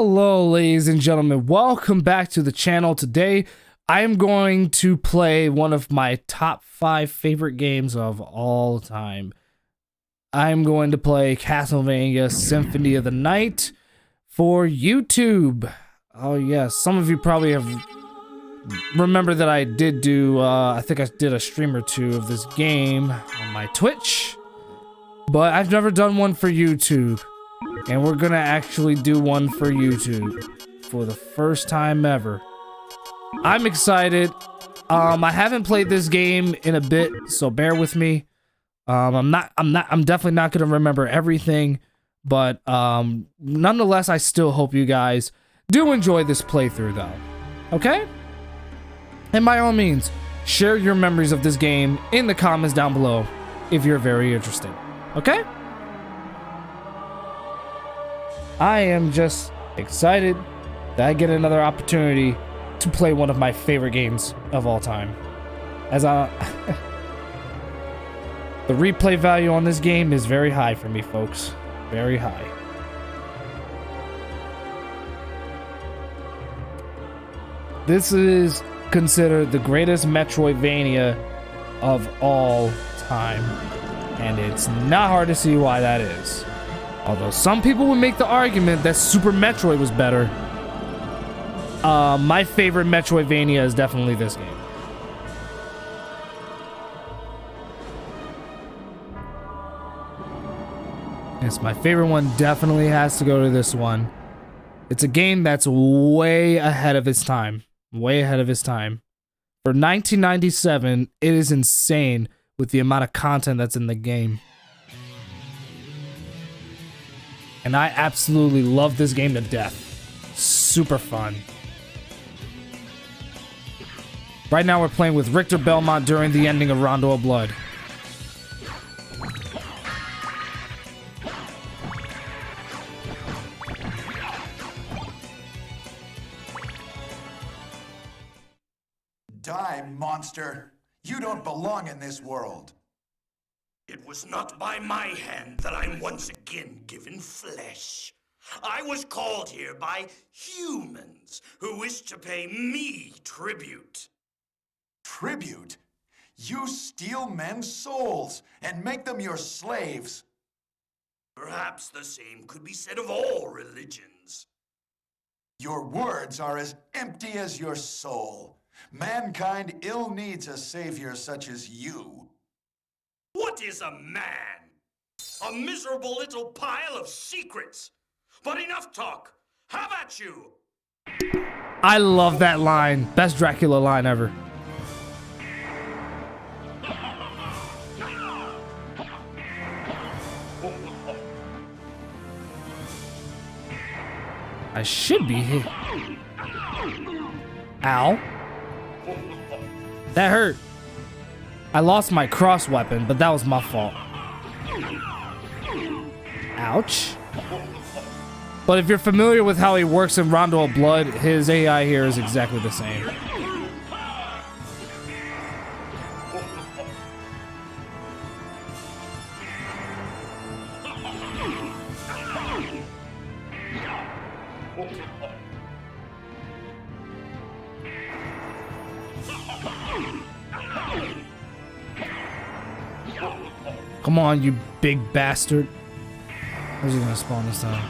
Hello ladies and gentlemen, welcome back to the channel. Today I am going to play one of my top 5 favorite games of all time. I'm going to play Castlevania Symphony of the Night for YouTube. Oh yes, some of you probably have remember that I did do, I think I did a stream or two of this game on my Twitch, but I've never done one for YouTube. And we're gonna actually do one for YouTube for the first time ever. I'm excited. I haven't played this game in a bit, so bear with me. I'm definitely not gonna remember everything, but nonetheless, I still hope you guys do enjoy this playthrough though. Okay? And by all means, share your memories of this game in the comments down below if you're very interested. Okay? I am just excited that I get another opportunity to play one of my favorite games of all time. As the replay value on this game is very high for me, folks. Very high. This is considered the greatest Metroidvania of all time. And it's not hard to see why that is. Although some people would make the argument that Super Metroid was better, my favorite Metroidvania is definitely this game. Yes, my favorite one definitely has to go to this one. It's a game that's way ahead of its time. Way ahead of its time. For 1997, it is insane with the amount of content that's in the game. And I absolutely love this game to death. Super fun. Right now we're playing with Richter Belmont during the ending of Rondo of Blood. Die, monster! You don't belong in this world. It was not by my hand that I'm once again given flesh. I was called here by humans who wish to pay me tribute. Tribute? You steal men's souls and make them your slaves. Perhaps the same could be said of all religions. Your words are as empty as your soul. Mankind ill needs a savior such as you. What is a man? A miserable little pile of secrets. But enough talk. How about you? I love that line. Best Dracula line ever. I should be hit. Ow. That hurt. I lost my cross weapon, but that was my fault. Ouch. But if you're familiar with how he works in Rondo of Blood, his AI here is exactly the same. Come on, you big bastard. Where's he gonna spawn this time?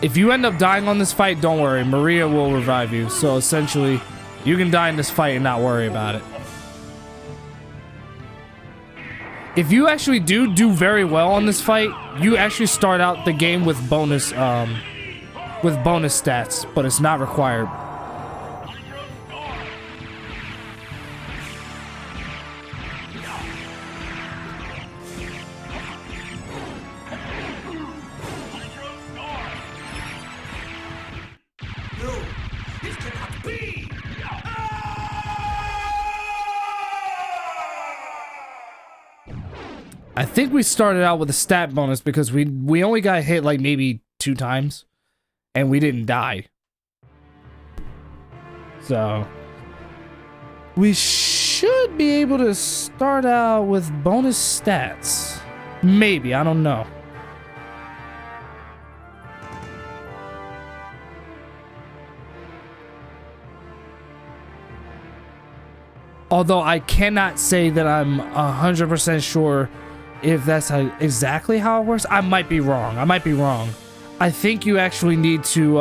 If you end up dying on this fight, don't worry. Maria will revive you. So essentially, you can die in this fight and not worry about it. If you actually do very well on this fight, you actually start out the game with bonus stats, but it's not required. I think we started out with a stat bonus because we only got hit like maybe 2 times and we didn't die. So we should be able to start out with bonus stats. Maybe, I don't know. Although I cannot say that I'm 100% sure if that's exactly how it works. I might be wrong. I think you actually need to,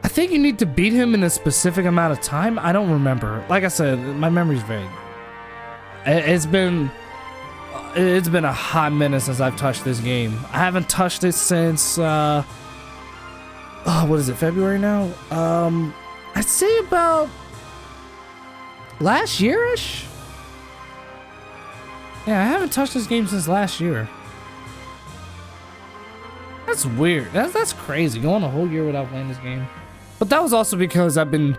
I think you need to beat him in a specific amount of time. I don't remember. Like I said, my memory's vague. It's been a hot minute since I've touched this game. I haven't touched it since, what is it, February now? I'd say about last year-ish? Yeah, I haven't touched this game since last year. That's weird. That's crazy, going a whole year without playing this game. But that was also because I've been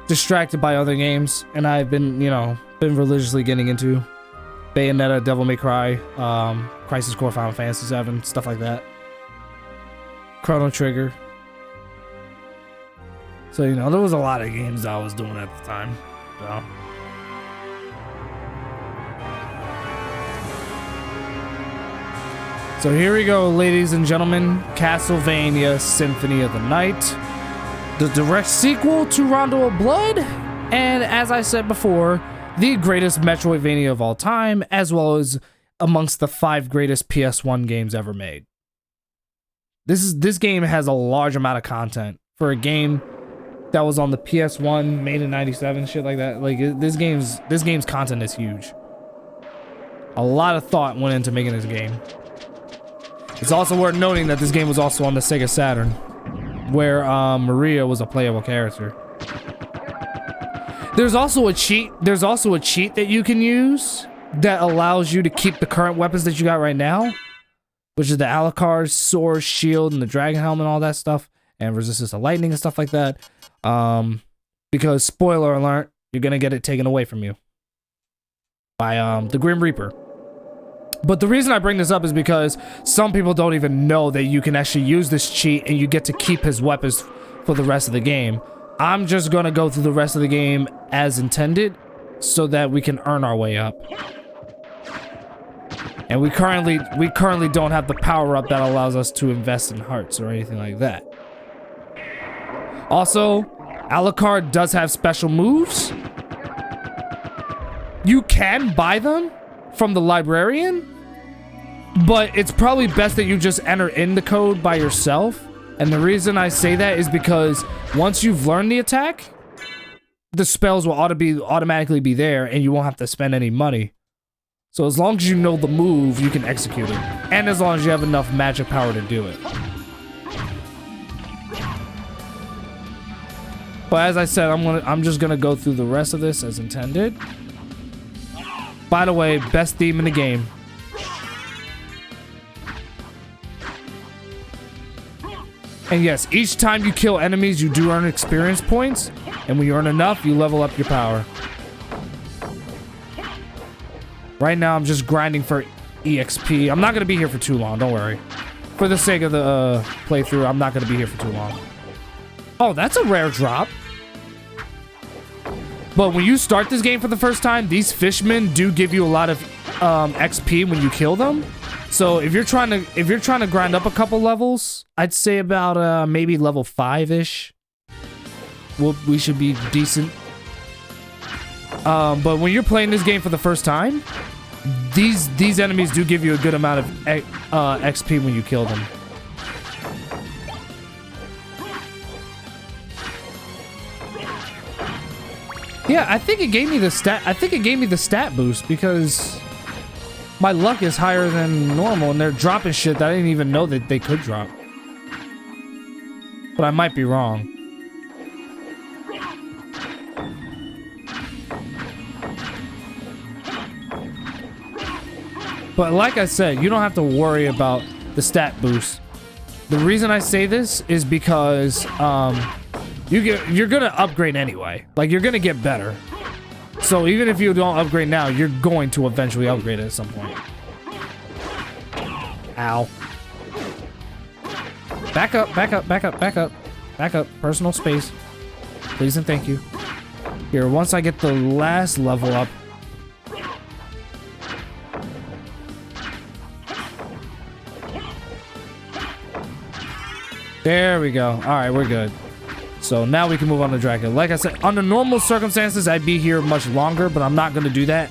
distracted by other games, and I've been, you know, religiously getting into Bayonetta, Devil May Cry, Crisis Core, Final Fantasy VII, stuff like that. Chrono Trigger. So, you know, there was a lot of games I was doing at the time. So here we go, ladies and gentlemen. Castlevania Symphony of the Night. The direct sequel to Rondo of Blood. And as I said before, the greatest Metroidvania of all time, as well as amongst the 5 greatest PS1 games ever made. This game has a large amount of content for a game that was on the PS1, made in '97, shit like that. Like this game's content is huge. A lot of thought went into making this game. It's also worth noting that this game was also on the Sega Saturn, where Maria was a playable character. There's also a cheat that you can use that allows you to keep the current weapons that you got right now, which is the Alucard, sword, shield, and the dragon helmet and all that stuff, and resistance to lightning and stuff like that. Because spoiler alert, you're gonna get it taken away from you by the Grim Reaper. But the reason I bring this up is because some people don't even know that you can actually use this cheat and you get to keep his weapons for the rest of the game. I'm just gonna go through the rest of the game as intended so that we can earn our way up. And we currently don't have the power up that allows us to invest in hearts or anything like that. Also, Alucard does have special moves. You can buy them from the Librarian, but it's probably best that you just enter in the code by yourself. And the reason I say that is because once you've learned the attack, the spells will automatically be there and you won't have to spend any money. So as long as you know the move, you can execute it. And as long as you have enough magic power to do it. But as I said, I'm just gonna go through the rest of this as intended. By the way, best theme in the game. And yes, each time you kill enemies, you do earn experience points. And when you earn enough, you level up your power. Right now, I'm just grinding for EXP. I'm not gonna be here for too long, don't worry. For the sake of the playthrough, I'm not gonna be here for too long. Oh, that's a rare drop. But when you start this game for the first time, these fishmen do give you a lot of XP when you kill them. So if you're trying to grind up a couple levels, I'd say about maybe level 5-ish. We should be decent. But when you're playing this game for the first time, these enemies do give you a good amount of XP when you kill them. Yeah, I think it gave me the stat boost because my luck is higher than normal and they're dropping shit that I didn't even know that they could drop. But I might be wrong. But like I said, you don't have to worry about the stat boost. The reason I say this is because you're gonna upgrade anyway. Like, you're gonna get better. So even if you don't upgrade now, you're going to eventually upgrade it at some point. Ow. Back up, back up, back up, back up. Back up. Personal space. Please and thank you. Here, once I get the last level up. There we go. All right, we're good. So now we can move on to Dracula. Like I said, under normal circumstances, I'd be here much longer, but I'm not going to do that.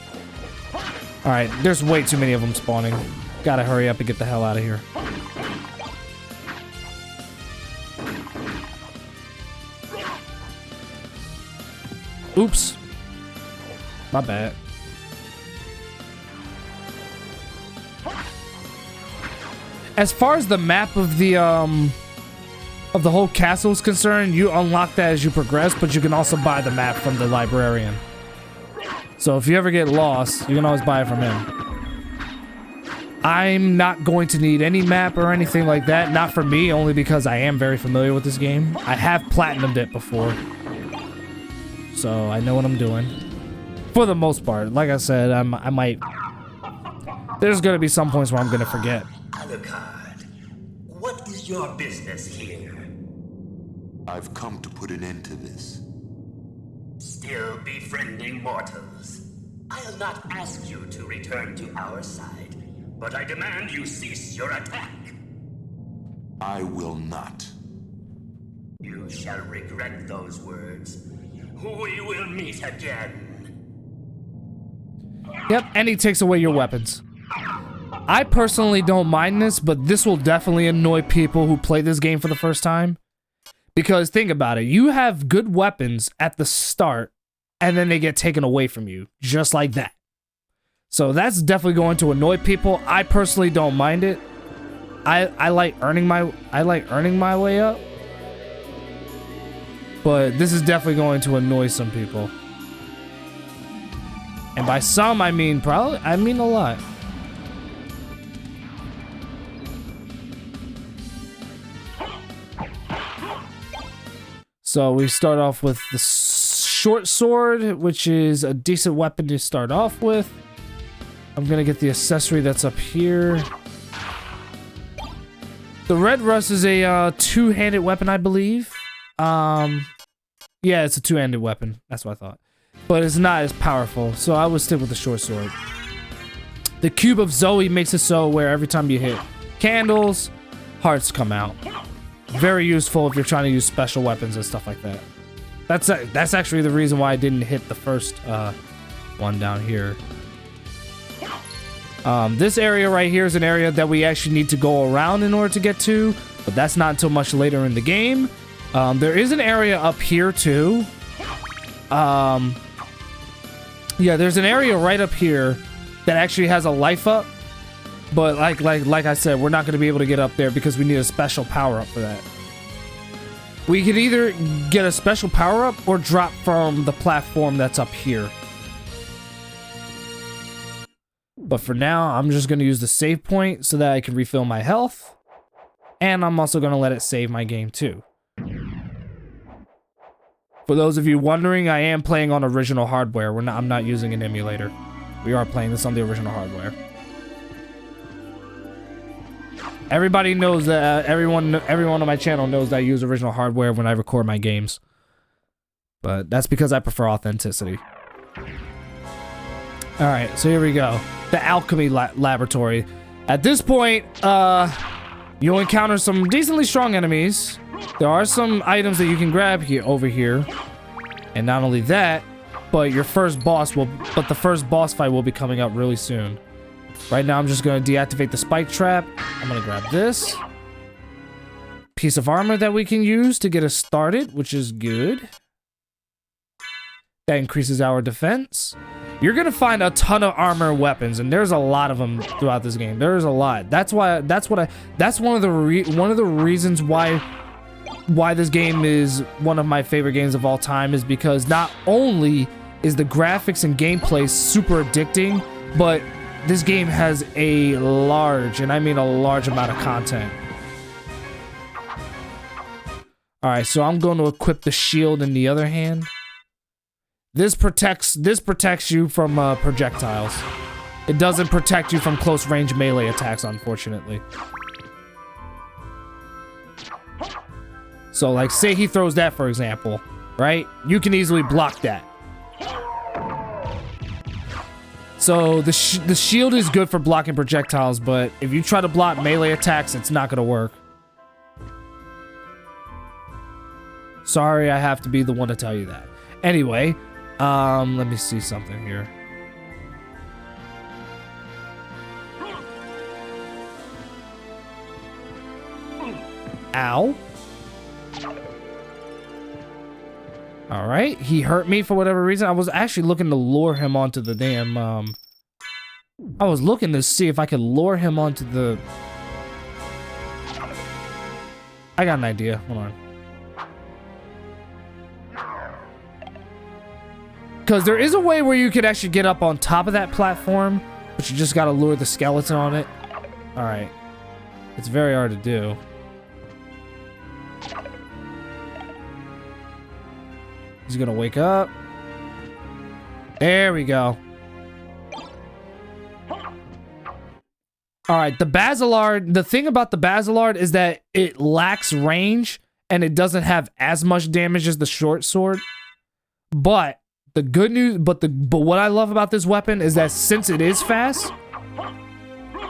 All right, there's way too many of them spawning. Gotta hurry up and get the hell out of here. Oops. My bad. As far as the map of the whole castle is concerned, you unlock that as you progress, but you can also buy the map from the Librarian. So if you ever get lost, you can always buy it from him. I'm not going to need any map or anything like that. Not for me, only because I am very familiar with this game. I have platinumed it before. So I know what I'm doing. For the most part. Like I said, I might... There's going to be some points where I'm going to forget. Alucard, what is your business here? I've come to put an end to this. Still befriending mortals. I'll not ask you to return to our side, but I demand you cease your attack. I will not. You shall regret those words. We will meet again. Yep, and he takes away your weapons. I personally don't mind this, but this will definitely annoy people who play this game for the first time. Because think about it, you have good weapons at the start, and then they get taken away from you, just like that. So that's definitely going to annoy people. I personally don't mind it. I like earning my way up. But this is definitely going to annoy some people. And by some, I mean a lot. So we start off with the short sword, which is a decent weapon to start off with. I'm gonna get the accessory that's up here. The red rust is a two-handed weapon, I believe. Yeah, it's a two-handed weapon. That's what I thought. But it's not as powerful, so I would stick with the short sword. The Cube of Zoe makes it so where every time you hit candles, hearts come out. Very useful if you're trying to use special weapons and stuff like that. That's actually the reason why I didn't hit the first one down here. This area right here is an area that we actually need to go around in order to get to, but that's not until much later in the game. There is an area up here too. Yeah, there's an area right up here that actually has a life up. But like I said, we're not going to be able to get up there because we need a special power-up for that. We could either get a special power-up or drop from the platform that's up here. But for now, I'm just going to use the save point so that I can refill my health. And I'm also going to let it save my game too. For those of you wondering, I am playing on original hardware. I'm not using an emulator. We are playing this on the original hardware. Everybody knows that everyone on my channel knows that I use original hardware when I record my games. But that's because I prefer authenticity. Alright, so here we go. The Alchemy Laboratory. At this point, you'll encounter some decently strong enemies. There are some items that you can grab over here. And not only that, but the first boss fight will be coming up really soon. Right now, I'm just going to deactivate the spike trap. I'm going to grab this piece of armor that we can use to get us started, which is good. That increases our defense. You're going to find a ton of armor weapons, and there's a lot of them throughout this game. There's a lot. That's one of the reasons why this game is one of my favorite games of all time, is because not only is the graphics and gameplay super addicting, but this game has a large, and I mean a large amount of content. Alright, so I'm going to equip the shield in the other hand. This protects you from projectiles. It doesn't protect you from close range melee attacks, unfortunately. So like, say he throws that, for example, right? You can easily block that. So the shield is good for blocking projectiles, but if you try to block melee attacks, it's not gonna work. Sorry, I have to be the one to tell you that. Anyway, let me see something here. Ow. All right, he hurt me for whatever reason. I was actually looking to lure him onto the damn, I was looking to see if I could lure him onto the... I got an idea, hold on. Because there is a way where you could actually get up on top of that platform, but you just gotta lure the skeleton on it. All right, it's very hard to do. He's gonna wake up. There we go. All right, the Basilard, the thing about the Basilard is that it lacks range and it doesn't have as much damage as the short sword. But the good news, but what I love about this weapon is that since it is fast,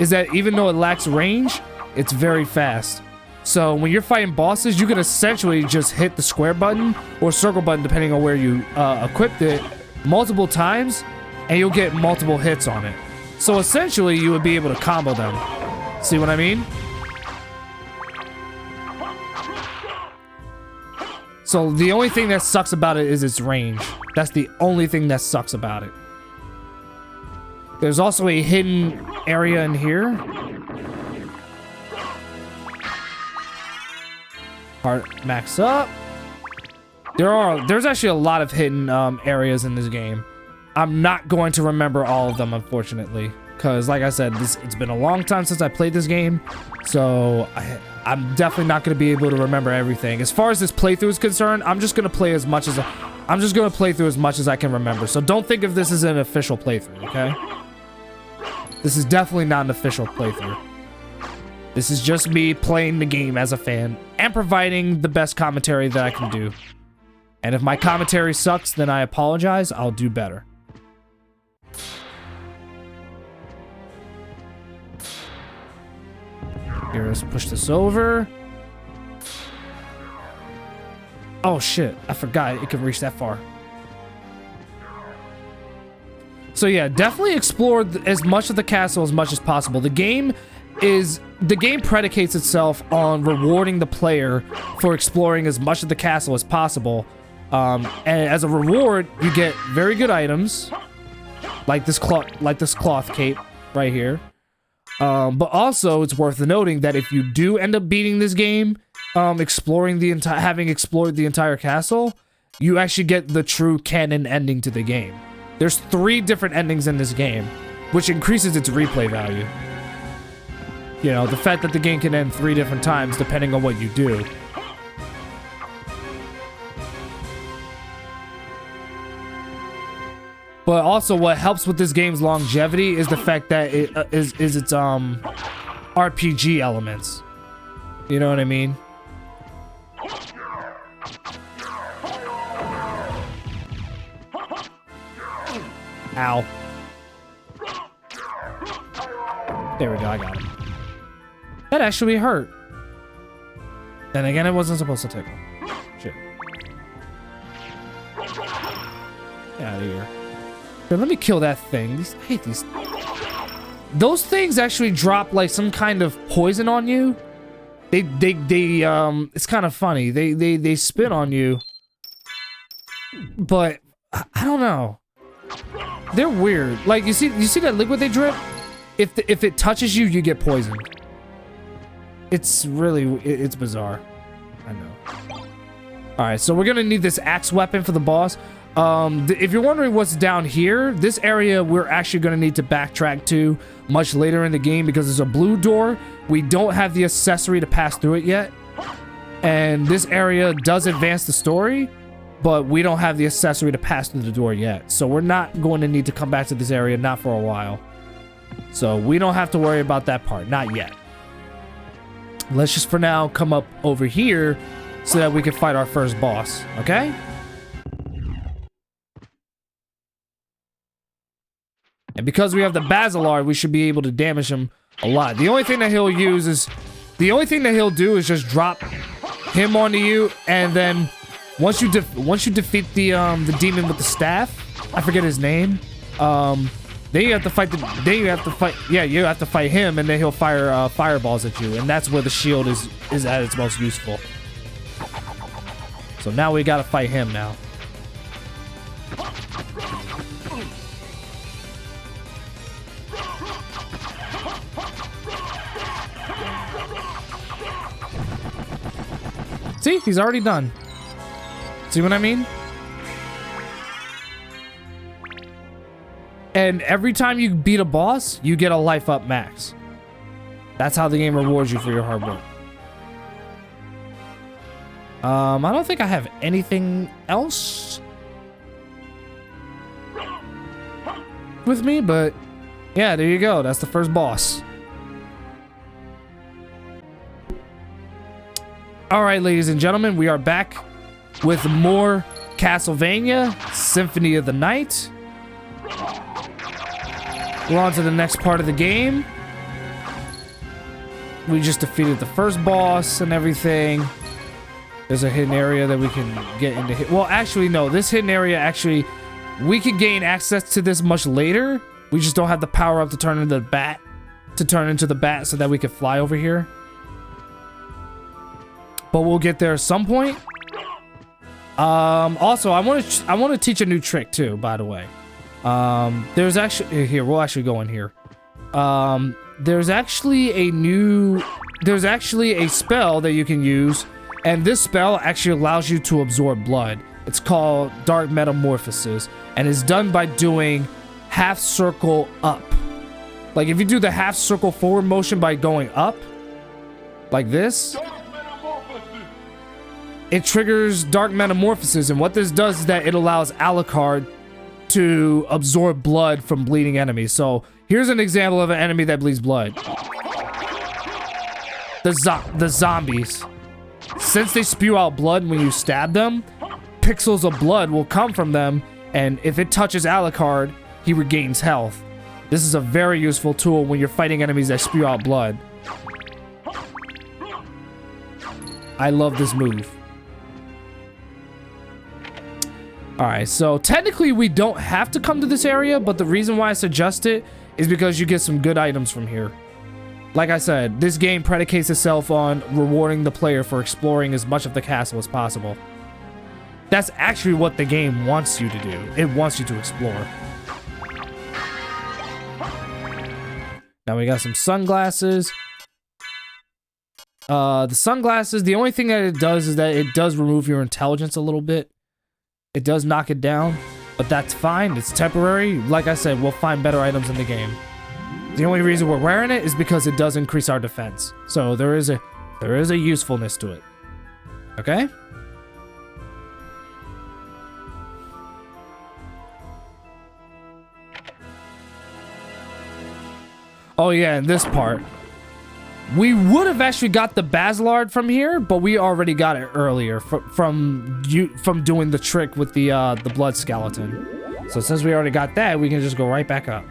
is that even though it lacks range, it's very fast. So when you're fighting bosses, you can essentially just hit the square button or circle button, depending on where you equipped it, multiple times, and you'll get multiple hits on it. So essentially, you would be able to combo them. See what I mean? So the only thing that sucks about it is its range. That's the only thing that sucks about it. There's also a hidden area in here. Heart max up. There's actually a lot of hidden areas in this game. I'm not going to remember all of them, unfortunately, because like I said, it's been a long time since I played this game, so I'm definitely not going to be able to remember everything. As far as this playthrough is concerned, I'm just going to play as much as I can remember. So don't think of this as an official playthrough, okay? This is definitely not an official playthrough. This is just me playing the game as a fan and providing the best commentary that I can do. And if my commentary sucks, then I apologize. I'll do better. Here, let's push this over. Oh shit, I forgot it could reach that far. So yeah, definitely explore as much of the castle as much as possible. The game predicates itself on rewarding the player for exploring as much of the castle as possible. And as a reward, you get very good items, like this cloth cape right here. But also, it's worth noting that if you do end up beating this game, having explored the entire castle, you actually get the true canon ending to the game. There's 3 different endings in this game, which increases its replay value. You know, the fact that the game can end 3 different times depending on what you do. But also, what helps with this game's longevity is the fact that it is its RPG elements. You know what I mean? Ow. There we go, I got him. That actually hurt. Then again, it wasn't supposed to tickle. Shit. Get out of here. Here, let me kill that thing. I hate these. Those things actually drop like some kind of poison on you. It's kind of funny. They spit on you. But I don't know. They're weird. Like you see that liquid they drip? If it touches you, you get poisoned. It's bizarre. I know. All right, so we're gonna need this axe weapon for the boss. If you're wondering what's down here, this area we're actually going to need to backtrack to much later in the game because there's a blue door. We don't have the accessory to pass through it yet. And this area does advance the story, but we don't have the accessory to pass through the door yet. So we're not going to need to come back to this area, not for a while. So we don't have to worry about that part, not yet. Let's just for now come up over here so that we can fight our first boss, okay? And because we have the Basilard, we should be able to damage him a lot. The only thing that he'll use is... The only thing that he'll do is just drop him onto you, and then once you defeat the demon with the staff, I forget his name. Then you have to fight you have to fight him, and then he'll fire fireballs at you, and that's where the shield is at its most useful. So now we gotta fight him now. See, he's already done. See what I mean? And every time you beat a boss, you get a life up max. That's how the game rewards you for your hard work. I don't think I have anything else with me, but yeah, there you go. That's the first boss. All right, ladies and gentlemen, we are back with more Castlevania Symphony of the Night. We're on to the next part of the game. We just defeated the first boss and everything. There's a hidden area that we can get into. Well, actually, no. This hidden area, actually, we can gain access to this much later. We just don't have the power up to turn into the bat. So that we can fly over here. But we'll get there at some point. Also, I want to teach a new trick too, by the way. There's actually here, we'll actually go in here. There's actually a spell that you can use, and this spell actually allows you to absorb blood. It's called Dark Metamorphosis, and it's done by doing half circle up. Like if you do the half circle forward motion by going up, like this, it triggers Dark Metamorphosis, and what this does is that it allows Alucard to absorb blood from bleeding enemies. So here's an example of an enemy that bleeds blood. The zombies. Since they spew out blood when you stab them, pixels of blood will come from them, and if it touches Alucard, he regains health. This is a very useful tool when you're fighting enemies that spew out blood. I love this move. Alright, so technically we don't have to come to this area, but the reason why I suggest it is because you get some good items from here. Like I said, this game predicates itself on rewarding the player for exploring as much of the castle as possible. That's actually what the game wants you to do. It wants you to explore. Now we got some sunglasses. The sunglasses, the only thing that it does is that it does remove your intelligence a little bit. It does knock it down, but that's fine. It's temporary. Like I said, we'll find better items in the game. The only reason we're wearing it is because it does increase our defense. So there is a usefulness to it. Okay? Oh yeah, and this part. We would have actually got the Basilard from here, but we already got it earlier from doing the trick with the blood skeleton. So since we already got that, we can just go right back up.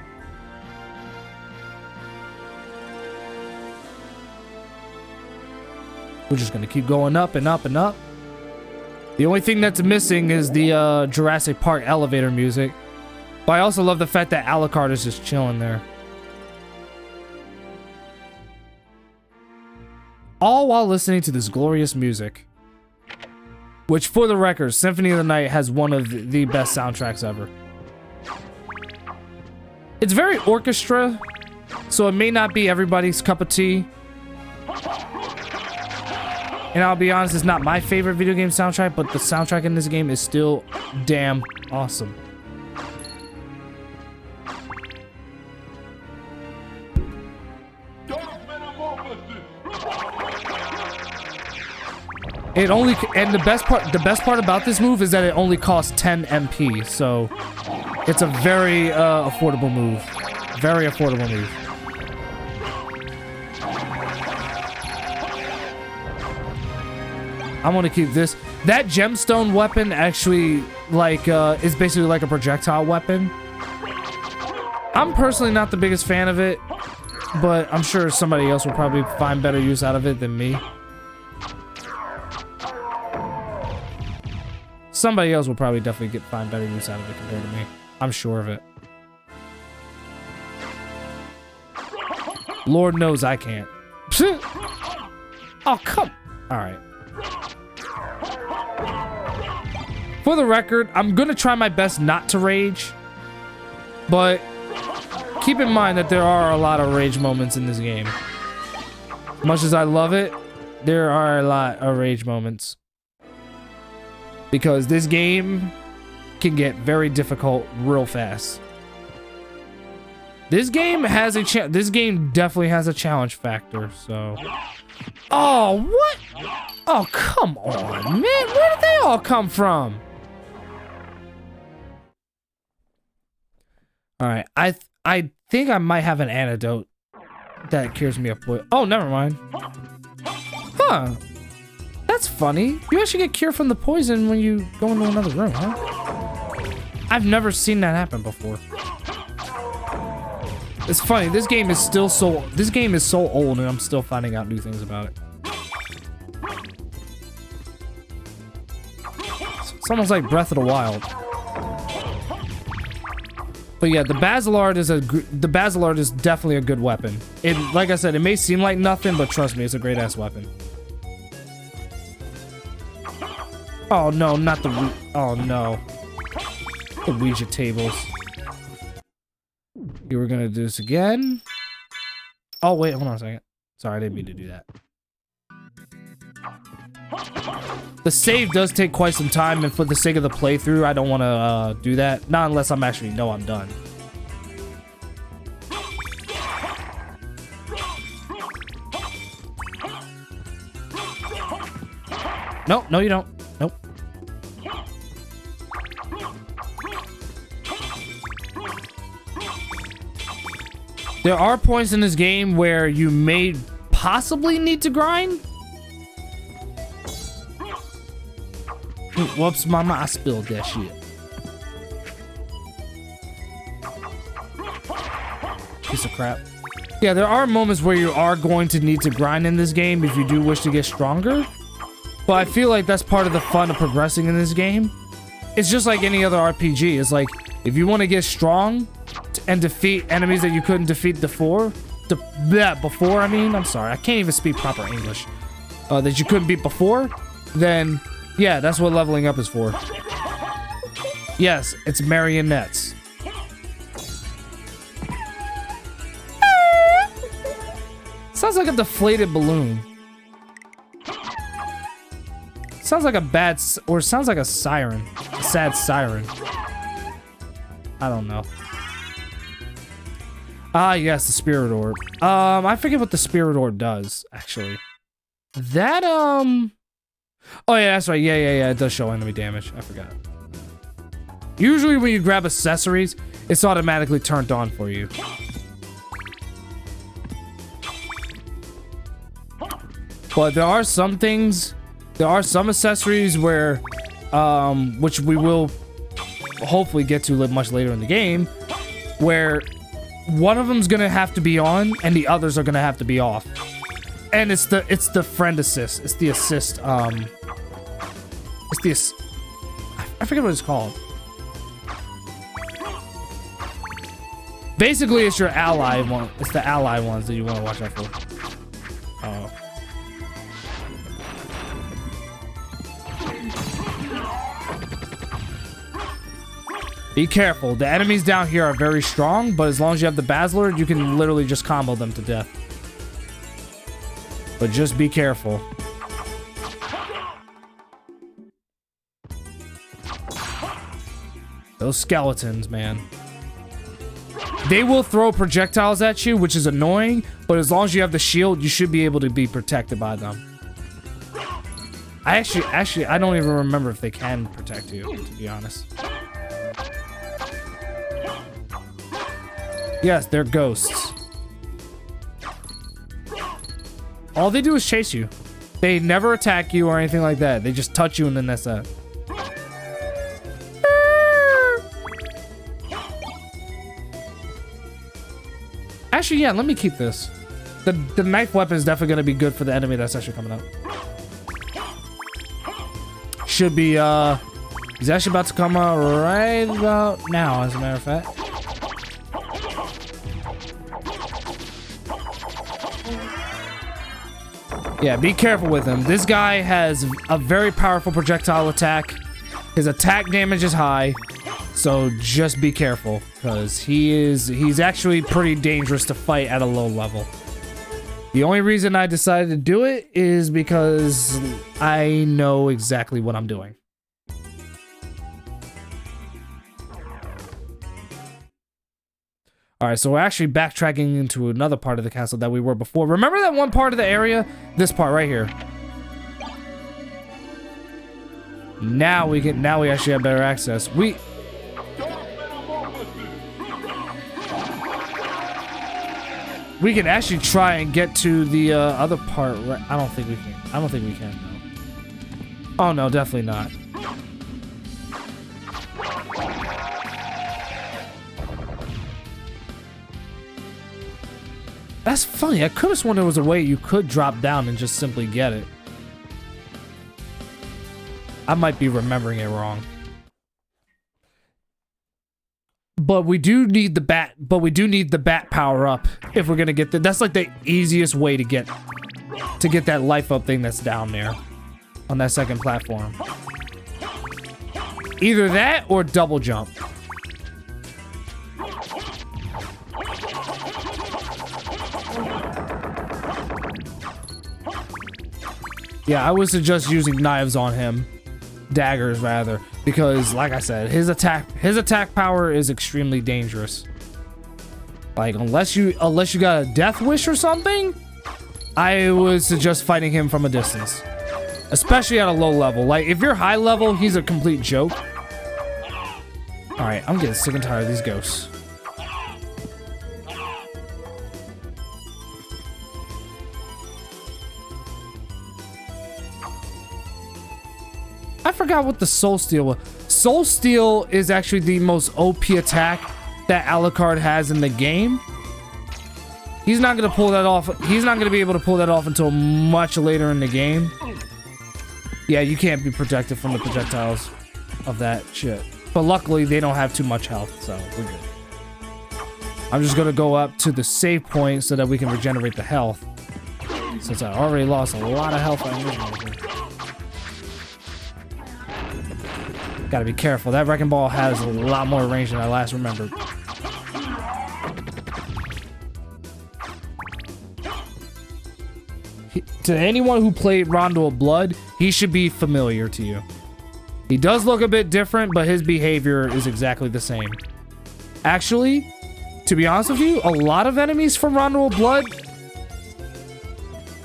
We're just gonna keep going up and up and up. The only thing that's missing is the Jurassic Park elevator music. But I also love the fact that Alucard is just chilling there. All while listening to this glorious music. Which, for the record, Symphony of the Night has one of the best soundtracks ever. It's very orchestra, so it may not be everybody's cup of tea. And I'll be honest, it's not my favorite video game soundtrack, but the soundtrack in this game is still damn awesome. It only, and the best part about this move is that it only costs 10 MP, so it's a very affordable move. Very affordable move. I'm gonna keep this. That gemstone weapon actually, like, is basically like a projectile weapon. I'm personally not the biggest fan of it, but I'm sure somebody else will probably find better use out of it than me. Somebody else will probably definitely find better use out of it compared to me. I'm sure of it. Lord knows I can't. Oh, come. All right. For the record, I'm going to try my best not to rage. But keep in mind that there are a lot of rage moments in this game. Much as I love it, there are a lot of rage moments. Because this game can get very difficult real fast. This game has a this game definitely has a challenge factor, so. Oh, what? Oh, come on, man. Where did they all come from? All right, I think I might have an antidote that cures me of poison. Oh, never mind. Huh. That's funny. You actually get cured from the poison when you go into another room, huh? I've never seen that happen before. It's funny. This game is still so. This game is so old, and I'm still finding out new things about it. It's almost like Breath of the Wild. But yeah, the Basilard is definitely a good weapon. It, like I said, it may seem like nothing, but trust me, it's a great ass weapon. Oh no, not the oh no. The Ouija tables. You were gonna do this again. Oh wait, hold on a second. Sorry, I didn't mean to do that. The save does take quite some time, and for the sake of the playthrough, I don't want to do that. Not unless I'm actually know I'm done. Nope, no you don't. Nope. There are points in this game where you may possibly need to grind. Whoops, mama, I spilled that shit. Piece of crap. Yeah, there are moments where you are going to need to grind in this game if you do wish to get stronger. But I feel like that's part of the fun of progressing in this game. It's just like any other RPG. It's like, if you want to get strong and defeat enemies that you couldn't defeat before, I mean, I'm sorry, I can't even speak proper English. That you couldn't beat before, then yeah, that's what leveling up is for. Yes, it's marionettes. Sounds like a deflated balloon. Sounds like a bad, or sounds like a siren. A sad siren. I don't know. Ah, yes, the spirit orb. I forget what the spirit orb does, actually. That, oh yeah, that's right. Yeah. It does show enemy damage. I forgot. Usually when you grab accessories, it's automatically turned on for you. But there are some things, there are some accessories where, which we will hopefully get to much later in the game, where one of them's gonna have to be on and the others are gonna have to be off. And it's the friend assist. It's the assist. I forget what it's called. Basically, it's your ally one. It's the ally ones that you want to watch out for. Oh. Be careful. The enemies down here are very strong, but as long as you have the Basilard, you can literally just combo them to death. But just be careful. Those skeletons, man. They will throw projectiles at you, which is annoying, but as long as you have the shield, you should be able to be protected by them. I actually, I don't even remember if they can protect you, to be honest. Yes, they're ghosts. All they do is chase you. They never attack you or anything like that. They just touch you and then that's that. Actually, yeah, let me keep this. The knife weapon is definitely going to be good for the enemy that's actually coming up. Should be, he's actually about to come out right about now, as a matter of fact. Yeah, be careful with him. This guy has a very powerful projectile attack. His attack damage is high, so just be careful, because he's actually pretty dangerous to fight at a low level. The only reason I decided to do it is because I know exactly what I'm doing. Alright, so we're actually backtracking into another part of the castle that we were before. Remember that one part of the area? This part right here. Now we actually have better access. We can actually try and get to the other part. I don't think we can. I don't think we can, though. Oh no, definitely not. That's funny. I could have sworn there was a way you could drop down and just simply get it. I might be remembering it wrong. But we do need the bat. But we do need the bat power up if we're gonna get the. That's like the easiest way to get that life up thing that's down there on that second platform. Either that or double jump. Yeah, I would suggest using knives on him. Daggers, rather. Because, like I said, his attack power is extremely dangerous. Like, unless you got a death wish or something, I would suggest fighting him from a distance. Especially at a low level. Like, if you're high level, he's a complete joke. Alright, I'm getting sick and tired of these ghosts. I forgot what the Soul Steal was. Soul Steal is actually the most OP attack that Alucard has in the game. He's not gonna pull that off. He's not gonna be able to pull that off until much later in the game. Yeah, you can't be protected from the projectiles of that shit. But luckily, they don't have too much health, so we're good. I'm just gonna go up to the save point so that we can regenerate the health. Since I already lost a lot of health originally. Gotta be careful. That wrecking ball has a lot more range than I last remembered. To anyone who played Rondo of Blood, he should be familiar to you. He does look a bit different, but his behavior is exactly the same. Actually, to be honest with you, a lot of enemies from Rondo of Blood,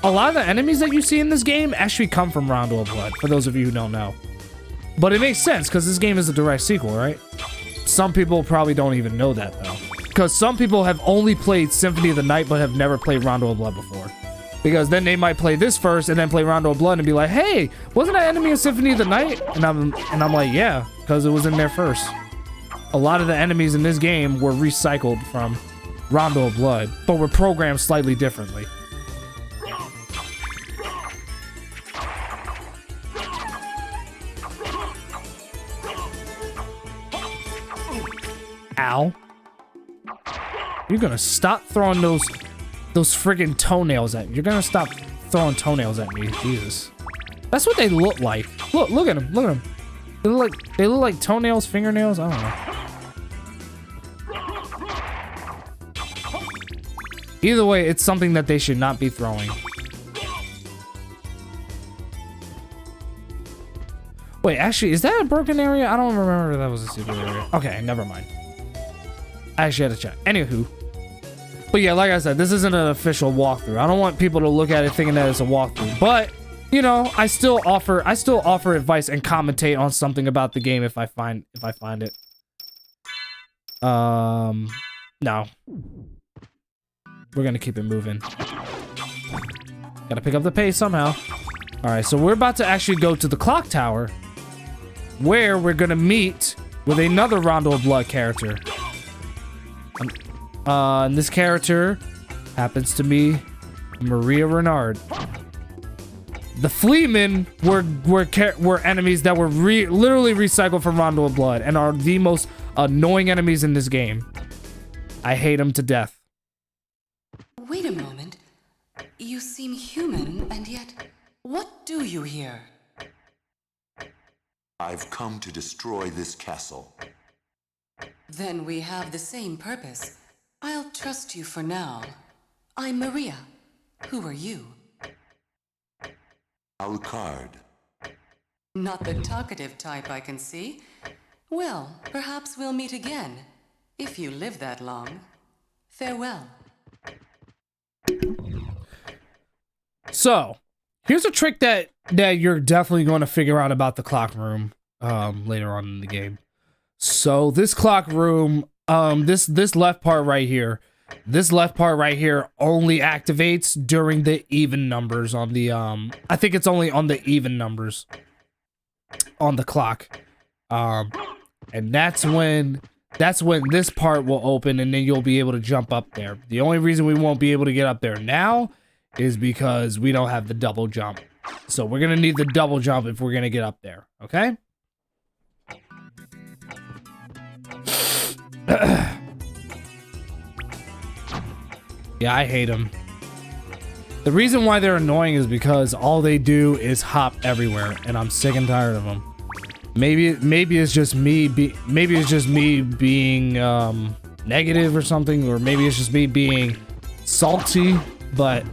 a lot of the enemies that you see in this game actually come from Rondo of Blood, for those of you who don't know. But it makes sense, because this game is a direct sequel, right? Some people probably don't even know that, though. Because some people have only played Symphony of the Night, but have never played Rondo of Blood before. Because then they might play this first, and then play Rondo of Blood, and be like, hey, wasn't that enemy in Symphony of the Night? And I'm like, yeah, because it was in there first. A lot of the enemies in this game were recycled from Rondo of Blood, but were programmed slightly differently. Ow. You're gonna stop throwing those friggin' toenails at me. You're gonna stop throwing toenails at me. Jesus. That's what they look like. Look at them. Look at them. They look like toenails, fingernails. I don't know. Either way, it's something that they should not be throwing. Wait, actually, is that a broken area? I don't remember if that was a secret area. Okay, never mind. I actually had to check. Anywho. But yeah, like I said, this isn't an official walkthrough. I don't want people to look at it thinking that it's a walkthrough. But, you know, I still offer advice and commentate on something about the game if I find it. No. We're gonna keep it moving. Gotta pick up the pace somehow. Alright, so we're about to actually go to the clock tower, where we're gonna meet with another Rondo of Blood character. And this character happens to be Maria Renard. The Fleamen were enemies that were literally recycled from Rondo of Blood and are the most annoying enemies in this game. I hate them to death. Wait a moment. You seem human, and yet, what do you here? I've come to destroy this castle. Then we have the same purpose. I'll trust you for now. I'm Maria. Who are you? Alucard. Not the talkative type, I can see. Well, perhaps we'll meet again, if you live that long. Farewell. So, here's a trick that you're definitely going to figure out about the clock room later on in the game. So, this clock room, this left part right here, only activates during the even numbers on the I think it's only on the even numbers on the clock. And that's when this part will open, and then you'll be able to jump up there. The only reason we won't be able to get up there now is because we don't have the double jump. So we're gonna need the double jump if we're gonna get up there, okay? Yeah, I hate them. The reason why they're annoying is because all they do is hop everywhere, and I'm sick and tired of them. Maybe it's just me being negative or something, or maybe it's just me being salty, but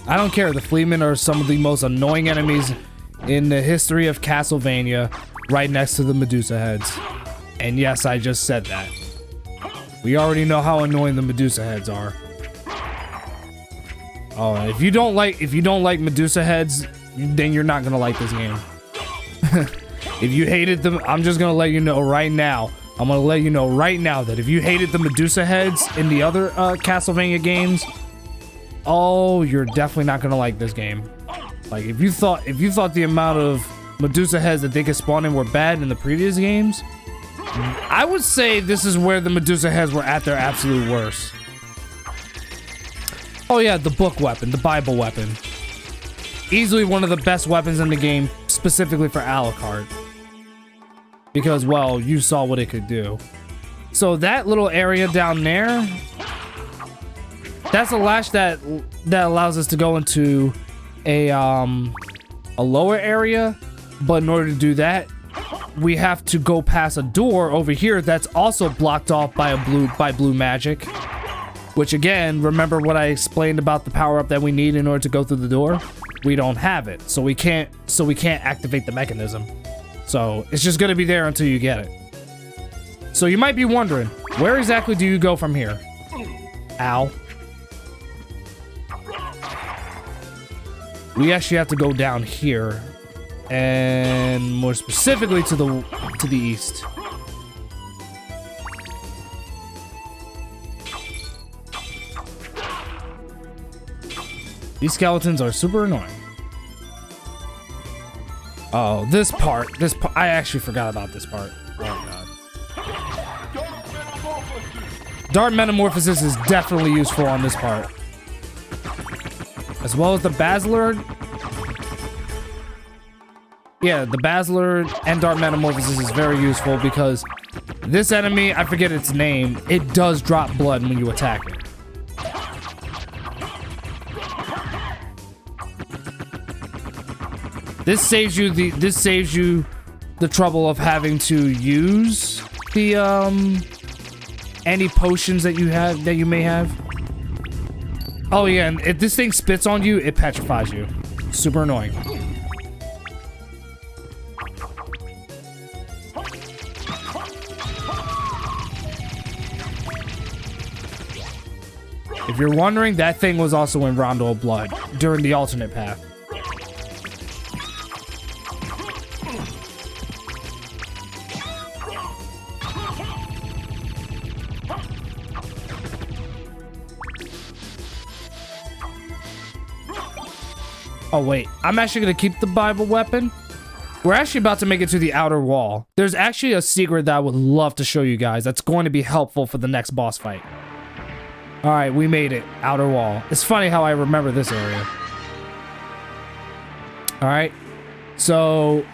I don't care. The Fleamen are some of the most annoying enemies in the history of Castlevania, right next to the Medusa heads. And yes, I just said that. We already know how annoying the Medusa heads are. Oh, if you don't like Medusa heads, then you're not gonna like this game. If you hated them, I'm just gonna let you know right now. I'm gonna let you know right now that if you hated the Medusa heads in the other Castlevania games, oh, you're definitely not gonna like this game. Like if you thought the amount of Medusa heads that they could spawn in were bad in the previous games, I would say this is where the Medusa heads were at their absolute worst. Oh yeah, the book weapon, the Bible weapon. Easily one of the best weapons in the game, specifically for Alucard. Because, well, you saw what it could do. So that little area down there, that's a latch that allows us to go into a lower area. But in order to do that, we have to go past a door over here that's also blocked off by blue magic. Which again, remember what I explained about the power-up that we need in order to go through the door? We don't have it, so we can't activate the mechanism. So it's just gonna be there until you get it. So you might be wondering, where exactly do you go from here? Ow. We actually have to go down here, and more specifically to the east. These skeletons are super annoying. Oh, this part, I actually forgot about this part. Oh god. Dark Metamorphosis is definitely useful on this part. As well as the Basilar. Yeah, the Basilar and Dark Metamorphosis is very useful because this enemy, I forget its name, it does drop blood when you attack it. This saves you the trouble of having to use the any potions that you may have. Oh yeah, and if this thing spits on you, it petrifies you. Super annoying. If you're wondering, that thing was also in Rondo of Blood during the alternate path. Oh wait, I'm actually gonna keep the Bible weapon. We're actually about to make it to the outer wall. There's actually a secret that I would love to show you guys that's going to be helpful for the next boss fight. All right, we made it. Outer wall. It's funny how I remember this area. All right. So,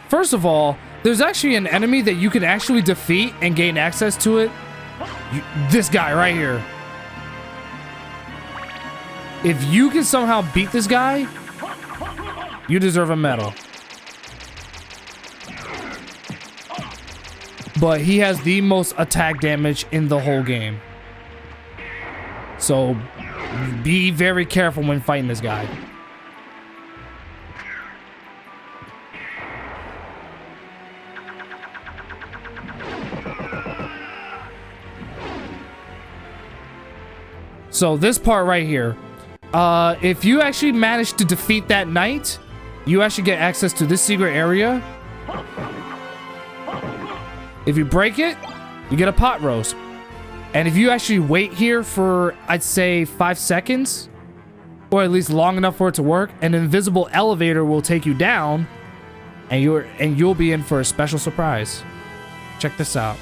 first of all, there's actually an enemy that you can actually defeat and gain access to it. This guy right here. If you can somehow beat this guy, you deserve a medal. But he has the most attack damage in the whole game. So be very careful when fighting this guy. So this part right here, if you actually manage to defeat that knight, you actually get access to this secret area. If you break it, you get a pot roast. And if you actually wait here for, I'd say 5 seconds, or at least long enough for it to work, an invisible elevator will take you down, and you'll be in for a special surprise. Check this out.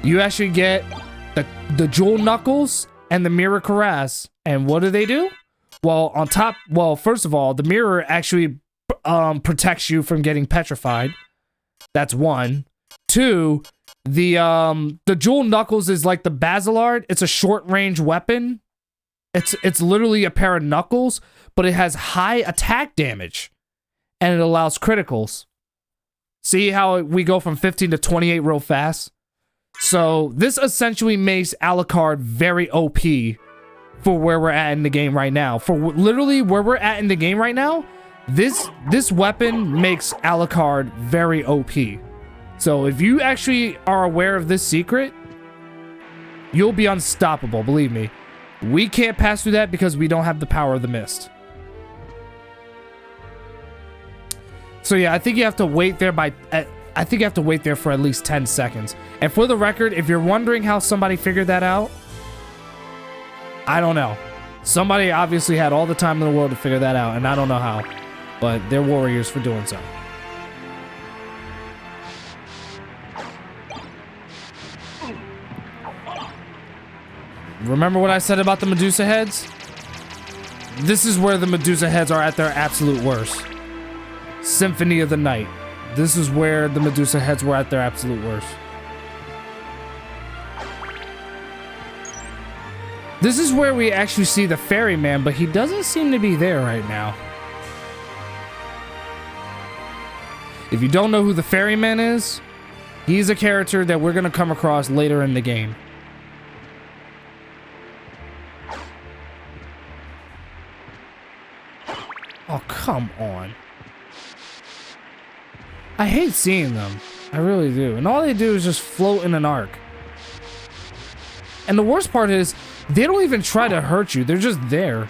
You actually get the jewel knuckles and the mirror cuirass. And what do? Well, first of all, the mirror actually protects you from getting petrified. That's 1. 2, the jewel knuckles is like the Basilard. It's a short-range weapon. It's literally a pair of knuckles, but it has high attack damage, and it allows criticals. See how we go from 15 to 28 real fast? So this essentially makes Alucard very OP for where we're at in the game right now. For literally where we're at in the game right now, this weapon makes Alucard very OP. So if you actually are aware of this secret, you'll be unstoppable, believe me. We can't pass through that because we don't have the power of the mist. So yeah, I think you have to wait there I think you have to wait there for at least 10 seconds. And for the record, if you're wondering how somebody figured that out, I don't know. Somebody obviously had all the time in the world to figure that out, and I don't know how. But they're warriors for doing so. Remember what I said about the Medusa heads? This is where the Medusa heads are at their absolute worst. Symphony of the Night. This is where the Medusa heads were at their absolute worst. This is where we actually see the ferryman, but he doesn't seem to be there right now. If you don't know who the ferryman is, he's a character that we're going to come across later in the game. Oh, come on. I hate seeing them. I really do. And all they do is just float in an arc. And the worst part is, they don't even try to hurt you. They're just there.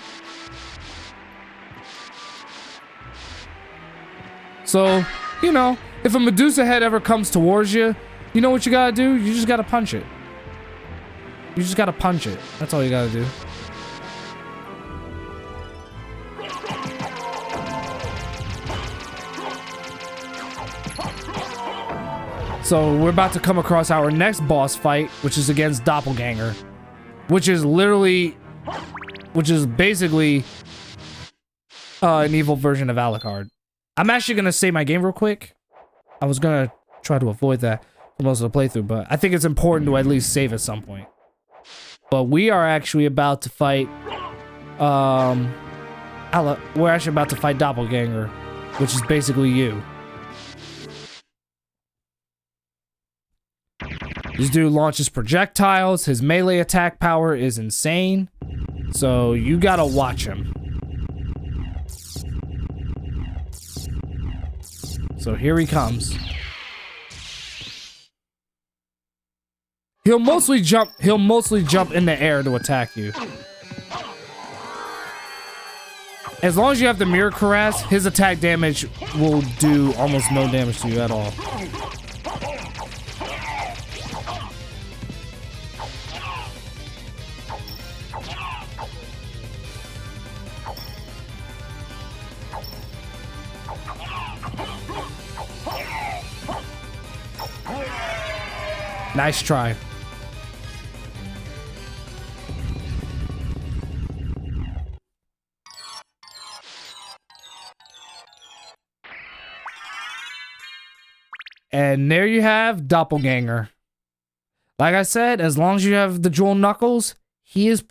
So, you know, if a Medusa head ever comes towards you, you know what you gotta do? You just gotta punch it. You just gotta punch it. That's all you gotta do. So we're about to come across our next boss fight, which is against Doppelganger. Which is basically an evil version of Alucard. I'm actually going to save my game real quick. I was going to try to avoid that for most of the playthrough, but I think it's important to at least save at some point. But we are actually about to fight... we're actually about to fight Doppelganger, which is basically you. This dude launches projectiles. His melee attack power is insane. So you gotta watch him. So here he comes. He'll mostly jump in the air to attack you. As long as you have the mirror cuirass, his attack damage will do almost no damage to you at all. Nice try. And there you have Doppelganger. Like I said, as long as you have the jewel knuckles, he's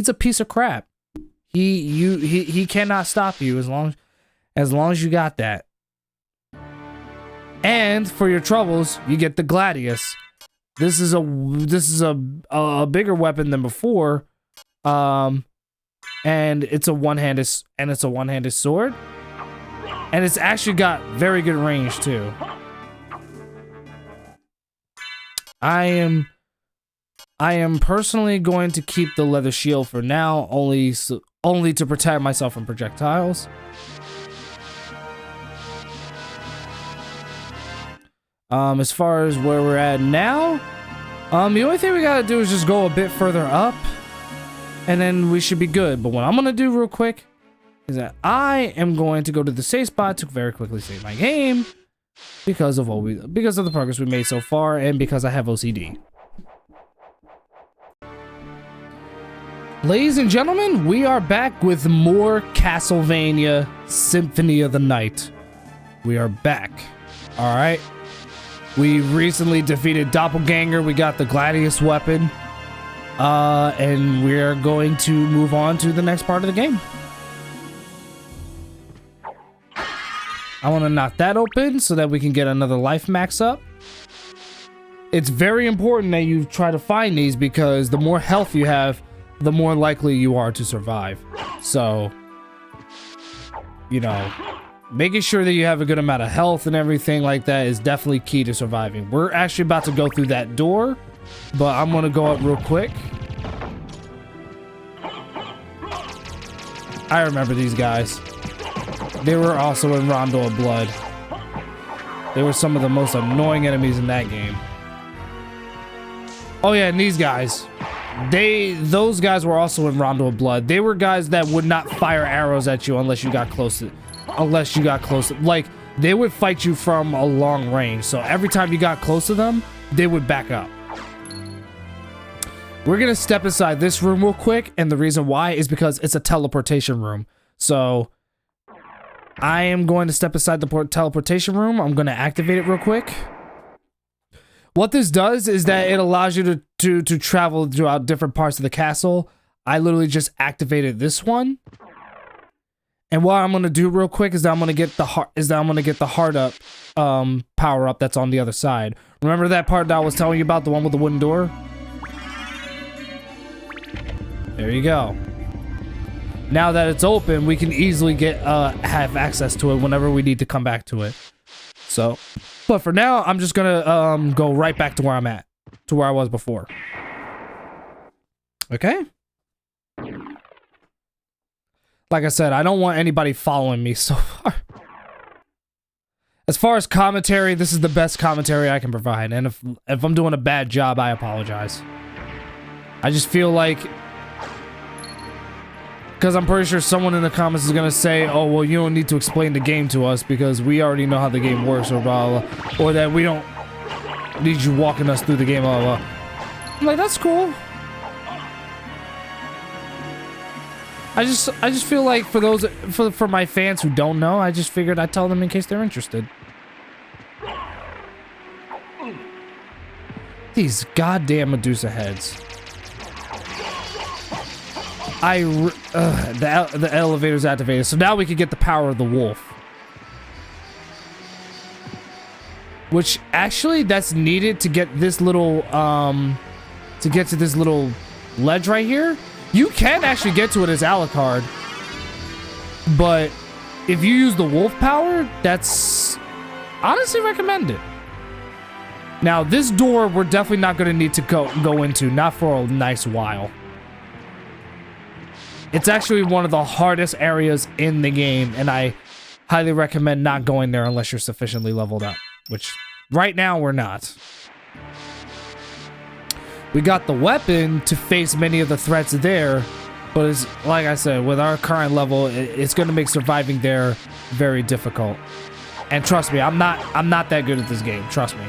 a piece of crap. He cannot stop you as long as you got that. And for your troubles, you get the Gladius. This is a bigger weapon than before. And it's a one-handed sword. And it's actually got very good range too. I am personally going to keep the leather shield for now, only to protect myself from projectiles. As far as where we're at now, the only thing we gotta do is just go a bit further up, and then we should be good. But what I'm gonna do real quick is that I am going to go to the save spot to very quickly save my game. Because of the progress we made so far, and because I have OCD. Ladies and gentlemen, we are back with more Castlevania Symphony of the Night. We are back. Alright. We recently defeated Doppelganger. We got the Gladius weapon. And we're going to move on to the next part of the game. I want to knock that open so that we can get another life max up. It's very important that you try to find these because the more health you have, the more likely you are to survive. So, you know, making sure that you have a good amount of health and everything like that is definitely key to surviving. We're actually about to go through that door, but I'm going to go up real quick. I remember these guys. They were also in Rondo of Blood. They were some of the most annoying enemies in that game. Oh yeah, and these guys. Those guys were also in Rondo of Blood. They were guys that would not fire arrows at you unless you got close to, like, they would fight you from a long range. So every time you got close to them, they would back up. We're gonna step inside this room real quick, and the reason why is because it's a teleportation room. So I am going to step aside the teleportation room. I'm going to activate it real quick. What this does is that it allows you to travel throughout different parts of the castle. I literally just activated this one. And what I'm going to do real quick is that I'm going to get the heart up power up that's on the other side. Remember that part that I was telling you about, the one with the wooden door? There you go. Now that it's open, we can easily have access to it whenever we need to come back to it. So, but for now, I'm just gonna go right back to where I'm at, to where I was before. Okay? Like I said, I don't want anybody following me so far. As far as commentary, this is the best commentary I can provide. And if I'm doing a bad job, I apologize. I just feel like, because I'm pretty sure someone in the comments is gonna say, oh, well, you don't need to explain the game to us because we already know how the game works, or blah, blah, blah. Or that we don't need you walking us through the game, blah, blah. I'm like, that's cool. I just feel like for my fans who don't know, I just figured I'd tell them in case they're interested. These goddamn Medusa heads. The elevator's activated, so now we can get the power of the wolf. Which actually that's needed to get this little to get to this little ledge right here. You can actually get to it as Alucard, but if you use the wolf power, that's honestly recommended. Now this door we're definitely not going to need to go into, not for a nice while. It's actually one of the hardest areas in the game, and I highly recommend not going there unless you're sufficiently leveled up, which right now we're not. We got the weapon to face many of the threats there, but it's, like I said, with our current level, it's going to make surviving there very difficult. And trust me, I'm not that good at this game, trust me.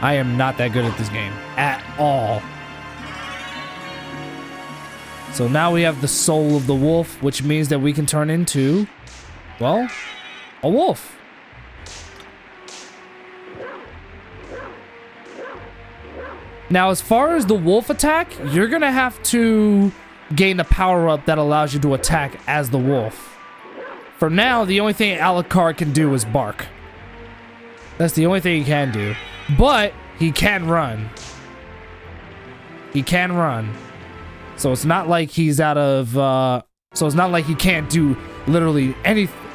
I am not that good at this game at all. So now we have the soul of the wolf, which means that we can turn into, well, a wolf. Now, as far as the wolf attack, you're gonna have to gain the power-up that allows you to attack as the wolf. For now, the only thing Alucard can do is bark. That's the only thing he can do. But he can run. He can run. So it's not like he's out of, so it's not like he can't do literally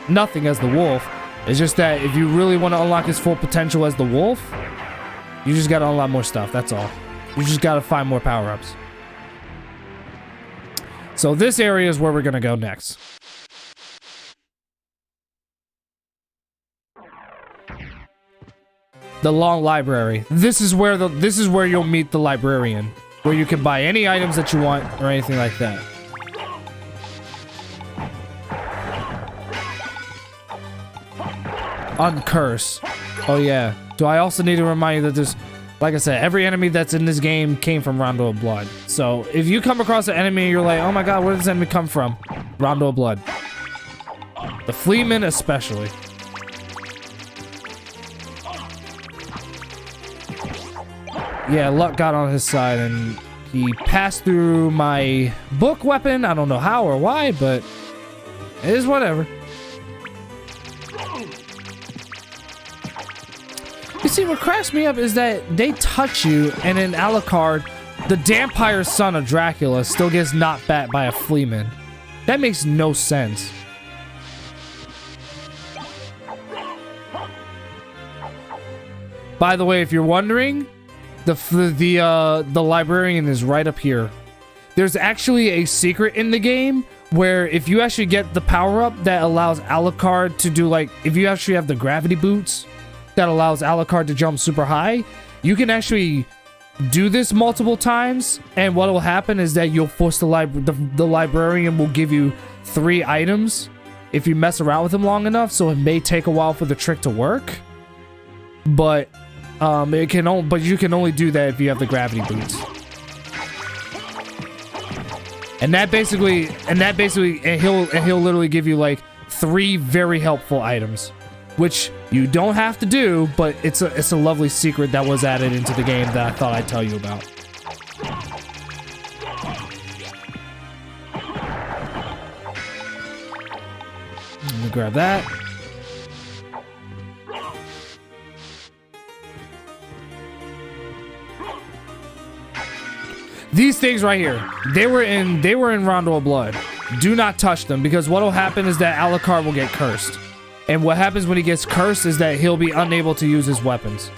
nothing as the wolf. It's just that if you really want to unlock his full potential as the wolf, you just gotta unlock more stuff, that's all. You just gotta find more power-ups. So this area is where we're gonna go next. The Long Library. This is where you'll meet the Librarian, where you can buy any items that you want or anything like that. Uncurse. Oh yeah. Do I also need to remind you that there's, like I said, every enemy that's in this game came from Rondo of Blood. So if you come across an enemy and you're like, oh my god, where did this enemy come from? Rondo of Blood. The Fleamen especially. Yeah, luck got on his side and he passed through my book weapon. I don't know how or why, but it is whatever. You see, what cracks me up is that they touch you, and in Alucard, the Dampire son of Dracula still gets knocked back by a Fleaman. That makes no sense. By the way, if you're wondering, the Librarian is right up here. There's actually a secret in the game where if you actually get the power-up that allows Alucard to do, like, if you actually have the gravity boots that allows Alucard to jump super high, you can actually do this multiple times, and what will happen is that you'll force the Librarian will give you 3 items if you mess around with him long enough, so it may take a while for the trick to work. But you can only do that if you have the gravity boots. And he'll literally give you like 3 very helpful items, which you don't have to do, but it's a lovely secret that was added into the game that I thought I'd tell you about. Let me grab that. These things right here, they were in Rondo of Blood. Do not touch them, because what will happen is that Alucard will get cursed. And what happens when he gets cursed is that he'll be unable to use his weapons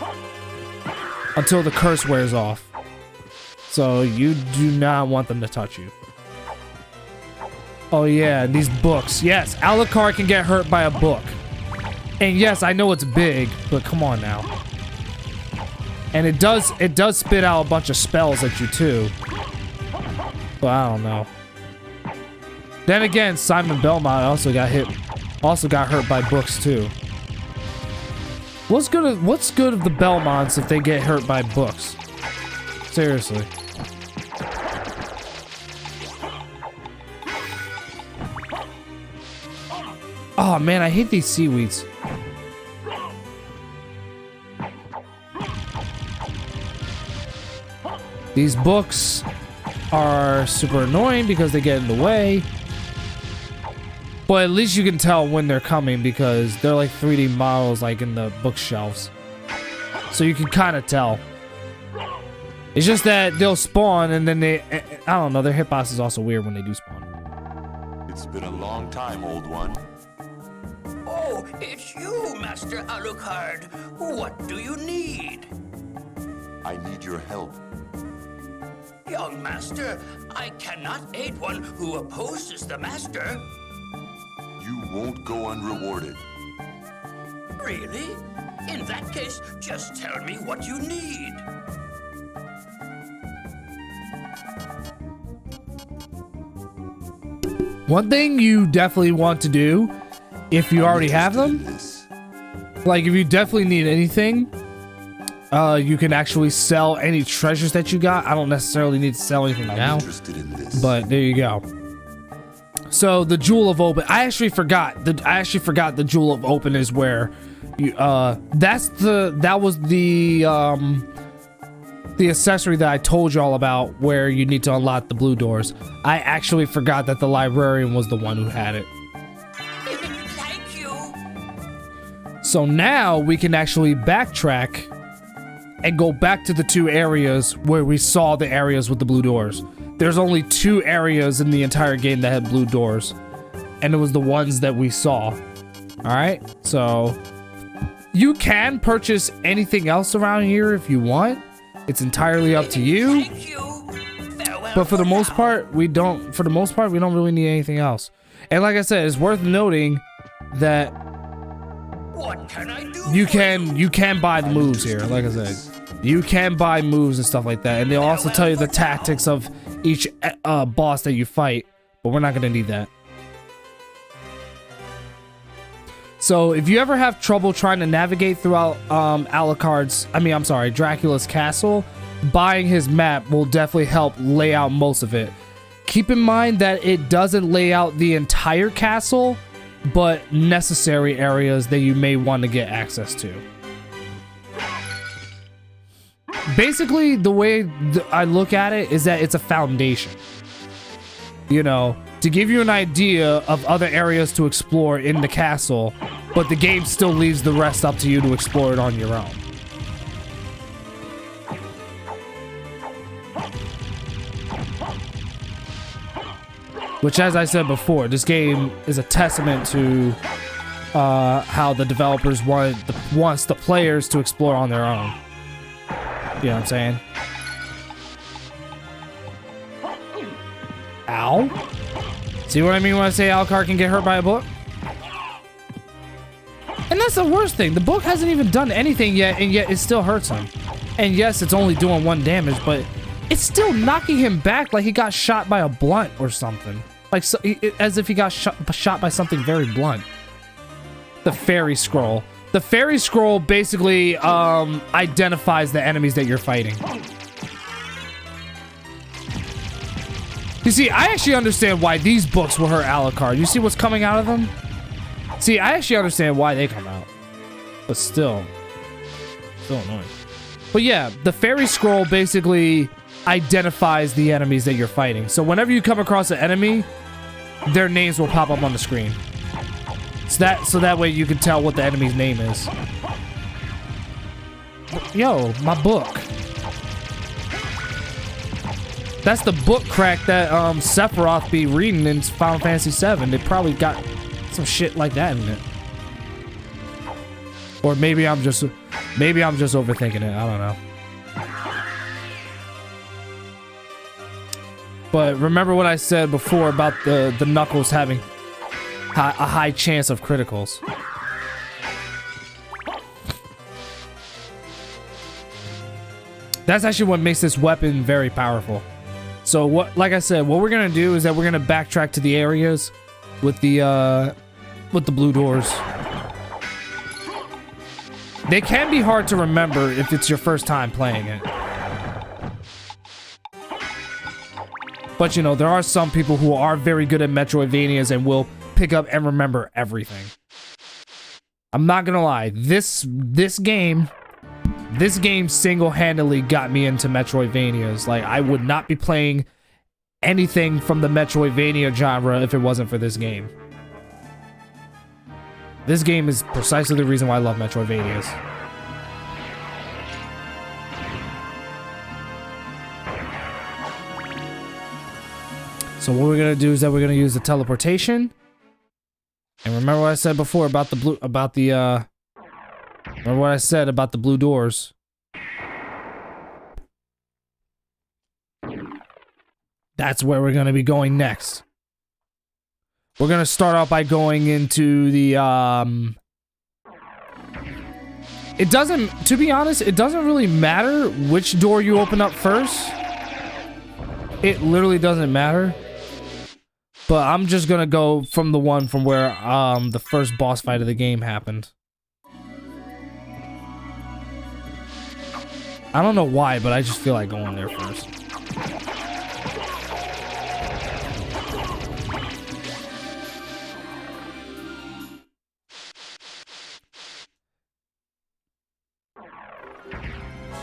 until the curse wears off. So you do not want them to touch you. Oh yeah, these books. Yes, Alucard can get hurt by a book. And yes, I know it's big, but come on now. And it does spit out a bunch of spells at you too. But I don't know. Then again, Simon Belmont also got hurt by books too. What's good of the Belmonts if they get hurt by books? Seriously. Oh man, I hate these seaweeds. These books are super annoying because they get in the way. But at least you can tell when they're coming because they're like 3D models like in the bookshelves. So you can kind of tell. It's just that they'll spawn and then I don't know, their hitbox is also weird when they do spawn. It's been a long time, old one. Oh, it's you, Master Alucard. What do you need? I need your help. Young Master, I cannot aid one who opposes the Master. You won't go unrewarded. Really? In that case, just tell me what you need. One thing you definitely want to do, if you already have them, like if you definitely need anything, you can actually sell any treasures that you got. I don't necessarily need to sell anything now, but there you go. So the Jewel of Open, I actually forgot the Jewel of Open is where you, that was the accessory that I told you all about, where you need to unlock the blue doors. I actually forgot that the Librarian was the one who had it. Thank you. So now we can actually backtrack and go back to the 2 areas where we saw the areas with the blue doors. There's only 2 areas in the entire game that had blue doors, and it was the ones that we saw. All right, so you can purchase anything else around here if you want. It's entirely up to you. Thank you. Farewell But for the most part, we don't really need anything else. And like I said, it's worth noting that What can I do? you can buy the moves here. Like I said, you can buy moves and stuff like that, and they'll also tell you the tactics of each boss that you fight, but we're not gonna need that. So if you ever have trouble trying to navigate throughout Dracula's castle, buying his map will definitely help lay out most of it. Keep in mind that it doesn't lay out the entire castle, but necessary areas that you may want to get access to. Basically, the way I look at it is that it's a foundation. You know, to give you an idea of other areas to explore in the castle, but the game still leaves the rest up to you to explore it on your own. Which, as I said before, this game is a testament to how the developers wants the players to explore on their own. You know what I'm saying? Ow. See what I mean when I say Alucard can get hurt by a book? And that's the worst thing. The book hasn't even done anything yet, and yet it still hurts him. And yes, it's only doing 1 damage, but it's still knocking him back like he got shot by a blunt or something. Like, as if he got shot by something very blunt. The Fairy Scroll. The Fairy Scroll basically identifies the enemies that you're fighting. You see, I actually understand why these books will hurt Alucard. You see what's coming out of them? See, I actually understand why they come out. But still annoying. But yeah, the Fairy Scroll basically identifies the enemies that you're fighting. So whenever you come across an enemy, their names will pop up on the screen. So that way you can tell what the enemy's name is. Yo, my book. That's the book crack that Sephiroth be reading in Final Fantasy VII. They probably got some shit like that in it. Or maybe I'm just overthinking it. I don't know. But remember what I said before about the Knuckles having a high chance of criticals. That's actually what makes this weapon very powerful. So like I said, what we're gonna do is that we're gonna backtrack to the areas with the blue doors. They can be hard to remember if it's your first time playing it. But you know, there are some people who are very good at Metroidvanias and will pick up and remember everything. I'm not gonna lie, this game single-handedly got me into Metroidvanias. Like, I would not be playing anything from the Metroidvania genre if it wasn't for this game. This game is precisely the reason why I love Metroidvanias. So what we're gonna do is that we're gonna use the teleportation. And remember what I said before about the blue, remember what I said about the blue doors. That's where we're gonna be going next. We're gonna start off by going into the, it doesn't, to be honest, it doesn't really matter which door you open up first. It literally doesn't matter. But I'm just gonna go from the one from where the first boss fight of the game happened. I don't know why, but I just feel like going there first.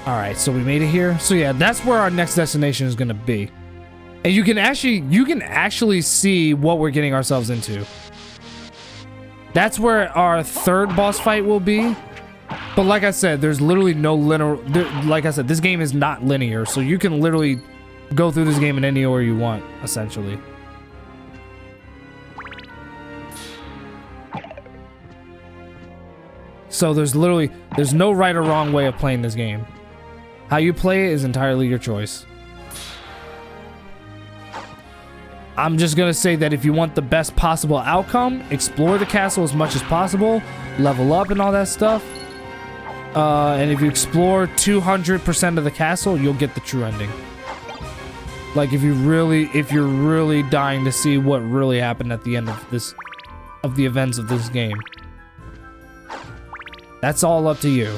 Alright, so we made it here. So yeah, that's where our next destination is gonna be. And you can actually see what we're getting ourselves into. That's where our third boss fight will be. But like I said, there's literally no linear... Like I said, this game is not linear, so you can literally go through this game in any order you want, essentially. So there's no right or wrong way of playing this game. How you play it is entirely your choice. I'm just gonna say that if you want the best possible outcome, explore the castle as much as possible, level up and all that stuff. And if you explore 200% of the castle, you'll get the true ending. Like if you're really dying to see what really happened at the end of the events of this game. That's all up to you.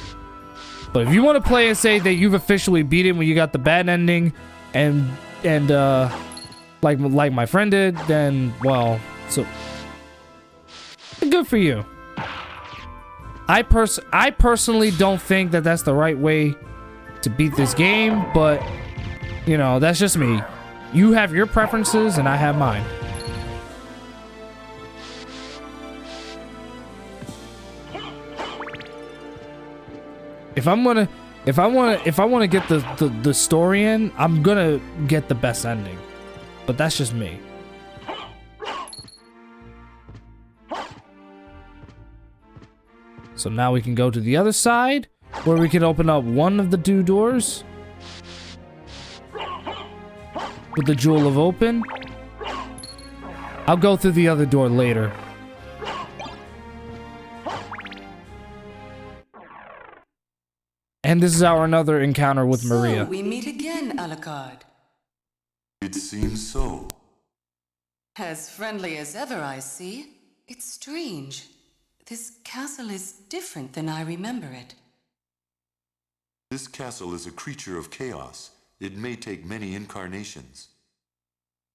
But if you want to play and say that you've officially beat it when you got the bad ending, and like my friend did, then well, so good for you. I personally don't think that that's the right way to beat this game, but you know, that's just me. You have your preferences and I have mine. If I want to get the story in, I'm gonna get the best ending. But that's just me. So now we can go to the other side, where we can open up one of the two doors with the Jewel of Open. I'll go through the other door later. And this is our another encounter with Maria. So we meet again, Alucard. It seems so. As friendly as ever, I see. It's strange. This castle is different than I remember it. This castle is a creature of chaos. It may take many incarnations.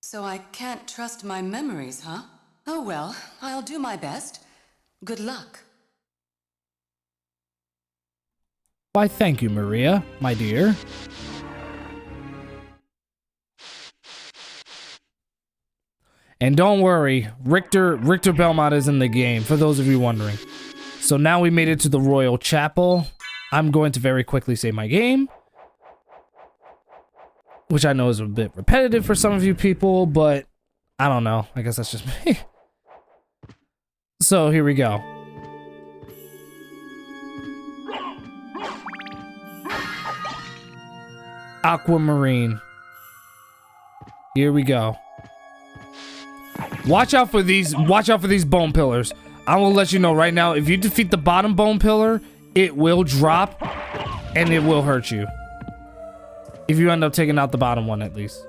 So I can't trust my memories, huh? Oh well, I'll do my best. Good luck. Why, thank you, Maria, my dear. And don't worry, Richter Belmont is in the game, for those of you wondering. So now we made it to the Royal Chapel. I'm going to very quickly save my game, which I know is a bit repetitive for some of you people, but I don't know. I guess that's just me. So here we go. Aquamarine. Here we go. Watch out for these bone pillars. I will let you know right now, if you defeat the bottom bone pillar, it will drop and it will hurt you. If you end up taking out the bottom one, at least.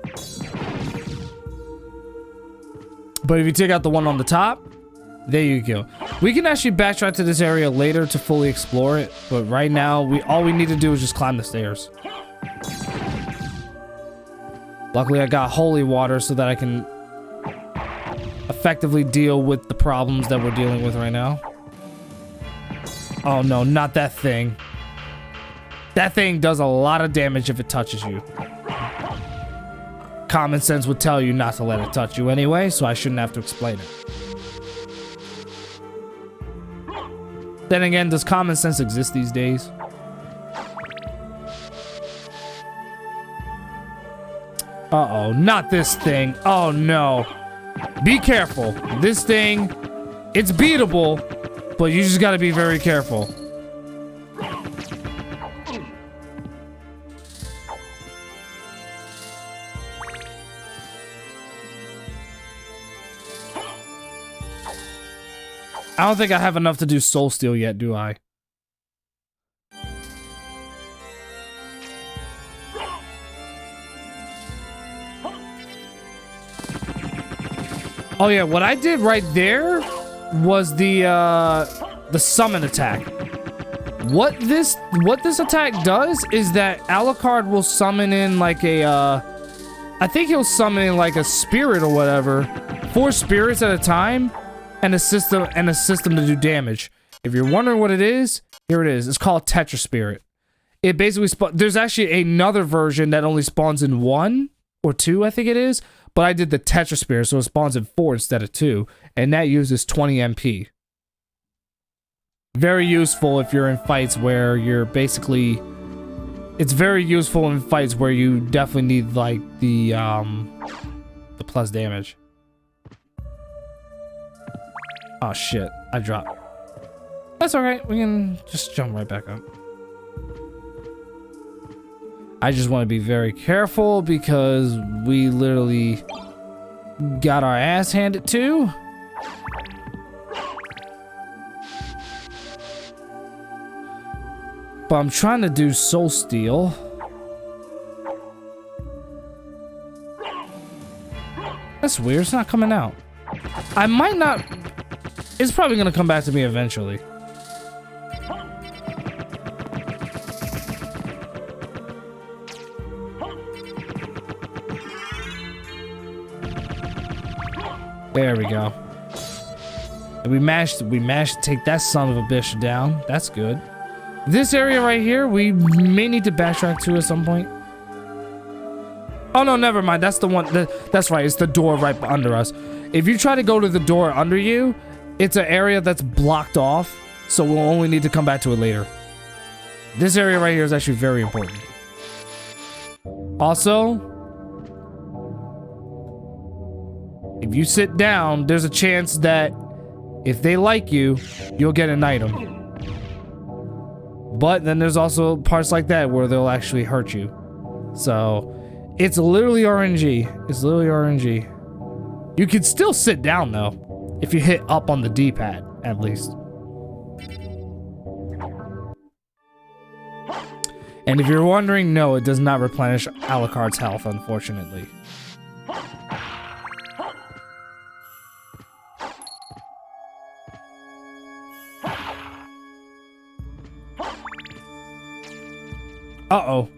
But if you take out the one on the top, there you go. We can actually backtrack to this area later to fully explore it, but right now all we need to do is just climb the stairs. Luckily, I got holy water so that I can effectively deal with the problems that we're dealing with right now. Oh no, not that thing. That thing does a lot of damage if it touches you. Common sense would tell you not to let it touch you anyway, so I shouldn't have to explain it. Then again, does common sense exist these days? Uh-oh, not this thing. Oh no. Be careful. This thing, it's beatable, but you just gotta be very careful. I don't think I have enough to do Soul Steal yet, do I? Oh yeah, what I did right there was the summon attack. What this attack does is that Alucard will summon in like a I think he'll summon in like a spirit or whatever, 4 spirits at a time, and assist them to do damage. If you're wondering what it is, here it is. It's called Tetra Spirit. It basically there's actually another version that only spawns in 1 or 2, I think it is, but I did the Tetra Spirit, so it spawns in 4 instead of 2, and that uses 20 MP. Very useful if you're in fights where you're basically... It's very useful in fights where you definitely need, like, the plus damage. Oh, shit. I dropped. That's alright. We can just jump right back up. I just want to be very careful because we literally got our ass handed to. But I'm trying to do Soul Steal. That's weird, it's not coming out. I might not... It's probably gonna come back to me eventually. There we go. And we managed to take that son of a bitch down. That's good. This area right here, we may need to backtrack to at some point. Oh no, never mind. That's the one. That's right. It's the door right under us. If you try to go to the door under you, it's an area that's blocked off, so we'll only need to come back to it later. This area right here is actually very important. Also, if you sit down, there's a chance that if they like you, you'll get an item. But then there's also parts like that where they'll actually hurt you. So, it's literally RNG. It's literally RNG. You can still sit down though, if you hit up on the D-pad, at least. And if you're wondering, no, it does not replenish Alucard's health, unfortunately. Uh-oh.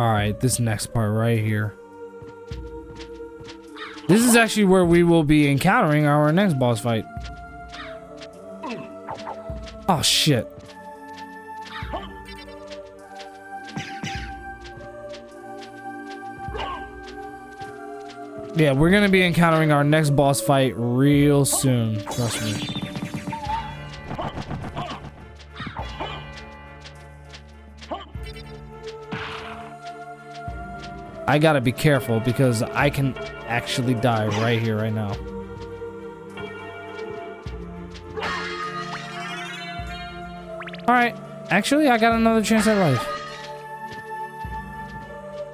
Alright, this next part right here. This is actually where we will be encountering our next boss fight. Oh, shit. Yeah, we're gonna be encountering our next boss fight real soon. Trust me. I gotta be careful because I can actually die right here, right now. Alright, actually I got another chance at life.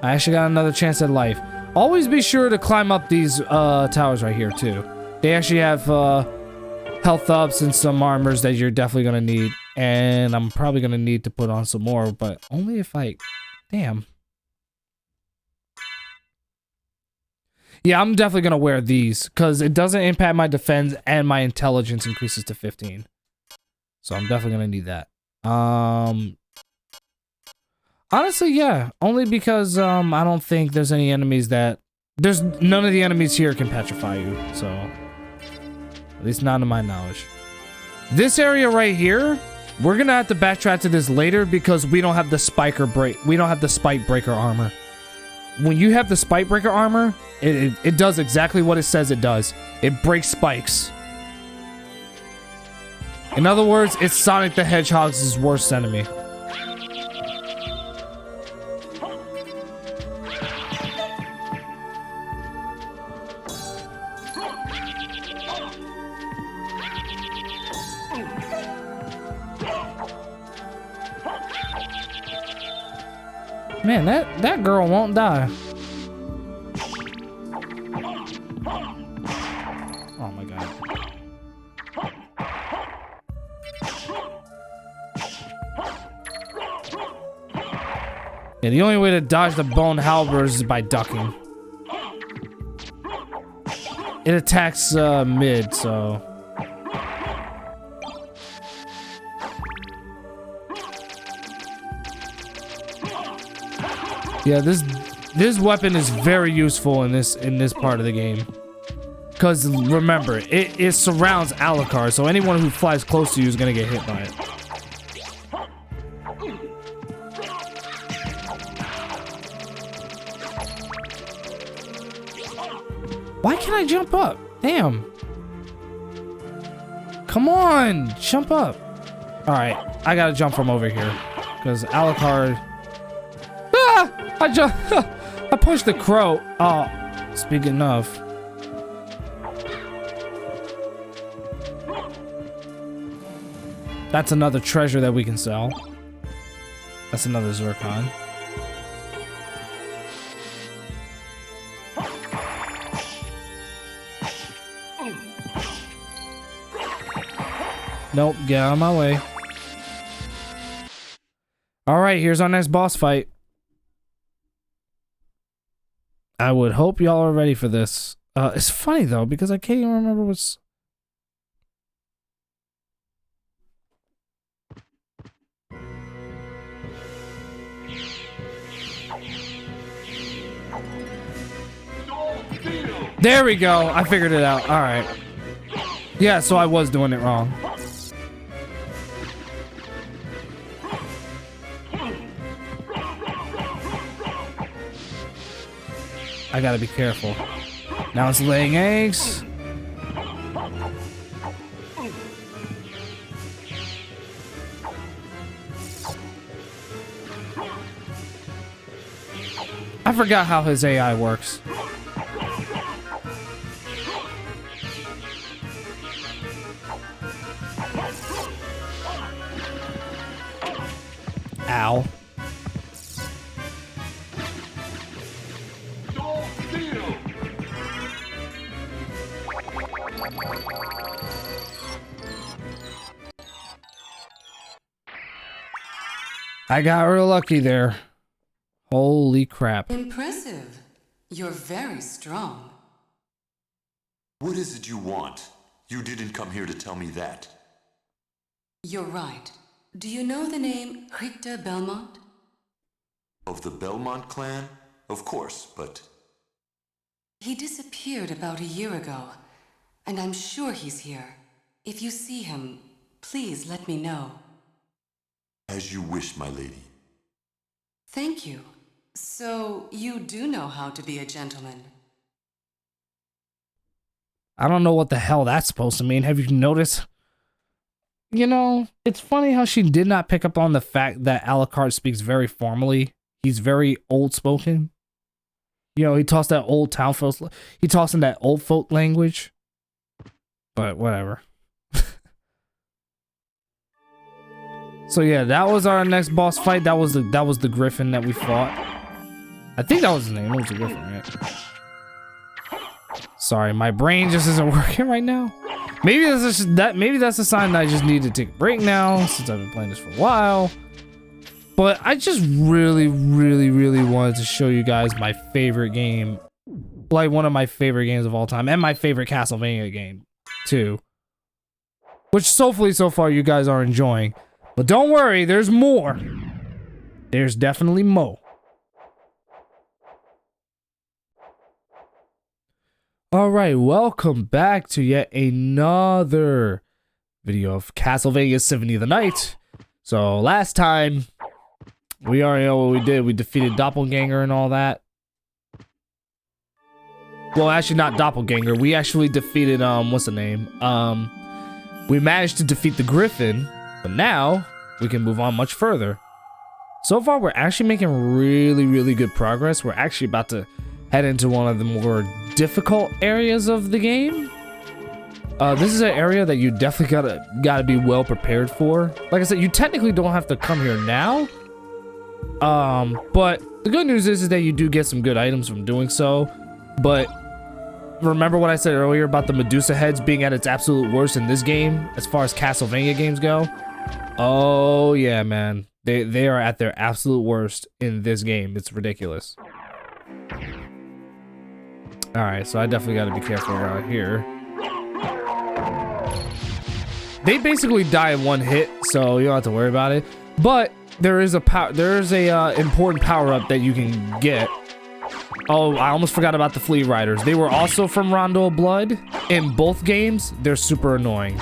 I actually got another chance at life. Always be sure to climb up these towers right here too. They actually have health ups and some armors that you're definitely gonna need. And I'm probably gonna need to put on some more, but only if I... Damn. Yeah, I'm definitely gonna wear these because it doesn't impact my defense and my intelligence increases to 15. So I'm definitely gonna need that. Honestly, yeah, only because I don't think there's any enemies that none of the enemies here can petrify you. So at least not to my knowledge. This area right here, we're gonna have to backtrack to this later because we don't have the spike breaker armor. When you have the spike breaker armor, it does exactly what it says it does. It breaks spikes. In other words, it's Sonic the Hedgehog's worst enemy. Man, that girl won't die. Oh my god. Yeah, the only way to dodge the bone halberds is by ducking. It attacks mid, so. Yeah, this weapon is very useful in this part of the game. Cause remember, it surrounds Alucard, so anyone who flies close to you is gonna get hit by it. Why can't I jump up? Damn. Come on, jump up. All right, I gotta jump from over here, cause Alucard. Ah! I pushed the crow. Oh, speaking of. That's another treasure that we can sell. That's another Zircon. Nope, get out of my way. Alright, here's our next boss fight. I would hope y'all are ready for this. It's funny though, because I can't even remember what's... There we go. I figured it out. All right. Yeah, so I was doing it wrong. I gotta be careful. Now it's laying eggs. I forgot how his AI works. Ow. I got real lucky there. Holy crap. Impressive. You're very strong. What is it you want? You didn't come here to tell me that. You're right. Do you know the name Richter Belmont? Of the Belmont clan? Of course, but... He disappeared about a year ago, and I'm sure he's here. If you see him, please let me know. As you wish, my lady. Thank you. So, you do know how to be a gentleman. I don't know what the hell that's supposed to mean. Have you noticed? You know, it's funny how she did not pick up on the fact that Alucard speaks very formally. He's very old-spoken. You know, he talks that old town folk. He talks in that old folk language. But whatever. So yeah, that was our next boss fight. That was the Griffin that we fought. I think that was his name. It was a Griffin, right? Sorry, my brain just isn't working right now. Maybe that's a sign that I just need to take a break now, since I've been playing this for a while. But I just really wanted to show you guys my favorite game. Like one of my favorite games of all time. And my favorite Castlevania game, too. Which hopefully so far you guys are enjoying. But don't worry, there's more. There's definitely more. Alright, welcome back to yet another video of Castlevania Symphony of the Night. So last time, we already know what we did. We defeated Doppelganger and all that. Well, actually not Doppelganger. We actually defeated, what's the name? We managed to defeat the Griffin, but now we can move on much further. So far, we're actually making really good progress. We're actually about to head into one of the more difficult areas of the game. This is an area that you definitely gotta be well prepared for. Like I said, you technically don't have to come here now. But the good news is that you do get some good items from doing so. But remember what I said earlier about the Medusa heads being at its absolute worst in this game, as far as Castlevania games go? Oh yeah, man. They are at their absolute worst in this game. It's ridiculous. Alright, so I definitely gotta be careful around here. They basically die in one hit, so you don't have to worry about it. But there is a important power-up that you can get. Oh, I almost forgot about the Flea Riders. They were also from Rondo of Blood. In both games, they're super annoying.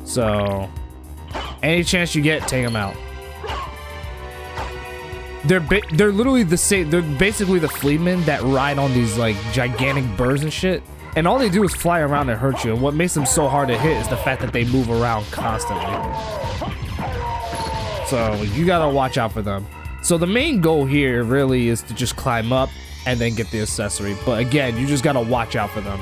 So, any chance you get, take them out. They're literally the same. They're basically the fleamen that ride on these like gigantic birds and shit. And all they do is fly around and hurt you. And what makes them so hard to hit is the fact that they move around constantly. So you gotta watch out for them. So the main goal here really is to just climb up and then get the accessory. But again, you just gotta watch out for them.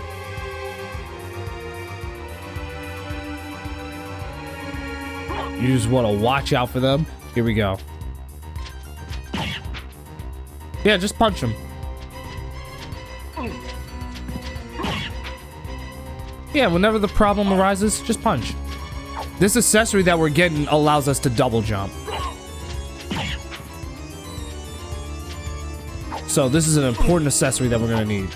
You just wanna watch out for them. Here we go. Yeah, just punch them. Yeah, whenever the problem arises, just punch. This accessory that we're getting allows us to double jump. So this is an important accessory that we're gonna need.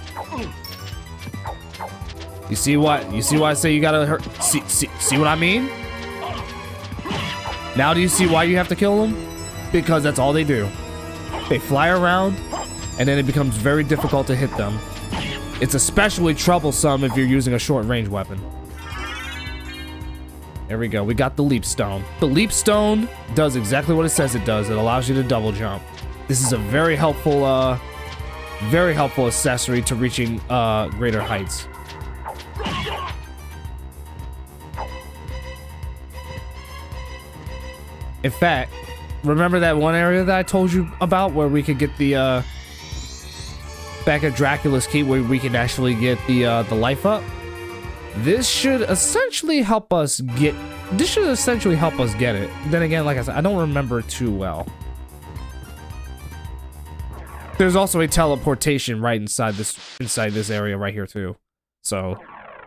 You see what? You see why I say you gotta hurt? See what I mean? Now do you see why you have to kill them? Because that's all they do. They fly around, and then it becomes very difficult to hit them. It's especially troublesome if you're using a short-range weapon. There we go. We got the Leap Stone. The Leap Stone does exactly what it says it does. It allows you to double jump. This is a very helpful accessory to reaching greater heights. In fact, remember that one area that I told you about where we could get the back at Dracula's Keep, where we can actually get the life up? This should essentially help us get it. Then again, like I said, I don't remember too well. There's also a teleportation right inside this area right here too. So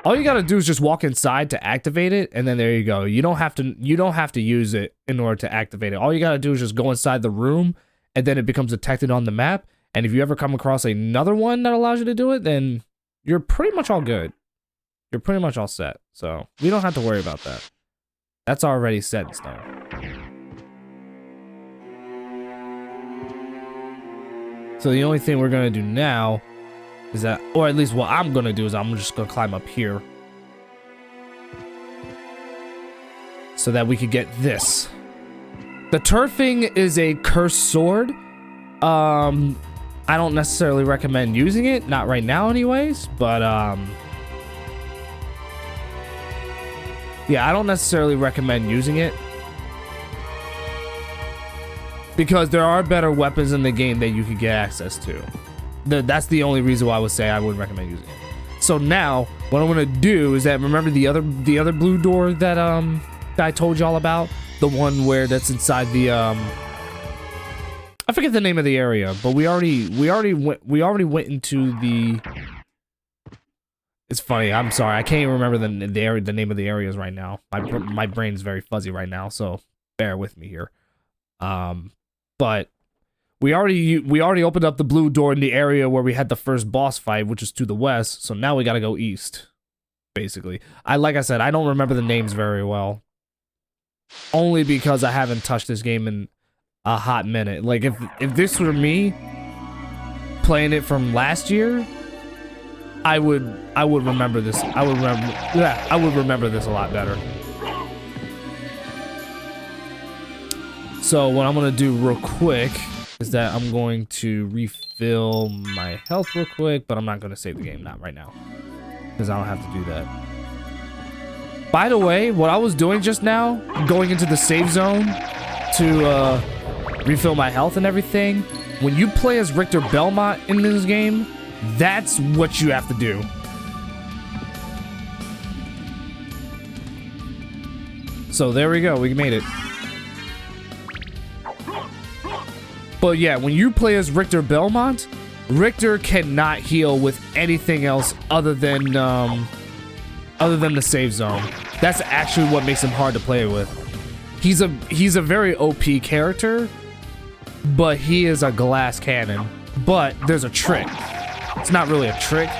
all you gotta do is just walk inside to activate it, and then there you go. You don't have to use it in order to activate it. All you gotta do is just go inside the room, and then it becomes detected on the map. And if you ever come across another one that allows you to do it, then you're pretty much all good. You're pretty much all set. So we don't have to worry about that. That's already set in stone. So the only thing we're gonna do now is that, or at least what I'm gonna do is I'm just gonna climb up here so that we could get this. The turfing is a cursed sword. I don't necessarily recommend using it, not right now anyways, but yeah, I don't necessarily recommend using it because there are better weapons in the game that you can get access to. That's the only reason why I would say I wouldn't recommend using it. So now what I'm gonna do is that, remember the other blue door that I told y'all about, the one where that's inside the I forget the name of the area, but we already went into the. It's funny. I'm sorry. I can't even remember the name of the areas right now. My brain's very fuzzy right now, so bear with me here. But we already opened up the blue door in the area where we had the first boss fight, which is to the west. So now we gotta go east, basically. Like I said, I don't remember the names very well, only because I haven't touched this game in a hot minute. Like if this were me playing it from last year, I would remember this. I would remember this a lot better. So what I'm gonna do real quick is that I'm going to refill my health real quick, but I'm not gonna save the game, not right now, because I don't have to do that. By the way, what I was doing just now, going into the save zone to refill my health and everything, when you play as Richter Belmont in this game, that's what you have to do. So there we go, we made it. But yeah, when you play as Richter Belmont, Richter cannot heal with anything else other than the save zone. That's actually what makes him hard to play with. He's a very OP character, but he is a glass cannon. But there's a trick. It's not really a trick,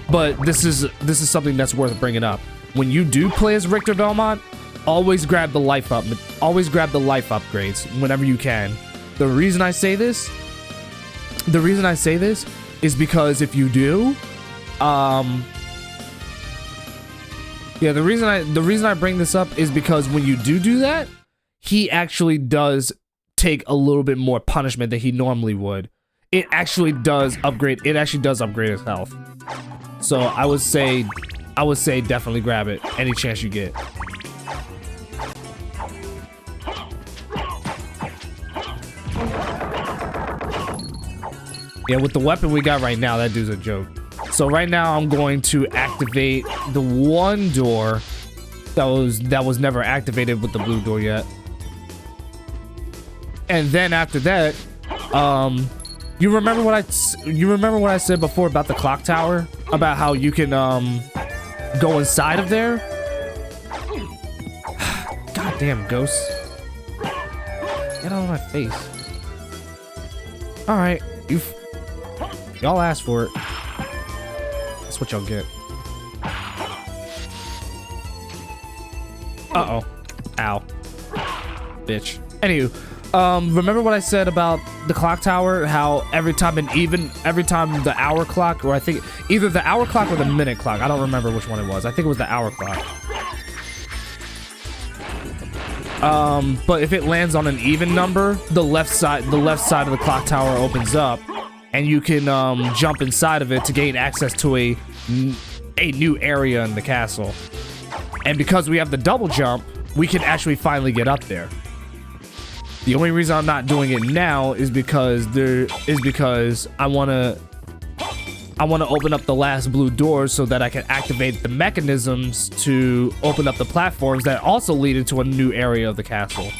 but this is something that's worth bringing up. When you do play as Richter Belmont, always grab the life up. Always grab the life upgrades whenever you can. The reason I say this is because if you do, yeah, the reason I bring this up is because when you do that, he actually does take a little bit more punishment than he normally would. It actually does upgrade his health. So I would say definitely grab it any chance you get. Yeah, with the weapon we got right now, that dude's a joke. So right now I'm going to activate the one door that was never activated with the blue door yet. And then after that, you remember what I said before about the clock tower? About how you can go inside of there? Goddamn ghosts. Get out of my face. Alright, y'all asked for it. That's what y'all get. Uh-oh. Ow. Bitch. Anywho, remember what I said about the clock tower? How every time the hour clock, or I think either the hour clock or the minute clock, I don't remember which one it was. I think it was the hour clock. But if it lands on an even number, the left side of the clock tower opens up, and you can jump inside of it to gain access to a new area in the castle. And because we have the double jump, we can actually finally get up there. The only reason I'm not doing it now is because I wanna open up the last blue door so that I can activate the mechanisms to open up the platforms that also lead into a new area of the castle.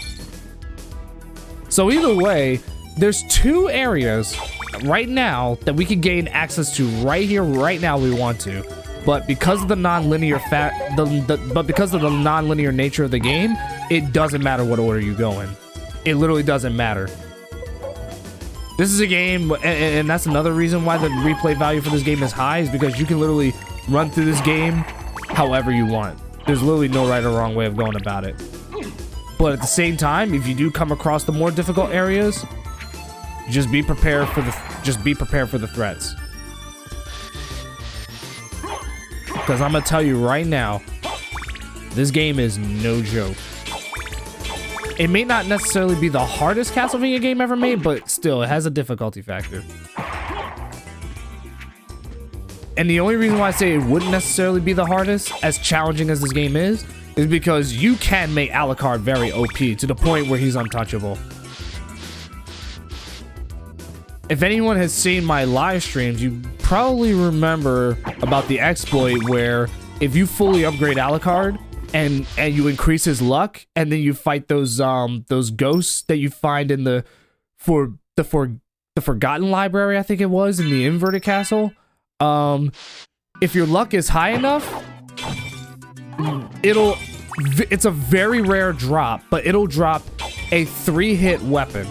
So either way, there's two areas right now that we can gain access to right here, right now we want to. But because of the non-linear because of the non-linear nature of the game, it doesn't matter what order you go in. It literally doesn't matter. This is a game, and that's another reason why the replay value for this game is high, is because you can literally run through this game however you want. There's literally no right or wrong way of going about it. But at the same time, if you do come across the more difficult areas, just be prepared for the threats. Because I'm gonna tell you right now, this game is no joke. It may not necessarily be the hardest Castlevania game ever made, but still, it has a difficulty factor. And the only reason why I say it wouldn't necessarily be the hardest, as challenging as this game is because you can make Alucard very OP to the point where he's untouchable. If anyone has seen my live streams, you probably remember about the exploit where if you fully upgrade Alucard and you increase his luck, and then you fight those ghosts that you find in the Forgotten Library, I think it was, in the Inverted Castle. If your luck is high enough, it's a very rare drop, but it'll drop a 3-hit weapon.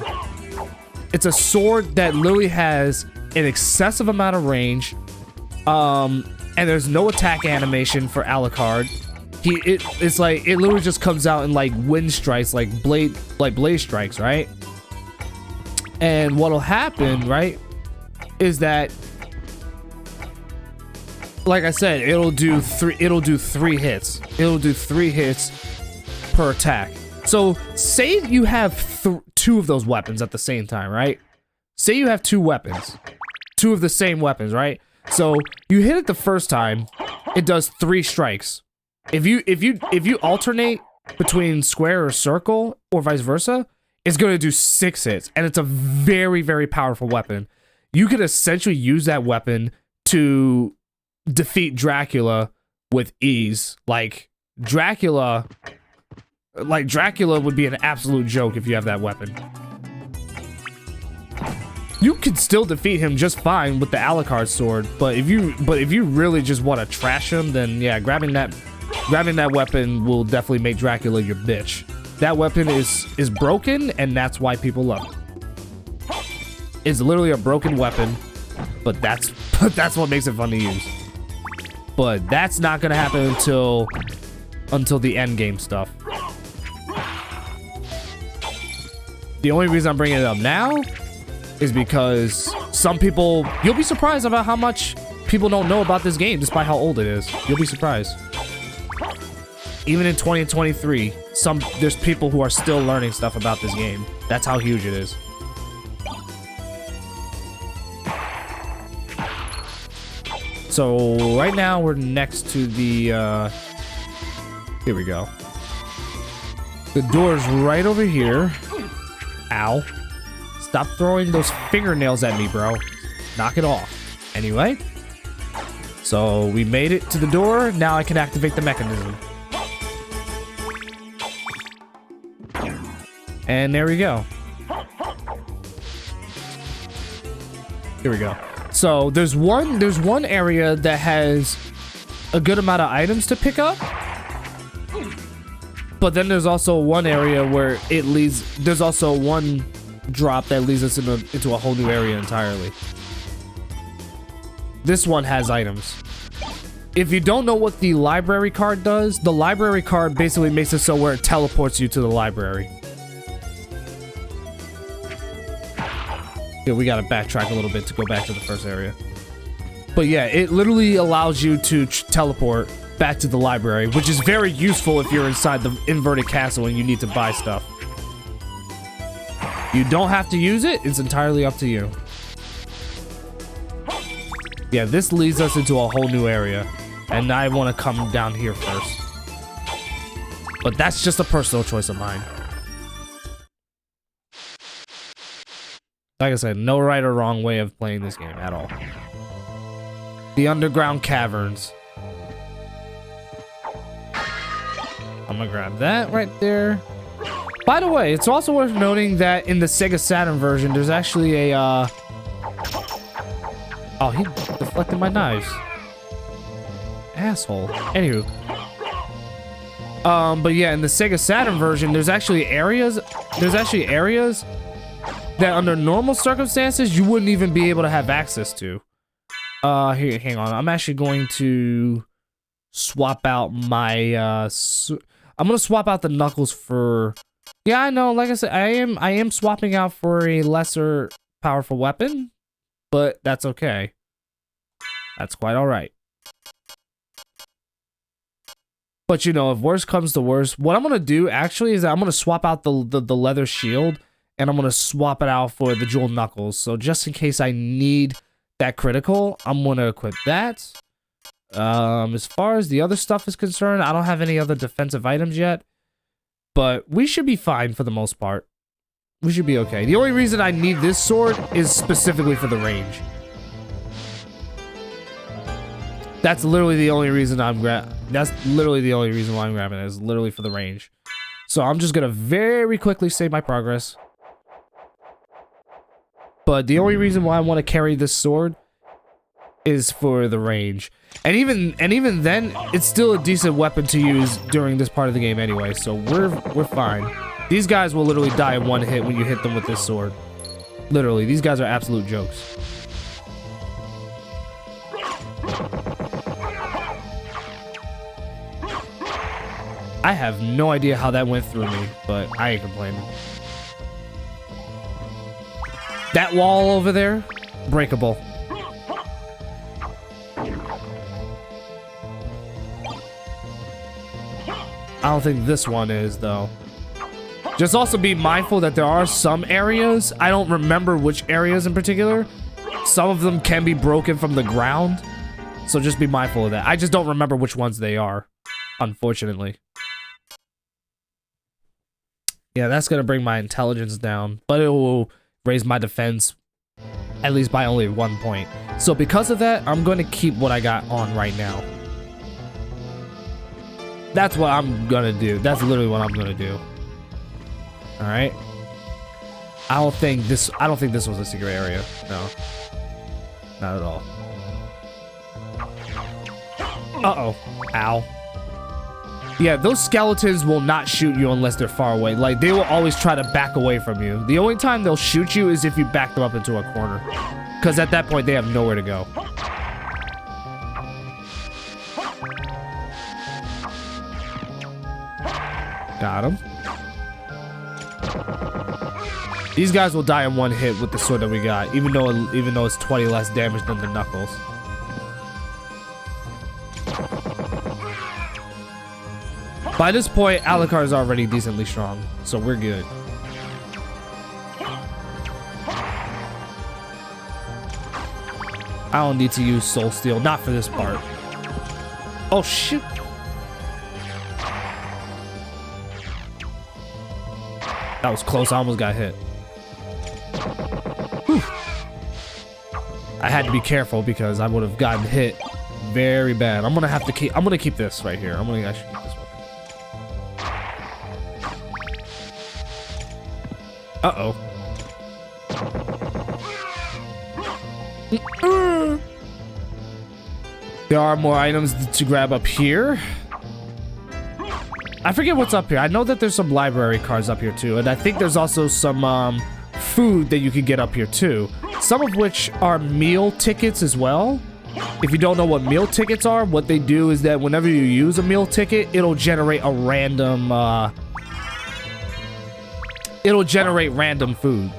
It's a sword that literally has an excessive amount of range, and there's no attack animation for Alucard. It's like it literally just comes out in like wind strikes, like blade strikes, right? And what'll happen, right, is that, like I said, it'll do three hits. It'll do 3 hits per attack. So say you have 2 of those weapons at the same time, right? Say you have 2 weapons, 2 of the same weapons, right? So you hit it the first time, it does 3 strikes. If you alternate between square or circle or vice versa, it's going to do 6 hits, and it's a very, very powerful weapon. You could essentially use that weapon to defeat Dracula with ease. Like Dracula would be an absolute joke if you have that weapon. You could still defeat him just fine with the Alucard sword, but if you really just want to trash him, then yeah, grabbing that weapon will definitely make Dracula your bitch. That weapon is broken, and that's why people love it. It's literally a broken weapon, but that's That's what makes it fun to use. But that's not gonna happen until the end game stuff. The only reason I'm bringing it up now is because some people, you'll be surprised about how much people don't know about this game despite how old it is. You'll be surprised. Even in 2023, there's people who are still learning stuff about this game. That's how huge it is. So right now we're next to the here we go. The door's right over here. Ow. Stop throwing those fingernails at me, bro. Knock it off. Anyway. So we made it to the door. Now I can activate the mechanism. And there we go. Here we go. So there's one area that has a good amount of items to pick up. But then there's also one area where it leads, there's also one drop that leads us into a whole new area entirely. This one has items. If you don't know what the library card does, the library card basically makes it so where it teleports you to the library. Yeah, we gotta backtrack a little bit to go back to the first area. But yeah, it literally allows you to teleport back to the library, which is very useful if you're inside the inverted castle and you need to buy stuff. You don't have to use it, it's entirely up to you. Yeah, this leads us into a whole new area, and I want to come down here first. But that's just a personal choice of mine. Like I said, no right or wrong way of playing this game at all. The underground caverns. I'm gonna grab that right there. By the way, it's also worth noting that in the Sega Saturn version, there's actually a, Oh, he deflected my knives. Asshole. Anywho. But yeah, in the Sega Saturn version, there's actually areas that under normal circumstances, you wouldn't even be able to have access to. Here, hang on. I'm actually going to swap out my, I'm gonna swap out the knuckles for... Yeah, I know, like I said, I am swapping out for a lesser powerful weapon, but that's okay. That's quite alright. But you know, if worse comes to worse, what I'm gonna do actually is I'm gonna swap out the leather shield, and I'm gonna swap it out for the jewel knuckles. So just in case I need that critical, I'm gonna equip that. As far as the other stuff is concerned, I don't have any other defensive items yet, but we should be fine for the most part. We should be okay. The only reason I need this sword is specifically for the range. That's literally the only reason that's literally the only reason why I'm grabbing it, is literally for the range. So I'm just gonna very quickly save my progress. But the only reason why I want to carry this sword is for the range. And even then, it's still a decent weapon to use during this part of the game anyway, so we're fine. These guys will literally die in one hit when you hit them with this sword. Literally, these guys are absolute jokes. I have no idea how that went through me, but I ain't complaining. That wall over there, breakable. I don't think this one is, though. Just also be mindful that there are some areas, I don't remember which areas in particular. Some of them can be broken from the ground, so just be mindful of that. I just don't remember which ones they are, unfortunately. Yeah, that's gonna bring my intelligence down, but it will raise my defense at least by only 1 point. So because of that, I'm going to keep what I got on right now. That's what I'm gonna do. That's literally what I'm gonna do. All right. I don't think this was a secret area. No, not at all. Uh-oh. Ow. Yeah, those skeletons will not shoot you unless they're far away. Like, they will always try to back away from you. The only time they'll shoot you is if you back them up into a corner. Because at that point, they have nowhere to go. Got him. These guys will die in one hit with the sword that we got, even though it's 20 less damage than the knuckles. By this point, Alucard is already decently strong, so we're good. I don't need to use Soul Steel, not for this part. Oh shoot! That was close. I almost got hit. Whew. I had to be careful because I would have gotten hit very bad. I'm gonna keep this right here. I should keep this one. Uh-oh. There are more items to grab up here. I forget what's up here. I know that there's some library cards up here too, and I think there's also some food that you can get up here too. Some of which are meal tickets as well. If you don't know what meal tickets are, what they do is that whenever you use a meal ticket, it'll generate a random food.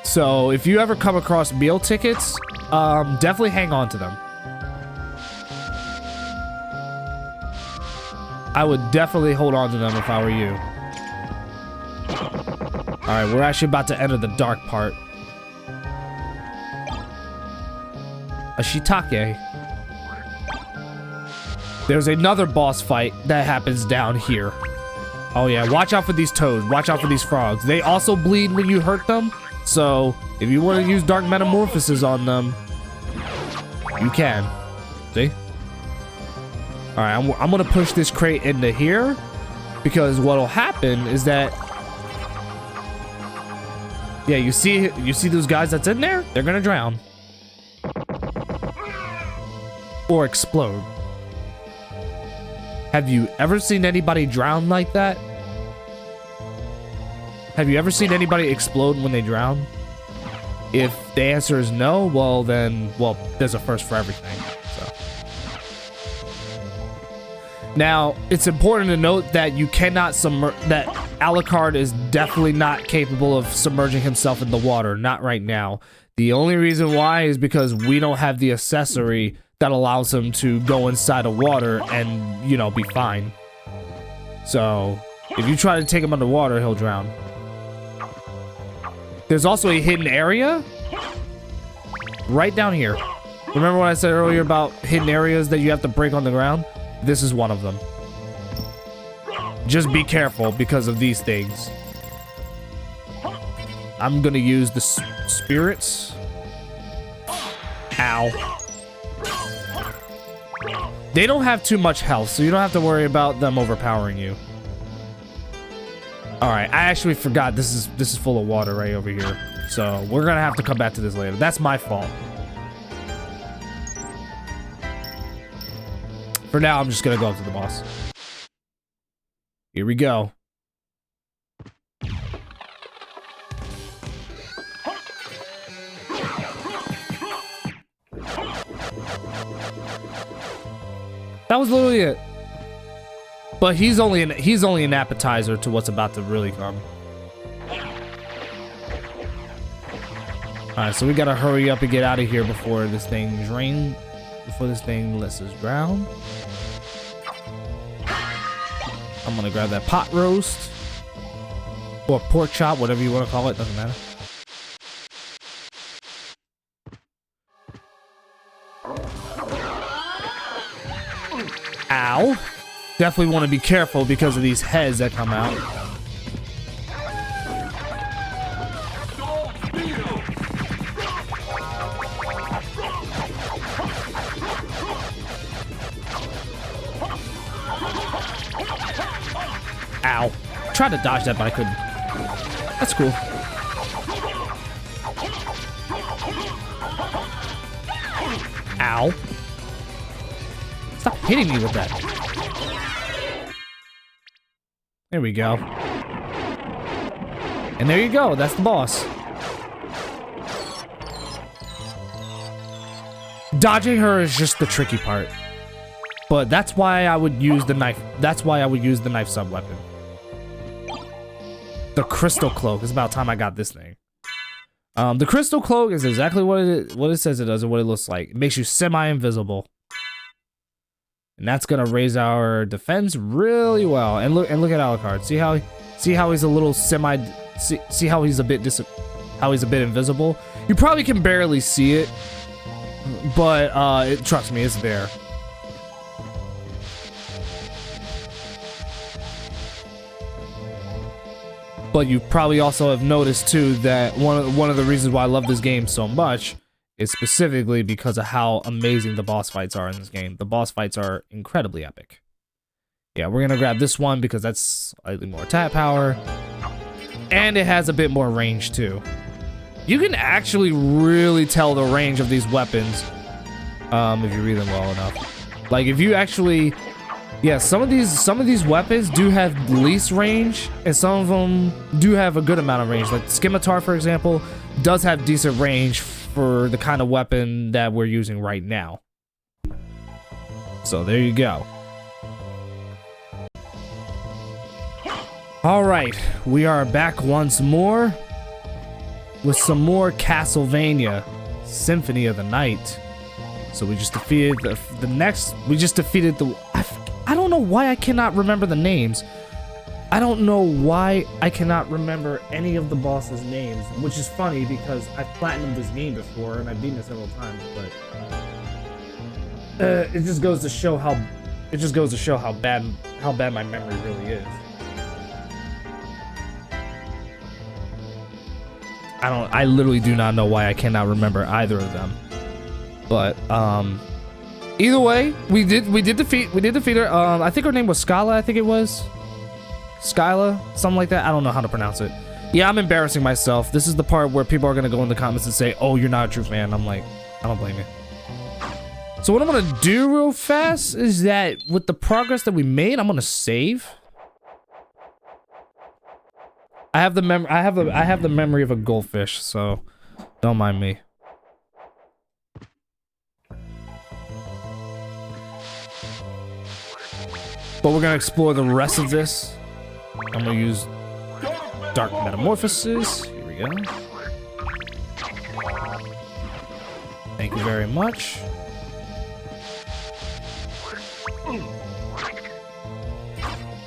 So if you ever come across meal tickets, definitely hang on to them. I would definitely hold on to them if I were you. Alright, we're actually about to enter the dark part. A shiitake. There's another boss fight that happens down here. Oh yeah, watch out for these toads. Watch out for these frogs. They also bleed when you hurt them. So, if you want to use Dark Metamorphosis on them, you can. See? Alright, I'm going to push this crate into here. Because what'll happen is that... Yeah, you see those guys that's in there? They're going to drown. Or explode. Have you ever seen anybody drown like that? Have you ever seen anybody explode when they drown? If the answer is no, well then, there's a first for everything. So. Now, it's important to note that you cannot that Alucard is definitely not capable of submerging himself in the water. Not right now. The only reason why is because we don't have the accessory that allows him to go inside of water and, you know, be fine. So, if you try to take him underwater, he'll drown. There's also a hidden area right down here. Remember what I said earlier about hidden areas that you have to break on the ground? This is one of them. Just be careful because of these things. I'm gonna use the spirits. Ow. They don't have too much health, so you don't have to worry about them overpowering you. Alright, I actually forgot this is full of water right over here. So we're gonna have to come back to this later. That's my fault. For now, I'm just gonna go up to the boss. Here we go. That was literally it. But he's only an appetizer to what's about to really come. Alright, so we gotta hurry up and get out of here before this thing lets us drown. I'm gonna grab that pot roast. Or pork chop, whatever you want to call it, doesn't matter. Ow. Definitely want to be careful because of these heads that come out. Ow. Tried to dodge that, but I couldn't. That's cool. Ow. Stop hitting me with that. There we go. And there you go. That's the boss. Dodging her is just the tricky part. but that's why I would use the knife. That's why I would use the knife sub-weapon. The Crystal Cloak. It's about time I got this thing. The Crystal Cloak is exactly what it says it does and what it looks like. It makes you semi-invisible. And that's gonna raise our defense really well. And look at Alucard. See how he's a little see how he's a bit invisible. You probably can barely see it, but trust me, it's there. But you probably also have noticed too that one of the reasons why I love this game so much is specifically because of how amazing the boss fights are in this game. The boss fights are incredibly epic. Yeah, we're gonna grab this one because that's slightly more attack power, and it has a bit more range too. You can actually really tell the range of these weapons if you read them well enough. Like if you actually, yeah, some of these weapons do have least range, and some of them do have a good amount of range. Like Scimitar, for example, does have decent range for the kind of weapon that we're using right now. So there you go. All right, we are back once more with some more Castlevania Symphony of the Night. So we just defeated I don't know why I cannot remember the names. I don't know why I cannot remember any of the boss's names, which is funny because I've platinumed this game before and I've beaten it several times, but it just goes to show how bad my memory really is. I literally do not know why I cannot remember either of them. But either way, we did defeat her. I think her name was Scylla, I think it was. Scylla, something like that. I don't know how to pronounce it. Yeah, I'm embarrassing myself. This is the part where people are gonna go in the comments and say, "Oh, you're not a true fan." I'm like, I don't blame you. So what I'm gonna do real fast is that with the progress that we made, I'm gonna save. I have the memory of a goldfish, so don't mind me. But we're gonna explore the rest of this. I'm gonna use Dark Metamorphosis. Here we go. Thank you very much.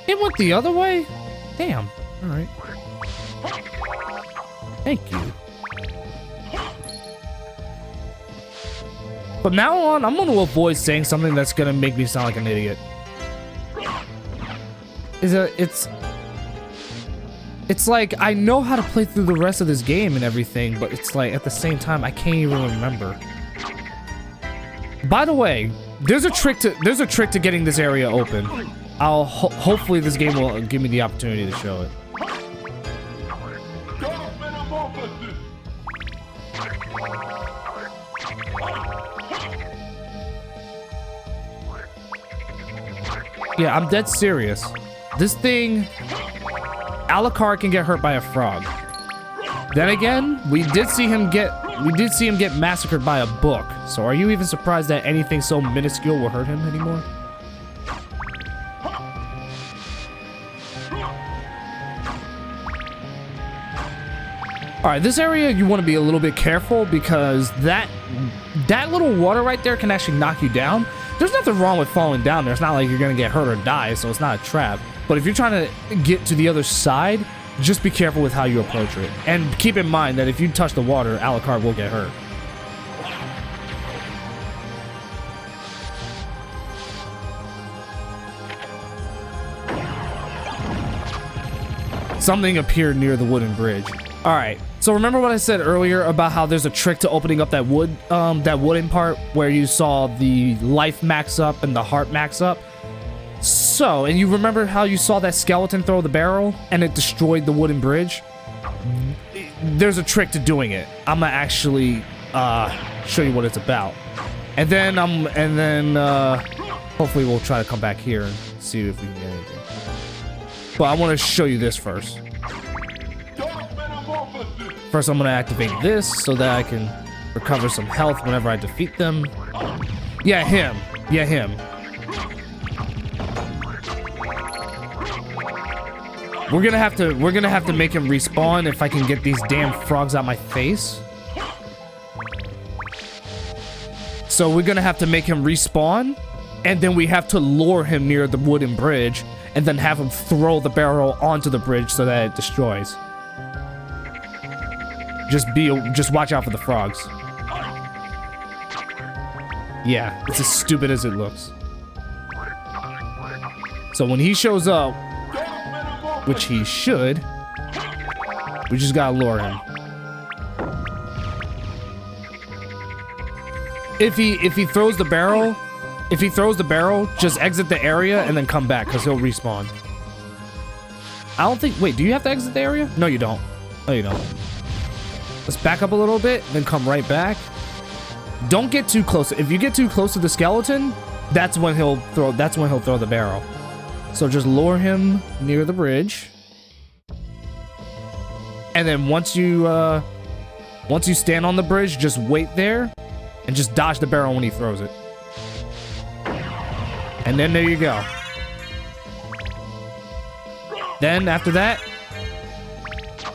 It went the other way? Damn. Alright. Thank you. But now on, I'm gonna avoid saying something that's gonna make me sound like an idiot. It's like I know how to play through the rest of this game and everything, but it's like at the same time I can't even remember. By the way, there's a trick to getting this area open. Hopefully this game will give me the opportunity to show it. Yeah, I'm dead serious. This thing, Alucard can get hurt by a frog. Then again, we did see him get massacred by a book. So are you even surprised that anything so minuscule will hurt him anymore? All right, this area you want to be a little bit careful because that little water right there can actually knock you down. There's nothing wrong with falling down there. It's not like you're gonna get hurt or die, so it's not a trap. But if you're trying to get to the other side, just be careful with how you approach it. And keep in mind that if you touch the water, Alucard will get hurt. Something appeared near the wooden bridge. All right, so remember what I said earlier about how there's a trick to opening up that wooden part where you saw the life max up and the heart max up? So, and you remember how you saw that skeleton throw the barrel and it destroyed the wooden bridge? There's a trick to doing it. I'm gonna actually show you what it's about. And then hopefully we'll try to come back here and see if we can get anything. But I want to show you this first. First, I'm going to activate this so that I can recover some health whenever I defeat them. Yeah, him. We're gonna have to make him respawn if I can get these damn frogs out my face. So we're gonna have to make him respawn, and then we have to lure him near the wooden bridge, and then have him throw the barrel onto the bridge so that it destroys. Just watch out for the frogs. Yeah, it's as stupid as it looks. So when he shows up, which he should, we just gotta lure him. If he throws the barrel, just exit the area and then come back, because he'll respawn. I don't think, wait, do you have to exit the area? No, you don't. No, you don't. Let's back up a little bit, then come right back. Don't get too close. If you get too close to the skeleton, that's when he'll throw the barrel. So just lure him near the bridge. And then once you stand on the bridge, just wait there and just dodge the barrel when he throws it. And then there you go. Then after that,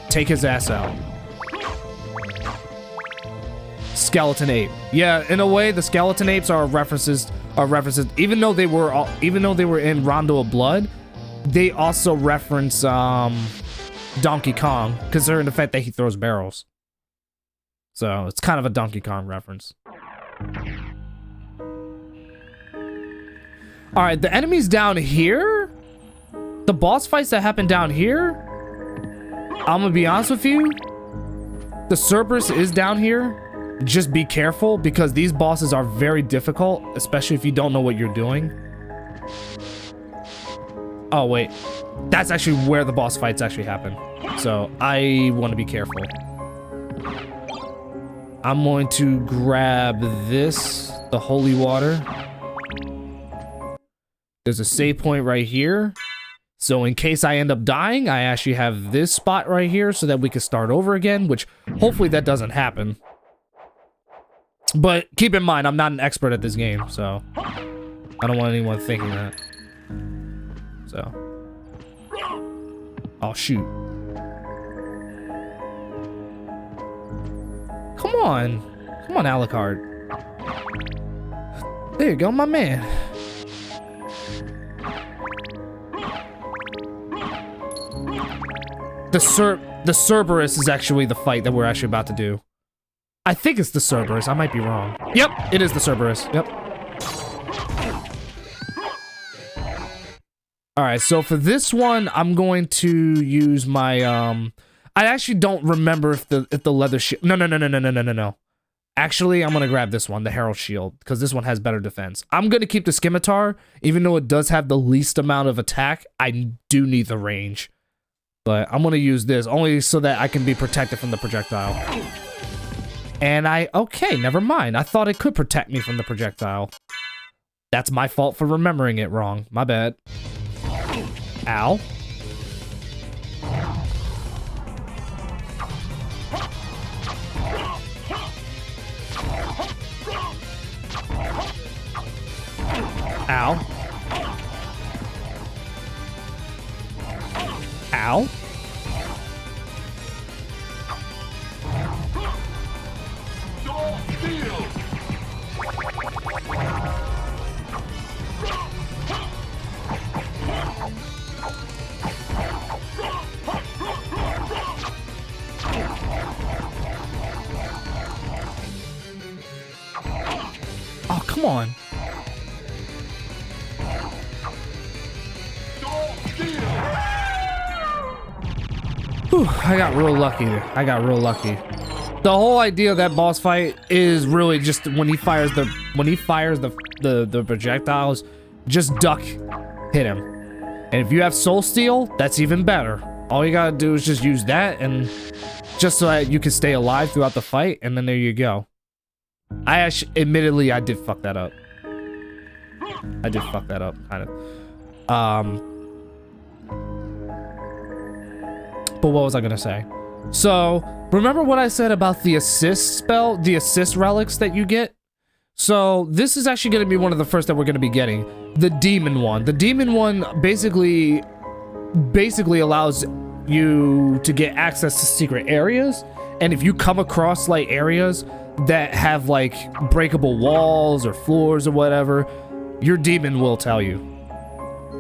take his ass out. Skeleton ape. Yeah, in a way, the skeleton apes are references. Even though they were in Rondo of Blood, they also reference Donkey Kong, considering the fact that he throws barrels. So it's kind of a Donkey Kong reference. All right, the enemies down here, the boss fights that happen down here, I'm gonna be honest with you, the Cerberus is down here. Just be careful, because these bosses are very difficult, especially if you don't know what you're doing. Oh, wait. That's actually where the boss fights actually happen. So, I want to be careful. I'm going to grab this, the holy water. There's a save point right here. So, in case I end up dying, I actually have this spot right here so that we can start over again, which hopefully that doesn't happen. But keep in mind, I'm not an expert at this game, so I don't want anyone thinking that. So. Oh, shoot. Come on. Come on, Alucard. There you go, my man. The Cerberus is actually the fight that we're actually about to do. I think it's the Cerberus. I might be wrong. Yep, it is the Cerberus. Yep. Alright, so for this one, I'm going to use my, I actually don't remember if the leather shield... No. Actually, I'm gonna grab this one, the Herald Shield, because this one has better defense. I'm gonna keep the Scimitar, even though it does have the least amount of attack. I do need the range. But I'm gonna use this, only so that I can be protected from the projectile. And okay, never mind. I thought it could protect me from the projectile. That's my fault for remembering it wrong. My bad. Ow. Ow. Ow. Oh, come on. Whew, I got real lucky there. I got real lucky. The whole idea of that boss fight is really just when he fires the projectiles, just duck, hit him. And if you have Soul Steel, that's even better. All you gotta do is just use that, and just so that you can stay alive throughout the fight, and then there you go. Admittedly, I did fuck that up. Kind of. But what was I gonna say? So, remember what I said about the assist spell, the assist relics that you get? So, this is actually gonna be one of the first that we're gonna be getting. The demon one. The demon one basically basically allows you to get access to secret areas. And if you come across like areas that have like breakable walls or floors or whatever, your demon will tell you.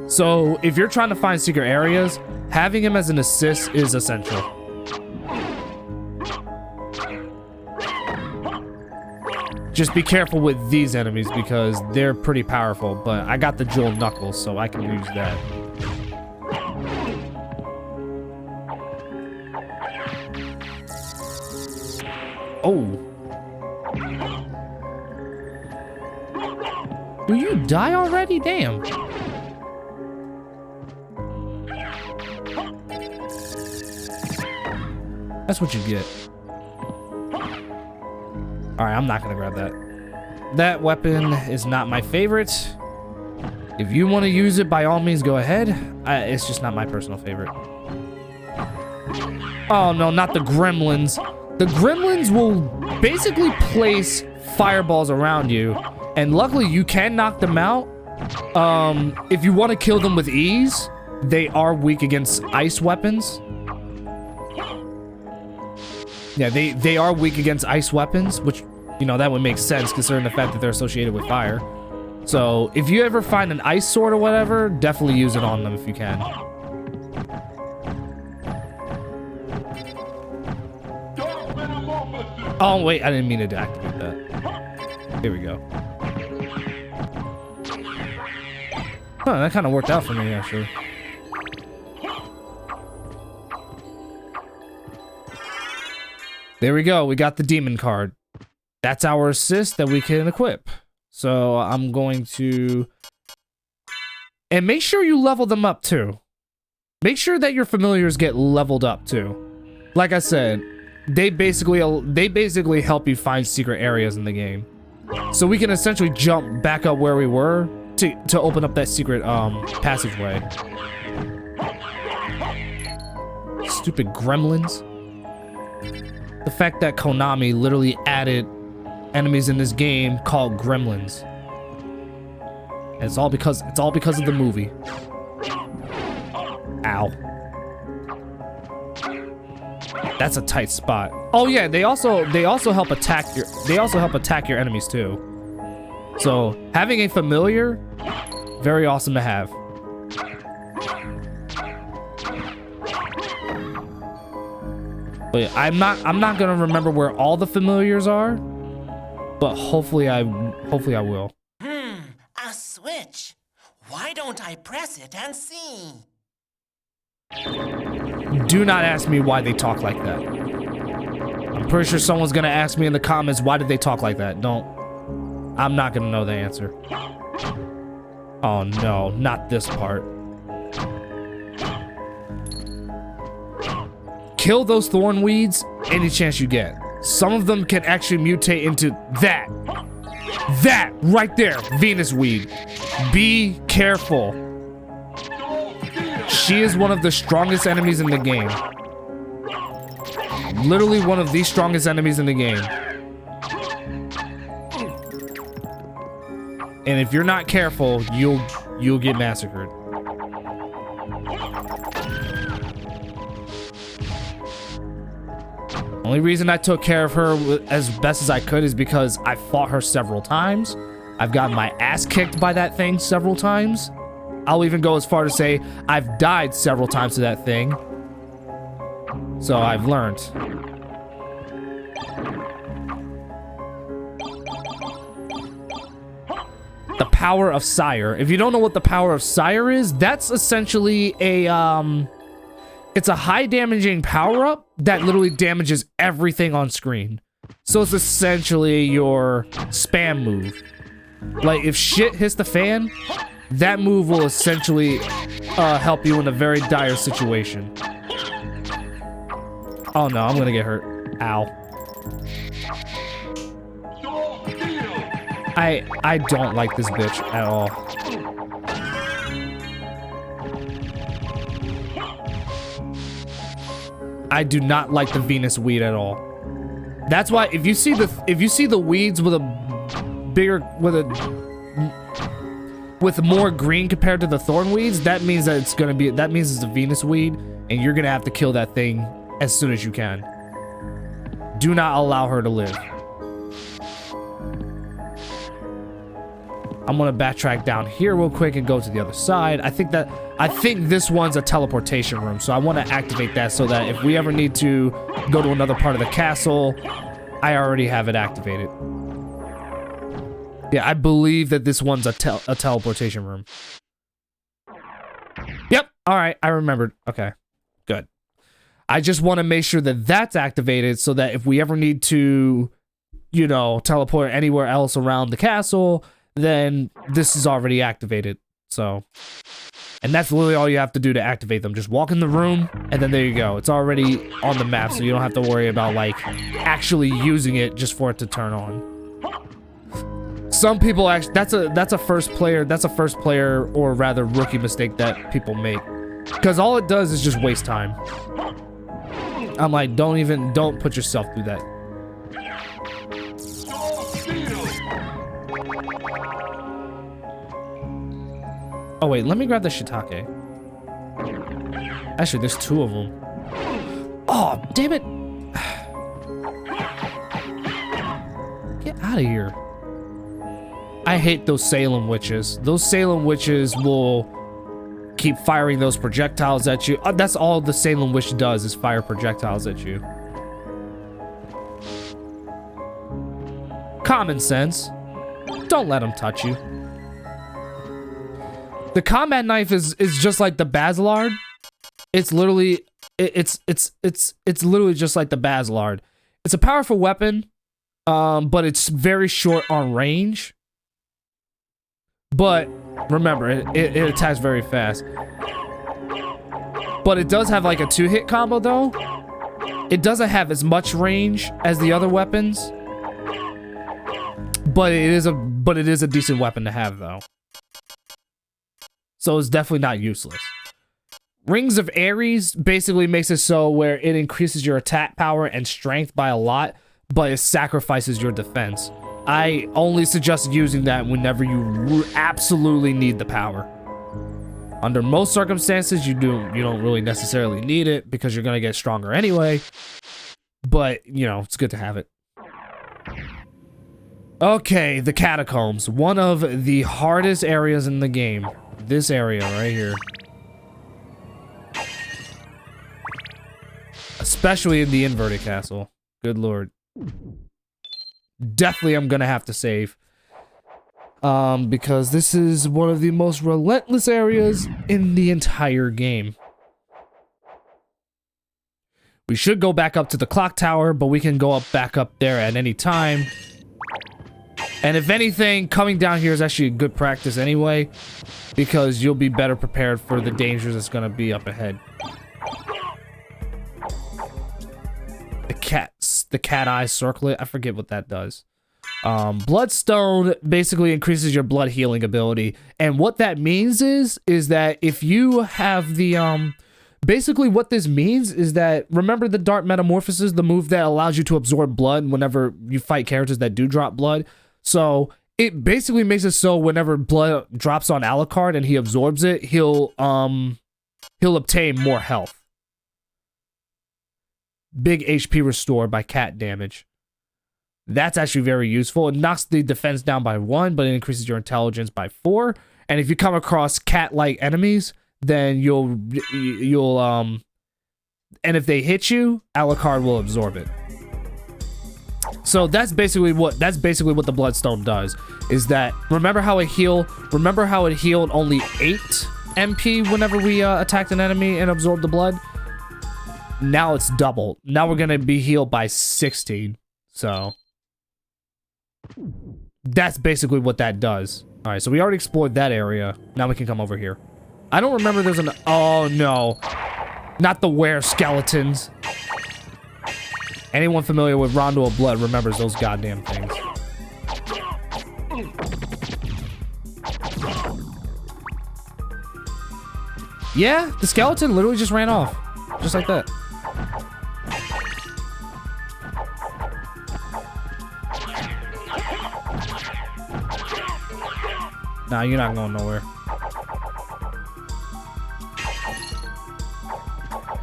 So if you're trying to find secret areas, having him as an assist is essential. Just be careful with these enemies because they're pretty powerful, but I got the jeweled knuckles, so I can use that. Oh. Will you die already? Damn. That's what you get. Alright, I'm not gonna grab that. That weapon is not my favorite. If you want to use it, by all means, go ahead. It's just not my personal favorite. Oh no, not the gremlins. The gremlins will basically place fireballs around you, and luckily you can knock them out. If you want to kill them with ease, they are weak against ice weapons. Yeah, they are weak against ice weapons, which, you know, that would make sense considering the fact that they're associated with fire. So if you ever find an ice sword or whatever, definitely use it on them if you can. Oh wait, I didn't mean to activate that. Here we go. Huh, that kind of worked out for me actually. There we go, we got the demon card. That's our assist that we can equip. So I'm going to... And make sure you level them up too. Make sure that your familiars get leveled up too. Like I said, they basically help you find secret areas in the game. So we can essentially jump back up where we were to open up that secret passageway. Stupid gremlins. The fact that Konami literally added enemies in this game called gremlins. And it's all because of the movie. Ow. That's a tight spot. Oh yeah, they also help attack your enemies too. So having a familiar, very awesome to have. But I'm not gonna remember where all the familiars are, but hopefully I will. A switch. Why don't I press it and see? Do not ask me why they talk like that. I'm pretty sure someone's gonna ask me in the comments, why did they talk like that? I'm not gonna know the answer. Oh no, not this part. Kill those thorn weeds any chance you get. Some of them can actually mutate into that. That right there, Venus weed. Be careful. She is one of the strongest enemies in the game. Literally one of the strongest enemies in the game. And if you're not careful, you'll get massacred. Only reason I took care of her as best as I could is because I fought her several times. I've gotten my ass kicked by that thing several times. I'll even go as far to say I've died several times to that thing. So I've learned. The power of Sire. If you don't know what the power of Sire is, that's essentially a it's a high damaging power-up that literally damages everything on screen. So it's essentially your spam move. Like, if shit hits the fan, that move will essentially help you in a very dire situation. Oh no, I'm gonna get hurt. Ow. I don't like this bitch at all. I do not like the Venus weed at all. That's why if you see the weeds with a bigger with more green compared to the thorn weeds, that means that it's gonna be, that means it's a Venus weed, and you're gonna have to kill that thing as soon as you can. Do not allow her to live. I'm gonna backtrack down here real quick and go to the other side. I think this one's a teleportation room, so I want to activate that so that if we ever need to go to another part of the castle, I already have it activated. Yeah, I believe that this one's a teleportation room. Yep. All right, I remembered. Okay, good. I just want to make sure that that's activated so that if we ever need to, you know, teleport anywhere else around the castle, then this is already activated. So, and that's literally all you have to do to activate them. Just walk in the room, and then there you go. It's already on the map, so you don't have to worry about like actually using it just for it to turn on. Some people actually, that's a first player, or rather rookie mistake that people make, because all it does is just waste time. I'm like, don't put yourself through that. Oh wait, let me grab the shiitake. Actually, there's 2 of them. Oh, damn it! Get out of here. I hate those Salem witches. Those Salem witches will keep firing those projectiles at you. That's all the Salem witch does, is fire projectiles at you. Common sense. Don't let them touch you. The combat knife is just like the Basilard. It's literally it's literally just like the Basilard. It's a powerful weapon, but it's very short on range. But remember, it attacks very fast. But it does have like a 2-hit combo though. It doesn't have as much range as the other weapons. But it is a decent weapon to have though. So it's definitely not useless. Rings of Ares basically makes it so where it increases your attack power and strength by a lot, but it sacrifices your defense. I only suggest using that whenever you absolutely need the power. Under most circumstances, you don't really necessarily need it because you're gonna get stronger anyway. But, you know, it's good to have it. Okay, the catacombs. One of the hardest areas in the game. This area right here. Especially in the inverted castle. Good lord. Definitely I'm gonna have to save. Because this is one of the most relentless areas in the entire game. We should go back up to the clock tower, but we can go back up there at any time. And if anything, coming down here is actually a good practice anyway, because you'll be better prepared for the dangers that's gonna be up ahead. The cat eye circlet, I forget what that does. Bloodstone basically increases your blood healing ability, and what that means is that if you have the basically what this means is that, remember the Dark Metamorphosis, the move that allows you to absorb blood whenever you fight characters that do drop blood? So it basically makes it so whenever blood drops on Alucard and he absorbs it, he'll obtain more health. Big HP restore by cat damage. That's actually very useful. It knocks the defense down by 1, but it increases your intelligence by 4. And if you come across cat-like enemies, then you'll and if they hit you, Alucard will absorb it. So that's basically what the Bloodstone does. Is that, remember how it healed only 8 MP whenever we attacked an enemy and absorbed the blood? Now it's double. Now we're gonna be healed by 16. So that's basically what that does. All right, so we already explored that area. Now we can come over here. I don't remember there's an, oh no, not the were skeletons. Anyone familiar with Rondo of Blood remembers those goddamn things. Yeah, the skeleton literally just ran off. Just like that. Nah, you're not going nowhere.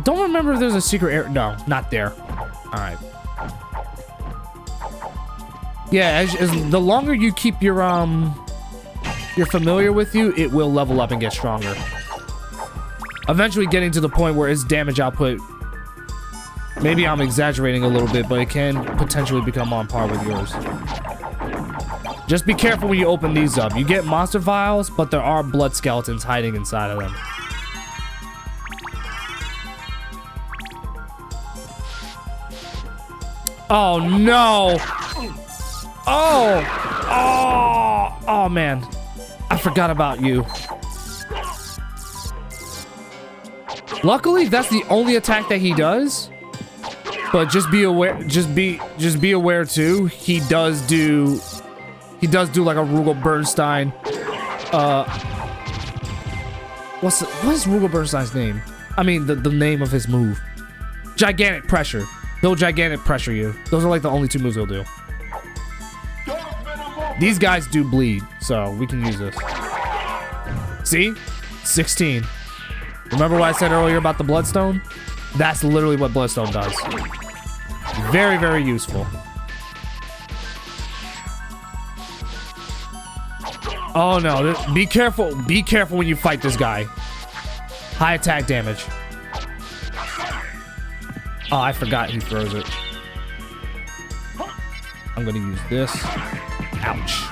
Don't remember if there's a secret area. No, not there. Alright. Yeah, as the longer you keep your familiar with you, it will level up and get stronger. Eventually getting to the point where its damage output, maybe I'm exaggerating a little bit, but it can potentially become on par with yours. Just be careful when you open these up. You get monster vials, but there are blood skeletons hiding inside of them. Oh no! Oh man. I forgot about you. Luckily, that's the only attack that he does. But just be aware, just be aware too. He does do like a Rugal Bernstein. What is Rugal Bernstein's name? I mean the name of his move. Gigantic Pressure. He'll gigantic pressure you. Those are like the only two moves he'll do. These guys do bleed, so we can use this. See? 16. Remember what I said earlier about the Bloodstone? That's literally what Bloodstone does. Very, very useful. Oh no, be careful. Be careful when you fight this guy. High attack damage. Oh, I forgot he throws it. I'm gonna use this. Ouch.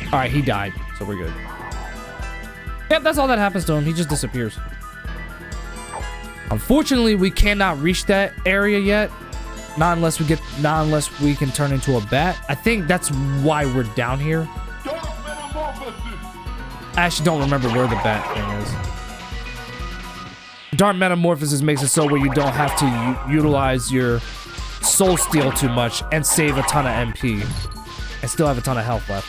Alright, he died, so we're good. Yep, that's all that happens to him. He just disappears. Unfortunately, we cannot reach that area yet. Not unless we can turn into a bat. I think that's why we're down here. I actually don't remember where the bat thing is. Dark Metamorphosis makes it so where you don't have to utilize your Soul Steal too much and save a ton of MP. And still have a ton of health left.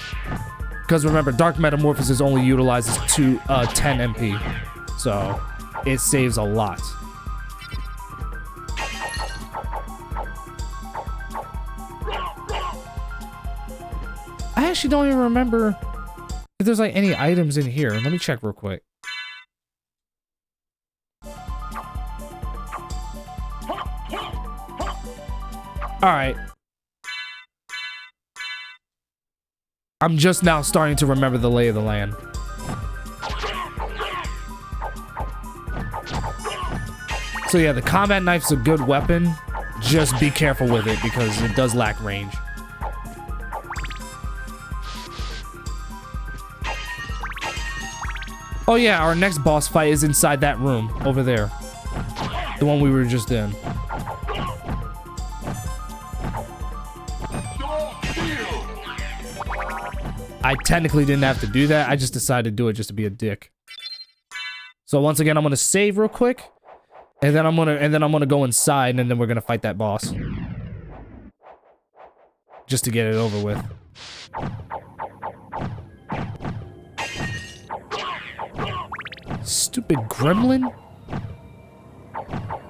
Because remember, Dark Metamorphosis only utilizes 10 MP. So, it saves a lot. I actually don't even remember if there's like any items in here. Let me check real quick. Alright. I'm just now starting to remember the lay of the land. So yeah, the combat knife's a good weapon. Just be careful with it because it does lack range. Oh yeah, our next boss fight is inside that room over there. The one we were just in. I technically didn't have to do that. I just decided to do it just to be a dick. So once again, I'm gonna save real quick, and then I'm gonna go inside, and then we're gonna fight that boss, just to get it over with. Stupid gremlin!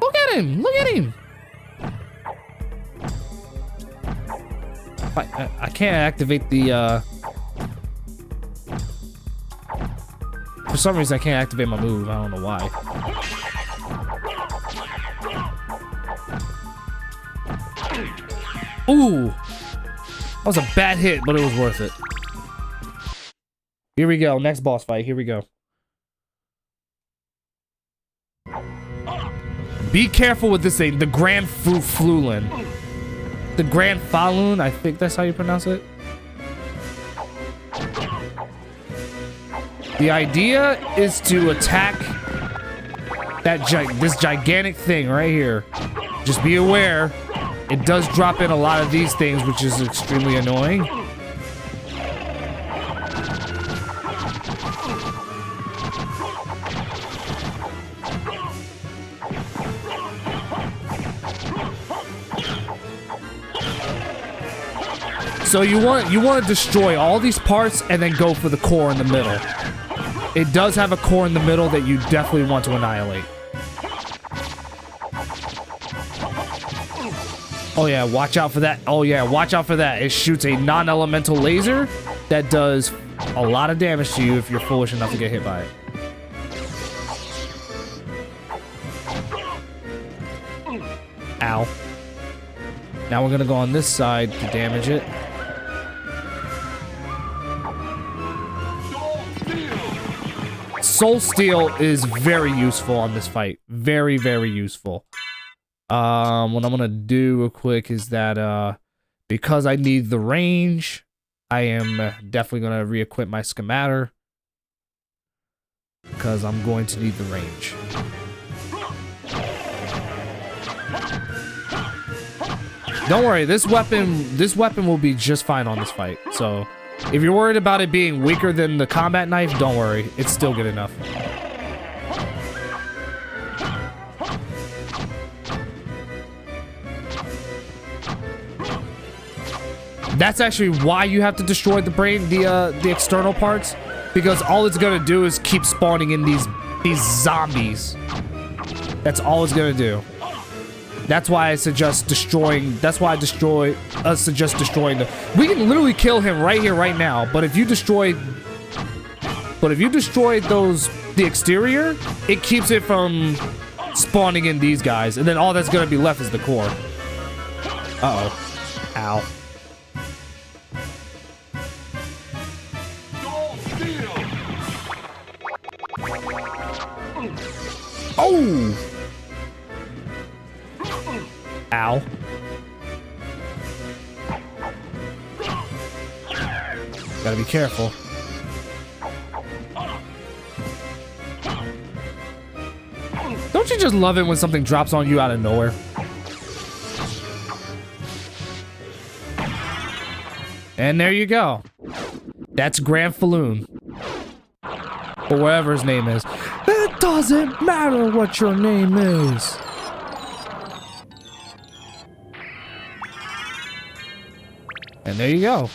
Look at him! Look at him! I can't activate the For some reason, I can't activate my move. I don't know why. Ooh! That was a bad hit, but it was worth it. Here we go. Next boss fight. Here we go. Be careful with this thing. The Granfaloon. The Granfaloon. I think that's how you pronounce it. The idea is to attack this gigantic thing right here. Just be aware, it does drop in a lot of these things, which is extremely annoying. So you want to destroy all these parts and then go for the core in the middle. It does have a core in the middle that you definitely want to annihilate. Oh yeah, watch out for that. Oh yeah, watch out for that. It shoots a non-elemental laser that does a lot of damage to you if you're foolish enough to get hit by it. Ow. Now we're gonna go on this side to damage it. Soul Steal is very useful on this fight. Very, very useful. What I'm gonna do real quick is that because I need the range, I am definitely gonna re-equip my schematter because I'm going to need the range. Don't worry, this weapon will be just fine on this fight. So, if you're worried about it being weaker than the combat knife, don't worry, it's still good enough. That's actually why you have to destroy the brain, the external parts, because all it's gonna do is keep spawning in these zombies. That's all it's gonna do. That's why I suggest destroying. That's why I suggest destroying the. We can literally kill him right here, right now. But if you destroy the exterior, it keeps it from spawning in these guys, and then all that's gonna be left is the core. Uh-oh. Ow. Oh! Ow. Gotta be careful. Don't you just love it when something drops on you out of nowhere? And there you go. That's Granfaloon. Or whatever his name is. It doesn't matter what your name is. And there you go.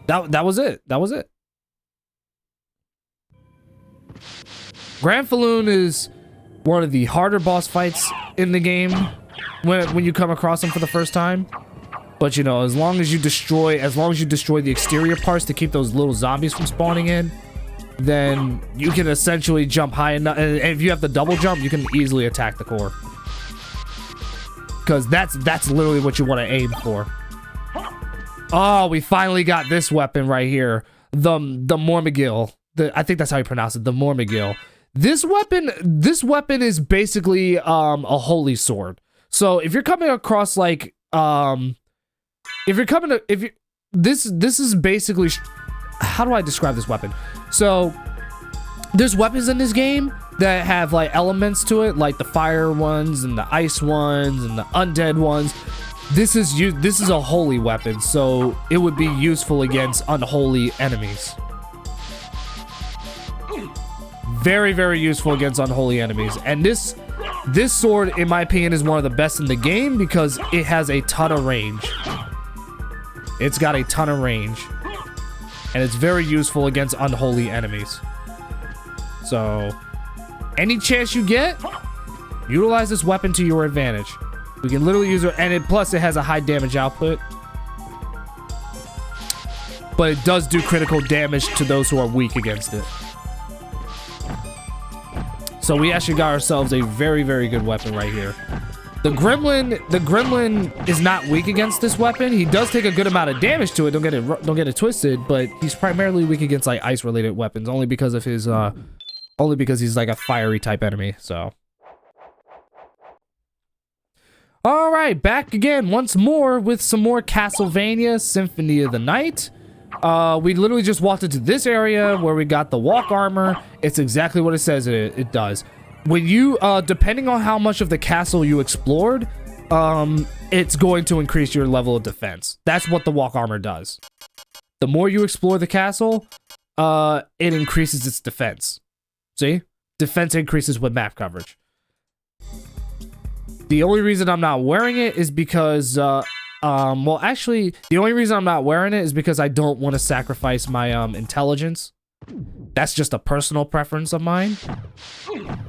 That was it. That was it. Granfaloon is one of the harder boss fights in the game when you come across him for the first time. But you know, as long as you destroy the exterior parts to keep those little zombies from spawning in, then you can essentially jump high enough. And if you have the double jump, you can easily attack the core. Because that's literally what you want to aim for. Oh, we finally got this weapon right here. The Mormagil. I think that's how you pronounce it. The Mormagil. This weapon is basically a holy sword. So if you're coming across like this is basically, how do I describe this weapon? So there's weapons in this game that have like elements to it, like the fire ones and the ice ones and the undead ones. This is a holy weapon, so it would be useful against unholy enemies. Very, very useful against unholy enemies. And this sword, in my opinion, is one of the best in the game because it has a ton of range. It's got a ton of range. And it's very useful against unholy enemies. So, any chance you get, utilize this weapon to your advantage. We can literally use it, and plus it has a high damage output. But it does do critical damage to those who are weak against it. So we actually got ourselves a very, very good weapon right here. The gremlin is not weak against this weapon. He does take a good amount of damage to it. Don't get it twisted, but he's primarily weak against like ice related weapons only because of his only because he's like a fiery type enemy, so. All right, back again once more with some more Castlevania Symphony of the Night. We literally just walked into this area where we got the walk armor. It's exactly what it says it does. When you, depending on how much of the castle you explored, it's going to increase your level of defense. That's what the walk armor does. The more you explore the castle, it increases its defense. See? Defense increases with map coverage. The only reason I'm not wearing it is because, well, actually, the only reason I'm not wearing it is because I don't want to sacrifice my, intelligence. That's just a personal preference of mine.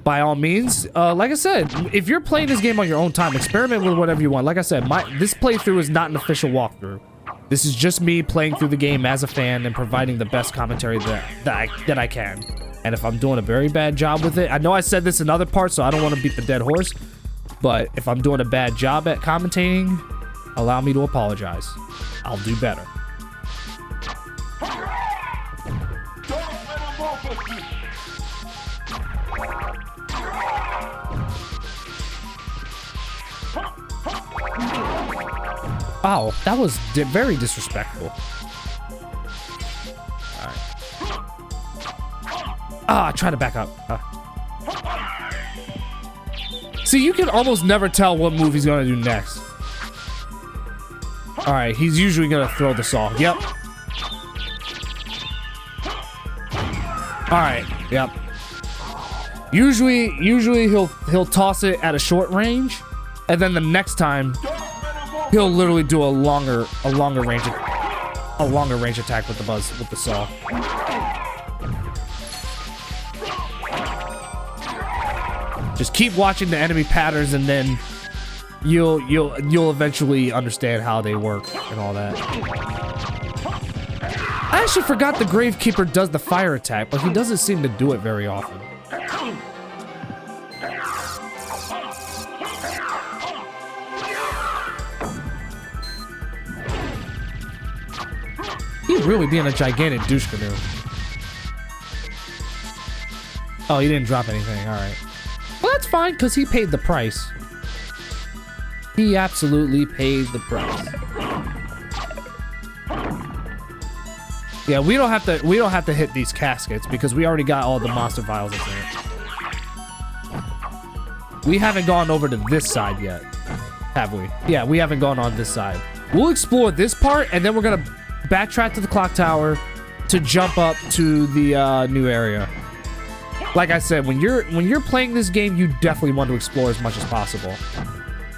By all means, like I said, if you're playing this game on your own time, experiment with whatever you want. Like I said, this playthrough is not an official walkthrough. This is just me playing through the game as a fan and providing the best commentary that I can. And if I'm doing a very bad job with it, I know I said this in other parts, so I don't want to beat the dead horse. But if I'm doing a bad job at commentating, allow me to apologize. I'll do better. Oh, that was very disrespectful. Alright. Ah, try to back up. See, you can almost never tell what move he's gonna do next. Alright, he's usually gonna throw the saw. Yep. Alright, yep. Usually he'll toss it at a short range, and then the next time he'll literally do a longer range attack with the saw. Just keep watching the enemy patterns, and then you'll eventually understand how they work and all that. I actually forgot the Gravekeeper does the fire attack, but he doesn't seem to do it very often. He's really being a gigantic douche canoe. Oh, he didn't drop anything. All right. Well, that's fine, because he paid the price. He absolutely paid the price. Yeah, we don't have to hit these caskets because we already got all the monster vials in there. We haven't gone over to this side yet, have we? Yeah, we haven't gone on this side. We'll explore this part, and then we're gonna backtrack to the clock tower to jump up to the new area. Like I said, when you're playing this game, you definitely want to explore as much as possible.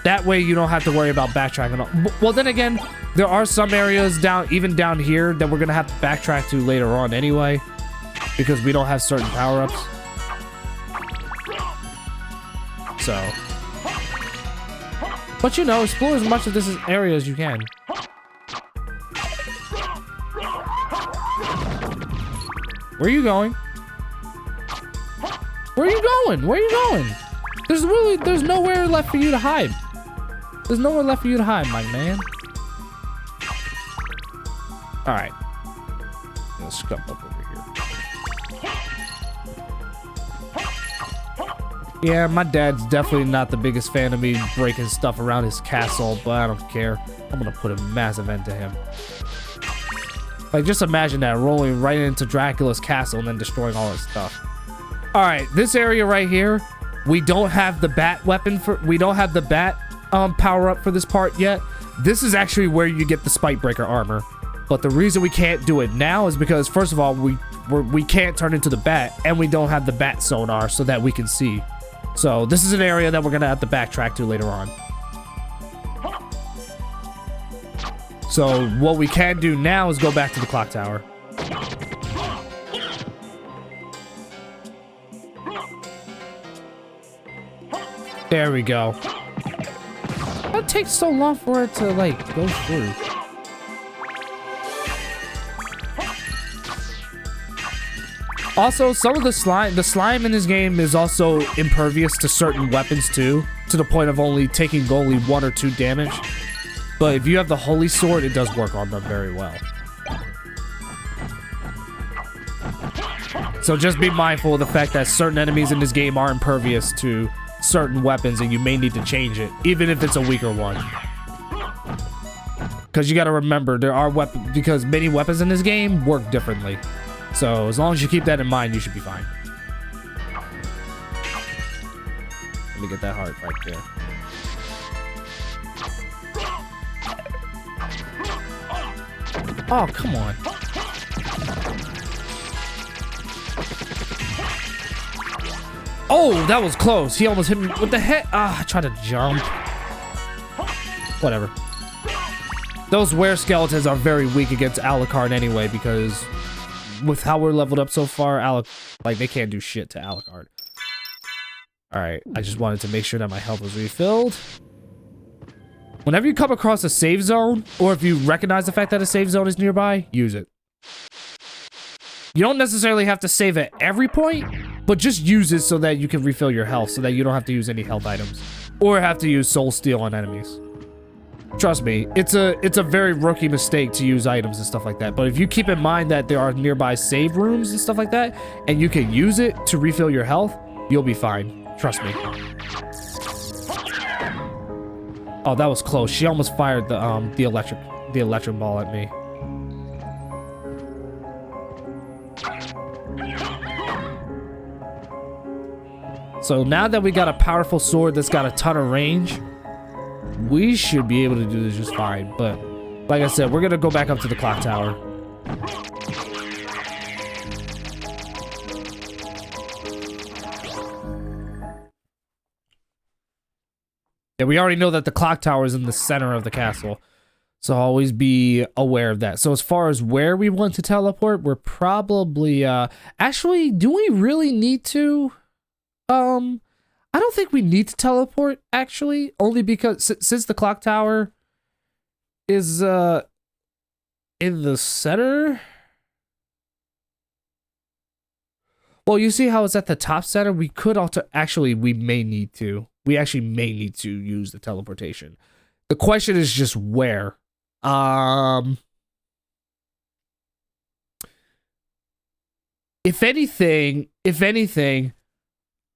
That way you don't have to worry about backtracking. Well, then again, there are some areas even down here that we're gonna have to backtrack to later on anyway, because we don't have certain power-ups. So, but you know, explore as much of this area as you can. Where are you going? Where are you going? Where are you going? There's nowhere left for you to hide. There's nowhere left for you to hide, my man. All right. Let's scuff up over here. Yeah, my dad's definitely not the biggest fan of me breaking stuff around his castle, but I don't care. I'm gonna put a massive end to him. Like, just imagine that, rolling right into Dracula's castle and then destroying all his stuff. All right, this area right here, we don't have the bat weapon we don't have the bat power up for this part yet. This is actually where you get the Spike Breaker armor. But the reason we can't do it now is because, first of all, we can't turn into the bat, and we don't have the bat sonar so that we can see. So this is an area that we're gonna have to backtrack to later on. So what we can do now is go back to the clock tower. There we go. It takes so long for it to, like, go through. Also, some of the slime in this game is also impervious to certain weapons too, to the point of only taking only 1 or 2 damage. But if you have the Holy Sword, it does work on them very well. So just be mindful of the fact that certain enemies in this game are impervious to certain weapons, and you may need to change it, even if it's a weaker one. Because you got to remember, there are weapons, because many weapons in this game work differently. So as long as you keep that in mind, you should be fine. Let me get that heart right there. Oh, come on. Oh, that was close. He almost hit me with the head. Ah, I tried to jump. Whatever. Those were-skeletons are very weak against Alucard anyway, because with how we're leveled up so far, like, they can't do shit to Alucard. Alright, I just wanted to make sure that my health was refilled. Whenever you come across a save zone, or if you recognize the fact that a save zone is nearby, use it. You don't necessarily have to save at every point, but just use it so that you can refill your health, so that you don't have to use any health items. Or have to use soul steal on enemies. Trust me, it's a very rookie mistake to use items and stuff like that. But if you keep in mind that there are nearby save rooms and stuff like that, and you can use it to refill your health, you'll be fine. Trust me. Oh, that was close. She almost fired the electric ball at me. So now that we got a powerful sword that's got a ton of range, we should be able to do this just fine. But like I said, we're gonna go back up to the clock tower. Yeah, we already know that the clock tower is in the center of the castle, so always be aware of that. So as far as where we want to teleport, we're probably actually, do we really need to? I don't think we need to teleport, actually, only because since the clock tower is in the center. Well, you see how it's at the top center? We could also actually, we actually may need to use the teleportation. The question is just where. If anything,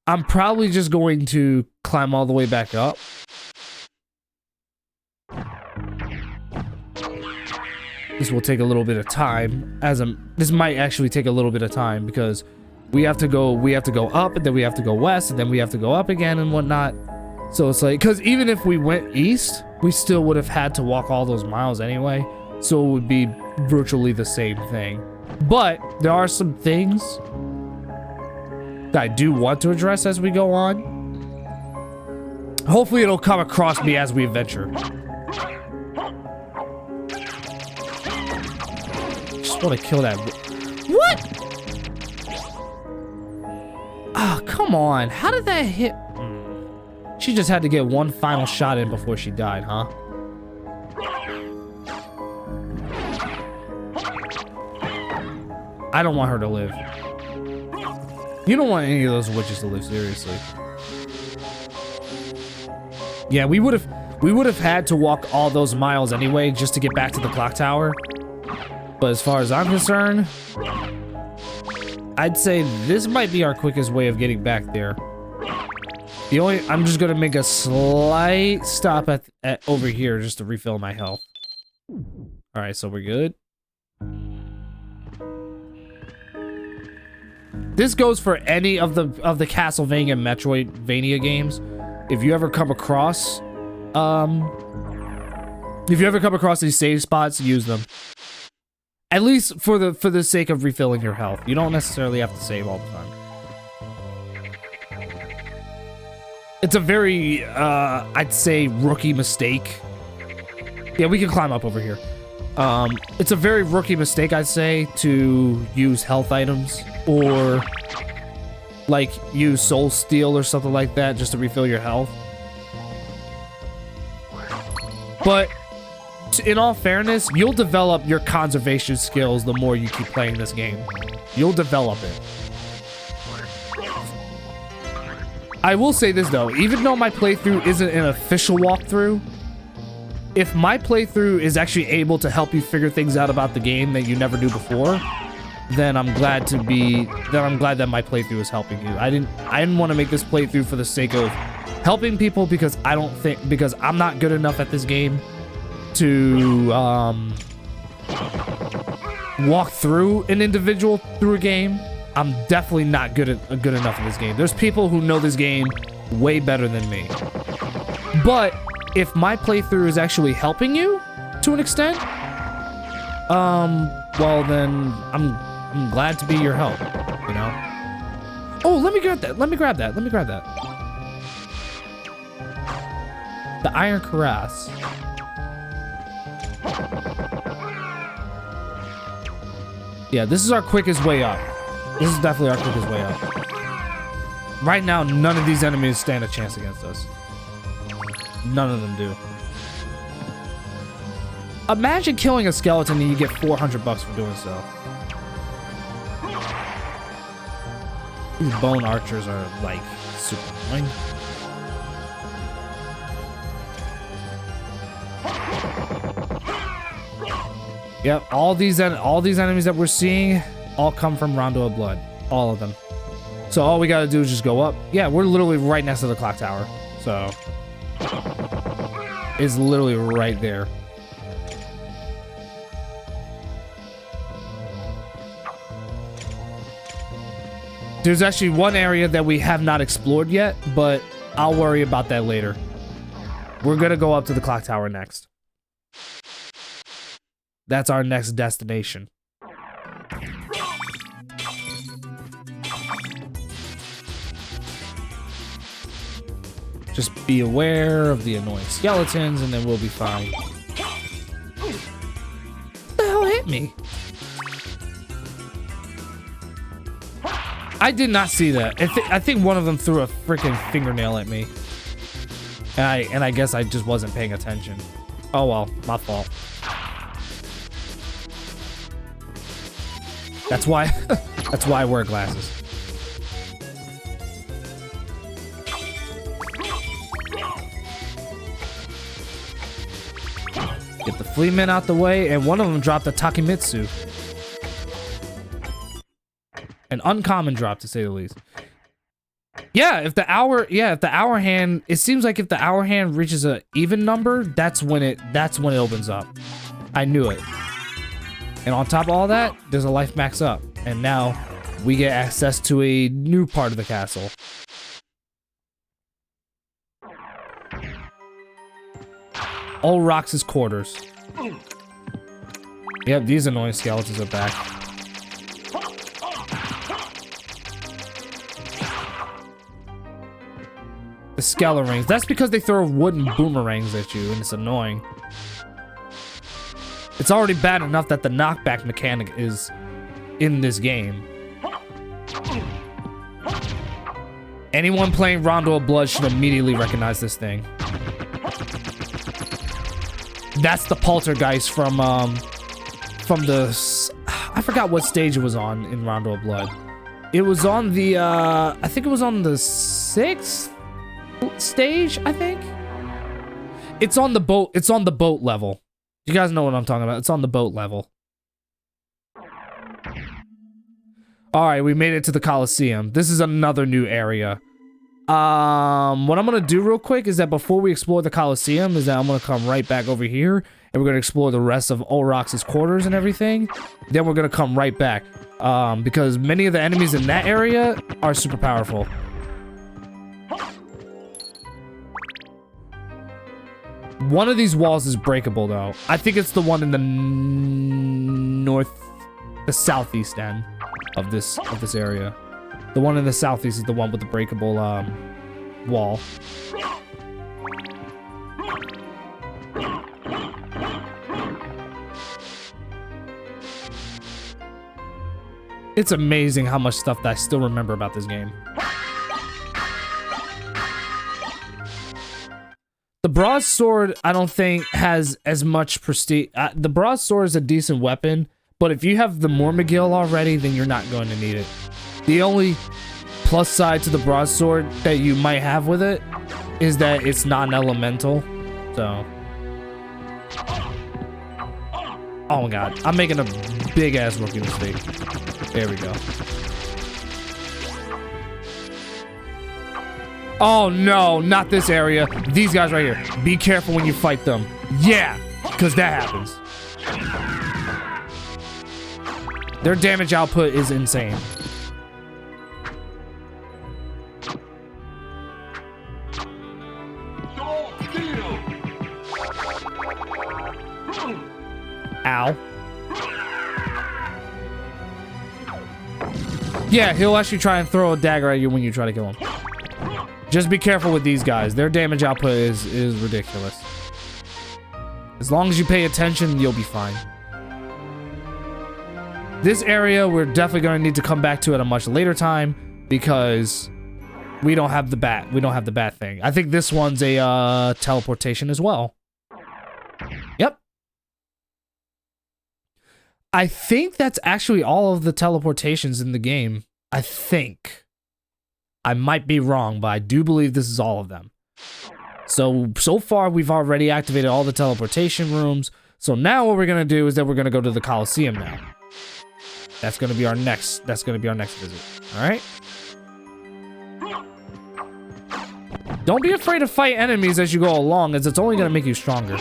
I'm probably just going to climb all the way back up. This will take a little bit of time, this might actually take a little bit of time because we have to go up, and then we have to go west, and then we have to go up again and whatnot. So it's like, because even if we went east, we still would have had to walk all those miles anyway. So it would be virtually the same thing. But there are some things that I do want to address as we go on. Hopefully it'll come across me as we adventure. Just want to kill that. What? Ah, oh, come on. How did that hit? She just had to get one final shot in before she died, huh? I don't want her to live. You don't want any of those witches to live, seriously. Yeah, we would have had to walk all those miles anyway just to get back to the clock tower. But as far as I'm concerned, I'd say this might be our quickest way of getting back there. I'm just gonna make a slight stop at over here just to refill my health. All right, so we're good. This goes for any of the Castlevania and Metroidvania games. If you ever come across these save spots, use them. At least for the sake of refilling your health. You don't necessarily have to save all the time. It's a very I'd say rookie mistake. Yeah, we can climb up over here. It's a very rookie mistake, I'd say, to use health items or like use soul steal or something like that just to refill your health. But in all fairness, you'll develop your conservation skills the more you keep playing this game. You'll develop it. I will say this though, even though my playthrough isn't an official walkthrough, if my playthrough is actually able to help you figure things out about the game that you never knew before, then I'm glad that my playthrough is helping you. I didn't want to make this playthrough for the sake of helping people because I'm not good enough at this game to walk through an individual through a game. I'm definitely not good enough in this game. There's people who know this game way better than me. But if my playthrough is actually helping you to an extent, well then I'm glad to be your help, you know? Oh, let me grab that. The Iron Cuirass. Yeah, this is our quickest way up. This is definitely our quickest way up. Right now, none of these enemies stand a chance against us. None of them do. Imagine killing a skeleton and you get 400 bucks for doing so. These bone archers are like super annoying. Yep, all these enemies that we're seeing all come from Rondo of Blood, all of them. So all we gotta do is just go up. Yeah, we're literally right next to the clock tower. So it's literally right there. There's actually one area that we have not explored yet, but I'll worry about that later. We're gonna go up to the clock tower next. That's our next destination. Just be aware of the annoying skeletons and then we'll be fine. What the hell hit me? I did not see that. I think one of them threw a freaking fingernail at me. And I guess I just wasn't paying attention. Oh well, my fault. That's why I wear glasses. Get the fleamen out the way, and one of them dropped a Takemitsu. An uncommon drop, to say the least. Yeah, if the hour hand, it seems like if the hour hand reaches an even number, that's when it opens up. I knew it. And on top of all that, there's a life max up, and now we get access to a new part of the castle. Olrox's quarters. Yep, these annoying skeletons are back. The Skella rings. That's because they throw wooden boomerangs at you, and it's annoying. It's already bad enough that the knockback mechanic is in this game. Anyone playing Rondo of Blood should immediately recognize this thing. That's the poltergeist from the... I forgot what stage it was on in Rondo of Blood. It was on the, I think it was on the 6th stage, I think? It's on the boat level. You guys know what I'm talking about. It's on the boat level. Alright, we made it to the Colosseum. This is another new area. What I'm gonna do real quick is that before we explore the Colosseum, is that I'm gonna come right back over here, and we're gonna explore the rest of Olrox's quarters and everything. Then we're gonna come right back, because many of the enemies in that area are super powerful. One of these walls is breakable, though. I think it's the one in the southeast end of this area. The one in the southeast is the one with the breakable wall. It's amazing how much stuff that I still remember about this game. The broadsword, I don't think, has as much prestige. The broadsword is a decent weapon, but if you have the Mormagil already, then you're not going to need it. The only plus side to the broadsword that you might have with it is that it's non-elemental, so... Oh my god, I'm making a big-ass rookie mistake. There we go. Oh no, not this area. These guys right here. Be careful when you fight them. Yeah, because that happens. Their damage output is insane. Ow. Yeah, he'll actually try and throw a dagger at you when you try to kill him. Just be careful with these guys. Their damage output is ridiculous. As long as you pay attention, you'll be fine. This area, we're definitely going to need to come back to at a much later time because we don't have the bat. We don't have the bat thing. I think this one's a teleportation as well. Yep. I think that's actually all of the teleportations in the game. I think. I might be wrong, but I do believe this is all of them. So far we've already activated all the teleportation rooms. So now what we're gonna do is that we're gonna go to the Colosseum now. That's gonna be our next visit. Alright? Don't be afraid to fight enemies as you go along, as it's only gonna make you stronger.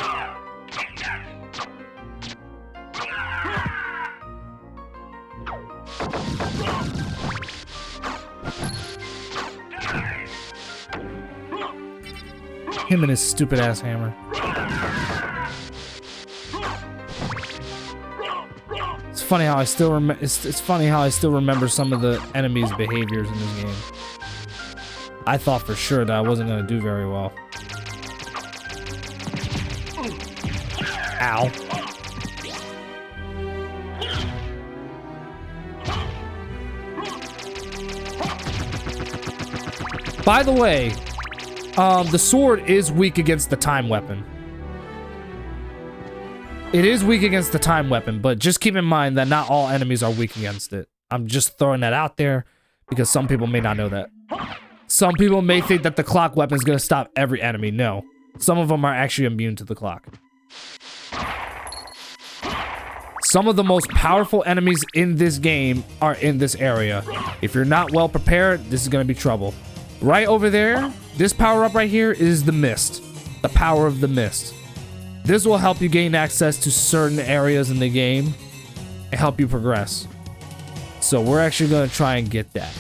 Him and his stupid ass hammer. It's funny how I still remember some of the enemies' behaviors in this game. I thought for sure that I wasn't gonna do very well. Ow. By the way, the sword is weak against the time weapon. It is weak against the time weapon, but just keep in mind that not all enemies are weak against it. I'm just throwing that out there because some people may not know that. Some people may think that the clock weapon is going to stop every enemy. No. Some of them are actually immune to the clock. Some of the most powerful enemies in this game are in this area. If you're not well prepared, this is going to be trouble. Right over there, this power-up right here is the mist. The power of the mist. This will help you gain access to certain areas in the game and help you progress. So we're actually going to try and get that.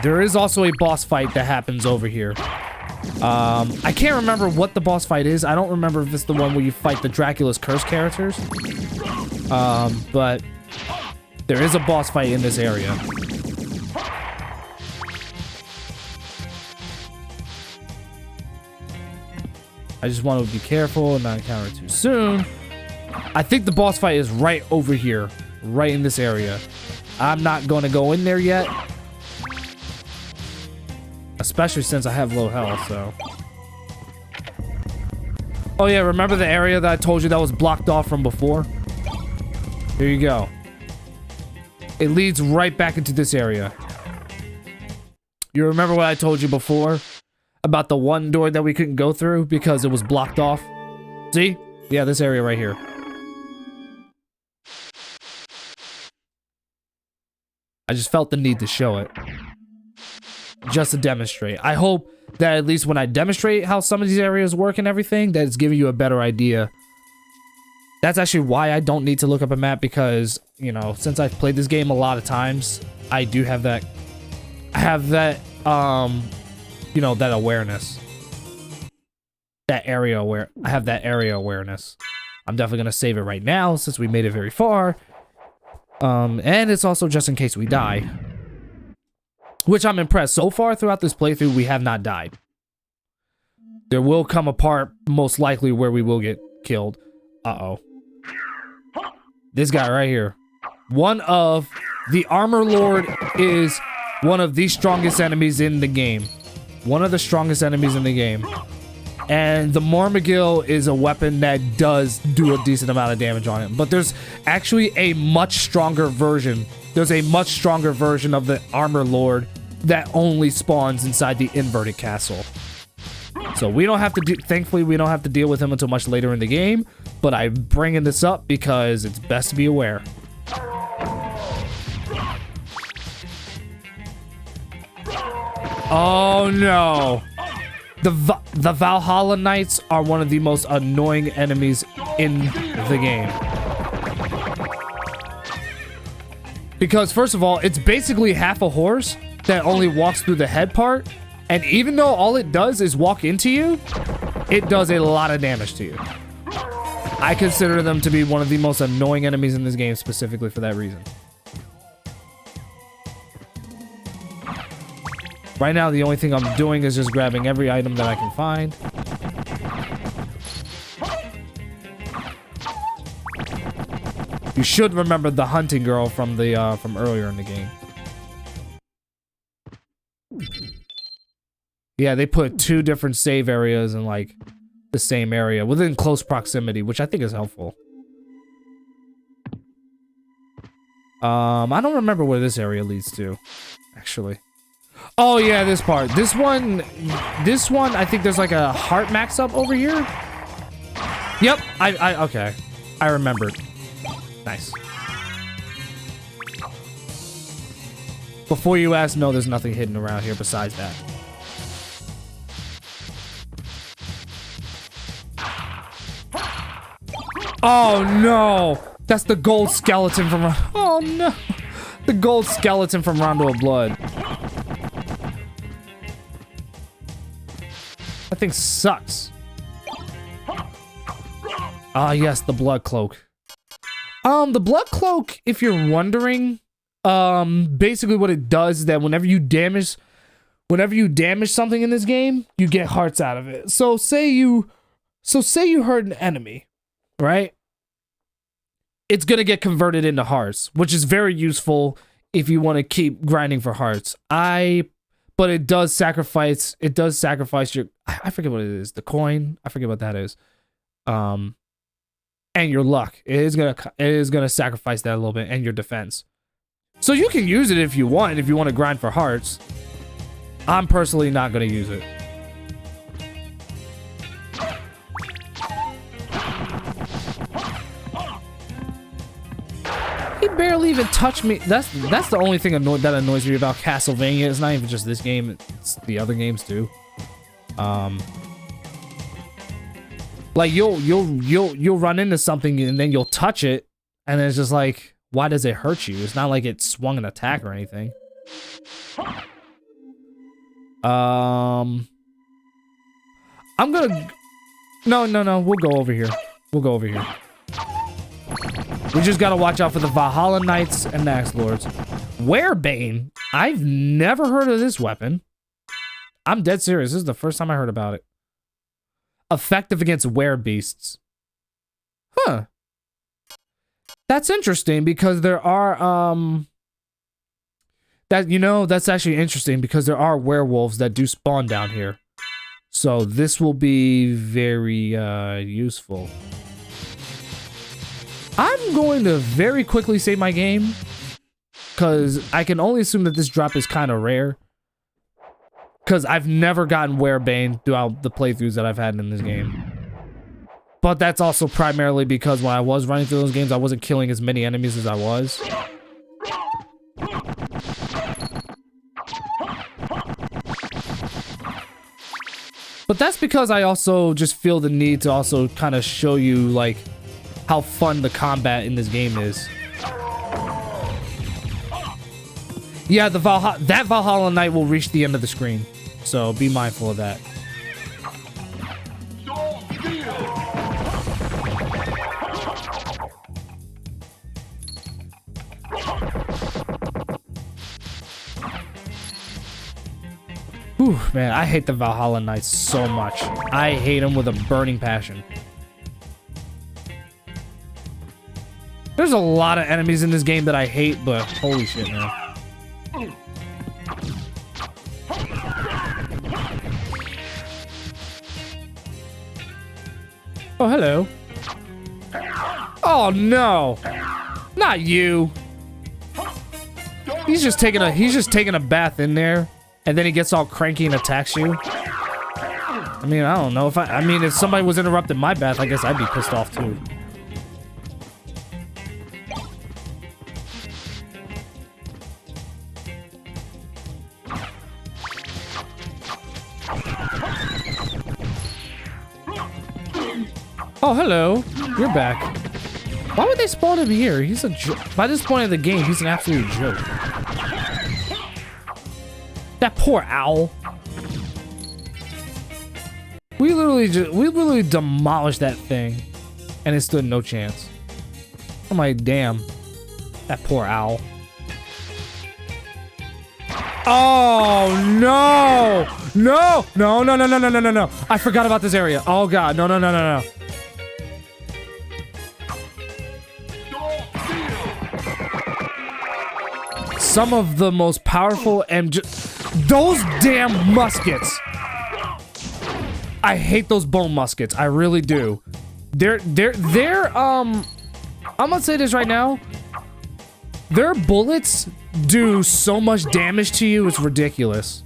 There is also a boss fight that happens over here. I can't remember what the boss fight is. I don't remember if it's the one where you fight the Dracula's Curse characters. But there is a boss fight in this area. I just want to be careful and not encounter it too soon. I think the boss fight is right over here. Right in this area. I'm not going to go in there yet. Especially since I have low health, so. Oh yeah, remember the area that I told you that was blocked off from before? Here you go. It leads right back into this area. You remember what I told you before? About the one door that we couldn't go through because it was blocked off? See? Yeah, this area right here. I just felt the need to show it. Just to demonstrate. I hope that at least when I demonstrate how some of these areas work and everything, that it's giving you a better idea. That's actually why I don't need to look up a map, because, you know, since I've played this game a lot of times, I do have that, you know, that awareness. I have that area awareness. I'm definitely gonna save it right now since we made it very far. And it's also just in case we die. Which I'm impressed. So far throughout this playthrough, we have not died. There will come a part, most likely, where we will get killed. Uh-oh. This guy right here. The Armor Lord is one of the strongest enemies in the game. One of the strongest enemies in the game. And the Marmagill is a weapon that does do a decent amount of damage on it. But there's actually a much stronger version. There's a much stronger version of the Armor Lord that only spawns inside the inverted castle. So we don't have to thankfully we don't have to deal with him until much later in the game, but I'm bringing this up because it's best to be aware. Oh no. The Valhalla Knights are one of the most annoying enemies in the game. Because first of all, it's basically half a horse that only walks through the head part, and even though all it does is walk into you, it does a lot of damage to you. I consider them to be one of the most annoying enemies in this game specifically for that reason. Right now, the only thing I'm doing is just grabbing every item that I can find. You should remember the hunting girl from the from earlier in the game. Yeah, they put 2 different save areas in like the same area within close proximity, which I think is helpful. I don't remember where this area leads to, actually. Oh yeah, this part. This one, I think there's like a heart max up over here. Yep, okay. I remembered. Nice. Before you ask, no, there's nothing hidden around here besides that. Oh no! That's the gold skeleton from... Oh no! The gold skeleton from Rondo of Blood. That thing sucks. Ah, yes, the blood cloak. The blood cloak, if you're wondering, basically what it does is that whenever you damage something in this game, you get hearts out of it. So say you hurt an enemy, right? It's gonna get converted into hearts, which is very useful if you want to keep grinding for hearts. But it does sacrifice your, I forget what it is, the coin, I forget what that is. And your luck. It is gonna sacrifice that a little bit, and your defense. So you can use it if you want to grind for hearts. I'm personally not gonna use it. He barely even touched me. That's the only thing that annoys me about Castlevania. It's not even just this game, it's the other games too. Like you'll run into something and then you'll touch it, and then it's just like, why does it hurt you? It's not like it swung an attack or anything. I'm gonna... No, we'll go over here. We just gotta watch out for the Valhalla Knights and the Axe Lords. Werebane? I've never heard of this weapon. I'm dead serious. This is the first time I heard about it. Effective against werebeasts. Huh. That's interesting because there are, that's actually interesting because there are werewolves that do spawn down here. So this will be very, useful. I'm going to very quickly save my game because I can only assume that this drop is kind of rare. Because I've never gotten Werebane throughout the playthroughs that I've had in this game. But that's also primarily because when I was running through those games, I wasn't killing as many enemies as I was. But that's because I also just feel the need to also kind of show you, like, how fun the combat in this game is. Yeah, that Valhalla Knight will reach the end of the screen. So be mindful of that. Whew, man, I hate the Valhalla Knights so much. I hate them with a burning passion. There's a lot of enemies in this game that I hate, but holy shit, man. Oh, hello. Oh, no. Not you. He's just taking a bath in there, and then he gets all cranky and attacks you. I mean, I don't know. If somebody was interrupting my bath, I guess I'd be pissed off too. Oh, hello. You're back. Why would they spawn him here? He's a joke. By this point of the game, he's an absolute joke. That poor owl. We literally demolished that thing, and it stood no chance. I'm like, damn. That poor owl. Oh, no! No! No. I forgot about this area. Oh, God. No. Some of the most powerful those damn muskets. I hate those bone muskets. I really do. They're I'm gonna say this right now. Their bullets do so much damage to you, it's ridiculous.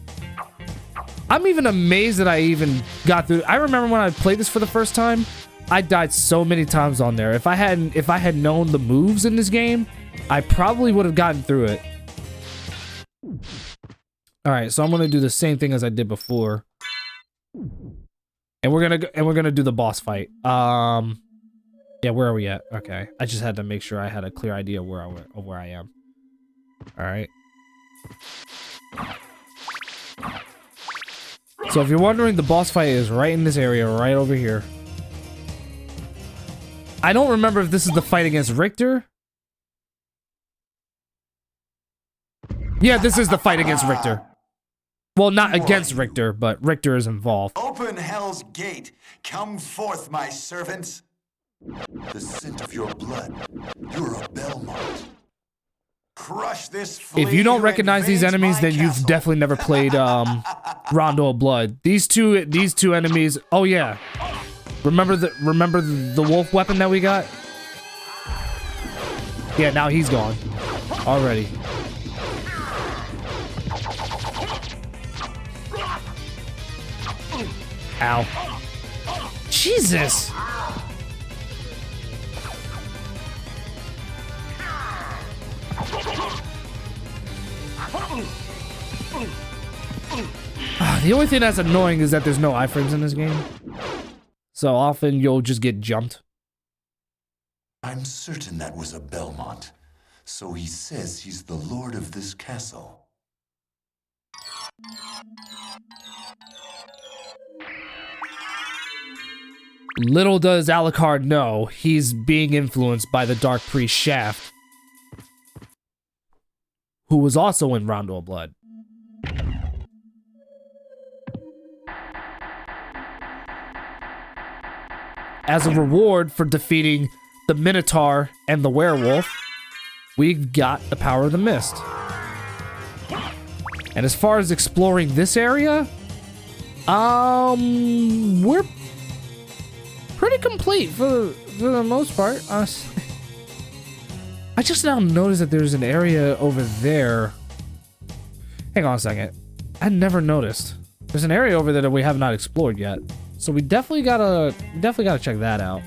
I'm even amazed that I even got through. I remember when I played this for the first time, I died so many times on there. If I had known the moves in this game, I probably would have gotten through it. All right, so I'm gonna do the same thing as I did before, and we're gonna do the boss fight. Yeah, where are we at? Okay, I just had to make sure I had a clear idea of where I am. All right. So if you're wondering, the boss fight is right in this area, right over here. I don't remember if this is the fight against Richter. Yeah, this is the fight against Richter. Well, not against Richter, but Richter is involved. Open hell's gate. Come forth, my servants. The scent of your blood. You're a Belmont. Crush this If you don't recognize these enemies, then you've definitely never played Rondo of Blood. These two enemies. Oh yeah, remember the wolf weapon that we got? Yeah, now he's gone already. Ow! Jesus! The only thing that's annoying is that there's no iframes in this game. So often you'll just get jumped. I'm certain that was a Belmont. So he says he's the lord of this castle. Little does Alucard know, he's being influenced by the Dark Priest Shaft, who was also in Rondo of Blood. As a reward for defeating the Minotaur and the Werewolf, we've got the Power of the Mist. And as far as exploring this area, we're pretty complete for the most part, honestly. I just now noticed that there's an area over there. Hang on a second. I never noticed. There's an area over there that we have not explored yet. So we definitely gotta check that out.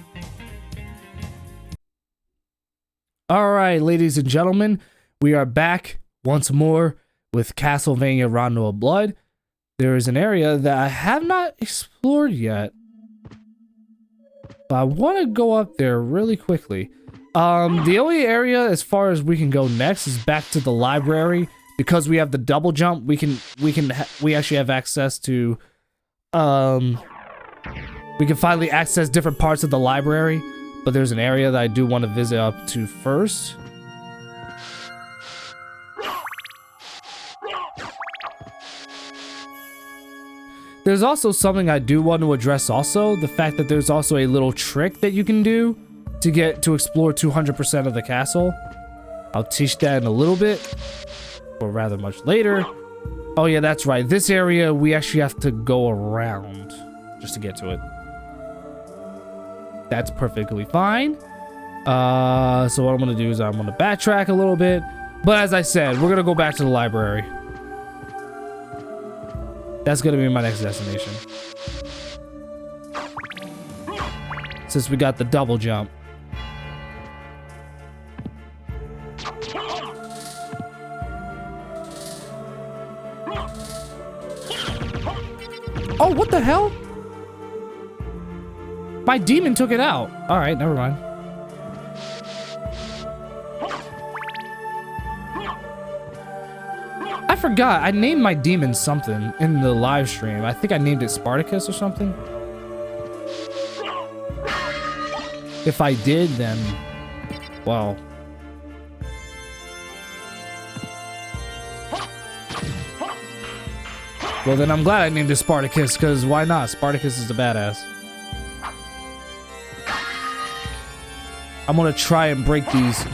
Alright, ladies and gentlemen, we are back once more with Castlevania Rondo of Blood. There is an area that I have not explored yet, but I want to go up there really quickly. The only area as far as we can go next is back to the library. Because we have the double jump, we actually have access to we can finally access different parts of the library, but there's an area that I do want to visit up to first. There's also something I do want to address also, the fact that there's also a little trick that you can do to get to explore 200% of the castle. I'll teach that in a little bit, or rather much later. Oh yeah, that's right. This area, we actually have to go around just to get to it. That's perfectly fine. So what I'm gonna do is I'm gonna backtrack a little bit. But as I said, we're gonna go back to the library. That's gonna be my next destination. Since we got the double jump. Oh, what the hell? My demon took it out. All right, never mind. I forgot. I named my demon something in the live stream. I think I named it Spartacus or something. If I did, then, well. Well, then I'm glad I named it Spartacus, because why not? Spartacus is a badass. I'm gonna try and break these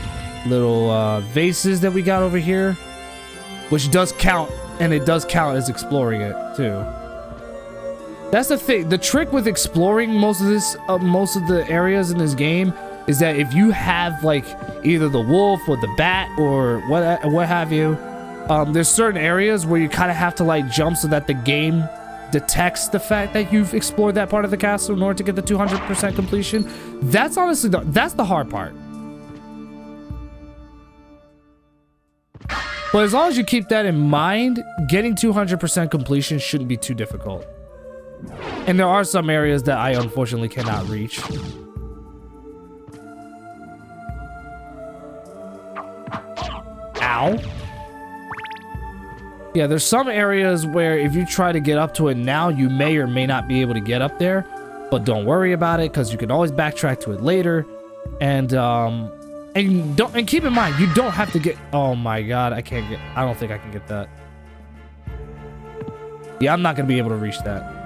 little vases that we got over here, which does count, and it does count as exploring it too. That's the thing. The trick with exploring most of the areas in this game is that if you have like either the wolf or the bat or what have you, there's certain areas where you kind of have to like jump so that the game detects the fact that you've explored that part of the castle in order to get the 200% completion. That's honestly that's the hard part. But as long as you keep that in mind, getting 200% completion shouldn't be too difficult. And there are some areas that I unfortunately cannot reach. Ow. Yeah, there's some areas where if you try to get up to it now, you may or may not be able to get up there. But don't worry about it, because you can always backtrack to it later. And keep in mind, you don't have to get... Oh my god, I don't think I can get that. Yeah, I'm not going to be able to reach that.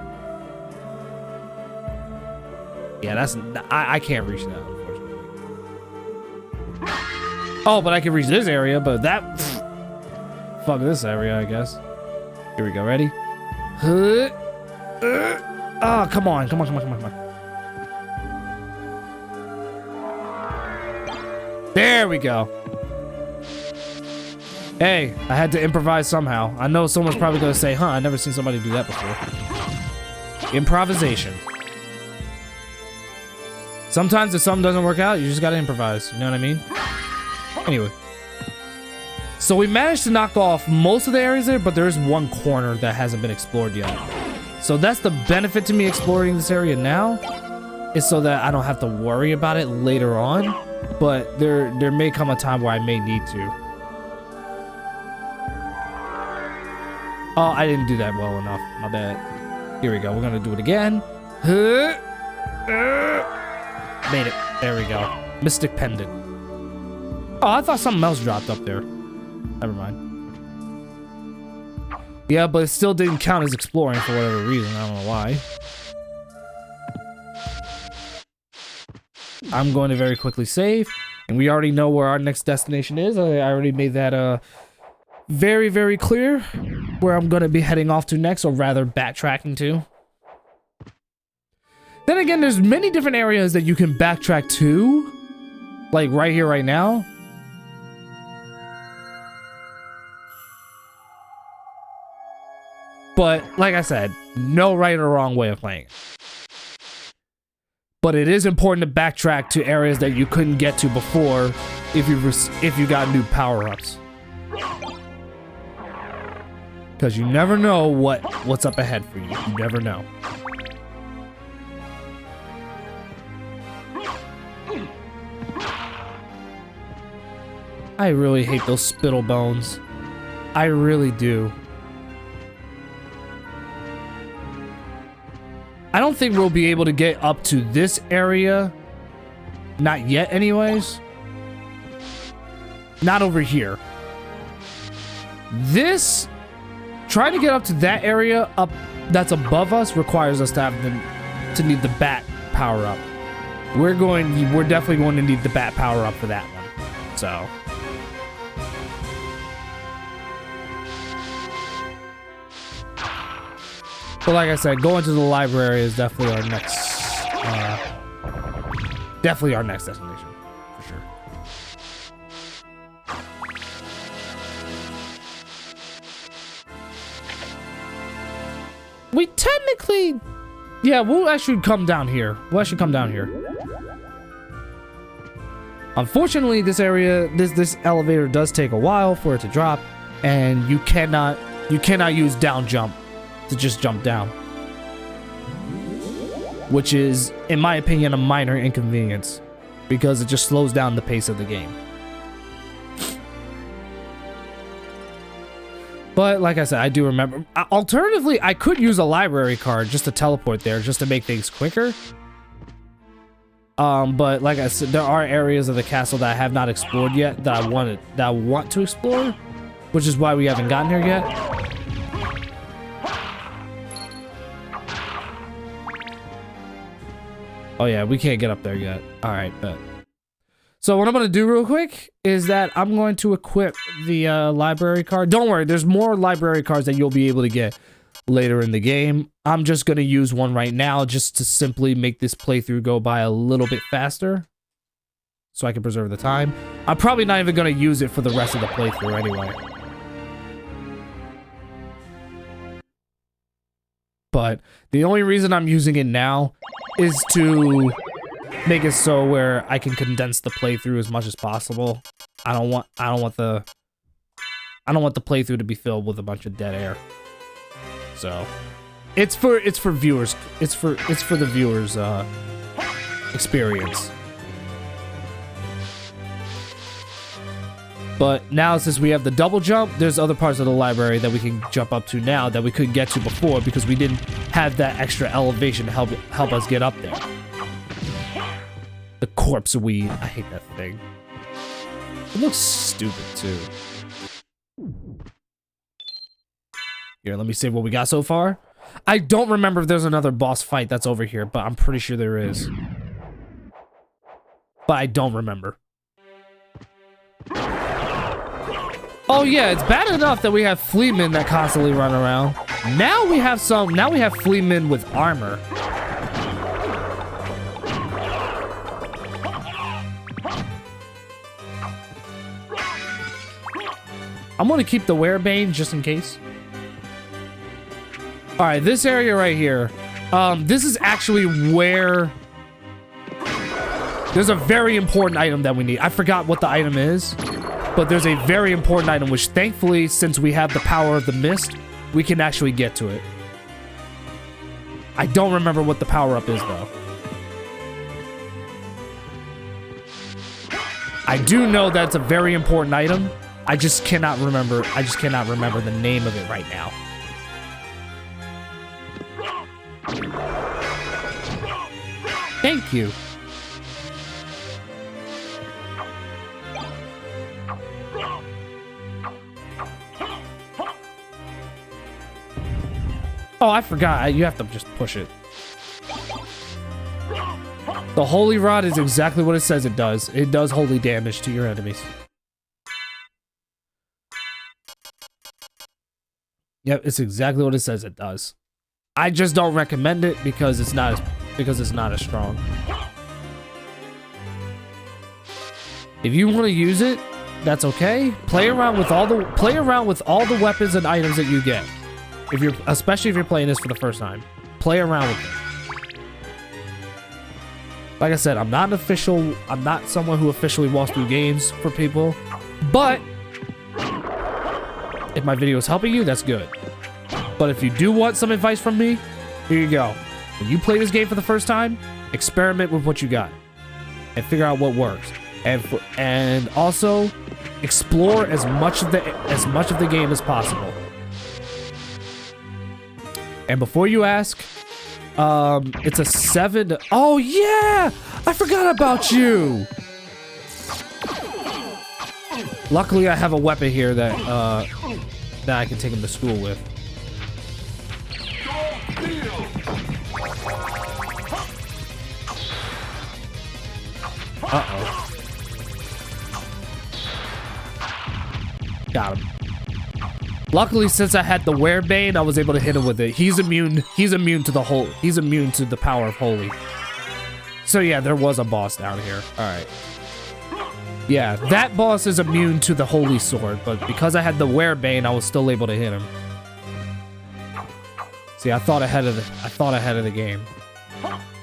Yeah, I can't reach that, unfortunately. Oh, but I can reach this area, but that... Fuck this area, I guess. Here we go, ready? Oh, come on. There we go. Hey, I had to improvise somehow. I know someone's probably gonna say, huh, I've never seen somebody do that before. Improvisation. Sometimes if something doesn't work out, you just gotta improvise. You know what I mean? Anyway. So we managed to knock off most of the areas there, but there is one corner that hasn't been explored yet. So that's the benefit to me exploring this area now, is so that I don't have to worry about it later on. But there may come a time where I may need to. Oh, I didn't do that well enough. My bad. Here we go. We're gonna do it again. Made it. There we go. Mystic Pendant. Oh, I thought something else dropped up there. Never mind. Yeah, but it still didn't count as exploring for whatever reason. I don't know why. I'm going to very quickly save, and we already know where our next destination is. I already made that very, very clear where I'm going to be heading off to next, or rather backtracking to. Then again, there's many different areas that you can backtrack to, like right here, right now. But like I said, no right or wrong way of playing it. But it is important to backtrack to areas that you couldn't get to before if you got new power-ups. Because you never know what's up ahead for you. You never know. I really hate those spittle bones. I really do. I don't think we'll be able to get up to this area. Not yet, anyways. Not over here. This, trying to get up to that area up that's above us requires us to have to need the bat power up. We're definitely going to need the bat power up for that one. So. But like I said, going to the library is definitely our next destination, for sure. We technically, yeah, we'll actually come down here. Unfortunately, this area, this elevator does take a while for it to drop, and you cannot use down jump to just jump down, which is, in my opinion, a minor inconvenience because it just slows down the pace of the game. But like I said, I do remember. Alternatively, I could use a library card just to teleport there, just to make things quicker. But like I said, there are areas of the castle that I have not explored yet that I want to explore, which is why we haven't gotten here yet. Oh yeah, we can't get up there yet. All right, bet. So what I'm gonna do real quick is that I'm going to equip the library card. Don't worry, there's more library cards that you'll be able to get later in the game. I'm just gonna use one right now just to simply make this playthrough go by a little bit faster. so I can preserve the time. I'm probably not even going to use it for the rest of the playthrough anyway. But the only reason I'm using it now is to make it so where I can condense the playthrough as much as possible. I don't want the playthrough to be filled with a bunch of dead air. So it's for viewers. It's for the viewers' experience. But now, since we have the double jump, there's other parts of the library that we can jump up to now that we couldn't get to before because we didn't have that extra elevation to help us get up there. The corpse weed. I hate that thing. It looks stupid, too. Here, let me see what we got so far. I don't remember if there's another boss fight that's over here, but I'm pretty sure there is. But I don't remember. Oh yeah, it's bad enough that we have fleamen that constantly run around. Now we have fleamen with armor. I'm gonna keep the werebane just in case. All right, this area right here. This is actually where there's a very important item that we need. I forgot what the item is. But there's a very important item, which thankfully, since we have the power of the mist, we can actually get to it. I don't remember what the power-up is, though. I do know that's a very important item. I just cannot remember the name of it right now. Thank you. Oh, I forgot. You have to just push it. The Holy Rod is exactly what it says it does. It does holy damage to your enemies. Yep, it's exactly what it says it does. I just don't recommend it because it's not as strong. If you want to use it, that's okay. Play around with all the weapons and items that you get. Especially if you're playing this for the first time, play around with it. Like I said, I'm not someone who officially walks through games for people, but if my video is helping you, that's good. But if you do want some advice from me, here you go. When you play this game for the first time, experiment with what you got and figure out what works. And also explore as much of the game as possible. And before you ask, it's a 7. Oh yeah, I forgot about you. Luckily, I have a weapon here that I can take him to school with. Uh-oh. Got him. Luckily, since I had the werebane, I was able to hit him with it. He's immune to the power of holy. So yeah, there was a boss down here. All right. Yeah, that boss is immune to the holy sword, but because I had the werebane, I was still able to hit him. See, I thought ahead of the game.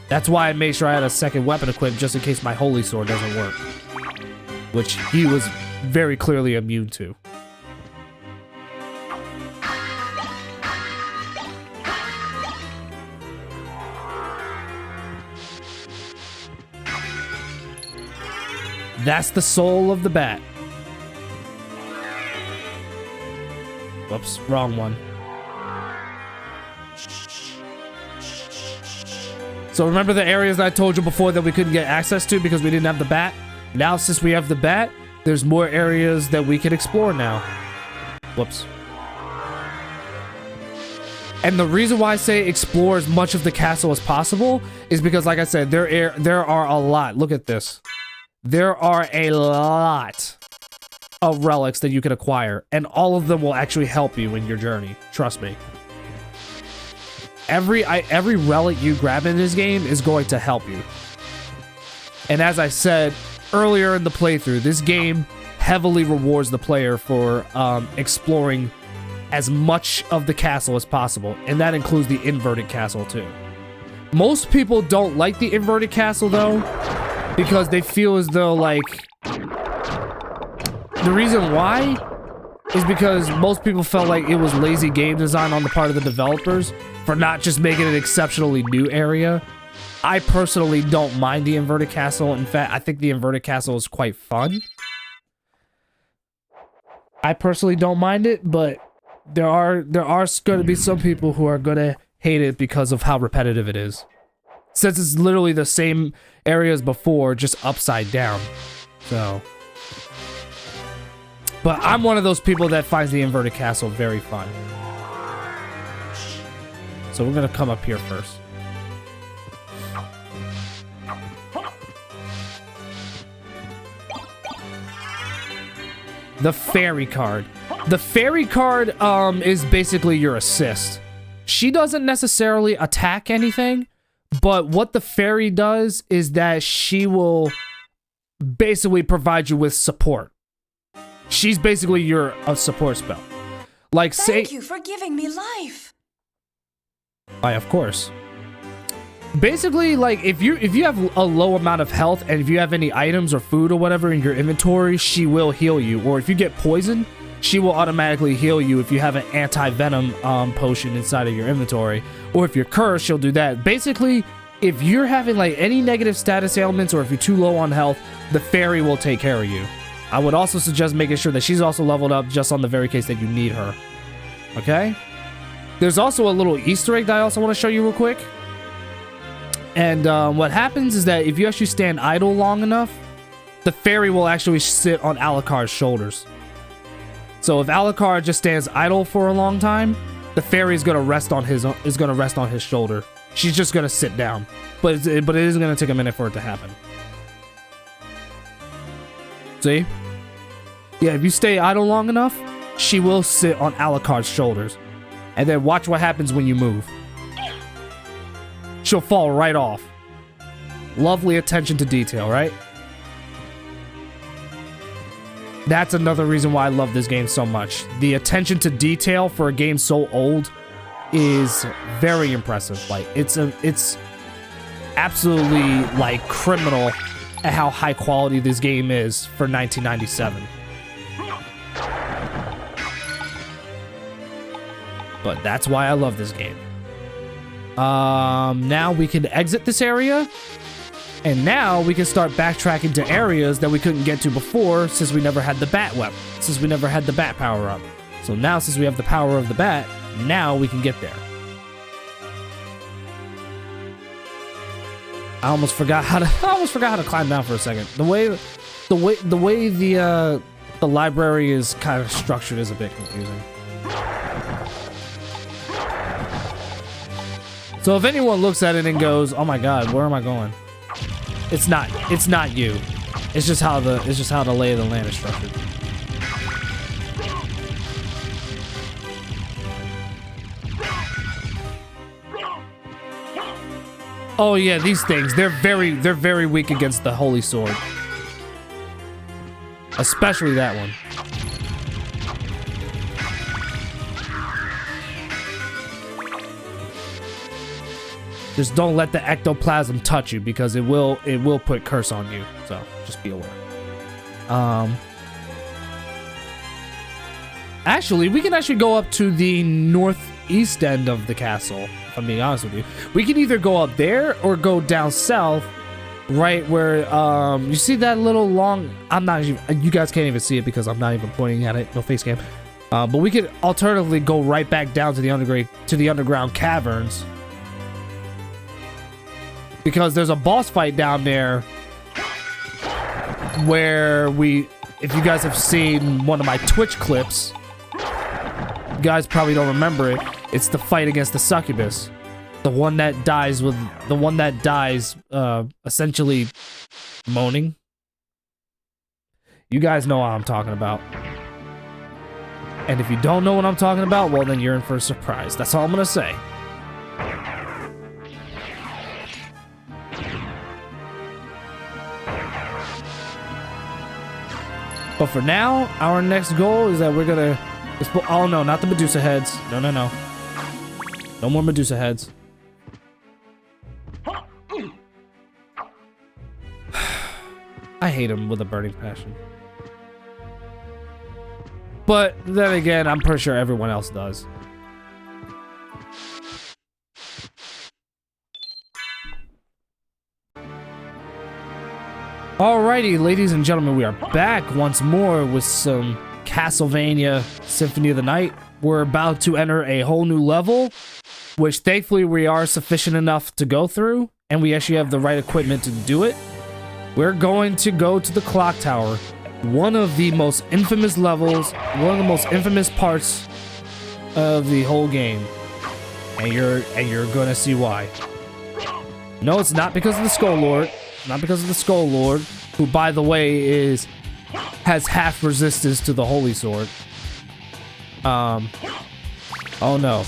That's why I made sure I had a second weapon equipped just in case my holy sword doesn't work, which he was very clearly immune to. That's the soul of the bat. Whoops, wrong one. So remember the areas that I told you before that we couldn't get access to because we didn't have the bat? Now, since we have the bat, there's more areas that we can explore now. Whoops. And the reason why I say explore as much of the castle as possible is because, like I said, there are a lot. Look at this. There are a lot of relics that you can acquire, and all of them will actually help you in your journey. Trust me. Every relic you grab in this game is going to help you. And as I said, earlier in the playthrough, this game heavily rewards the player for exploring as much of the castle as possible, and that includes the inverted castle too. Most people don't like the inverted castle though, because they feel as though like the reason why is because most people felt like it was lazy game design on the part of the developers for not just making an exceptionally new area. I personally don't mind the inverted castle. In fact, I think the inverted castle is quite fun. I personally don't mind it, but there are going to be some people who are going to hate it because of how repetitive it is. Since it's literally the same area as before, just upside down. So, but I'm one of those people that finds the inverted castle very fun. So we're going to come up here first. The fairy card. The fairy card is basically your assist. She doesn't necessarily attack anything, but what the fairy does is that she will basically provide you with support. She's basically your support spell. Like Thank you for giving me life. Why, of course. Basically, like if you have a low amount of health and if you have any items or food or whatever in your inventory, she will heal you. Or if you get poisoned, she will automatically heal you if you have an anti-venom potion inside of your inventory. Or if you're cursed, she'll do that. Basically, if you're having like any negative status ailments or if you're too low on health, the fairy will take care of you. I would also suggest making sure that she's also leveled up just on the very case that you need her. Okay? There's also a little Easter egg that I also want to show you real quick. And what happens is that if you actually stand idle long enough, the fairy will actually sit on Alucard's shoulders. So if Alucard just stands idle for a long time, the fairy is gonna rest on his shoulder. She's just gonna sit down, but it is gonna take a minute for it to happen. See? Yeah, if you stay idle long enough, she will sit on Alucard's shoulders, and then watch what happens when you move. She'll fall right off. Lovely attention to detail, right? That's another reason why I love this game so much. The attention to detail for a game so old is very impressive. Like it's absolutely like criminal at how high quality this game is for 1997. But that's why I love this game. Now we can exit this area, and now we can start backtracking to areas that we couldn't get to before since we never had the bat weapon, since we never had the bat power up. So now since we have the power of the bat, now we can get there. I almost forgot how to climb down for a second. The way the library is kind of structured is a bit confusing. So if anyone looks at it and goes, "Oh my God, where am I going?" It's not you. It's just how the lay of the land is structured. Oh yeah, these things, they're very weak against the holy sword. Especially that one. Just don't let the ectoplasm touch you because it will put curse on you. So just be aware. Actually, we can actually go up to the northeast end of the castle, if I'm being honest with you. We can either go up there or go down south, right where you see that little long, you guys can't even see it because I'm not even pointing at it, no face cam. But we could alternatively go right back down to the underground caverns. Because there's a boss fight down there where if you guys have seen one of my Twitch clips, you guys probably don't remember it. It's the fight against the Succubus. The one that dies essentially moaning. You guys know what I'm talking about. And if you don't know what I'm talking about, well then you're in for a surprise. That's all I'm gonna say. But for now, our next goal is that we're gonna... Oh no, not the Medusa heads. No, no, no. No more Medusa heads. I hate him with a burning passion. But then again, I'm pretty sure everyone else does. Alrighty, ladies and gentlemen, we are back once more with some Castlevania Symphony of the Night. We're about to enter a whole new level, which thankfully we are sufficient enough to go through, and we actually have the right equipment to do it. We're going to go to the clock tower, one of the most infamous levels, one of the most infamous parts of the whole game, and you're gonna see why. No, it's not because of the Skull Lord. Not because of the Skull Lord, who, by the way, has half resistance to the Holy Sword. Oh no.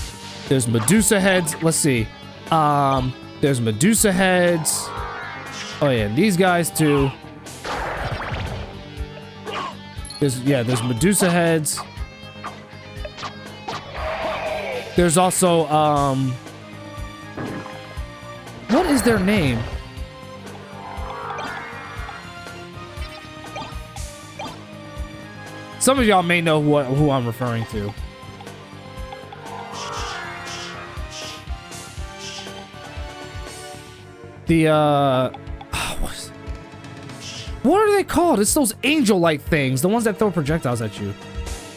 There's Medusa heads. Let's see. There's Medusa heads. Oh yeah, and these guys too. There's Medusa heads. There's also, what is their name? Some of y'all may know who I'm referring to. The, what are they called? It's those angel-like things. The ones that throw projectiles at you.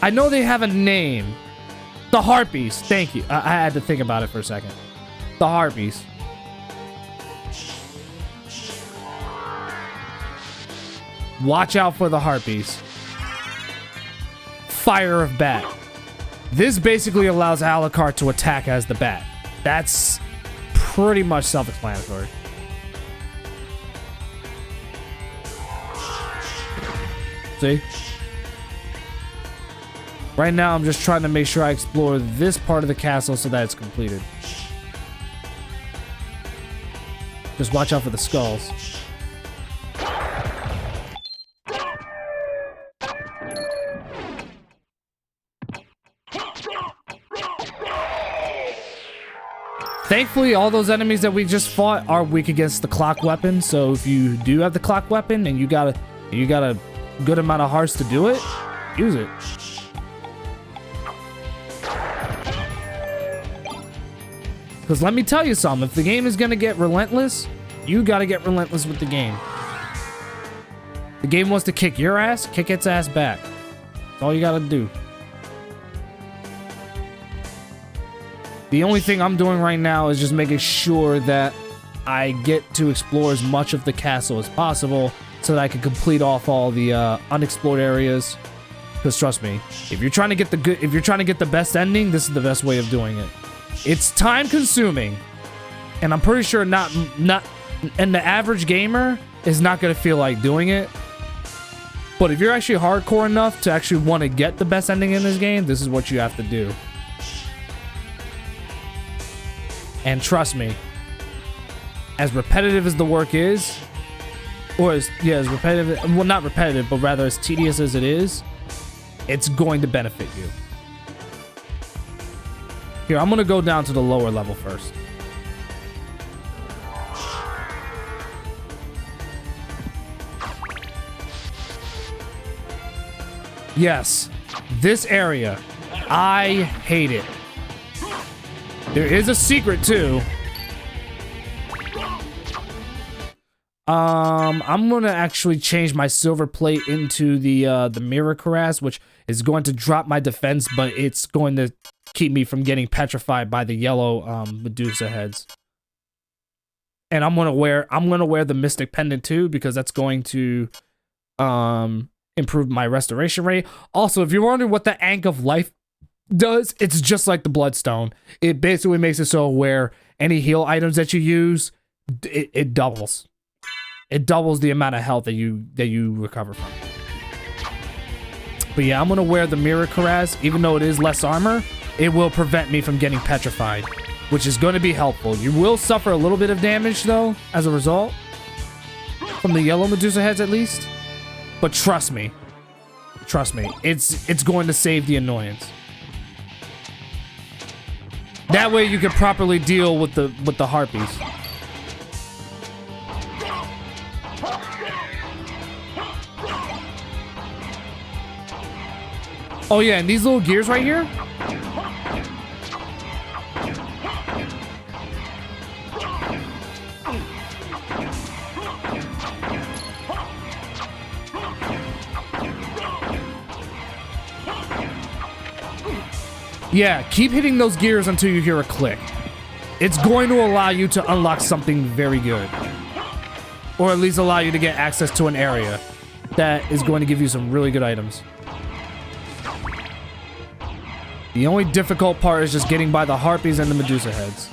I know they have a name. The Harpies. Thank you. I had to think about it for a second. The Harpies. Watch out for the Harpies. Fire of Bat. This basically allows Alucard to attack as the Bat. That's pretty much self-explanatory. See? Right now, I'm just trying to make sure I explore this part of the castle so that it's completed. Just watch out for the skulls. Thankfully, all those enemies that we just fought are weak against the clock weapon. So if you do have the clock weapon and you got a good amount of hearts to do it, use it. Because let me tell you something, if the game is gonna get relentless, you gotta get relentless with the game. The game wants to kick your ass, kick its ass back. That's all you gotta do. The only thing I'm doing right now is just making sure that I get to explore as much of the castle as possible so that I can complete off all the unexplored areas. Because trust me, if you're trying to get the best ending, this is the best way of doing it. It's time consuming, and I'm pretty sure and the average gamer is not gonna feel like doing it. But if you're actually hardcore enough to actually want to get the best ending in this game, this is what you have to do. And trust me, as repetitive as the work is, or as repetitive, well, not repetitive, but rather as tedious as it is, it's going to benefit you. Here, I'm gonna go down to the lower level first. Yes, this area, I hate it. There is a secret too. I'm gonna actually change my silver plate into the mirror cuirass, which is going to drop my defense, but it's going to keep me from getting petrified by the yellow Medusa heads. And I'm gonna wear the Mystic Pendant too, because that's going to improve my restoration rate. Also, if you're wondering what the Ankh of Life does, it's just like the Bloodstone. It basically makes it so where any heal items that you use, it doubles. It doubles the amount of health that you recover from. But yeah, I'm gonna wear the mirror cuirass. Even though it is less armor, it will prevent me from getting petrified, which is going to be helpful. You will suffer a little bit of damage though as a result, from the yellow Medusa heads at least. But trust me, Trust me, it's going to save the annoyance. That way you can properly deal with the harpies. Oh yeah, and these little gears right here? Yeah, keep hitting those gears until you hear a click. It's going to allow you to unlock something very good. Or at least allow you to get access to an area that is going to give you some really good items. The only difficult part is just getting by the harpies and the Medusa heads.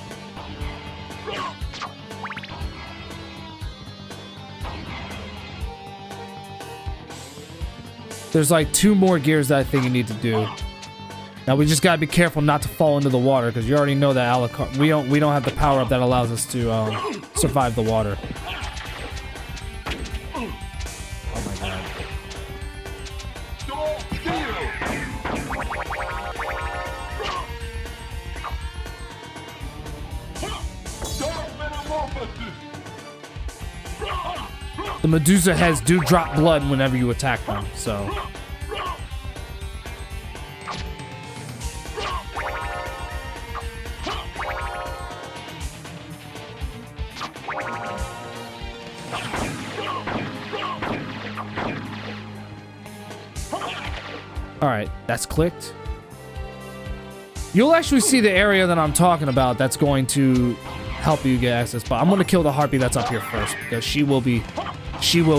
There's like 2 more gears that I think you need to do. Now we just gotta be careful not to fall into the water because you already know that we don't have the power up that allows us to survive the water. Oh my god. The Medusa heads do drop blood whenever you attack them, so. Alright, that's clicked. You'll actually see the area that I'm talking about that's going to help you get access, but I'm gonna kill the harpy that's up here first because she will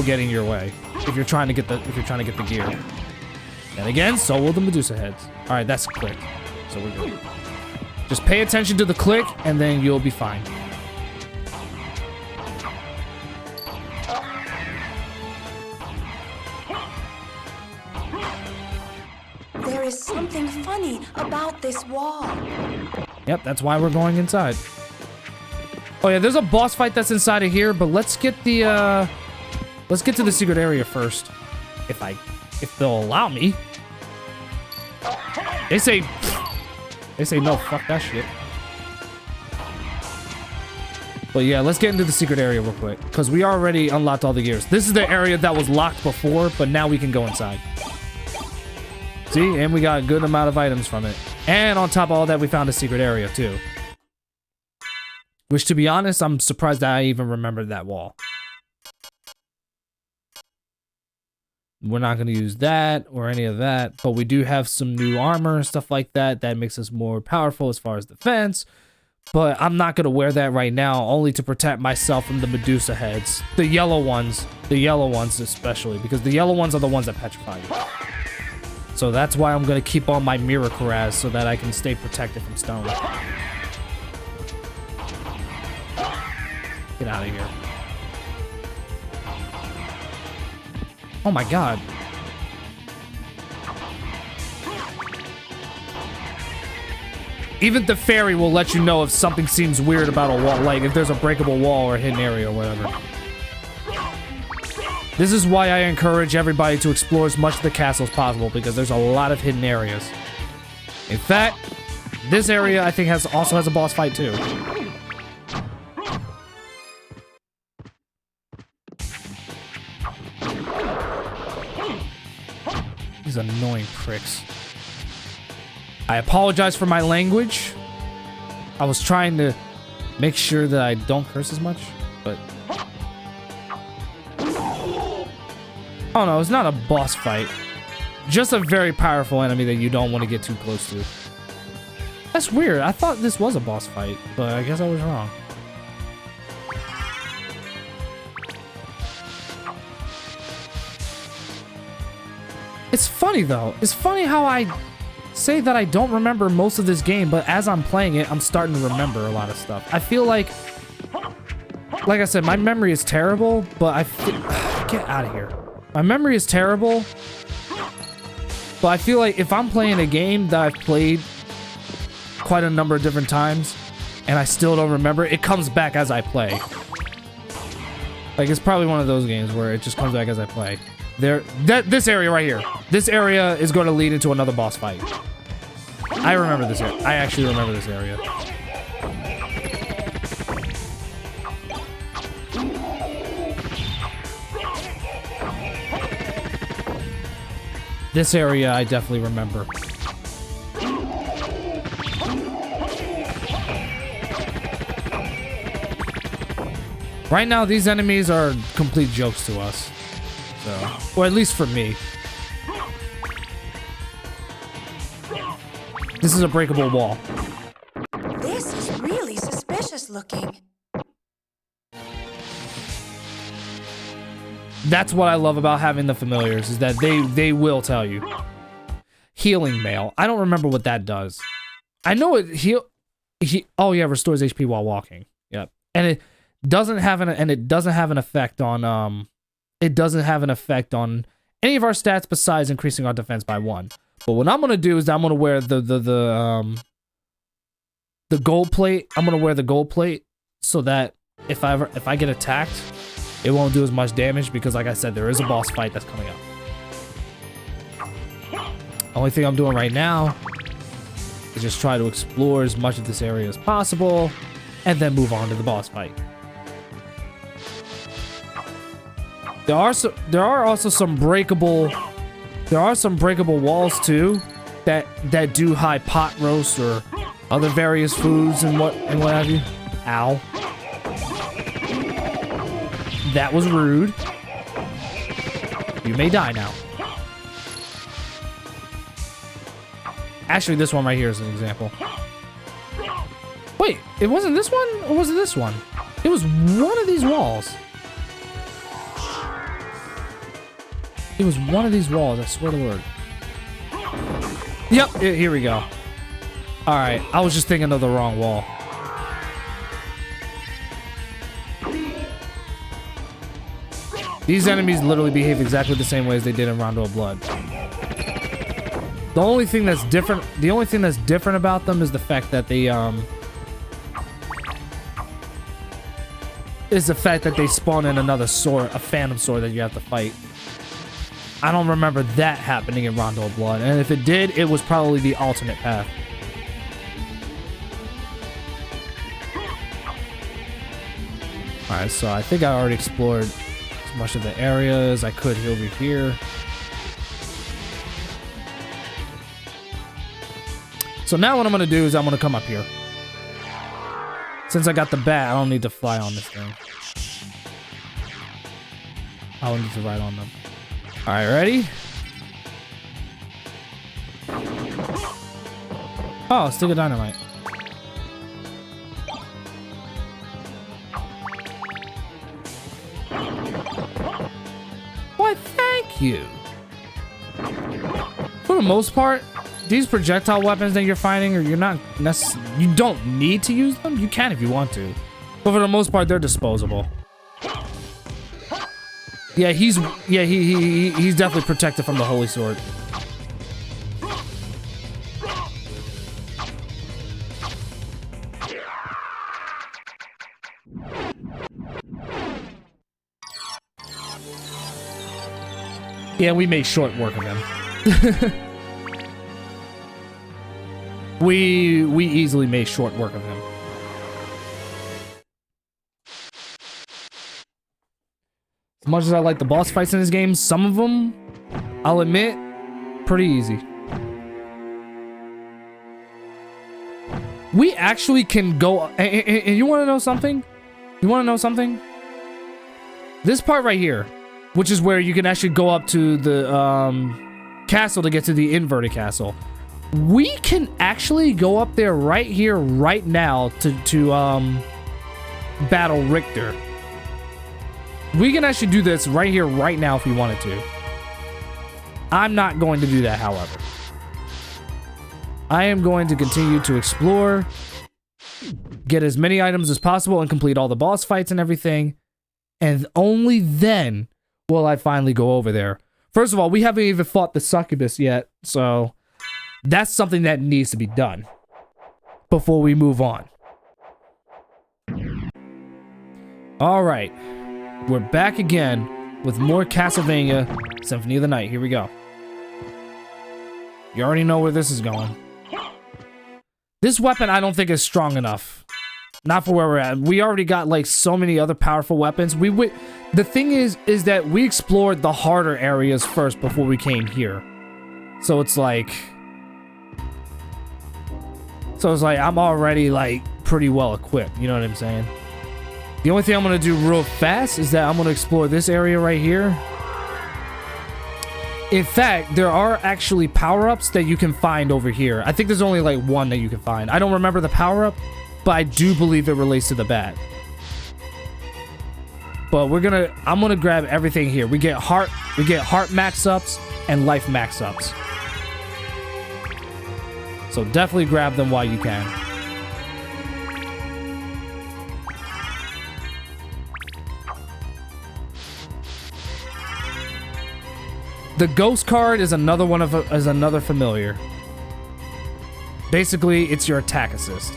get in your way if you're trying to get the gear. And again, so will the Medusa heads. Alright, that's clicked. So we're good. Just pay attention to the click and then you'll be fine. There is something funny about this wall. Yep, that's why we're going inside. Oh yeah, there's a boss fight that's inside of here, but let's get to the secret area first. If they'll allow me. They say no, fuck that shit. But yeah, let's get into the secret area real quick, because we already unlocked all the gears. This is the area that was locked before, but now we can go inside. See, and we got a good amount of items from it. And on top of all that, we found a secret area too. Which, to be honest, I'm surprised that I even remembered that wall. We're not going to use that or any of that, but we do have some new armor and stuff like that. That makes us more powerful as far as defense. But I'm not going to wear that right now, only to protect myself from the Medusa heads. The yellow ones especially, because the yellow ones are the ones that petrify you. So that's why I'm going to keep on my mirror Karaz so that I can stay protected from stone. Get out of here. Oh my god. Even the fairy will let you know if something seems weird about a wall, like if there's a breakable wall or a hidden area or whatever. This is why I encourage everybody to explore as much of the castle as possible, because there's a lot of hidden areas. In fact, this area I think also has a boss fight too. These annoying pricks. I apologize for my language. I was trying to make sure that I don't curse as much, but... Oh no, it's not a boss fight. Just a very powerful enemy that you don't want to get too close to. That's weird. I thought this was a boss fight, but I guess I was wrong. It's funny though. It's funny how I say that I don't remember most of this game, but as I'm playing it, I'm starting to remember a lot of stuff. I feel like I said, my memory is terrible, but get out of here. My memory is terrible, but I feel like if I'm playing a game that I've played quite a number of different times and I still don't remember, it comes back as I play. Like, it's probably one of those games where it just comes back as I play. This area right here. This area is going to lead into another boss fight. I remember this area. I actually remember this area. This area I definitely remember. Right now, these enemies are complete jokes to us. So, or at least for me. This is a breakable wall. This is really suspicious looking. That's what I love about having the familiars, is that they will tell you. Healing mail. I don't remember what that does. I know it oh yeah, restores HP while walking. Yep. And it doesn't have an effect on it doesn't have an effect on any of our stats besides increasing our defense by 1. But what I'm gonna do is I'm gonna wear the gold plate. I'm gonna wear the gold plate so that if I get attacked, it won't do as much damage because, like I said, there is a boss fight that's coming up. Only thing I'm doing right now is just try to explore as much of this area as possible and then move on to the boss fight. There are also some breakable walls too that do high pot roast or other various foods and what have you. Ow. That was rude. You may die now. Actually, this one right here is an example. Wait, it wasn't this one? Or was it this one? It was one of these walls. It was one of these walls, I swear to word. Yep, here we go. Alright, I was just thinking of the wrong wall. These enemies literally behave exactly the same way as they did in Rondo of Blood. The only thing that's different about them is the fact that they spawn in another sword, a phantom sword that you have to fight. I don't remember that happening in Rondo of Blood, and if it did, it was probably the alternate path. Alright, so I think I already explored as much of the area as I could over here. So now what I'm going to do is I'm going to come up here. Since I got the bat, I don't need to fly on this thing. I don't need to ride on them. Alright, ready? Oh, stick of dynamite. Why, thank you. For the most part, these projectile weapons that you're fighting, or you don't need to use them. You can if you want to, but for the most part, they're disposable. Yeah, he's definitely protected from the Holy Sword. Yeah, we made short work of him. we easily made short work of him. As much as I like the boss fights in this game, some of them, I'll admit, pretty easy. We actually can go, and you want to know something? You want to know something? This part right here, which is where you can actually go up to the castle to get to the inverted castle. We can actually go up there right here, right now to battle Richter. We can actually do this right here, right now if we wanted to. I'm not going to do that, however. I am going to continue to explore, get as many items as possible, and complete all the boss fights and everything. And only then will I finally go over there. First of all, we haven't even fought the Succubus yet, so that's something that needs to be done before we move on. All right. We're back again with more Castlevania Symphony of the Night. Here we go. You already know where this is going. This weapon I don't think is strong enough. Not for where we're at. We already got like so many other powerful weapons. The thing is that we explored the harder areas first before we came here. So it's like I'm already like pretty well equipped, you know what I'm saying? The only thing I'm gonna do real fast is that I'm gonna explore this area right here. In fact, there are actually power-ups that you can find over here. I think there's only like one that you can find. I don't remember the power-up, but I do believe it relates to the bat. But I'm gonna grab everything here. We get heart max-ups and life max-ups. So definitely grab them while you can. The ghost card is another familiar. Basically, it's your attack assist.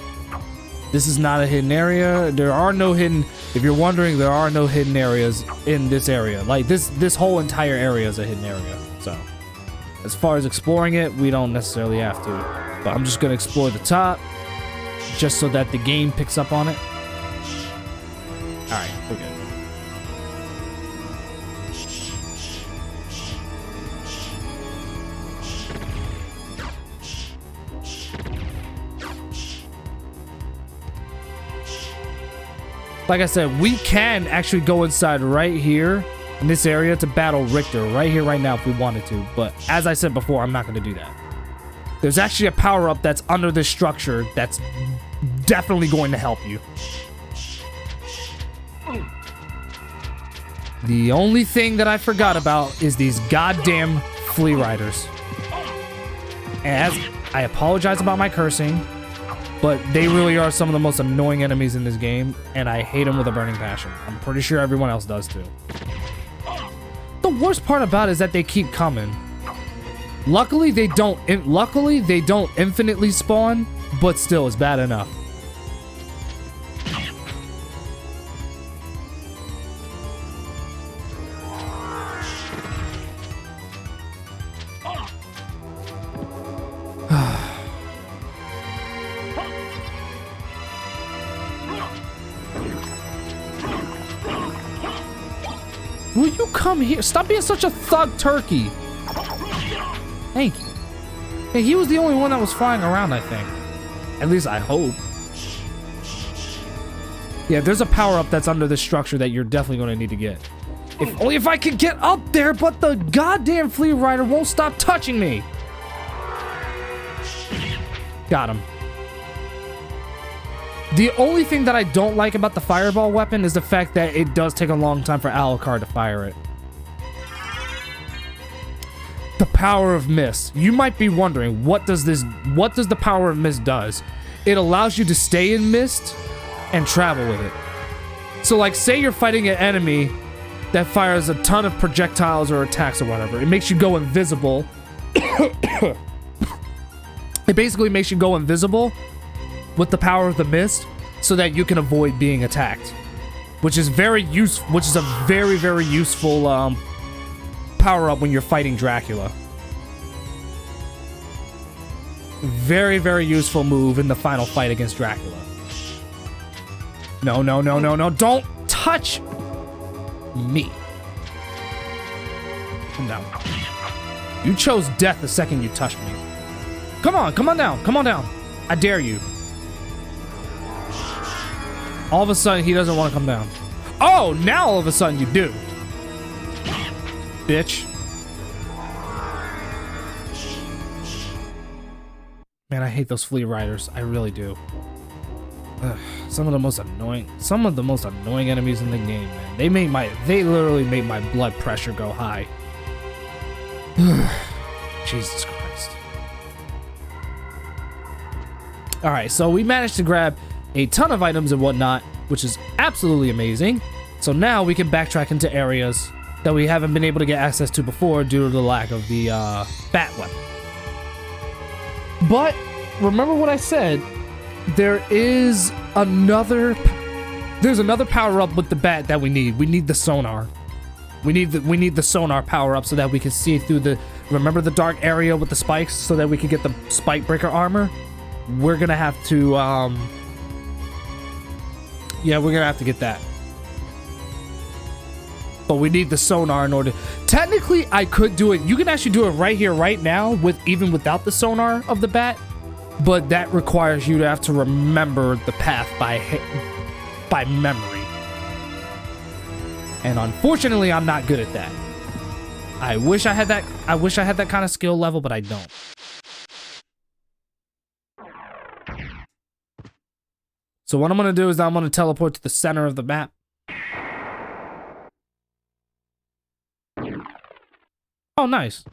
This is not a hidden area. There are no hidden. If you're wondering, there are no hidden areas in this area. Like this whole entire area is a hidden area. So, as far as exploring it, we don't necessarily have to. But I'm just gonna explore the top, just so that the game picks up on it. All right, we're good. Like I said, we can actually go inside right here in this area to battle Richter right here, right now if we wanted to. But as I said before, I'm not going to do that. There's actually a power-up that's under this structure that's definitely going to help you. The only thing that I forgot about is these goddamn flea riders. And I apologize about my cursing, but they really are some of the most annoying enemies in this game, and I hate them with a burning passion. I'm pretty sure everyone else does too. The worst part about it is that they keep coming. Luckily, they don't infinitely spawn, but still, it's bad enough. Will you come here? Stop being such a thug turkey. Thank you. Hey, he was the only one that was flying around, I think. At least I hope. Yeah, there's a power-up that's under this structure that you're definitely going to need to get. Only if I can get up there, but the goddamn flea rider won't stop touching me. Got him. The only thing that I don't like about the fireball weapon is the fact that it does take a long time for Alucard to fire it. The power of mist. You might be wondering, what does the power of mist does? It allows you to stay in mist and travel with it. So like, say you're fighting an enemy that fires a ton of projectiles or attacks or whatever. It makes you go invisible. It basically makes you go invisible with the power of the mist so that you can avoid being attacked, which is a very, very useful power up when you're fighting Dracula. Very, very useful move in the final fight against Dracula. No, no, no, no, no, don't touch me. Come down. You chose death the second you touched me. Come on down, come on down. I dare you. All of a sudden, he doesn't want to come down. Oh, now all of a sudden you do. Bitch. Man, I hate those flea riders. I really do. Ugh, some of the most annoying enemies in the game, man. They literally made my blood pressure go high. Jesus Christ. Alright, so we managed to grab a ton of items and whatnot, which is absolutely amazing. So now we can backtrack into areas that we haven't been able to get access to before due to the lack of the bat weapon. But remember what I said, there's another power up with the bat that we need. We need the sonar. We need the sonar power up so that we can see through the. Remember the dark area with the spikes, so that we can get the spike breaker armor. We're gonna have to. Yeah, we're gonna have to get that. But we need the sonar in order. Technically, I could do it. You can actually do it right here, right now, even without the sonar of the bat. But that requires you to have to remember the path by memory. And unfortunately, I'm not good at that. I wish I had that. I wish I had that kind of skill level, but I don't. So what I'm gonna do is I'm gonna teleport to the center of the map. Oh, nice.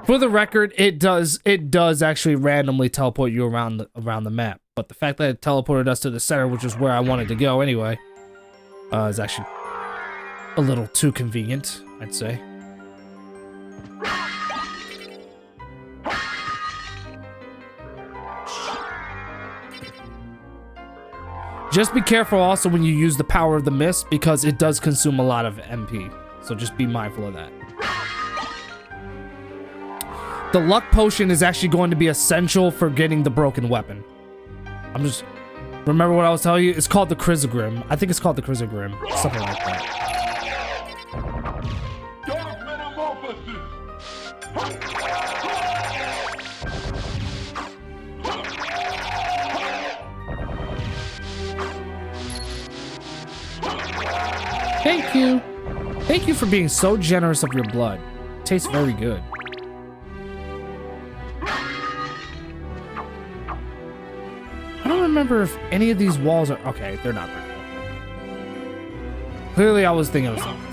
For the record, it does actually randomly teleport you around the map. But the fact that it teleported us to the center, which is where I wanted to go anyway, is actually a little too convenient, I'd say. Just be careful also when you use the power of the mist, because it does consume a lot of MP. So just be mindful of that. The luck potion is actually going to be essential for getting the broken weapon. Remember what I was telling you? It's called the Chrysogrim. I think it's called the Chrysogrim. Something like that. Thank you. Thank you for being so generous of your blood. It tastes very good. I don't remember if any of these walls are... Okay, they're not very well. Clearly, I was thinking of something.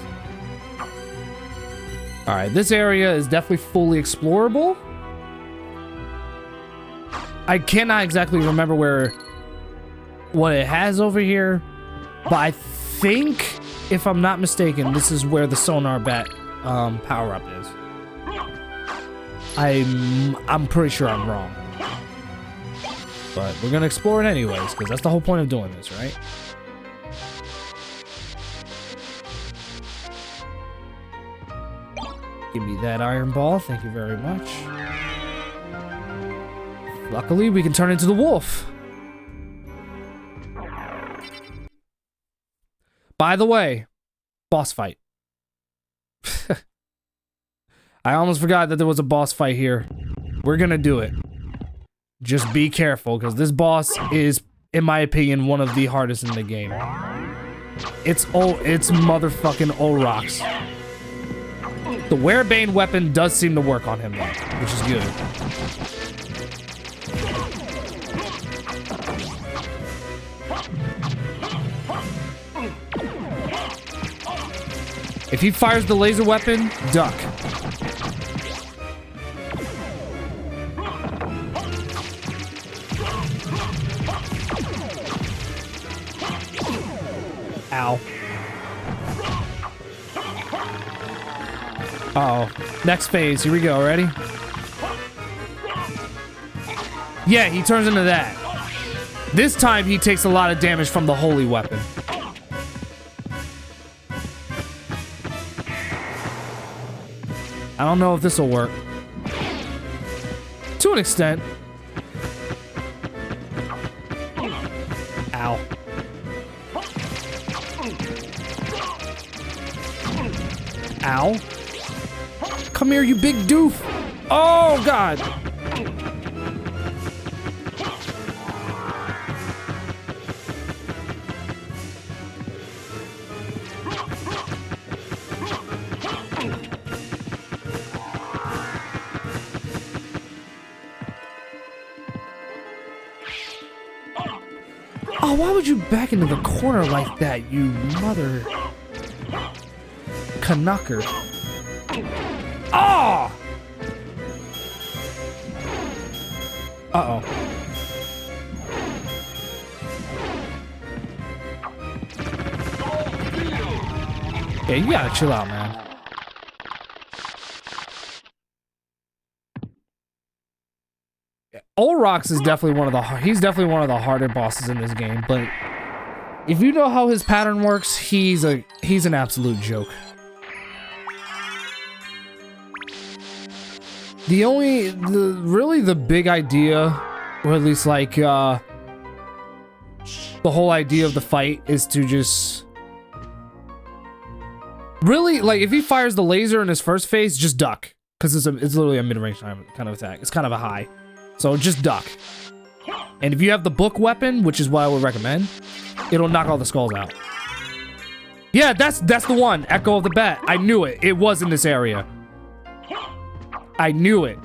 Alright, this area is definitely fully explorable. I cannot exactly remember what it has over here, but I think, if I'm not mistaken, this is where the sonar bat power-up is. I'm pretty sure I'm wrong. But we're gonna explore it anyways, because that's the whole point of doing this, right? Give me that iron ball, thank you very much. Luckily, we can turn into the wolf. By the way, boss fight. I almost forgot that there was a boss fight here. We're gonna do it. Just be careful, because this boss is, in my opinion, one of the hardest in the game. It's motherfucking Olrox. The Werebane weapon does seem to work on him, though, which is good. If he fires the laser weapon, duck. Ow. Uh-oh. Next phase. Here we go. Ready? Yeah, he turns into that. This time, he takes a lot of damage from the holy weapon. I don't know if this will work. To an extent. Ow. Ow. Come here, you big doof. Oh, God. Oh, why would you back into the corner like that, you mother... Canucker. Oh! Uh-oh. Yeah, you gotta chill out, man. Olrox is definitely one of the harder bosses in this game, but if you know how his pattern works, he's an absolute joke. Really the big idea, or at least like the whole idea of the fight is to just really, like, if he fires the laser in his first phase, just duck, because it's literally a mid-range kind of attack. It's kind of a high, so just duck. And if you have the book weapon, which is what I would recommend, it'll knock all the skulls out. Yeah, that's the one. Echo of the Bat. I knew it. It was in this area. I knew it.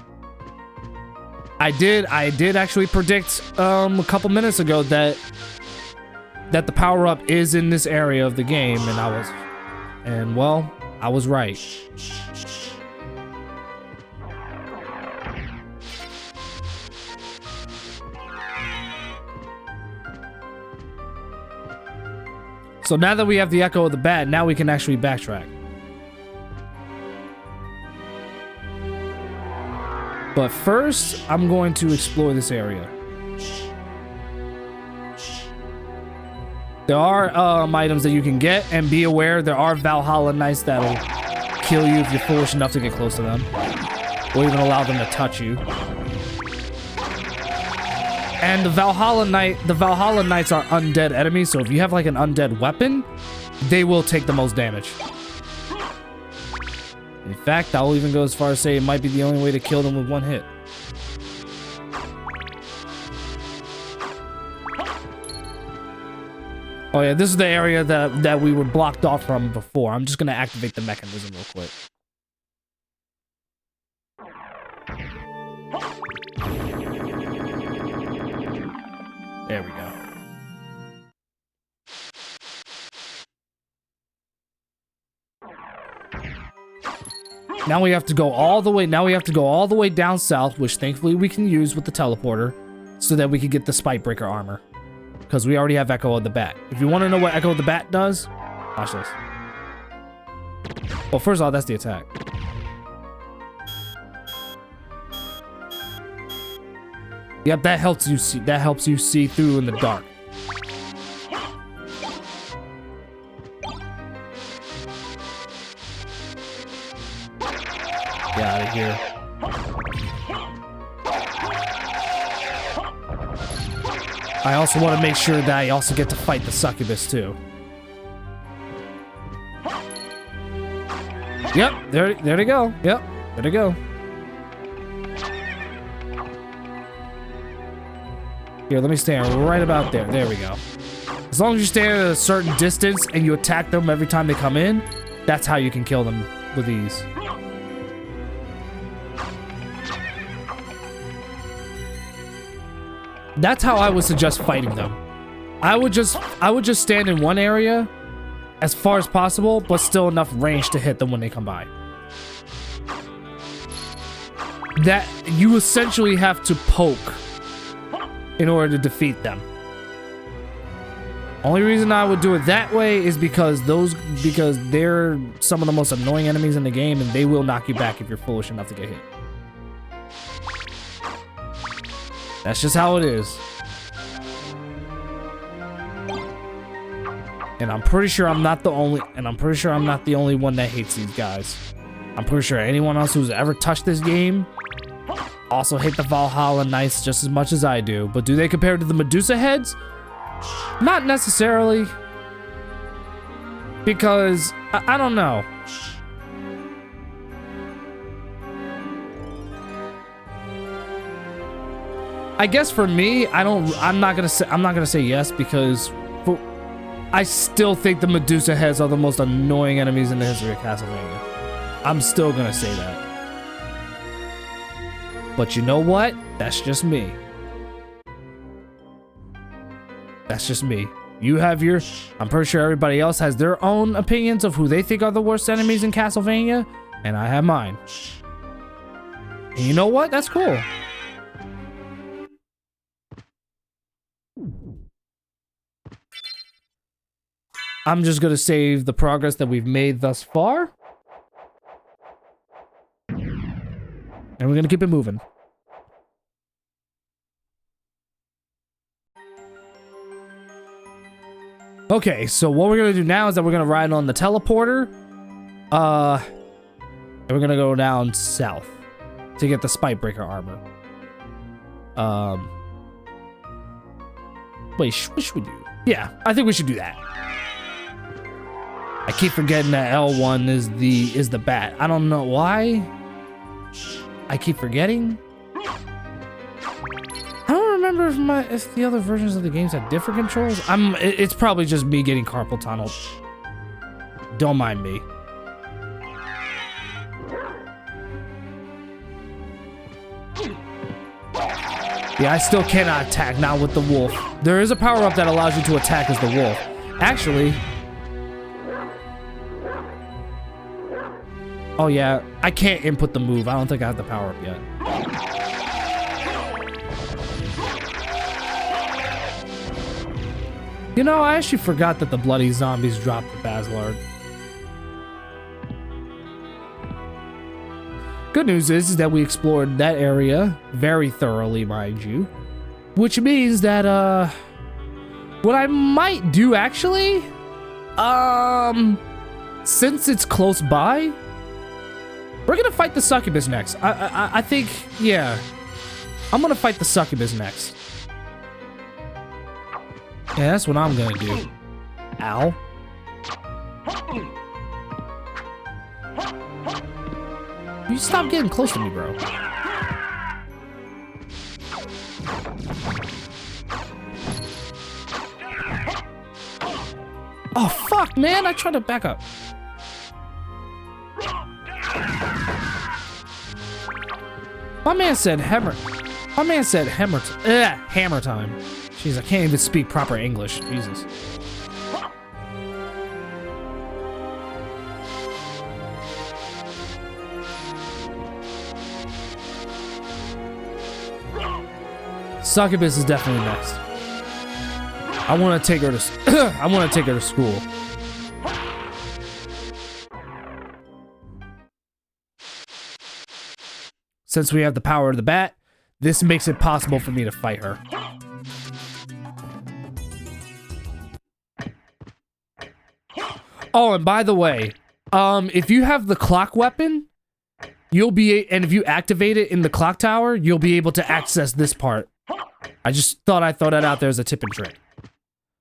I did actually predict a couple minutes ago that the power-up is in this area of the game, and well, I was right. So now that we have the Echo of the Bat, now we can actually backtrack. But first, I'm going to explore this area. There are items that you can get, and be aware there are Valhalla Knights that'll kill you if you're foolish enough to get close to them, or even allow them to touch you. And the Valhalla Knights are undead enemies, so if you have like an undead weapon, they will take the most damage. In fact, I'll even go as far as say it might be the only way to kill them with one hit. Oh yeah, this is the area that we were blocked off from before. I'm just gonna activate the mechanism real quick. There we go. Now we have to go all the way. Now we have to go all the way down south, which thankfully we can use with the teleporter, so that we can get the Spike Breaker armor. Because we already have Echo of the Bat. If you want to know what Echo of the Bat does, watch this. Well, first of all, that's the attack. Yep, that helps you see. That helps you see through in the dark. Get out of here. I also want to make sure that I also get to fight the Succubus too. Yep, there they go. Yep, there they go. Here, let me stand right about there. There we go. As long as you stand at a certain distance and you attack them every time they come in, that's how you can kill them with ease. That's how I would suggest fighting them. I would just stand in one area as far as possible, but still enough range to hit them when they come by. That you essentially have to poke in order to defeat them. Only reason I would do it that way is because they're some of the most annoying enemies in the game, and they will knock you back if you're foolish enough to get hit. That's just how it is. And I'm pretty sure I'm not the only one that hates these guys. I'm pretty sure anyone else who's ever touched this game also hate the Valhalla Knights just as much as I do. But do they compare to the Medusa heads? Not necessarily. Because I don't know. I guess for me, I'm not gonna say yes, because I still think the Medusa heads are the most annoying enemies in the history of Castlevania. I'm still gonna say that. But you know what? That's just me. That's just me. You have your... I'm pretty sure everybody else has their own opinions of who they think are the worst enemies in Castlevania, and I have mine. And you know what? That's cool. I'm just gonna save the progress that we've made thus far. And we're gonna keep it moving. Okay, so what we're gonna do now is that we're gonna ride on the teleporter. And we're gonna go down south. to get the Spike Breaker armor. Wait, what should we do? Yeah, I think we should do that. I keep forgetting that L1 is the bat. I don't know why. I keep forgetting. I don't remember if the other versions of the games had different controls. It's probably just me getting carpal tunnel. Don't mind me. Yeah, I still cannot attack, not with the wolf. There is a power-up that allows you to attack as the wolf. Actually... Oh yeah, I can't input the move. I don't think I have the power-up yet. You know, I actually forgot that the bloody zombies dropped the Basilard. Good news is that we explored that area very thoroughly, mind you. Which means that, what I might do, actually, since it's close by, we're gonna fight the Succubus next. I think, yeah, I'm gonna fight the Succubus next. Yeah, that's what I'm gonna do. Ow. You stop getting close to me, bro. Oh, fuck, man. I tried to back up. My man said hammer. My man said hammer time. Jeez, I can't even speak proper English. Jesus. Succubus is definitely next. I want to take her to. I want to take her to school. Since we have the power of the bat, this makes it possible for me to fight her. Oh, and by the way, if you have the clock weapon, you'll be, and if you activate it in the clock tower, you'll be able to access this part. I just thought I'd throw that out there as a tip and trick.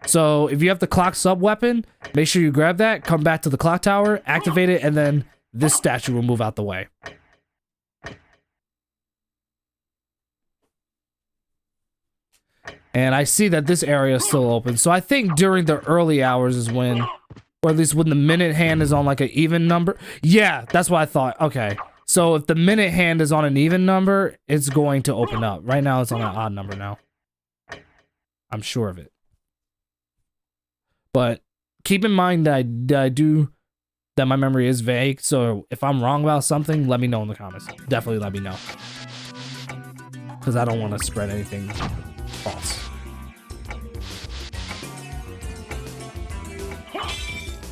So if you have the clock sub weapon, make sure you grab that, come back to the clock tower, activate it, and then this statue will move out the way. And I see that this area is still open. So I think during the early hours is when, or at least when the minute hand is on like an even number. Yeah, that's what I thought. Okay. So if the minute hand is on an even number, it's going to open up. Right now it's on an odd number now. I'm sure of it. But keep in mind that that my memory is vague. So if I'm wrong about something, let me know in the comments. Definitely let me know. Because I don't want to spread anything false.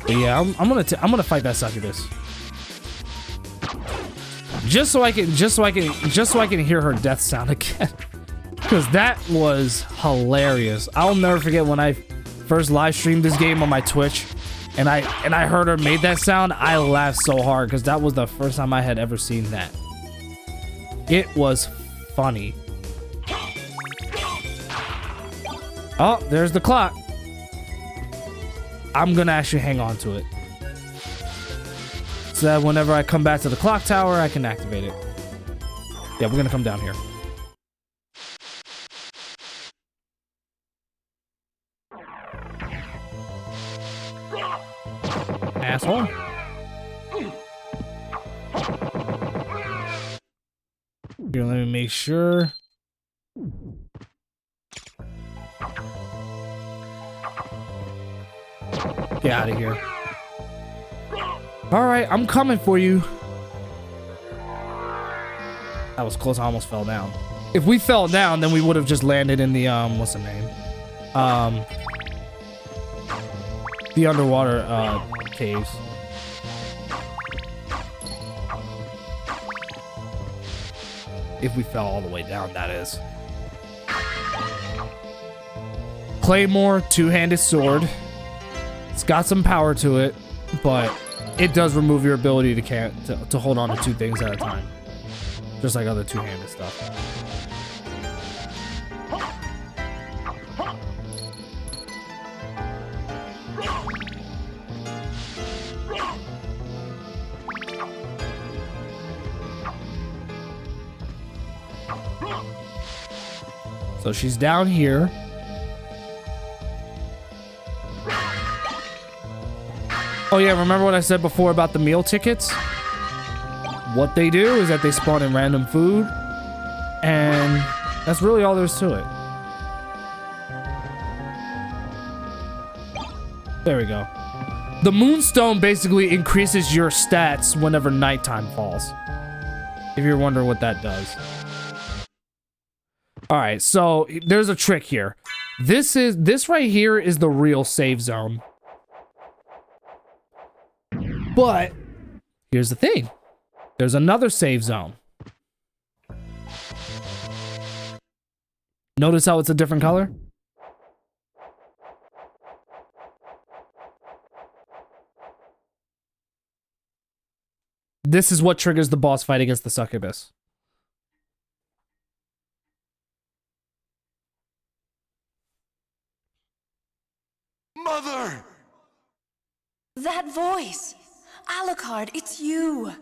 But yeah, I'm gonna fight that Succubus. Just so I can hear her death sound again. Because that was hilarious. I'll never forget when I first live streamed this game on my Twitch and I heard her make that sound. I laughed so hard because that was the first time I had ever seen that. It was funny. Oh, there's the clock. I'm gonna actually hang on to it. So that whenever I come back to the clock tower, I can activate it. Yeah, we're gonna come down here. Asshole. Here, let me make sure. Get out of here. Alright, I'm coming for you. That was close, I almost fell down. If we fell down, then we would have just landed in the, what's the name? The underwater, caves. If we fell all the way down, that is. Claymore, two-handed sword. It's got some power to it, but it does remove your ability to hold on to two things at a time. just like other two-handed stuff. So she's down here. Oh yeah, remember what I said before about the meal tickets? What they do is that they spawn in random food, and that's really all there's to it. There we go. The Moonstone basically increases your stats whenever nighttime falls. If you're wondering what that does. Alright, so there's a trick here. This right here is the real save zone. But here's the thing. There's another save zone. Notice how it's a different color? This is what triggers the boss fight against the Succubus. Mother! That voice! Alucard, it's you!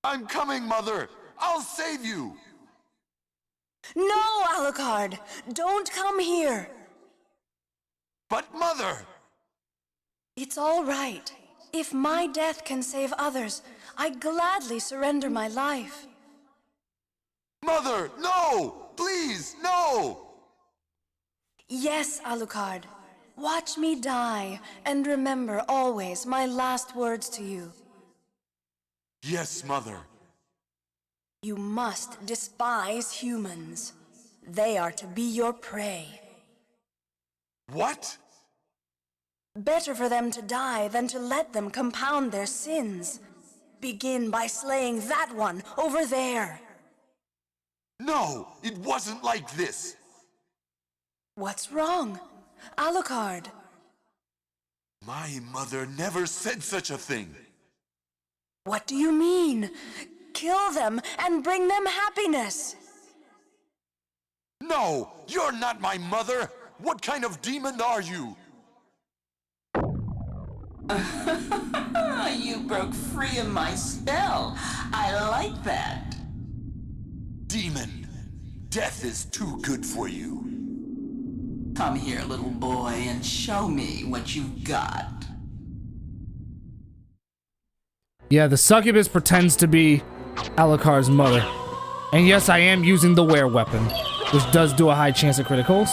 I'm coming, Mother! I'll save you! No, Alucard! Don't come here! But Mother! It's all right. If my death can save others, I'd gladly surrender my life. Mother, no! Please, no! Yes, Alucard. Watch me die, and remember always my last words to you. Yes, Mother. You must despise humans. They are to be your prey. What? Better for them to die than to let them compound their sins. Begin by slaying that one over there. No, it wasn't like this. What's wrong? Alucard. My mother never said such a thing. What do you mean? Kill them and bring them happiness. No, you're not my mother. What kind of demon are you? You broke free of my spell. I like that. Demon, death is too good for you. Come here, little boy, and show me what you've got. Yeah, the Succubus pretends to be Alucard's mother. And yes, I am using the were weapon, which does do a high chance of criticals.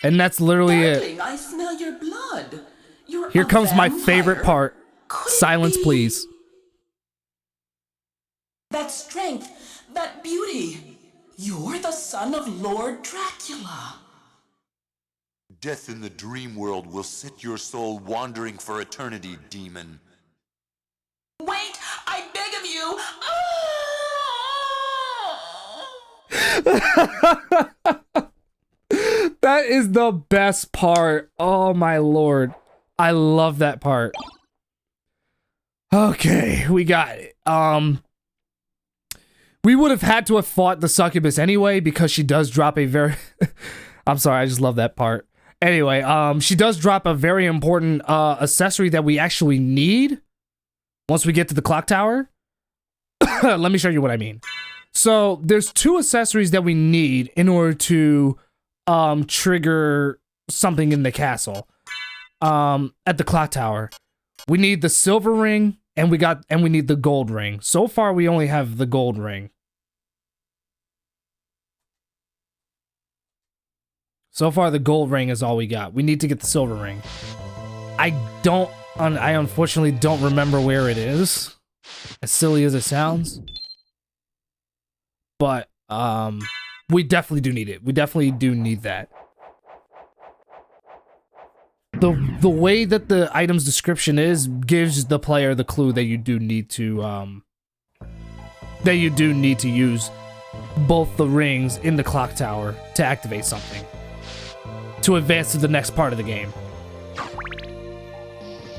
And that's literally Darling, it. I smell your blood. You're Here a comes my vampire? favorite part. Could it Silence, be? please. That strength, that beauty. You're the son of Lord Dracula. Death in the dream world will set your soul wandering for eternity, demon. Wait, I beg of you. That is the best part. Oh my lord. I love that part. Okay, we got it. We would have had to have fought the Succubus anyway because she does drop a very I'm sorry, I just love that part. Anyway, she does drop a very important accessory that we actually need once we get to the clock tower. Let me show you what I mean. So, there's two accessories that we need in order to trigger something in the castle. At the clock tower. We need the silver ring and we need the gold ring. So far we only have the gold ring. So far the gold ring is all we got. We need to get the silver ring. I unfortunately don't remember where it is. As silly as it sounds. But we definitely do need it. We definitely do need that. The way that the item's description is gives the player the clue that you do need to use both the rings in the clock tower to activate something to advance to the next part of the game.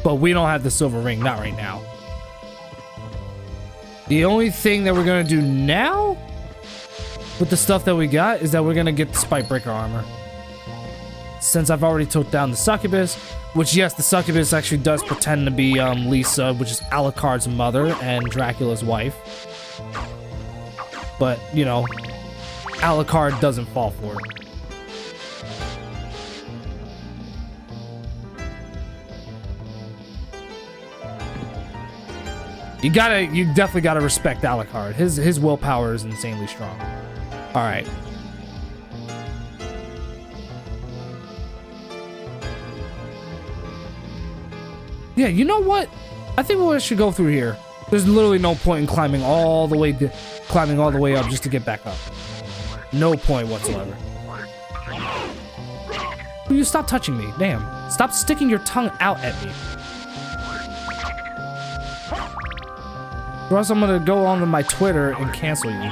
But we don't have the silver ring, not right now. The only thing that we're gonna do now with the stuff that we got is that we're gonna get the spike breaker armor. Since I've already took down the Succubus, which yes, the Succubus actually does pretend to be Lisa, which is Alucard's mother and Dracula's wife. But, you know, Alucard doesn't fall for it. You definitely gotta respect Alucard. His willpower is insanely strong. All right. Yeah, you know what? I think we should go through here. There's literally no point in climbing all the way up just to get back up. No point whatsoever. Will you stop touching me? Damn. Stop sticking your tongue out at me. Or else I'm gonna go onto my Twitter and cancel you.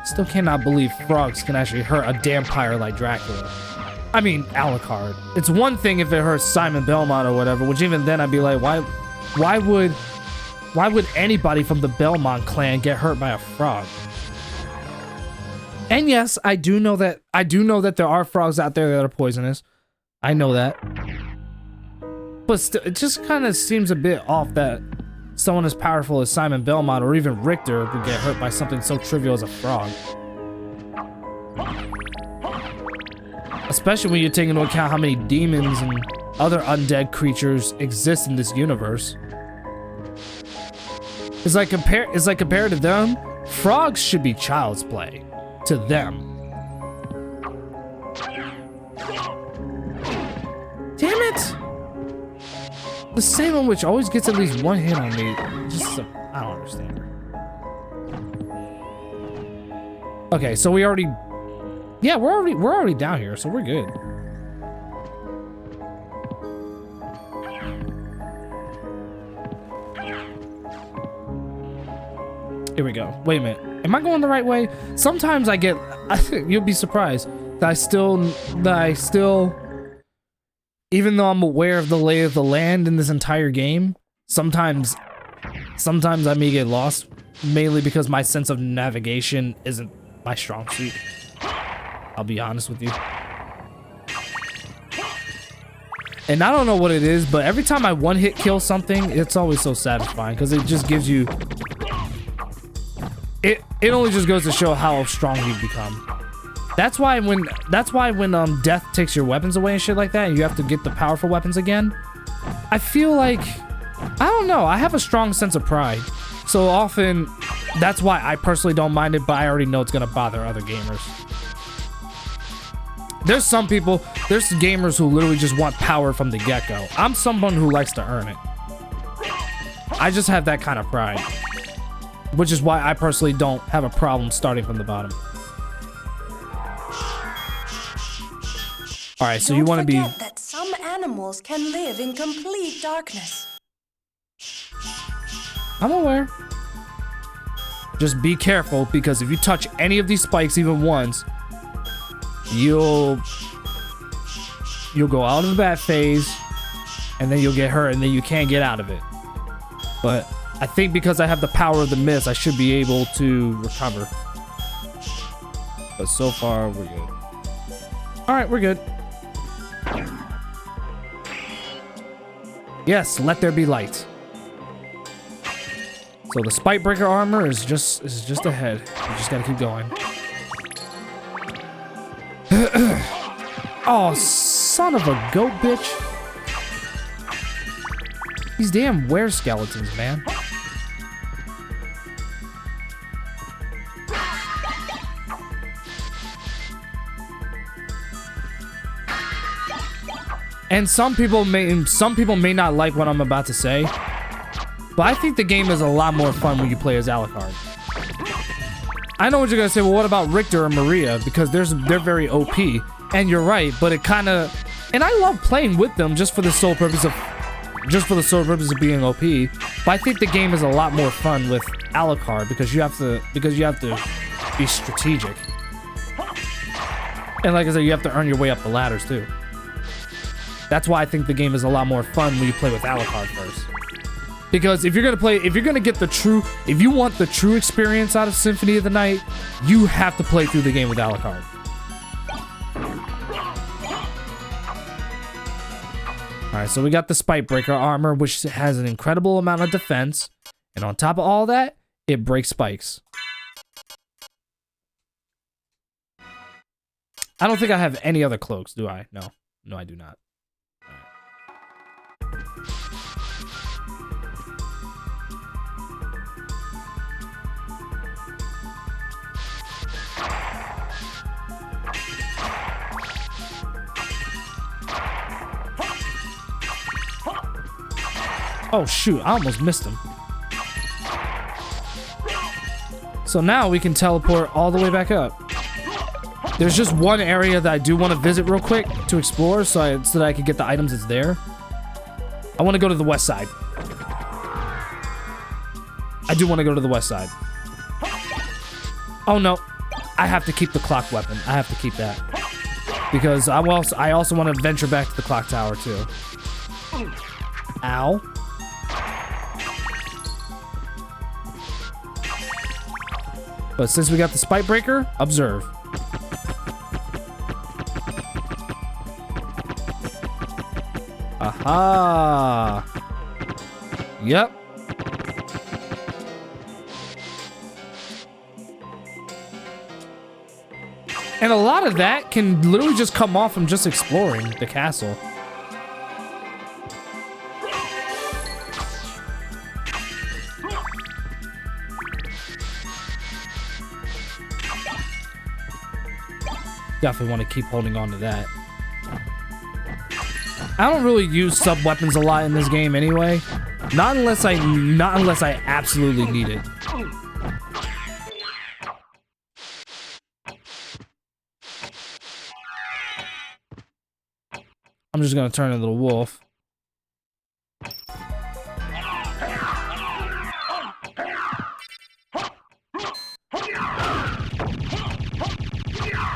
Still cannot believe frogs can actually hurt a vampire like Dracula. I mean, Alucard. It's one thing if it hurts Simon Belmont or whatever, which even then I'd be like, why would anybody from the Belmont clan get hurt by a frog? And yes, I do know that there are frogs out there that are poisonous. I know that. But still, it just kind of seems a bit off that someone as powerful as Simon Belmont or even Richter would get hurt by something so trivial as a frog. Especially when you take into account how many demons and other undead creatures exist in this universe. It's like compared to them, frogs should be child's play to them. Damn it! The Salem Witch always gets at least one hit on me. I don't understand her. Okay, so we already... Yeah, we're already down here, so we're good. Here we go. Wait a minute. Am I going the right way? Sometimes I get... You'll be surprised that I still... Even though I'm aware of the lay of the land in this entire game, sometimes I may get lost, mainly because my sense of navigation isn't my strong suit. I'll be honest with you. And I don't know what it is, but every time I one-hit kill something, it's always so satisfying because it just gives you... It only just goes to show how strong you've become. That's why when death takes your weapons away and shit like that, and you have to get the powerful weapons again, I feel like, I don't know, I have a strong sense of pride. So often, that's why I personally don't mind it, but I already know it's gonna bother other gamers. There's gamers who literally just want power from the get-go. I'm someone who likes to earn it. I just have that kind of pride. Which is why I personally don't have a problem starting from the bottom. All right, so you want to be... Don't forget that some animals can live in complete darkness. I'm aware. Just be careful, because if you touch any of these spikes even once, you'll go out of the bat phase, and then you'll get hurt, and then you can't get out of it. But I think because I have the power of the mist, I should be able to recover. But so far, we're good. All right, we're good. Yes, let there be light. So the spike breaker armor is just ahead. You just gotta keep going. Oh, son of a goat bitch. These damn were skeletons, man. And some people may not like what I'm about to say, but I think the game is a lot more fun when you play as Alucard. I know what you're gonna say. Well, what about Richter or Maria? Because they're very OP, and you're right. But it kind of, and I love playing with them just for the sole purpose of being OP. But I think the game is a lot more fun with Alucard because you have to be strategic. And like I said, you have to earn your way up the ladders too. That's why I think the game is a lot more fun when you play with Alucard first. Because if you want the true experience out of Symphony of the Night, you have to play through the game with Alucard. Alright, so we got the Spikebreaker armor, which has an incredible amount of defense. And on top of all that, it breaks spikes. I don't think I have any other cloaks, do I? No. No, I do not. Oh shoot, I almost missed him. So now we can teleport all the way back up. There's just one area that I do want to visit real quick to explore so that I can get the items that's there. I want to go to the west side. I do want to go to the west side. Oh no, I have to keep the clock weapon. I have to keep that. Because I also want to venture back to the clock tower too. Ow. But since we got the Spikebreaker, observe. Aha! Yep. And a lot of that can literally just come off from just exploring the castle. Definitely want to keep holding on to that. I don't really use sub-weapons a lot in this game anyway. Not unless I absolutely need it. I'm just gonna turn into the wolf.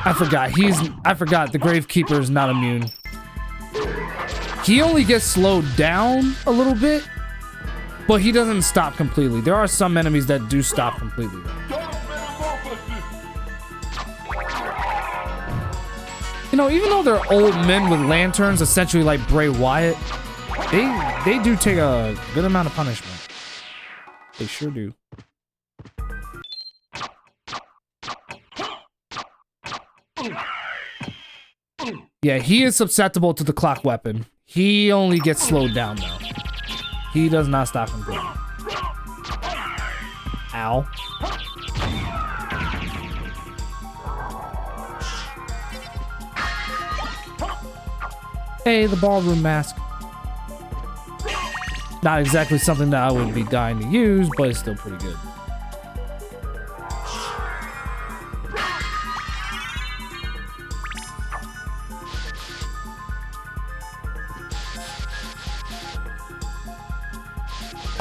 I forgot the Gravekeeper is not immune. He only gets slowed down a little bit, but he doesn't stop completely. There are some enemies that do stop completely. You know, even though they're old men with lanterns, essentially like Bray Wyatt, they do take a good amount of punishment. They sure do. Yeah, he is susceptible to the clock weapon. He only gets slowed down though. He does not stop completely. Ow. Hey, the ballroom mask. Not exactly something that I would be dying to use, but it's still pretty good.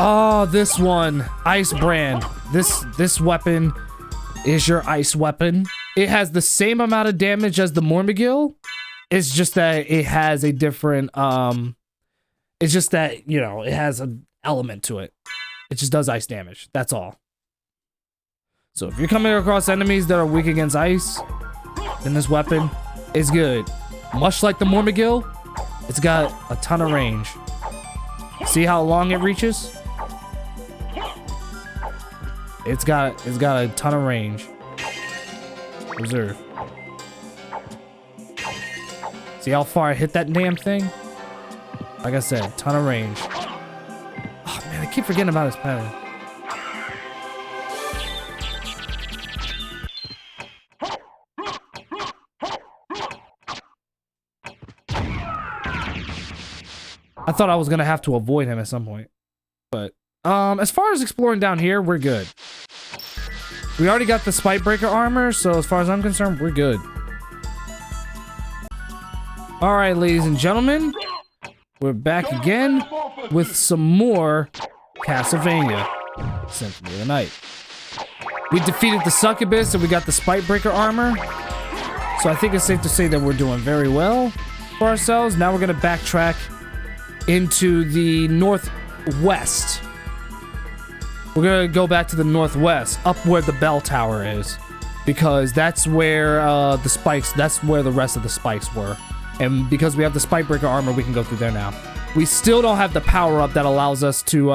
Oh, this one. Ice brand. This weapon is your ice weapon. It has the same amount of damage as the Mormagil. It's just that it has a different, it's just that, you know, it has an element to it. It just does ice damage. That's all. So if you're coming across enemies that are weak against ice, then this weapon is good. Much like the Mormagil, it's got a ton of range. See how long it reaches? It's got a ton of range. Observe. See how far I hit that damn thing? Like I said, ton of range. Oh man, I keep forgetting about his pattern. I thought I was gonna have to avoid him at some point. But as far as exploring down here, we're good. We already got the Spikebreaker armor, so as far as I'm concerned, we're good. Alright, ladies and gentlemen, we're back again with some more Castlevania Symphony of the Night. We defeated the Succubus and we got the Spikebreaker armor. So I think it's safe to say that we're doing very well for ourselves. Now we're going to backtrack into the northwest. We're going to go back to the northwest, up where the bell tower is. Because that's where the spikes, that's where the rest of the spikes were. And because we have the spike breaker armor, we can go through there now. We still don't have the power up that allows us to,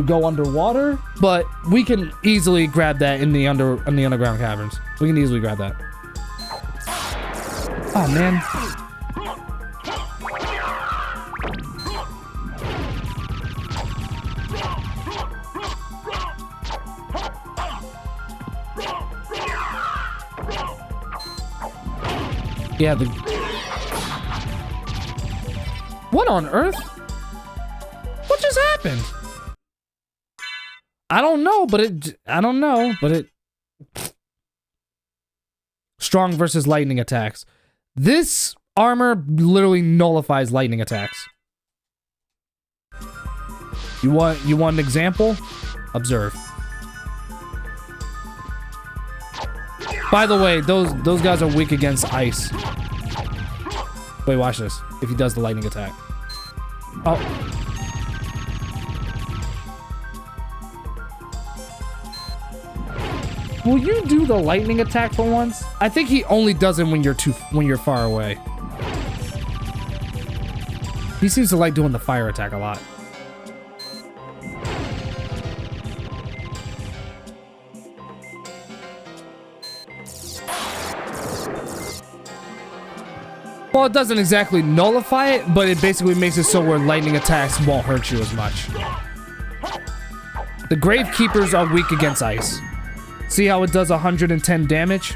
go underwater, but we can easily grab that in the underground caverns. We can easily grab that. Oh man. Yeah, what on earth? What just happened? I don't know, but it... Strong versus lightning attacks. This armor literally nullifies lightning attacks. You want an example? Observe. By the way, those guys are weak against ice. Wait, watch this. If he does the lightning attack. Oh. Will you do the lightning attack for once? I think he only does it when you're far away. He seems to like doing the fire attack a lot. Well, it doesn't exactly nullify it, but it basically makes it so where lightning attacks won't hurt you as much. The Gravekeepers are weak against ice. See how it does 110 damage?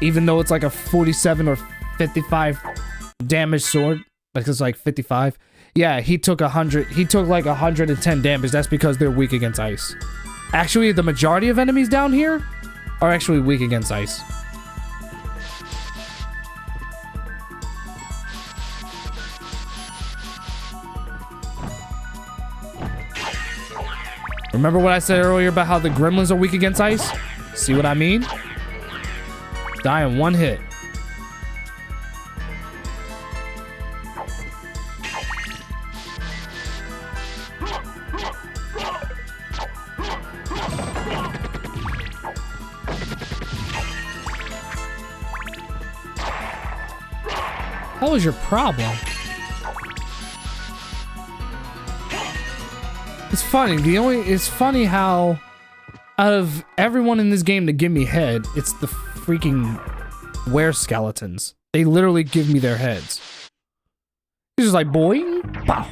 Even though it's like a 47 or 55 damage sword. Like it's like 55. Yeah, he took like 110 damage. That's because they're weak against ice. Actually, the majority of enemies down here are actually weak against ice. Remember what I said earlier about how the gremlins are weak against ice? See what I mean? Die in one hit. What was your problem? It's funny. It's funny how out of everyone in this game to give me head, it's the freaking were-skeletons. They literally give me their heads. It's just like boing, pow.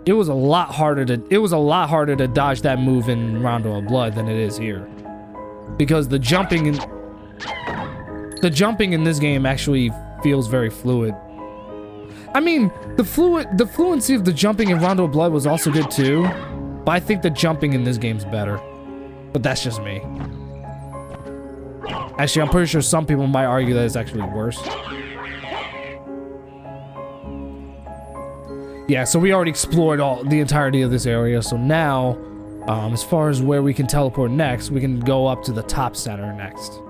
It was a lot harder to dodge that move in Rondo of Blood than it is here. Because the jumping in this game actually feels very fluid. I mean, the fluency of the jumping in Rondo of Blood was also good too, but I think the jumping in this game's better. But that's just me. Actually, I'm pretty sure some people might argue that it's actually worse. Yeah, so we already explored the entirety of this area, so now, as far as where we can teleport next, we can go up to the top center next.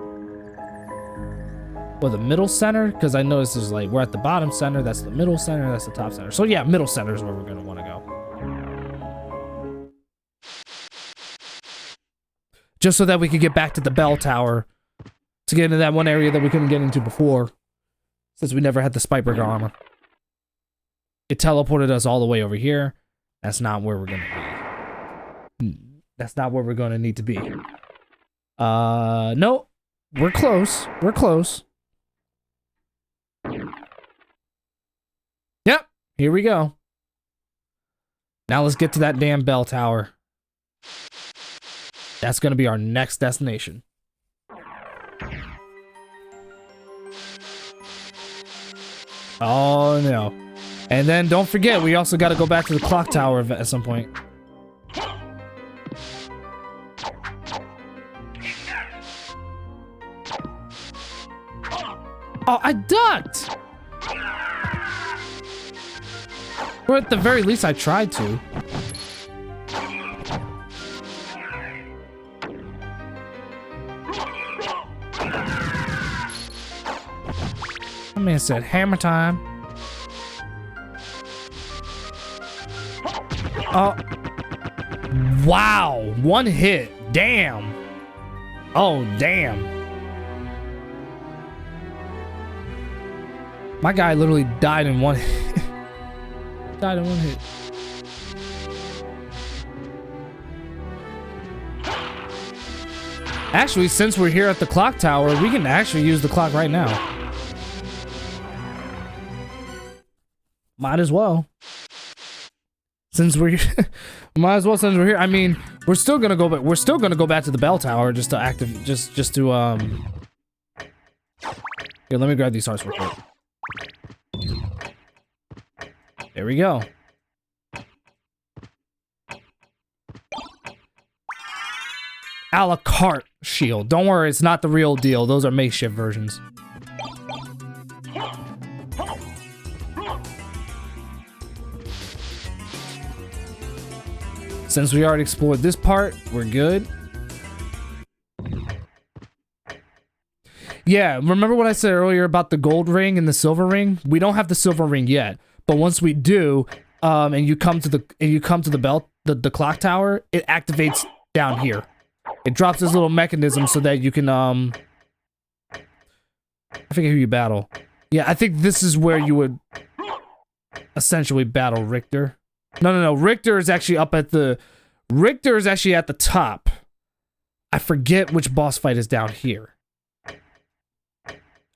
Or the middle center, because I noticed there's like, we're at the bottom center, that's the middle center, that's the top center. So yeah, middle center is where we're going to want to go. Just so that we could get back to the bell tower to get into that one area that we couldn't get into before, since we never had the Spikebreaker armor. It teleported us all the way over here. That's not where we're going to be. That's not where we're going to need to be. No, we're close. We're close. Yep, here we go. Now let's get to that damn bell tower. That's gonna be our next destination. Oh no. And then don't forget, we also gotta go back to the clock tower at some point. Oh, I ducked! Or at the very least, I tried to. My man said hammer time. Wow, one hit. Damn. Oh, damn. My guy literally died in one hit. Died in one hit. Actually, since we're here at the clock tower, we can actually use the clock right now. Might as well. Since we're might as well since we're here. I mean, we're still gonna go back. We're still gonna go back to the bell tower just to active. Just to Here, let me grab these hearts real quick. There we go. A la carte shield. Don't worry, it's not the real deal. Those are makeshift versions. Since we already explored this part, we're good. Yeah, remember what I said earlier about the gold ring and the silver ring? We don't have the silver ring yet, but once we do, and you come to the belt, the clock tower, it activates down here. It drops this little mechanism so that you can I forget who you battle. Yeah, I think this is where you would essentially battle Richter. No. Richter is actually at the top. I forget which boss fight is down here.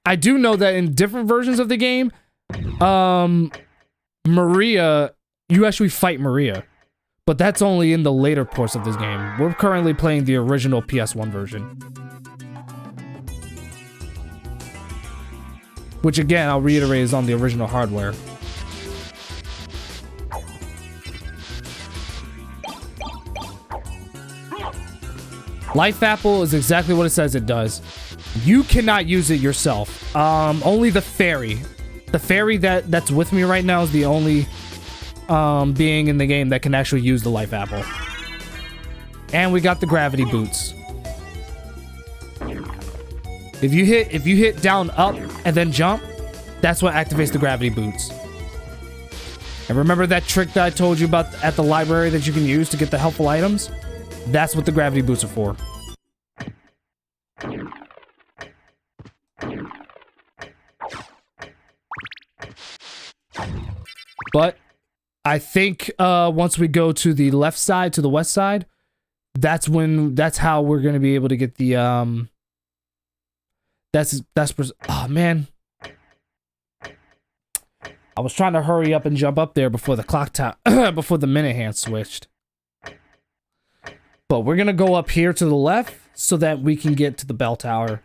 I do know that in different versions of the game, Maria, you actually fight Maria. But that's only in the later parts of this game. We're currently playing the original PS1 version. Which again, I'll reiterate, is on the original hardware. Life Apple is exactly what it says it does. You cannot use it yourself. Only the fairy. The fairy that's with me right now is the only being in the game that can actually use the Life Apple. And we got the gravity boots. If you hit down, up, and then jump, that's what activates the gravity boots. And remember that trick that I told you about at the library that you can use to get the helpful items? That's what the gravity boots are for. But I think once we go to the left side, to the west side, that's how we're gonna be able to get the oh man, I was trying to hurry up and jump up there before the clock before the minute hand switched. But we're gonna go up here to the left so that we can get to the bell tower,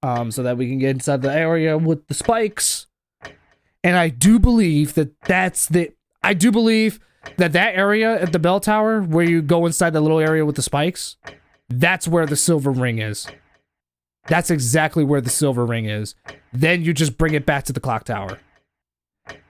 so that we can get inside the area with the spikes. And I do believe that that area at the bell tower where you go inside the little area with the spikes, that's where the silver ring is. That's exactly where the silver ring is. Then you just bring it back to the clock tower.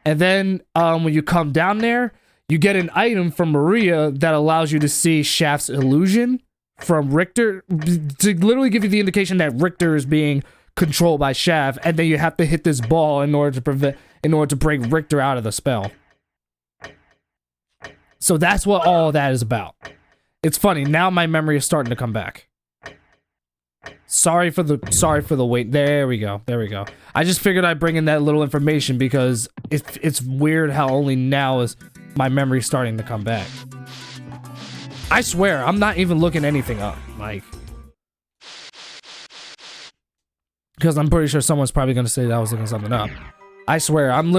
And then when you come down there, you get an item from Maria that allows you to see Shaft's illusion from Richter, to literally give you the indication that Richter is being controlled by Shaft, and then you have to hit this ball in order to break Richter out of the spell. So that's what all of that is about. It's funny, now my memory is starting to come back. Sorry for the wait. There we go. I just figured I'd bring in that little information because it's weird how only now is my memory starting to come back. I swear, I'm not even looking anything up, like, because I'm pretty sure someone's probably gonna say that I was looking something up. I swear, I'm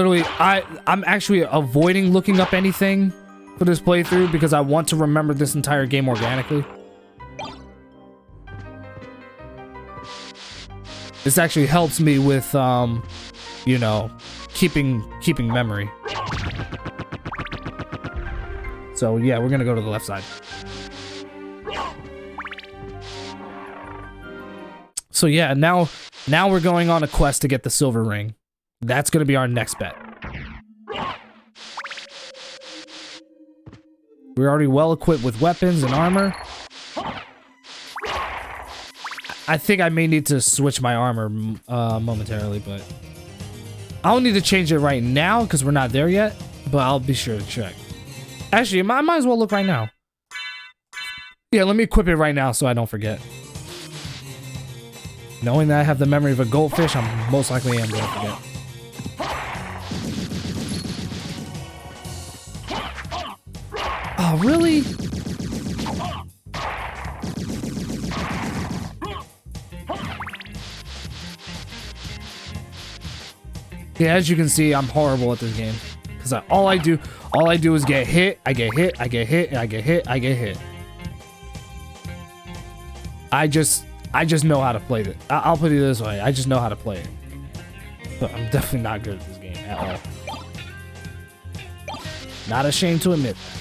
actually avoiding looking up anything for this playthrough because I want to remember this entire game organically. This actually helps me with, you know, keeping memory. So yeah, we're gonna go to the left side. So yeah, now we're going on a quest to get the silver ring. That's gonna be our next bet. We're already well equipped with weapons and armor. I think I may need to switch my armor momentarily, but I don't need to change it right now because we're not there yet, but I'll be sure to check. Actually, I might as well look right now. Yeah, let me equip it right now so I don't forget. Knowing that I have the memory of a goldfish, I'm most likely am going to forget. Oh, really? Yeah, as you can see, I'm horrible at this game. Because all I do is get hit, I get hit, I get hit, I get hit, I get hit. I just know how to play it. I'll put it this way, I just know how to play it. But I'm definitely not good at this game at all. Not ashamed to admit that.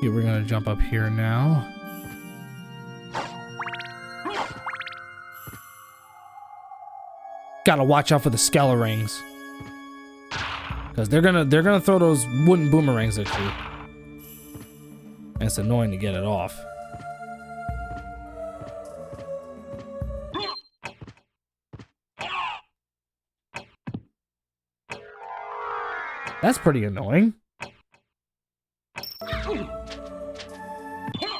Yeah, we're gonna jump up here now. Gotta watch out for the Scylla rings, because they're gonna throw those wooden boomerangs at you. And it's annoying to get it off. That's pretty annoying.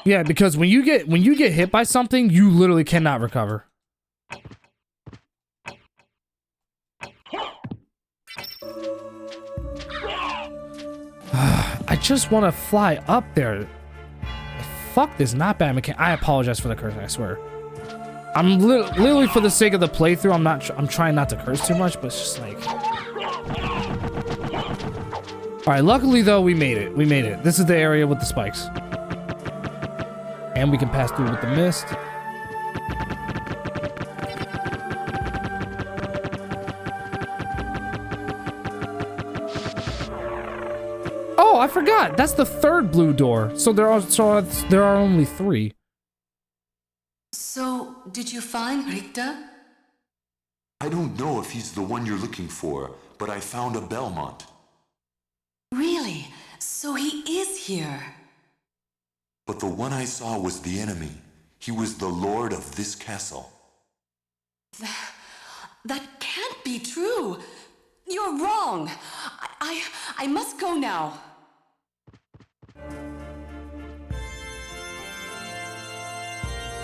Yeah, because when you get hit by something, you literally cannot recover. I just want to fly up there. Fuck this, not bad mechanic. I apologize for the curse, I swear. I'm literally for the sake of the playthrough. I'm trying not to curse too much, but it's just like. All right, luckily though, we made it. We made it. This is the area with the spikes. And we can pass through with the mist. Oh, I forgot. That's the third blue door. So there are only 3. So, did you find Richter? I don't know if he's the one you're looking for, but I found a Belmont. Really? So he is here. But the one I saw was the enemy. He was the lord of this castle. That can't be true. You're wrong. I must go now.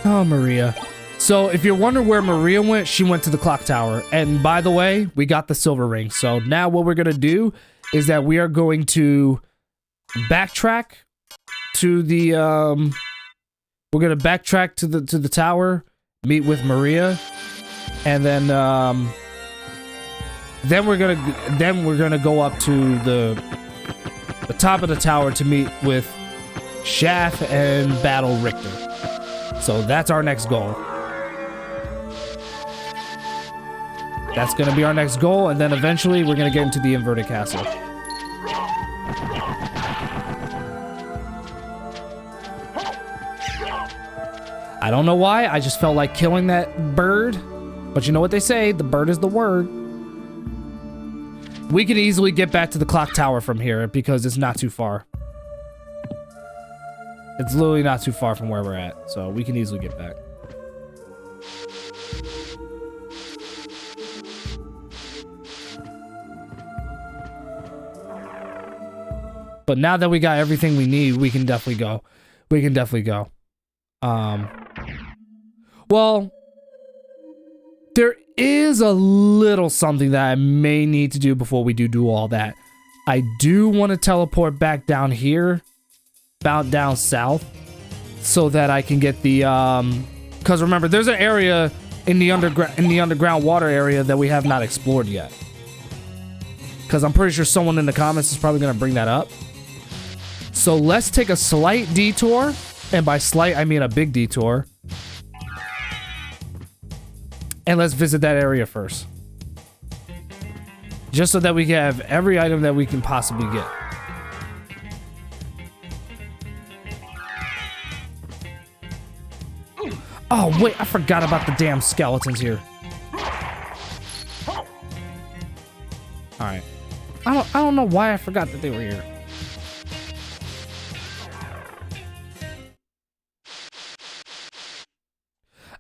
Oh, Maria. So if you're wondering where Maria went, she went to the clock tower. And by the way, we got the silver ring. So now what we're going to do is that we are going to backtrack to the we're going to backtrack to the tower, meet with Maria, and then we're going to go up to the top of the tower to meet with Shaft and battle Richter. So that's our next goal. That's going to be our next goal, and then eventually we're going to get into the inverted castle. I don't know why, I just felt like killing that bird. But you know what they say, the bird is the word. We can easily get back to the clock tower from here because it's not too far. It's literally not too far from where we're at, so we can easily get back. But now that we got everything we need, we can definitely go. We can definitely go. Well, there is a little something that I may need to do before we do all that. I do want to teleport back down here, down south, so that I can get the because remember, there's an area in the underground water area that we have not explored yet. Because I'm pretty sure someone in the comments is probably gonna bring that up. So let's take a slight detour, and by slight I mean a big detour. And let's visit that area first. Just so that we can have every item that we can possibly get. Oh wait, I forgot about the damn skeletons here. Alright. I don't know why I forgot that they were here.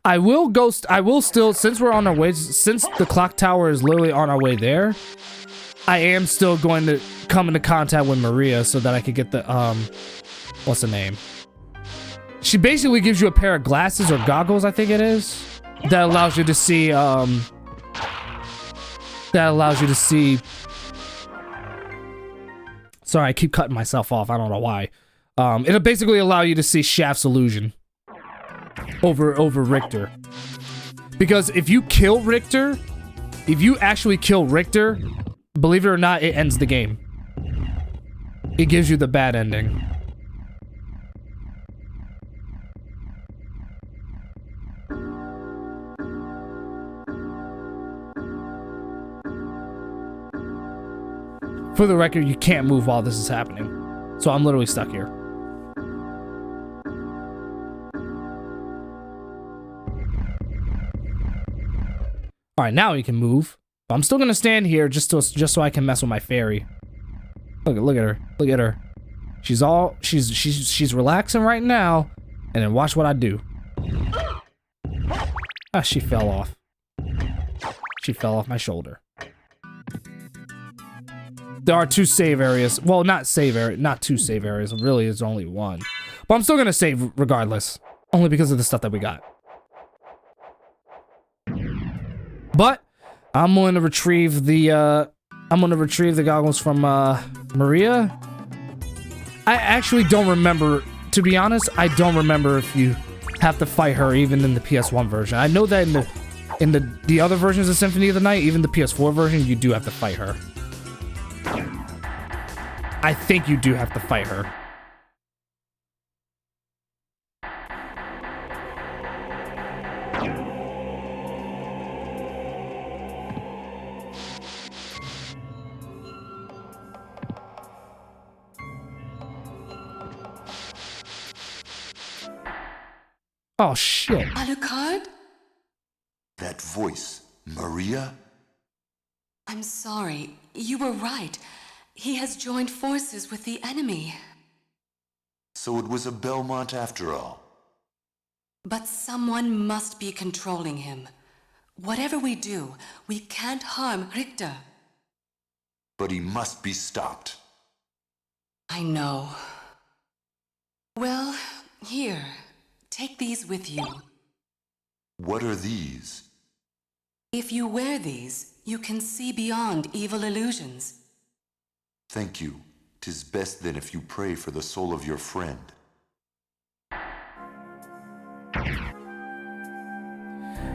I will still, since we're on our way, since the clock tower is literally on our way there, I am still going to come into contact with Maria so that I could get the, what's the name? She basically gives you a pair of glasses or goggles, I think it is, that allows you to see, sorry, I keep cutting myself off, I don't know why. It'll basically allow you to see Shaft's illusion over Richter. Because if you kill Richter, if you actually kill Richter, believe it or not, it ends the game. It gives you the bad ending. For the record, you can't move while this is happening. So I'm literally stuck here. Alright, now you can move. But I'm still gonna stand here just so I can mess with my fairy. Look at her. Look at her. She's relaxing right now. And then watch what I do. Ah, she fell off. She fell off my shoulder. There are 2 save areas. Well, not two save areas. Really, it's only 1. But I'm still gonna save regardless. Only because of the stuff that we got. But I'm going to retrieve the goggles from Maria. I actually don't remember, to be honest, I don't remember if you have to fight her even in the PS1 version. I know that in the other versions of Symphony of the Night, even the PS4 version, you do have to fight her. I think you do have to fight her. Oh shit. Alucard? That voice, Maria? I'm sorry. You were right. He has joined forces with the enemy. So it was a Belmont after all. But someone must be controlling him. Whatever we do, we can't harm Richter. But he must be stopped. I know. Well, here. Take these with you. What are these? If you wear these, you can see beyond evil illusions. Thank you. 'Tis best then if you pray for the soul of your friend.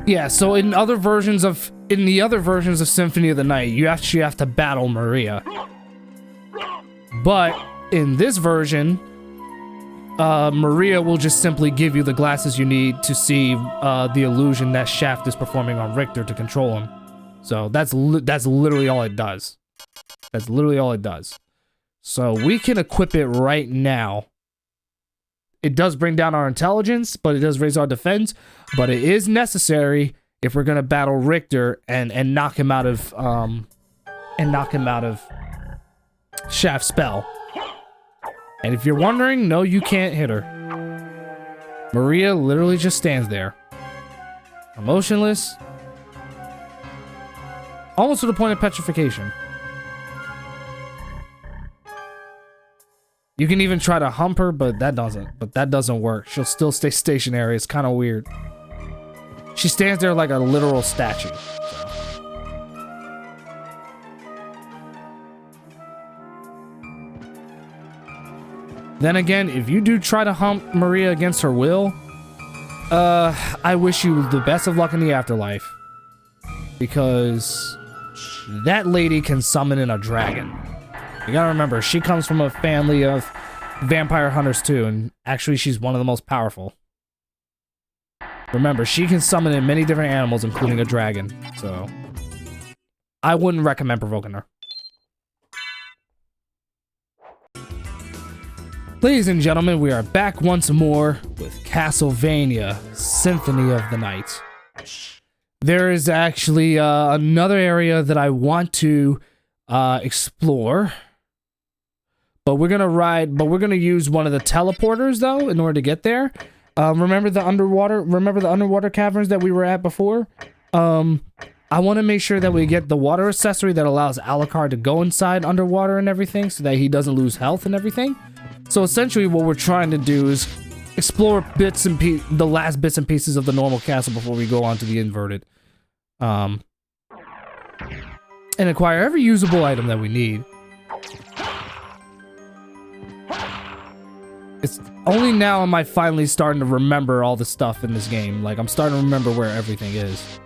Yeah, so in the other versions of Symphony of the Night, you actually have to battle Maria. But in this version, Maria will just simply give you the glasses you need to see the illusion that Shaft is performing on Richter to control him. So that's literally all it does. That's literally all it does. So we can equip it right now. It does bring down our intelligence, but it does raise our defense. But it is necessary if we're gonna battle Richter and knock him out of Shaft's spell. And if you're wondering, no, you can't hit her. Maria literally just stands there, emotionless, almost to the point of petrification. You can even try to hump her, but that doesn't work. She'll still stay stationary. It's kind of weird. She stands there like a literal statue. Then again, if you do try to hump Maria against her will, I wish you the best of luck in the afterlife. Because that lady can summon in a dragon. You gotta remember, she comes from a family of vampire hunters too, and actually she's one of the most powerful. Remember, she can summon in many different animals, including a dragon, so I wouldn't recommend provoking her. Ladies and gentlemen, we are back once more with Castlevania Symphony of the Night. There is actually another area that I want to explore. But we're gonna use one of the teleporters though in order to get there. Remember the underwater caverns that we were at before? I want to make sure that we get the water accessory that allows Alucard to go inside underwater and everything so that he doesn't lose health and everything. So essentially what we're trying to do is explore the last bits and pieces of the normal castle before we go on to the inverted. And acquire every usable item that we need. It's only now am I finally starting to remember all the stuff in this game. Like, I'm starting to remember where everything is.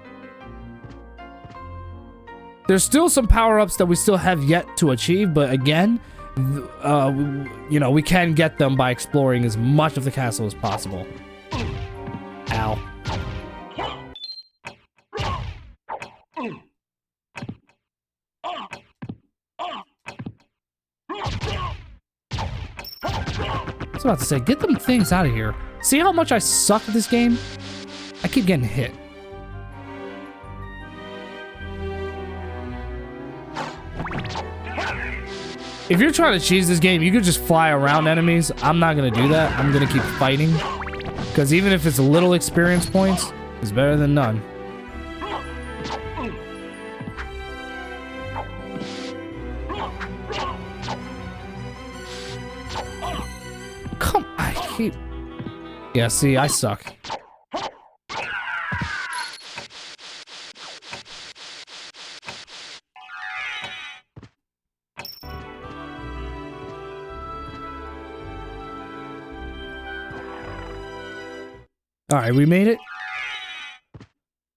There's still some power-ups that we still have yet to achieve, but again, you know, we can get them by exploring as much of the castle as possible. Ow. I was about to say, get them things out of here. See how much I suck at this game? I keep getting hit. If you're trying to cheese this game, you could just fly around enemies. I'm not gonna do that. I'm gonna keep fighting. Because even if it's little experience points, it's better than none. Yeah, see, I suck. Alright, we made it.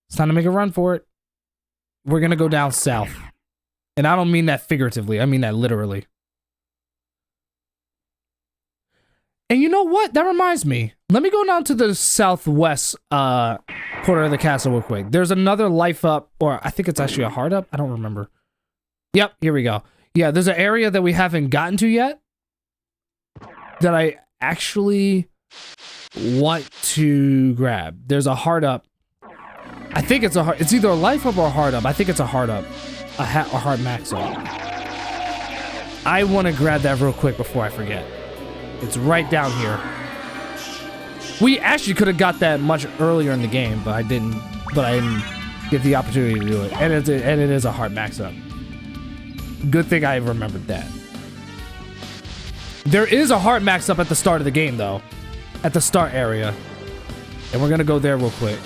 It's time to make a run for it. We're gonna go down south. And I don't mean that figuratively, I mean that literally. And you know what? That reminds me. Let me go down to the southwest corner of the castle real quick. There's another life up, or I think it's actually a heart up. I don't remember. Yep, here we go. Yeah, there's an area that we haven't gotten to yet that I actually want to grab. There's a heart up. I think it's a heart. It's either a life up or a heart up. I think it's a heart up. A heart max up. I want to grab that real quick before I forget. It's right down here. We actually could have got that much earlier in the game, but I didn't get the opportunity to do it. And it is a heart max up. Good thing I remembered that. There is a heart max up at the start of the game, though. At the start area. And we're gonna go there real quick.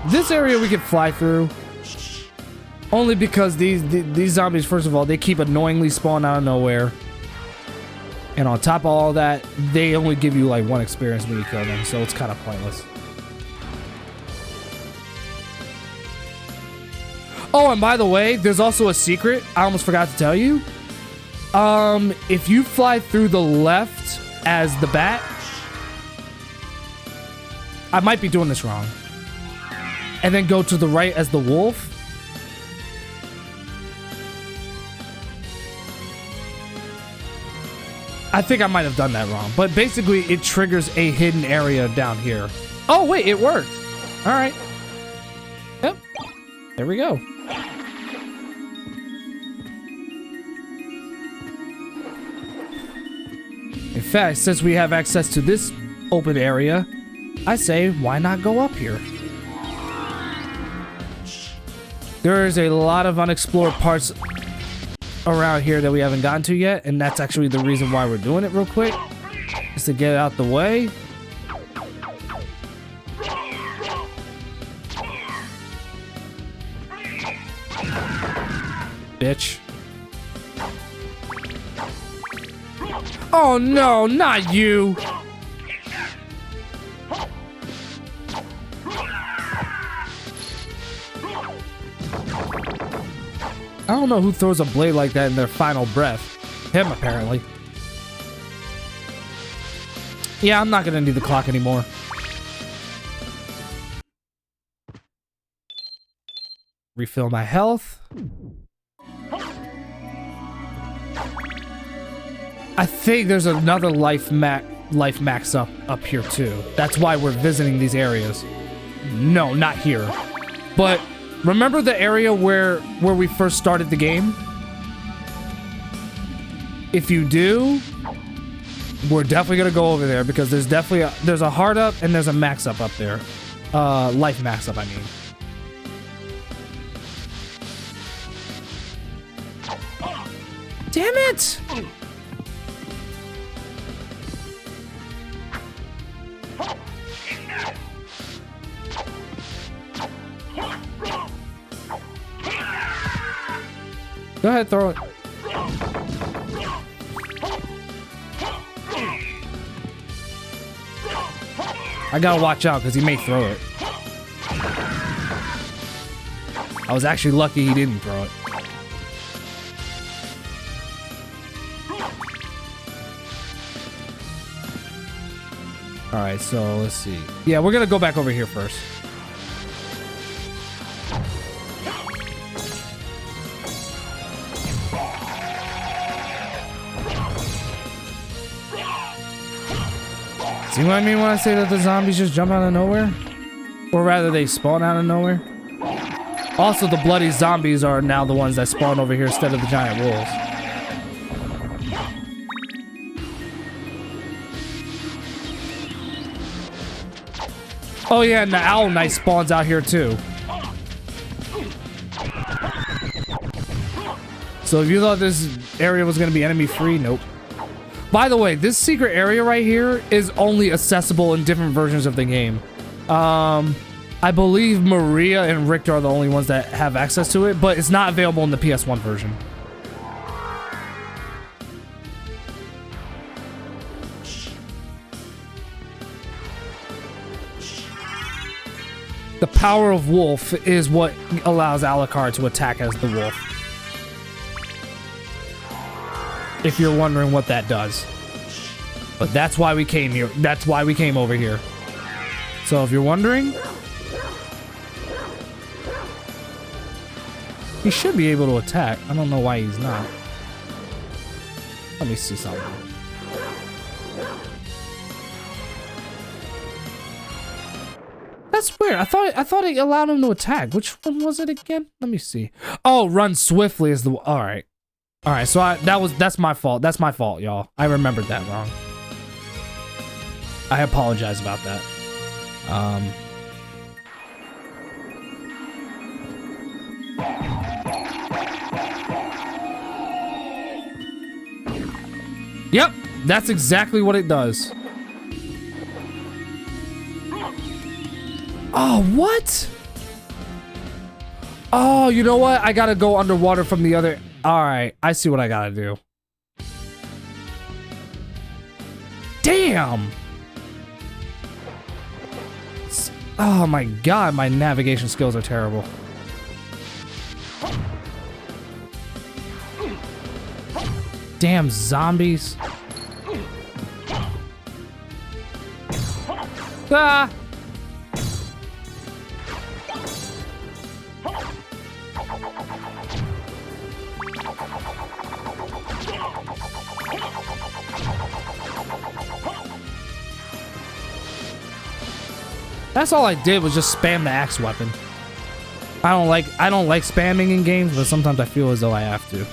This area we can fly through. Only because these zombies, first of all, they keep annoyingly spawning out of nowhere. And on top of all that, they only give you like 1 experience when you kill them, so it's kind of pointless. Oh, and by the way, there's also a secret I almost forgot to tell you. If you fly through the left as the bat, I might be doing this wrong, and then go to the right as the wolf, I think I might have done that wrong, but basically it triggers a hidden area down here. Oh wait, it worked. All right. Yep. There we go. In fact, since we have access to this open area, I say, why not go up here? There is a lot of unexplored parts around here that we haven't gotten to yet, and that's actually the reason why we're doing it real quick, is to get it out the way. Bitch. Oh no, not you! I don't know who throws a blade like that in their final breath. Him, apparently. Yeah, I'm not gonna need the clock anymore. Refill my health. I think there's another life life max up here too. That's why we're visiting these areas. No, not here. But remember the area where we first started the game? If you do, we're definitely gonna go over there because there's a hard up and there's a max up there. Life max up, I mean. Damn it! Go ahead, throw it. I gotta watch out because he may throw it. I was actually lucky he didn't throw it. Alright, so let's see. Yeah, we're gonna go back over here first. See what I mean when I say that the zombies just jump out of nowhere? Or rather, they spawn out of nowhere? Also, the bloody zombies are now the ones that spawn over here instead of the giant wolves. Oh yeah, and the Owl Knight spawns out here too. So if you thought this area was going to be enemy free, nope. By the way, this secret area right here is only accessible in different versions of the game. I believe Maria and Richter are the only ones that have access to it, but it's not available in the PS1 version. The power of Wolf is what allows Alucard to attack as the wolf. If you're wondering what that does. But that's why we came here. That's why we came over here. So if you're wondering, he should be able to attack. I don't know why he's not. Let me see something. That's weird. I thought it allowed him to attack. Which one was it again? Let me see. Oh, run swiftly is the all right. All right, so that's my fault. That's my fault, y'all. I remembered that wrong. I apologize about that. Yep, that's exactly what it does. Oh, what? Oh, you know what? I gotta go underwater from the other... Alright, I see what I gotta do. Damn! Oh my god, my navigation skills are terrible. Damn zombies. Ah! That's all I did was just spam the axe weapon. I don't like spamming in games, but sometimes I feel as though I have to.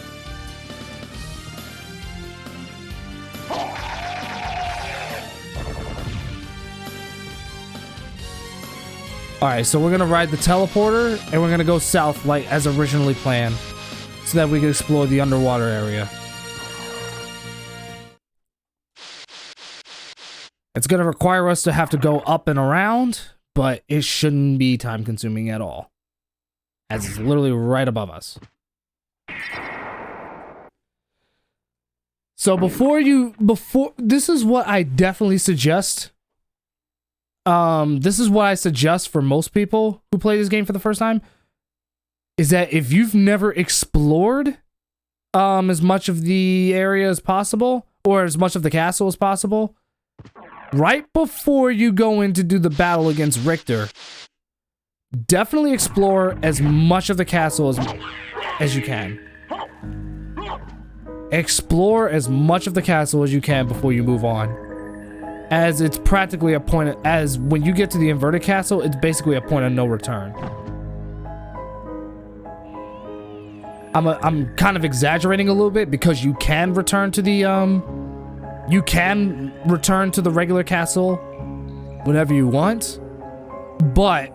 Alright, so we're gonna ride the teleporter and we're gonna go south like as originally planned so that we can explore the underwater area. It's gonna require us to have to go up and around, but it shouldn't be time consuming at all, as it's literally right above us. So this is what I definitely suggest. This is what I suggest for most people who play this game for the first time, is that if you've never explored as much of the area as possible, or as much of the castle as possible, right before you go in to do the battle against Richter, definitely explore as much of the castle as you can. Explore as much of the castle as you can before you move on. as it's practically a point of, as when you get to the inverted castle, it's basically a point of no return. I'm kind of exaggerating a little bit because you can return to the regular castle whenever you want, but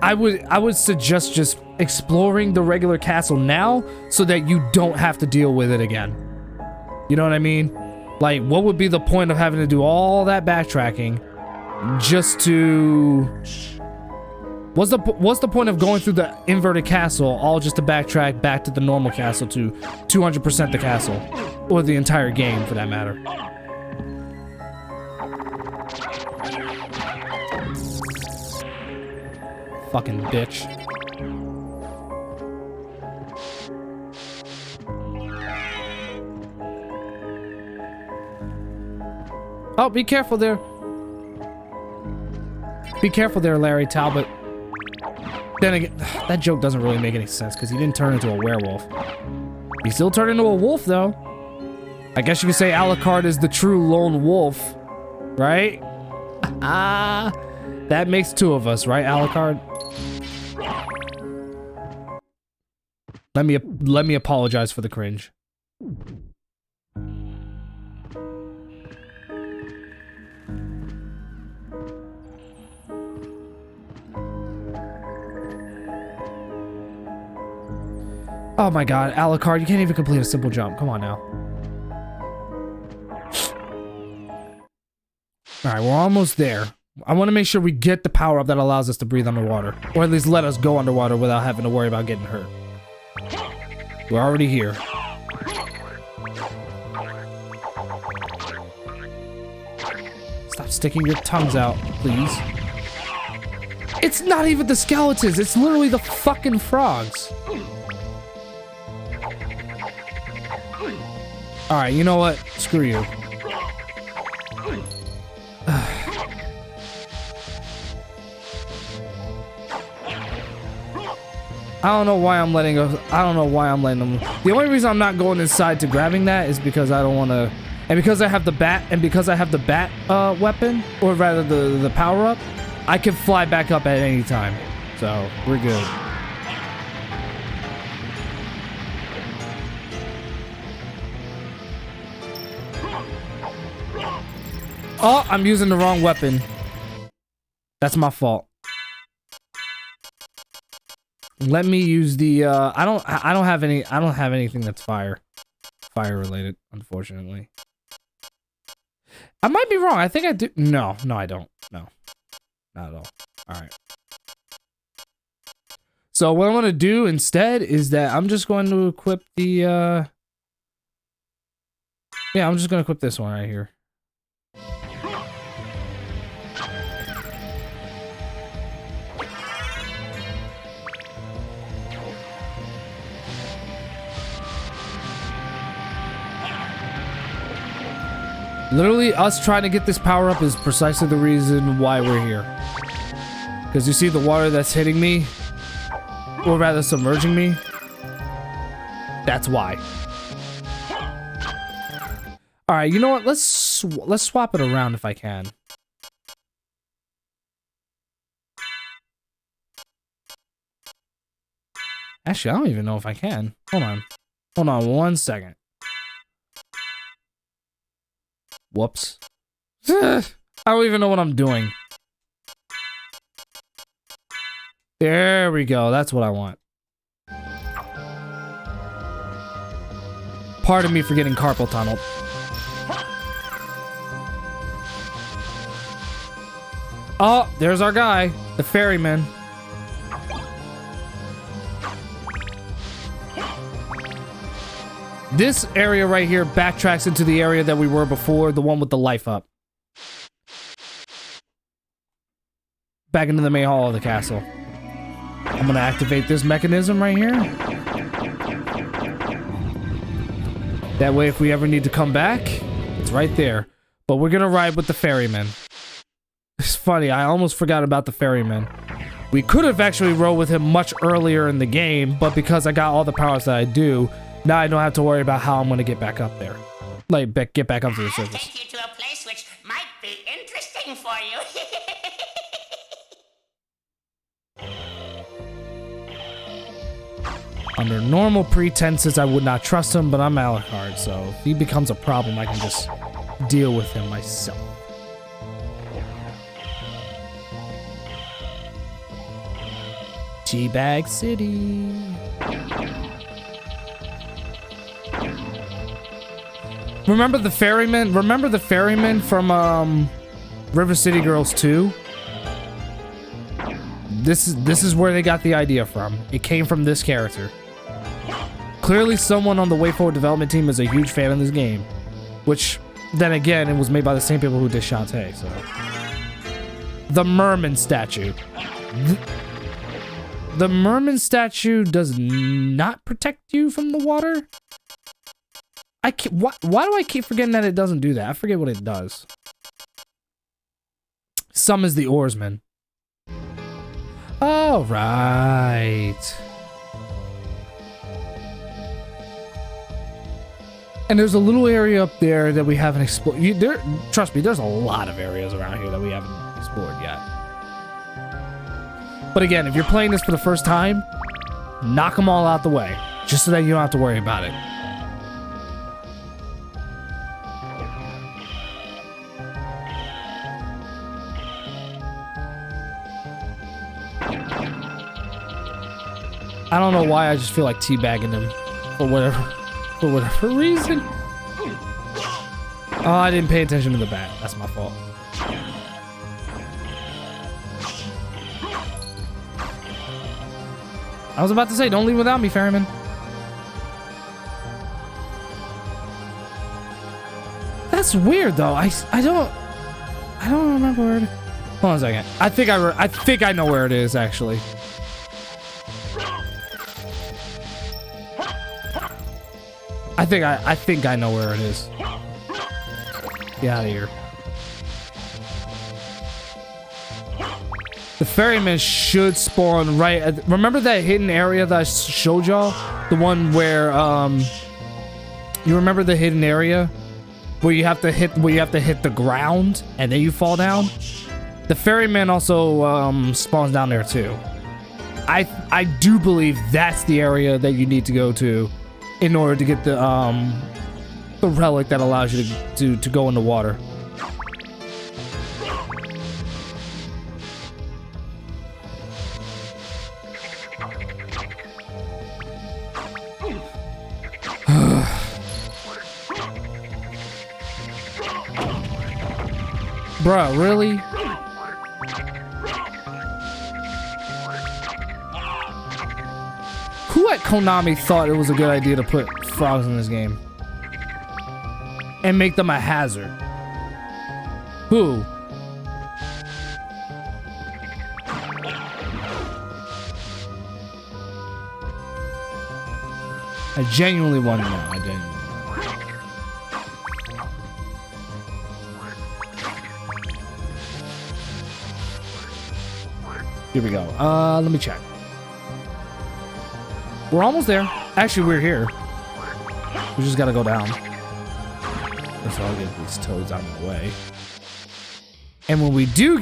I would suggest just exploring the regular castle now so that you don't have to deal with it again. You know what I mean? Like, what would be the point of having to do all that backtracking just to... What's the point of going through the inverted castle all just to backtrack back to the normal castle to 200% the castle? Or the entire game, for that matter. Fucking bitch. Oh, be careful there. Be careful there, Larry Talbot. Then again, that joke doesn't really make any sense because he didn't turn into a werewolf. He still turned into a wolf, though. I guess you could say Alucard is the true lone wolf, right? That makes two of us, right, Alucard? Let me apologize for the cringe. Oh my god, Alucard, you can't even complete a simple jump. Come on now. Alright, we're almost there. I want to make sure we get the power up that allows us to breathe underwater. Or at least let us go underwater without having to worry about getting hurt. We're already here. Stop sticking your tongues out, please. It's not even the skeletons, it's literally the fucking frogs. Alright, you know what? Screw you. I don't know why I'm letting them. The only reason I'm not going inside to grabbing that is because I don't want to, and because I have the bat, weapon, or rather the power up, I can fly back up at any time. So we're good. Oh, I'm using the wrong weapon. That's my fault. Let me use the I don't have anything that's fire related, unfortunately. I might be wrong. I think I do. No, I don't. No. Not at all. All right. So what I'm going to do instead is that I'm just going to equip the yeah, I'm just going to equip this one right here. Literally, us trying to get this power up is precisely the reason why we're here. Because you see the water that's hitting me, or rather submerging me? That's why. Alright, you know what? Let's swap it around if I can. Actually, I don't even know if I can. Hold on. Hold on 1 second. Whoops. I don't even know what I'm doing. There we go. That's what I want. Pardon me for getting carpal tunneled. Oh, there's our guy, the ferryman. This area right here backtracks into the area that we were before, the one with the life up. Back into the main hall of the castle. I'm gonna activate this mechanism right here. That way, if we ever need to come back, it's right there. But we're gonna ride with the ferryman. It's funny, I almost forgot about the ferryman. We could have actually rode with him much earlier in the game, but because I got all the powers that I do, now I don't have to worry about how I'm gonna get back up there. Like, get back up to the surface. Take you to a place Under normal pretenses, I would not trust him, but I'm Alucard, so if he becomes a problem, I can just deal with him myself. Teabag City. Remember the ferryman? Remember the ferryman from River City Girls 2? This is where they got the idea from. It came from this character. Clearly someone on the Way Forward development team is a huge fan of this game. Which, then again, it was made by the same people who did Shantae, so. The Merman statue. The Merman statue does not protect you from the water? Why do I keep forgetting that it doesn't do that? I forget what it does. Summons the oarsman. All right. And there's a little area up there that we haven't explored. Trust me, there's a lot of areas around here that we haven't explored yet. But again, if you're playing this for the first time, knock them all out the way, just so that you don't have to worry about it. I don't know why, I just feel like teabagging him for whatever reason. Oh, I didn't pay attention to the bat. That's my fault. I was about to say, don't leave without me, ferryman. That's weird, though. I don't remember where it is. Hold on a second. I think I know where it is, actually. I think I know where it is. Get out of here. The ferryman should spawn right at, remember that hidden area that I showed y'all? The one where you remember the hidden area where you have to hit the ground and then you fall down? The ferryman also spawns down there too. I do believe that's the area that you need to go to in order to get the relic that allows you to go in the water. Bruh, really? Who at Konami thought it was a good idea to put frogs in this game? And make them a hazard? Who? I genuinely want to know. I genuinely. Here we go. Let me check. We're almost there. Actually, we're here. We just gotta go down. That's all. I'll get these toads out of the way. And when we do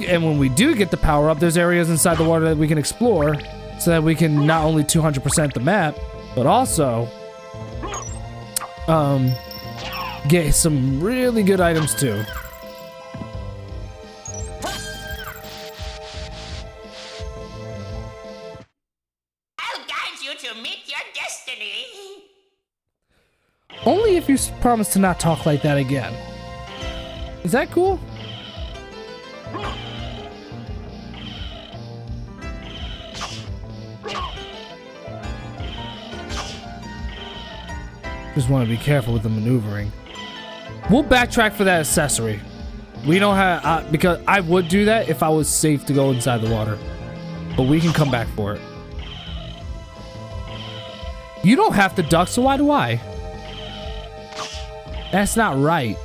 get the power up, there's areas inside the water that we can explore, so that we can not only 200% the map, but also get some really good items too. Only if you promise to not talk like that again. Is that cool? Just want to be careful with the maneuvering. We'll backtrack for that accessory. We don't have, because I would do that if I was safe to go inside the water. But we can come back for it. You don't have to duck, so why do I? That's not right.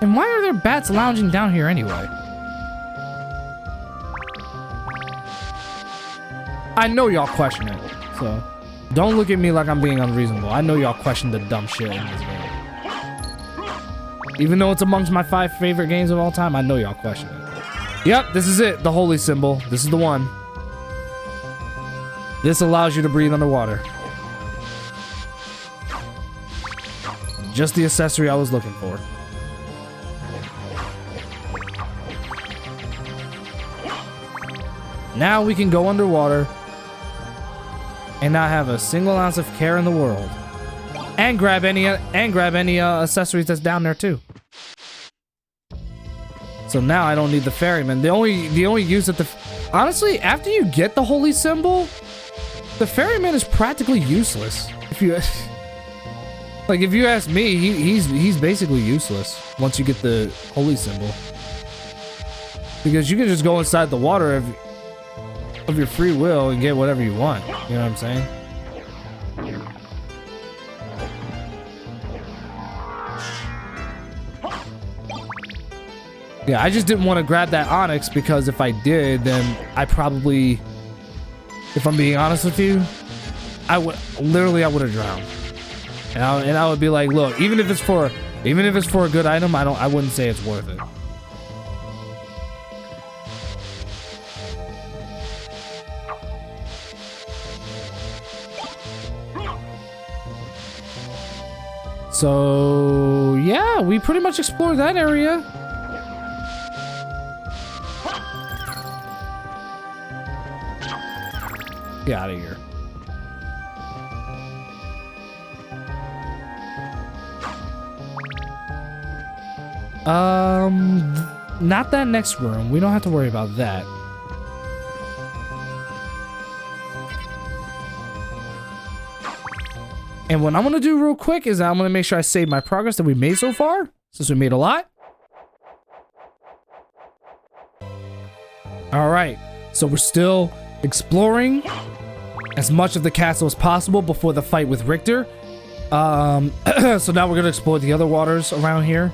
And why are there bats lounging down here anyway? I know y'all question it, so don't look at me like I'm being unreasonable. I know y'all question the dumb shit in this game. Even though it's amongst my 5 favorite games of all time, I know y'all question it. Yep, this is it. The holy symbol. This is the one. This allows you to breathe underwater. Just the accessory I was looking for. Now we can go underwater and not have a single ounce of care in the world. And grab any accessories that's down there too. So now I don't need the ferryman. The only use that honestly, after you get the holy symbol, the ferryman is practically useless. If you like, if you ask me, he's basically useless once you get the holy symbol, because you can just go inside the water of your free will and get whatever you want. You know what I'm saying? Yeah, I just didn't want to grab that onyx because if I did, then I probably, if I'm being honest with you, I would have drowned. And I would be like, look, even if it's for a good item, I wouldn't say it's worth it. So yeah, we pretty much explored that area. Get out of here. Not that next room. We don't have to worry about that. And what I'm gonna do real quick is I'm gonna make sure I save my progress that we made so far, since we made a lot. All right, so we're still exploring as much of the castle as possible before the fight with Richter. So now we're gonna explore the other waters around here.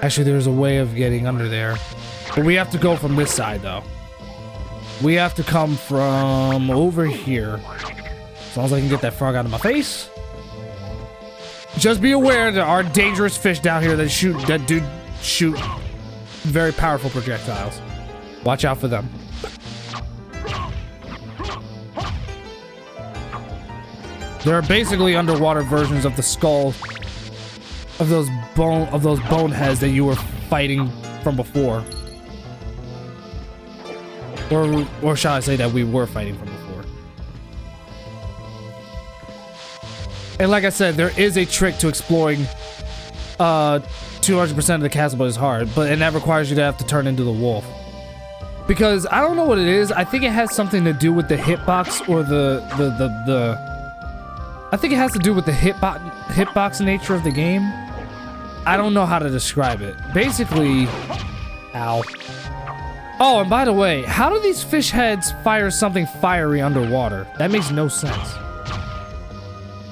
Actually, there's a way of getting under there, but we have to go from this side though. We have to come from over here. As long as I can get that frog out of my face. Just be aware there are dangerous fish down here that shoot very powerful projectiles. Watch out for them. There are basically underwater versions of the skull of those bone heads that you were fighting from before. Or shall I say that we were fighting from before. And like I said, there is a trick to exploring 200% of the castle, but it's hard. And that requires you to have to turn into the wolf. Because I don't know what it is. I think it has something to do with the hitbox or I think it has to do with the hitbox nature of the game. I don't know how to describe it. Basically, ow. Oh, and by the way, how do these fish heads fire something fiery underwater? That makes no sense.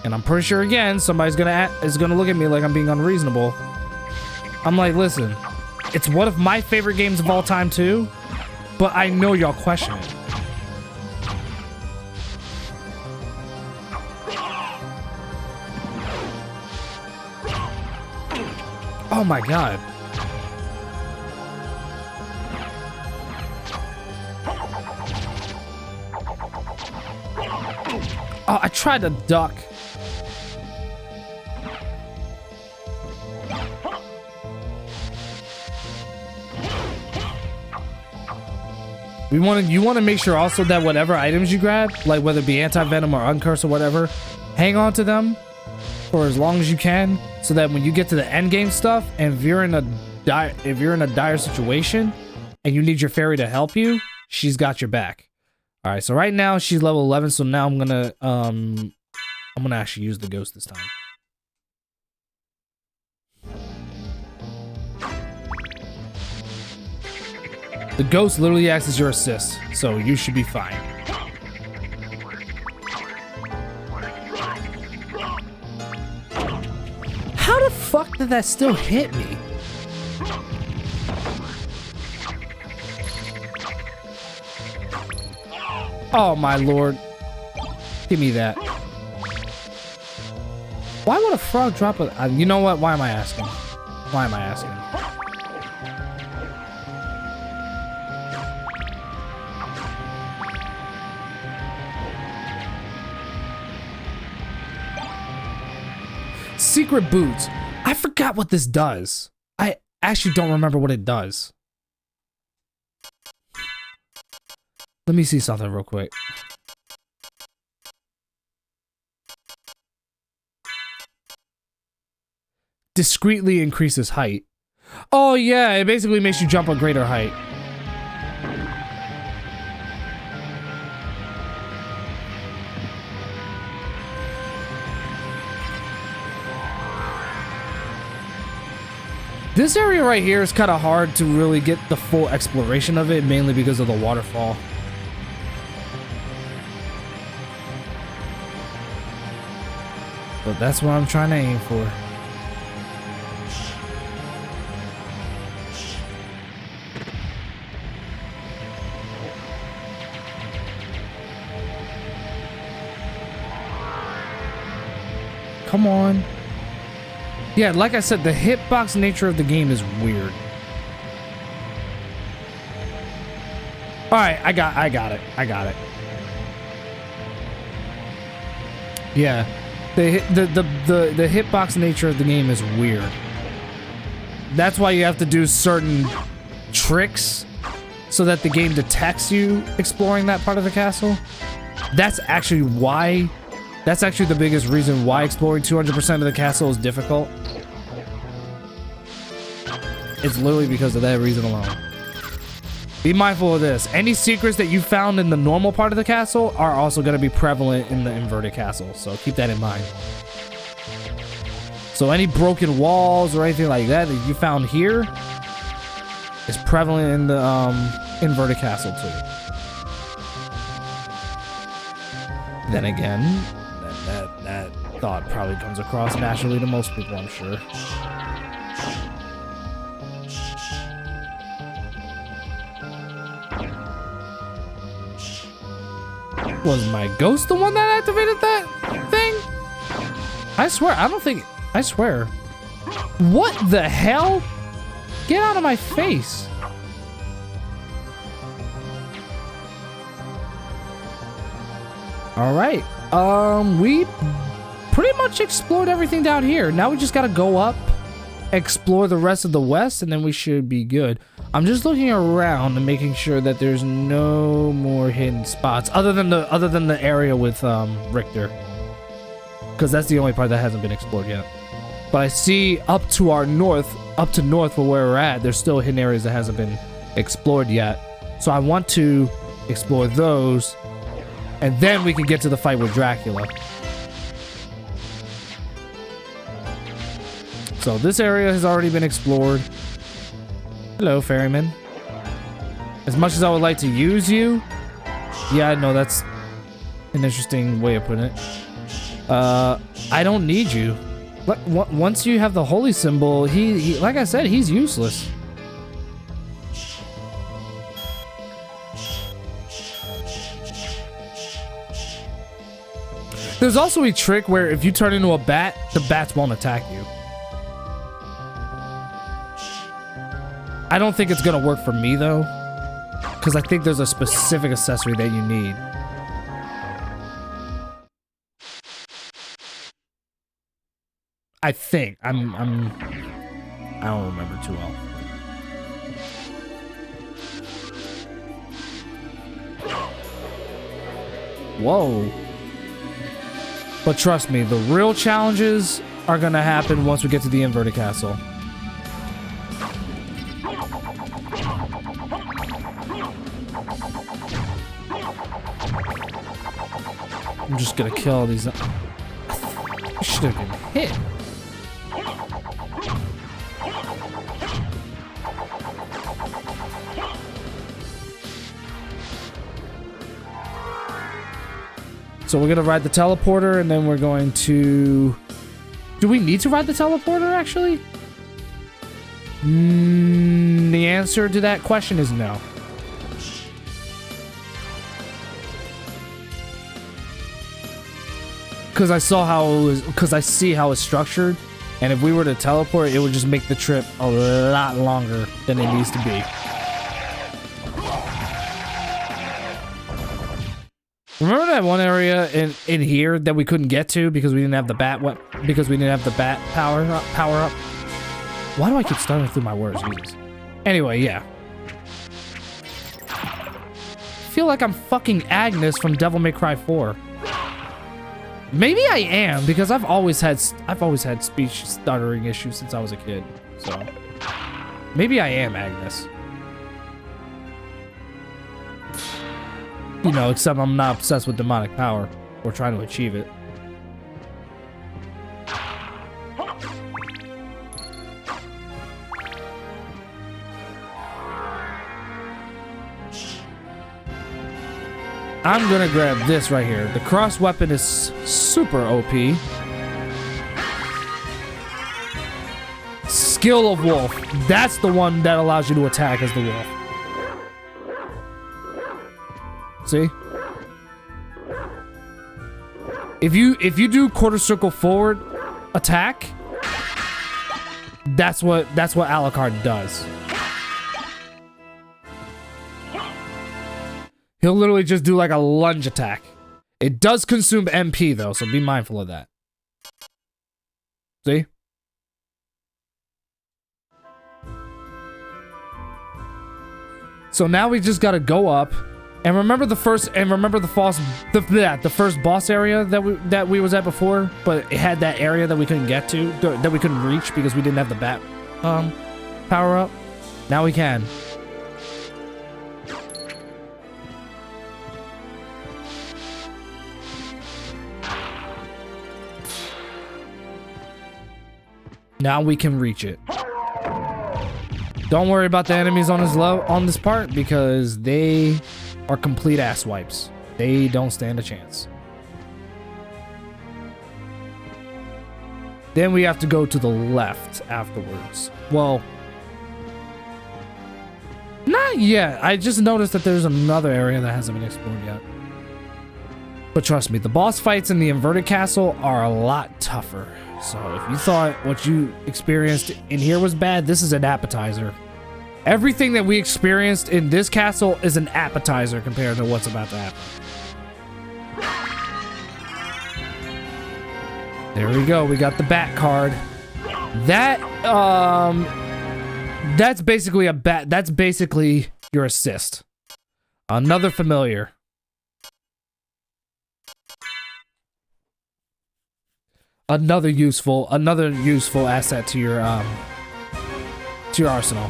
And I'm pretty sure again, somebody's gonna look at me like I'm being unreasonable. I'm like, listen, it's one of my favorite games of all time too, but I know y'all question it. Oh my god. Oh, I tried to duck. You want to make sure also that whatever items you grab, like whether it be anti-venom or uncurse or whatever, hang on to them for as long as you can, so that when you get to the end game stuff, and if you're in a dire situation and you need your fairy to help you, she's got your back. All right, so right now she's level 11, so now I'm gonna actually use the ghost this time. The ghost literally acts as your assist, so you should be fine. How the fuck did that still hit me? Oh my lord. Give me that. Why would a frog drop a... you know what? Why am I asking? Why am I asking? Secret boots. I forgot what this does. I actually don't remember what it does. Let me see something real quick. Discreetly increases height. Oh yeah, it basically makes you jump a greater height. This area right here is kind of hard to really get the full exploration of it, mainly because of the waterfall. But that's what I'm trying to aim for. Come on. Yeah, like I said, the hitbox nature of the game is weird. All right, I got it. Yeah, the hitbox nature of the game is weird. That's why you have to do certain tricks so that the game detects you exploring that part of the castle. That's actually why. That's actually the biggest reason why exploring 200% of the castle is difficult. It's literally because of that reason alone. Be mindful of this. Any secrets that you found in the normal part of the castle are also going to be prevalent in the inverted castle, so keep that in mind. So any broken walls or anything like that that you found here is prevalent in the inverted castle too. Then again, that thought probably comes across naturally to most people, I'm sure. Was my ghost the one that activated that thing? I swear, I swear. What the hell? Get out of my face. All right. We pretty much explored everything down here. Now we just gotta go up, explore the rest of the west, and then we should be good. I'm just looking around and making sure that there's no more hidden spots other than the area with Richter, because that's the only part that hasn't been explored yet. But I see up to our north, up to north for where we're at, there's still hidden areas that hasn't been explored yet. So I want to explore those, and then we can get to the fight with Dracula. So this area has already been explored. Hello, ferryman. As much as I would like to use you, yeah, I know that's an interesting way of putting it. I don't need you. Once you have the holy symbol, he like I said, he's useless. There's also a trick where if you turn into a bat, the bats won't attack you. I don't think it's gonna work for me though, because I think there's a specific accessory that you need. I think I don't remember too well. Whoa. But trust me, the real challenges are gonna happen once we get to the inverted castle. I'm just gonna kill all these. I should have been hit. So we're gonna ride the teleporter, and then we're going to... Do we need to ride the teleporter, actually? The answer to that question is no. Because I saw how it was, because I see how it's structured. And if we were to teleport, it would just make the trip a lot longer than it needs to be. Remember that one area in here that we couldn't get to because we didn't have the bat power up? Why do I keep stuttering through my words? Jesus. Anyway, yeah. I feel like I'm fucking Agnes from Devil May Cry 4. Maybe I am because I've always had speech stuttering issues since I was a kid. So maybe I am Agnes. You know, except I'm not obsessed with demonic power or trying to achieve it. I'm gonna grab this right here. The cross weapon is super OP. Skill of Wolf. That's the one that allows you to attack as the wolf. See? If you do quarter circle forward attack, that's what Alucard does. He'll literally just do like a lunge attack. It does consume MP though, so be mindful of that. See? So now we just gotta go up. And remember the first boss area that we was at before, but it had that area that we couldn't get to, that we couldn't reach because we didn't have the bat power up. Now we can. Now we can reach it. Don't worry about the enemies on this part because they are complete ass wipes. They don't stand a chance. Then we have to go to the left afterwards. Well, not yet. I just noticed that there's another area that hasn't been explored yet. But trust me, the boss fights in the inverted castle are a lot tougher. So if you thought what you experienced in here was bad, this is an appetizer. Everything that we experienced in this castle is an appetizer compared to what's about to happen. There we go. We got the bat card. That that's basically a bat. That's basically your assist. Another familiar. Another useful asset to your arsenal.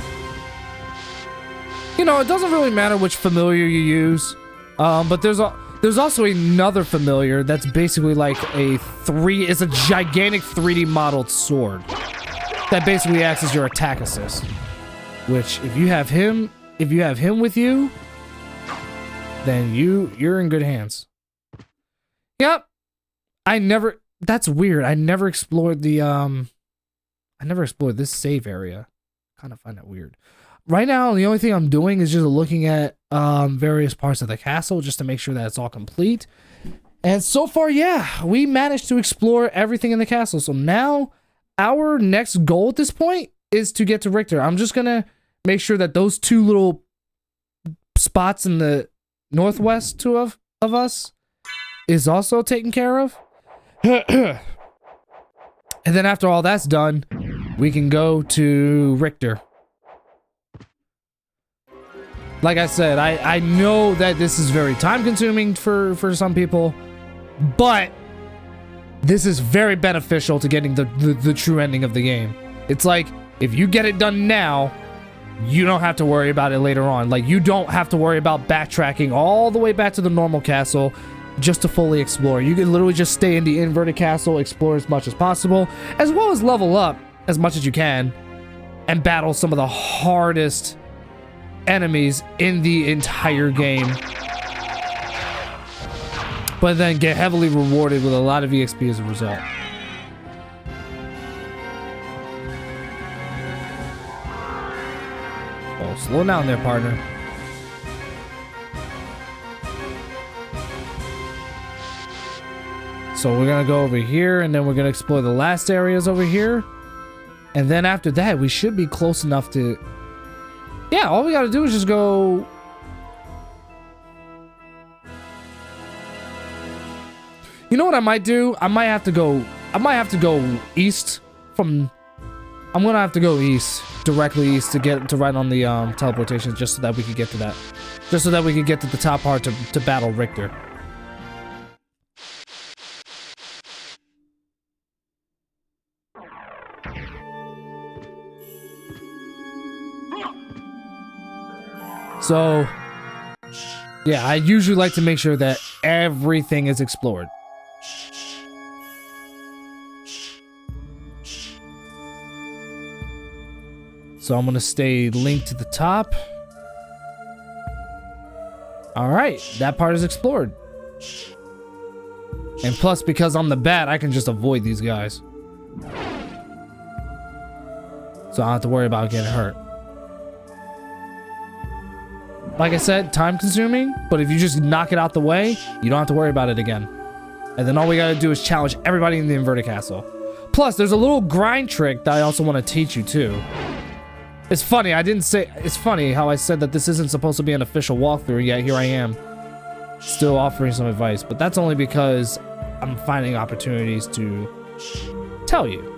You know, it doesn't really matter which familiar you use, but there's also another familiar that's basically like it's a gigantic 3D modeled sword that basically acts as your attack assist. Which, if you have him with you, then you're in good hands. Yep. That's weird. I never explored this save area. Kind of find that weird. Right now, the only thing I'm doing is just looking at various parts of the castle just to make sure that it's all complete. And so far, yeah, we managed to explore everything in the castle. So now our next goal at this point is to get to Richter. I'm just going to make sure that those two little spots in the northwest of us is also taken care of. And then after all that's done, we can go to Richter. Like I said, I know that this is very time consuming for some people, but this is very beneficial to getting the true ending of the game. It's like, if you get it done now, you don't have to worry about it later on. Like, you don't have to worry about backtracking all the way back to the normal castle just to fully explore. You can literally just stay in the inverted castle, explore as much as possible, as well as level up as much as you can, and battle some of the hardest enemies in the entire game. But then get heavily rewarded with a lot of EXP as a result. Oh, slow down there, partner. So we're gonna go over here, and then we're gonna explore the last areas over here. And then after that, we should be close enough to... Yeah, all we gotta do is just go... You know what I might do? I might have to go east from... I'm gonna have to go east, directly east, to get to right on the teleportation, just so that we could get to that. Just so that we could get to the top part to battle Richter. So, yeah, I usually like to make sure that everything is explored. So I'm gonna stay linked to the top. All right, that part is explored. And plus, because I'm the bat, I can just avoid these guys. So I don't have to worry about getting hurt. Like I said, time consuming, but if you just knock it out the way, you don't have to worry about it again. And then all we gotta do is challenge everybody in the inverted castle. Plus, there's a little grind trick that I also want to teach you too. It's funny, it's funny how I said that this isn't supposed to be an official walkthrough, yet here I am. Still offering some advice, but that's only because I'm finding opportunities to tell you.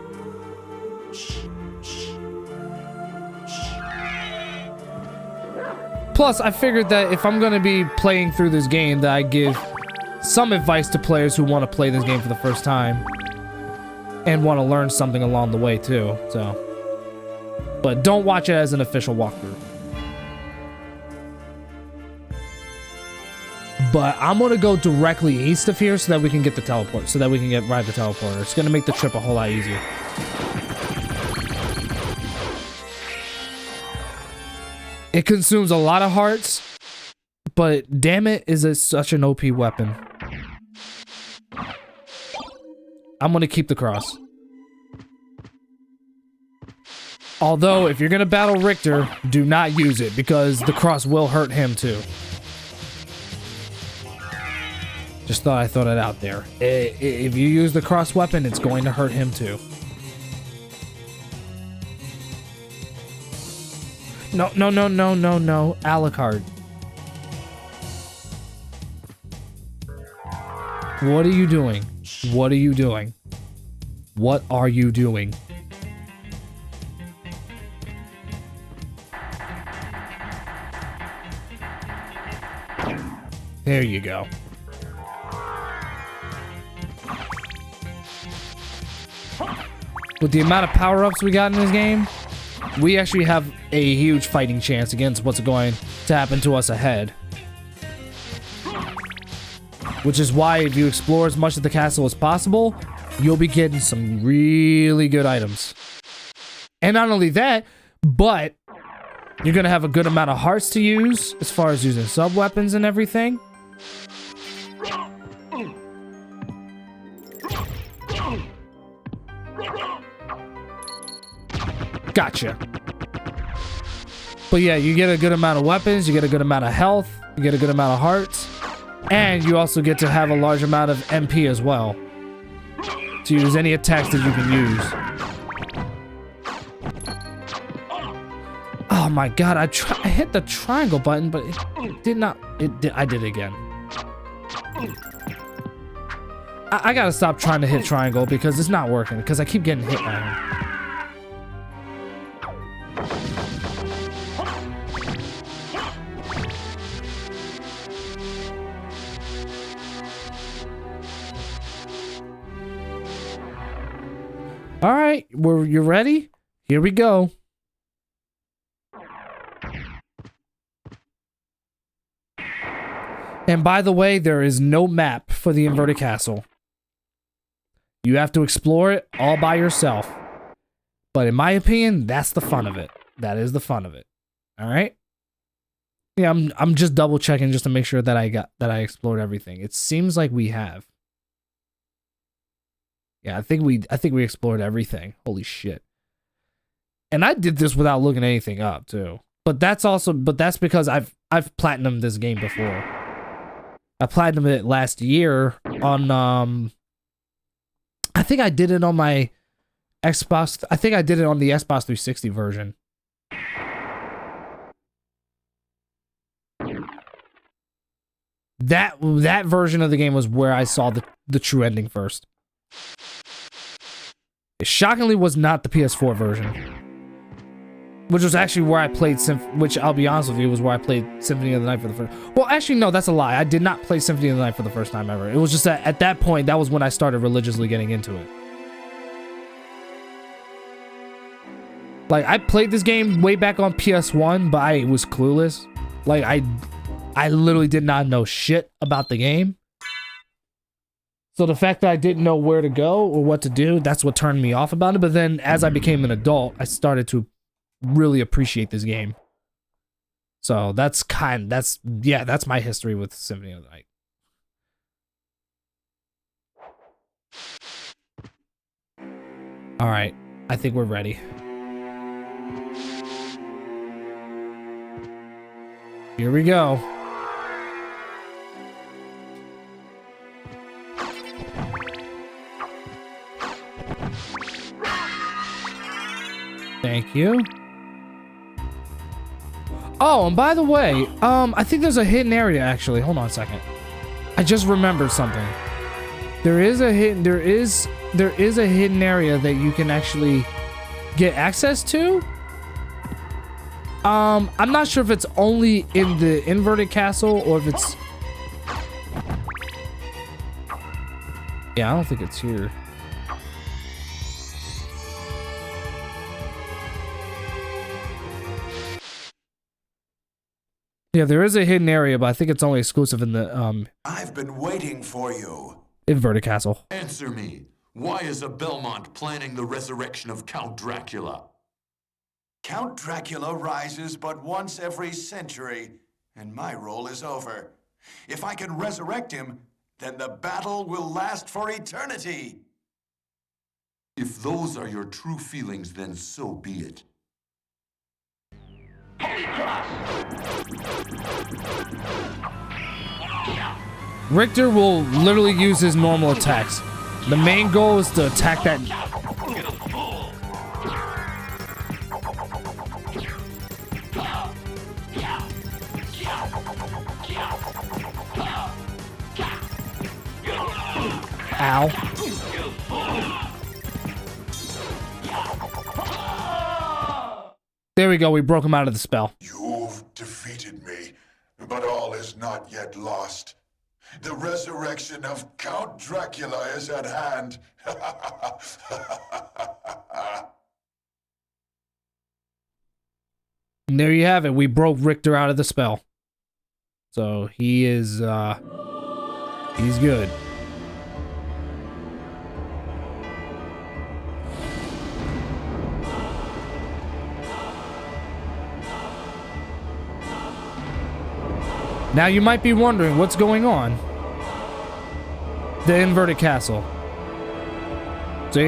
Plus, I figured that if I'm going to be playing through this game, that I give some advice to players who want to play this game for the first time and want to learn something along the way too, so. But don't watch it as an official walkthrough. But I'm gonna go directly east of here so that we can get the teleport, so that we can ride the teleporter. It's gonna make the trip a whole lot easier. It consumes a lot of hearts, but damn it, is it such an OP weapon. I'm gonna keep the cross. Although, if you're gonna battle Richter, do not use it, because the cross will hurt him too. Just thought I'd throw that out there. If you use the cross weapon, it's going to hurt him too. No, Alucard. What are you doing? What are you doing? What are you doing? There you go. With the amount of power-ups we got in this game, we actually have a huge fighting chance against what's going to happen to us ahead. Which is why if you explore as much of the castle as possible, you'll be getting some really good items. And not only that, but you're going to have a good amount of hearts to use as far as using sub-weapons and everything. Gotcha. But yeah, you get a good amount of weapons, you get a good amount of health, you get a good amount of hearts, and you also get to have a large amount of MP as well to use any attacks that you can use. Oh my god, I hit the triangle button, but it did not. I did it again. I gotta stop trying to hit triangle because it's not working, because I keep getting hit by him. All right, you ready? Here we go. And by the way, there is no map for the inverted castle. You have to explore it all by yourself. But in my opinion, that's the fun of it. That is the fun of it. All right? Yeah, I'm just double checking just to make sure that I explored everything. It seems like we have. Yeah, I think we explored everything. Holy shit. And I did this without looking anything up too. But that's because I've platinumed this game before. I platinumed it last year on I think I did it on my Xbox. I think I did it on the Xbox 360 version. That version of the game was where I saw the true ending first. It shockingly was not the PS4 version, which was actually where I played which I'll be honest with you was where I played Symphony of the Night for the first. Well, actually no, that's a lie. I did not play Symphony of the Night for the first time ever. It was just that at that point that was when I started religiously getting into it. Like I played this game way back on PS1, but I was clueless. Like I literally did not know shit about the game. So the fact that I didn't know where to go or what to do, that's what turned me off about it. But then as I became an adult, I started to really appreciate this game. So that's my history with Symphony of the Night. All right, I think we're ready. Here we go. Thank you. Oh, and by the way, I think there's a hidden area actually. Hold on a second. I just remembered something. There is a hidden area that you can actually get access to. I'm not sure if it's only in the inverted castle or if it's... Yeah, I don't think it's here. Yeah, there is a hidden area, but I think it's only exclusive in the, I've been waiting for you. Inverted castle. Answer me. Why is a Belmont planning the resurrection of Count Dracula? Count Dracula rises but once every century, and my role is over. If I can resurrect him, then the battle will last for eternity. If those are your true feelings, then so be it. Richter will literally use his normal attacks. The main goal is to attack that. Ow. There we go, we broke him out of the spell. You've defeated me, but all is not yet lost. The resurrection of Count Dracula is at hand. And there you have it, we broke Richter out of the spell. So he is, he's good. Now you might be wondering what's going on. The inverted castle. See?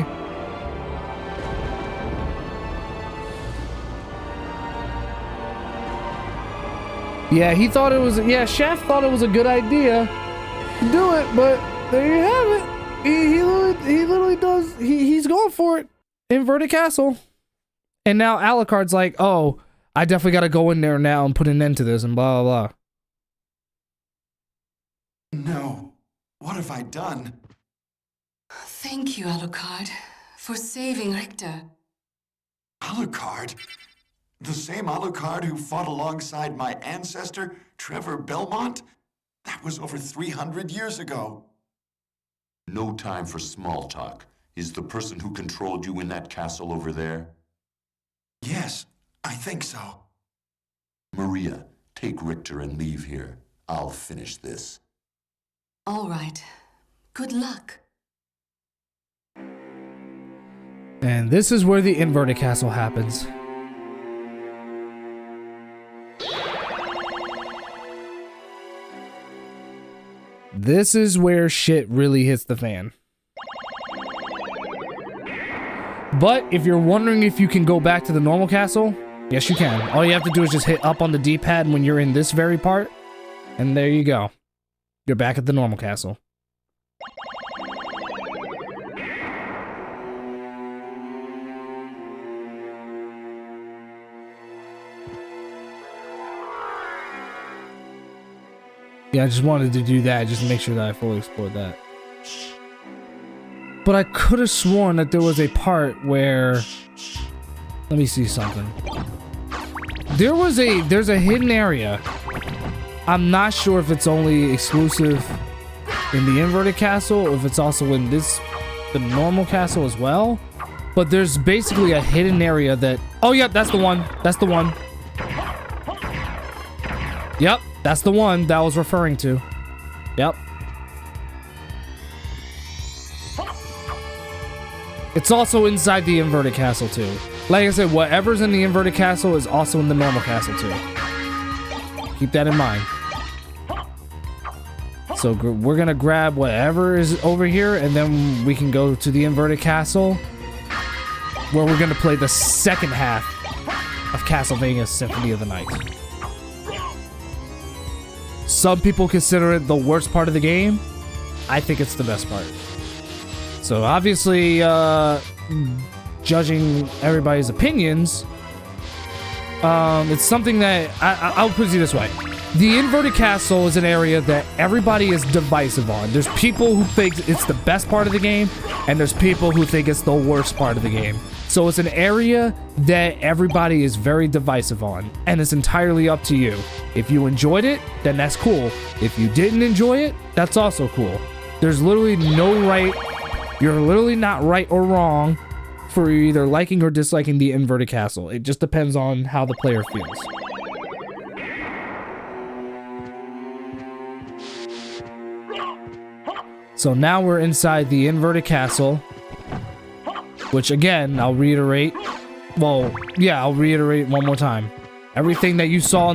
Yeah, he thought it was, yeah, Shaft thought it was a good idea to do it, but there you have it. He literally does, he's going for it. Inverted castle. And now Alucard's like, oh, I definitely got to go in there now and put an end to this and blah, blah, blah. No. What have I done? Thank you, Alucard, for saving Richter. Alucard? The same Alucard who fought alongside my ancestor, Trevor Belmont? That was over 300 years ago. No time for small talk. Is the person who controlled you in that castle over there? Yes, I think so. Maria, take Richter and leave here. I'll finish this. All right. Good luck. And this is where the inverted castle happens. This is where shit really hits the fan. But if you're wondering if you can go back to the normal castle, yes you can. All you have to do is just hit up on the D-pad when you're in this very part, and there you go. You're back at the normal castle. Yeah, I just wanted to do that, just to make sure that I fully explored that. But I could have sworn that there was a part where... Let me see something. There's a hidden area. I'm not sure if it's only exclusive in the inverted castle, or if it's also in the normal castle as well. But there's basically a hidden area that... Oh, yep, that's the one. That's the one. Yep, that's the one that I was referring to. Yep. It's also inside the inverted castle, too. Like I said, whatever's in the inverted castle is also in the normal castle, too. Keep that in mind. So we're gonna grab whatever is over here, and then we can go to the inverted castle, where we're gonna play the second half of Castlevania Symphony of the Night. Some people consider it the worst part of the game. I think it's the best part. So obviously, judging everybody's opinions, it's something that I'll put it this way. The inverted castle is an area that everybody is divisive on. There's people who think it's the best part of the game, and there's people who think it's the worst part of the game. So it's an area that everybody is very divisive on, and it's entirely up to you. If you enjoyed it, then that's cool. If you didn't enjoy it, that's also cool. There's literally no right, you're literally not right or wrong for either liking or disliking the inverted castle. It just depends on how the player feels. So now we're inside the inverted castle, which again, I'll reiterate. Well, yeah, I'll reiterate one more time. Everything that you saw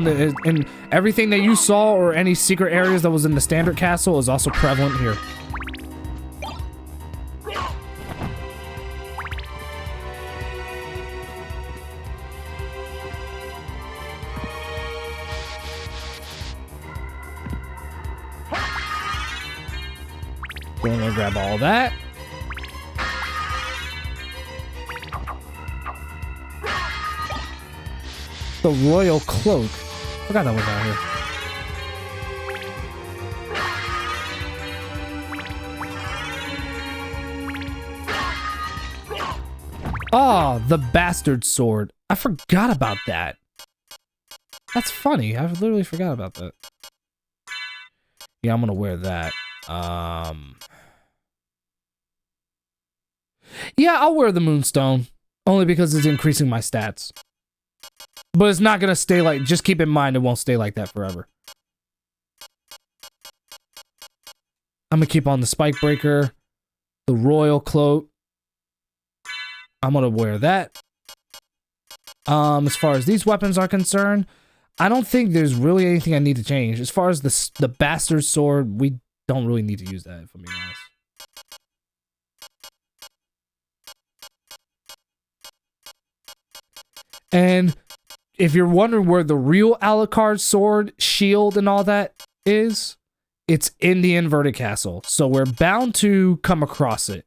everything that you saw or any secret areas that was in the standard castle is also prevalent here. We're gonna grab all that. The royal cloak. Forgot that was out here. Oh, the bastard sword. I forgot about that. That's funny. I literally forgot about that. Yeah, I'm gonna wear that. Yeah, I'll wear the moonstone. Only because it's increasing my stats. But it's not gonna stay like... Just keep in mind it won't stay like that forever. I'm gonna keep on the spike breaker. The royal cloak. I'm gonna wear that. As far as these weapons are concerned, I don't think there's really anything I need to change. As far as the bastard sword, we don't really need to use that, if I'm being honest. And if you're wondering where the real Alucard sword, shield, and all that is, it's in the inverted castle. So we're bound to come across it.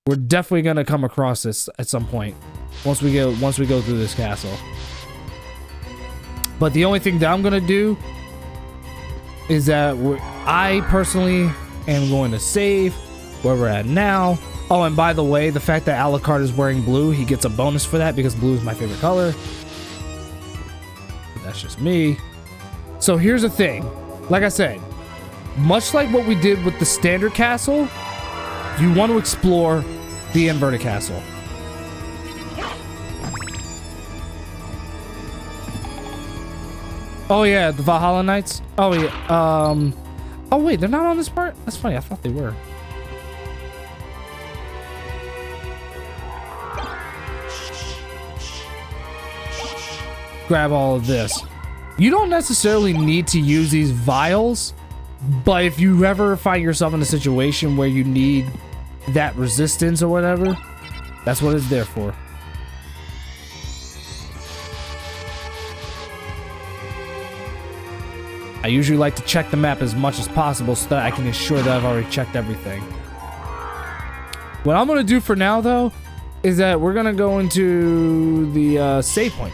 We're definitely gonna come across this at some point once we go through this castle. But the only thing that I'm gonna do is that I personally am going to save where we're at now. Oh, and by the way, the fact that Alucard is wearing blue, he gets a bonus for that because blue is my favorite color. But that's just me. So here's the thing. Like I said, much like what we did with the standard castle, you want to explore the inverted castle. Oh yeah, the Valhalla Knights. Oh yeah. Oh wait, they're not on this part? That's funny, I thought they were. Grab all of this. You don't necessarily need to use these vials, but if you ever find yourself in a situation where you need that resistance or whatever, that's what it's there for. I usually like to check the map as much as possible so that I can ensure that I've already checked everything. What I'm going to do for now, though, is that we're going to go into the save point.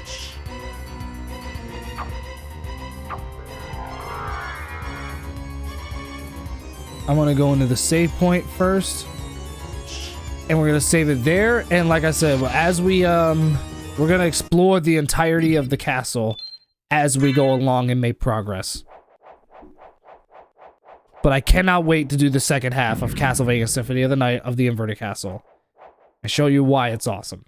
I'm gonna go into the save point first, and we're gonna save it there. And like I said, as we're gonna explore the entirety of the castle as we go along and make progress. But I cannot wait to do the second half of Castlevania Symphony of the Night of the Inverted Castle and show you why it's awesome.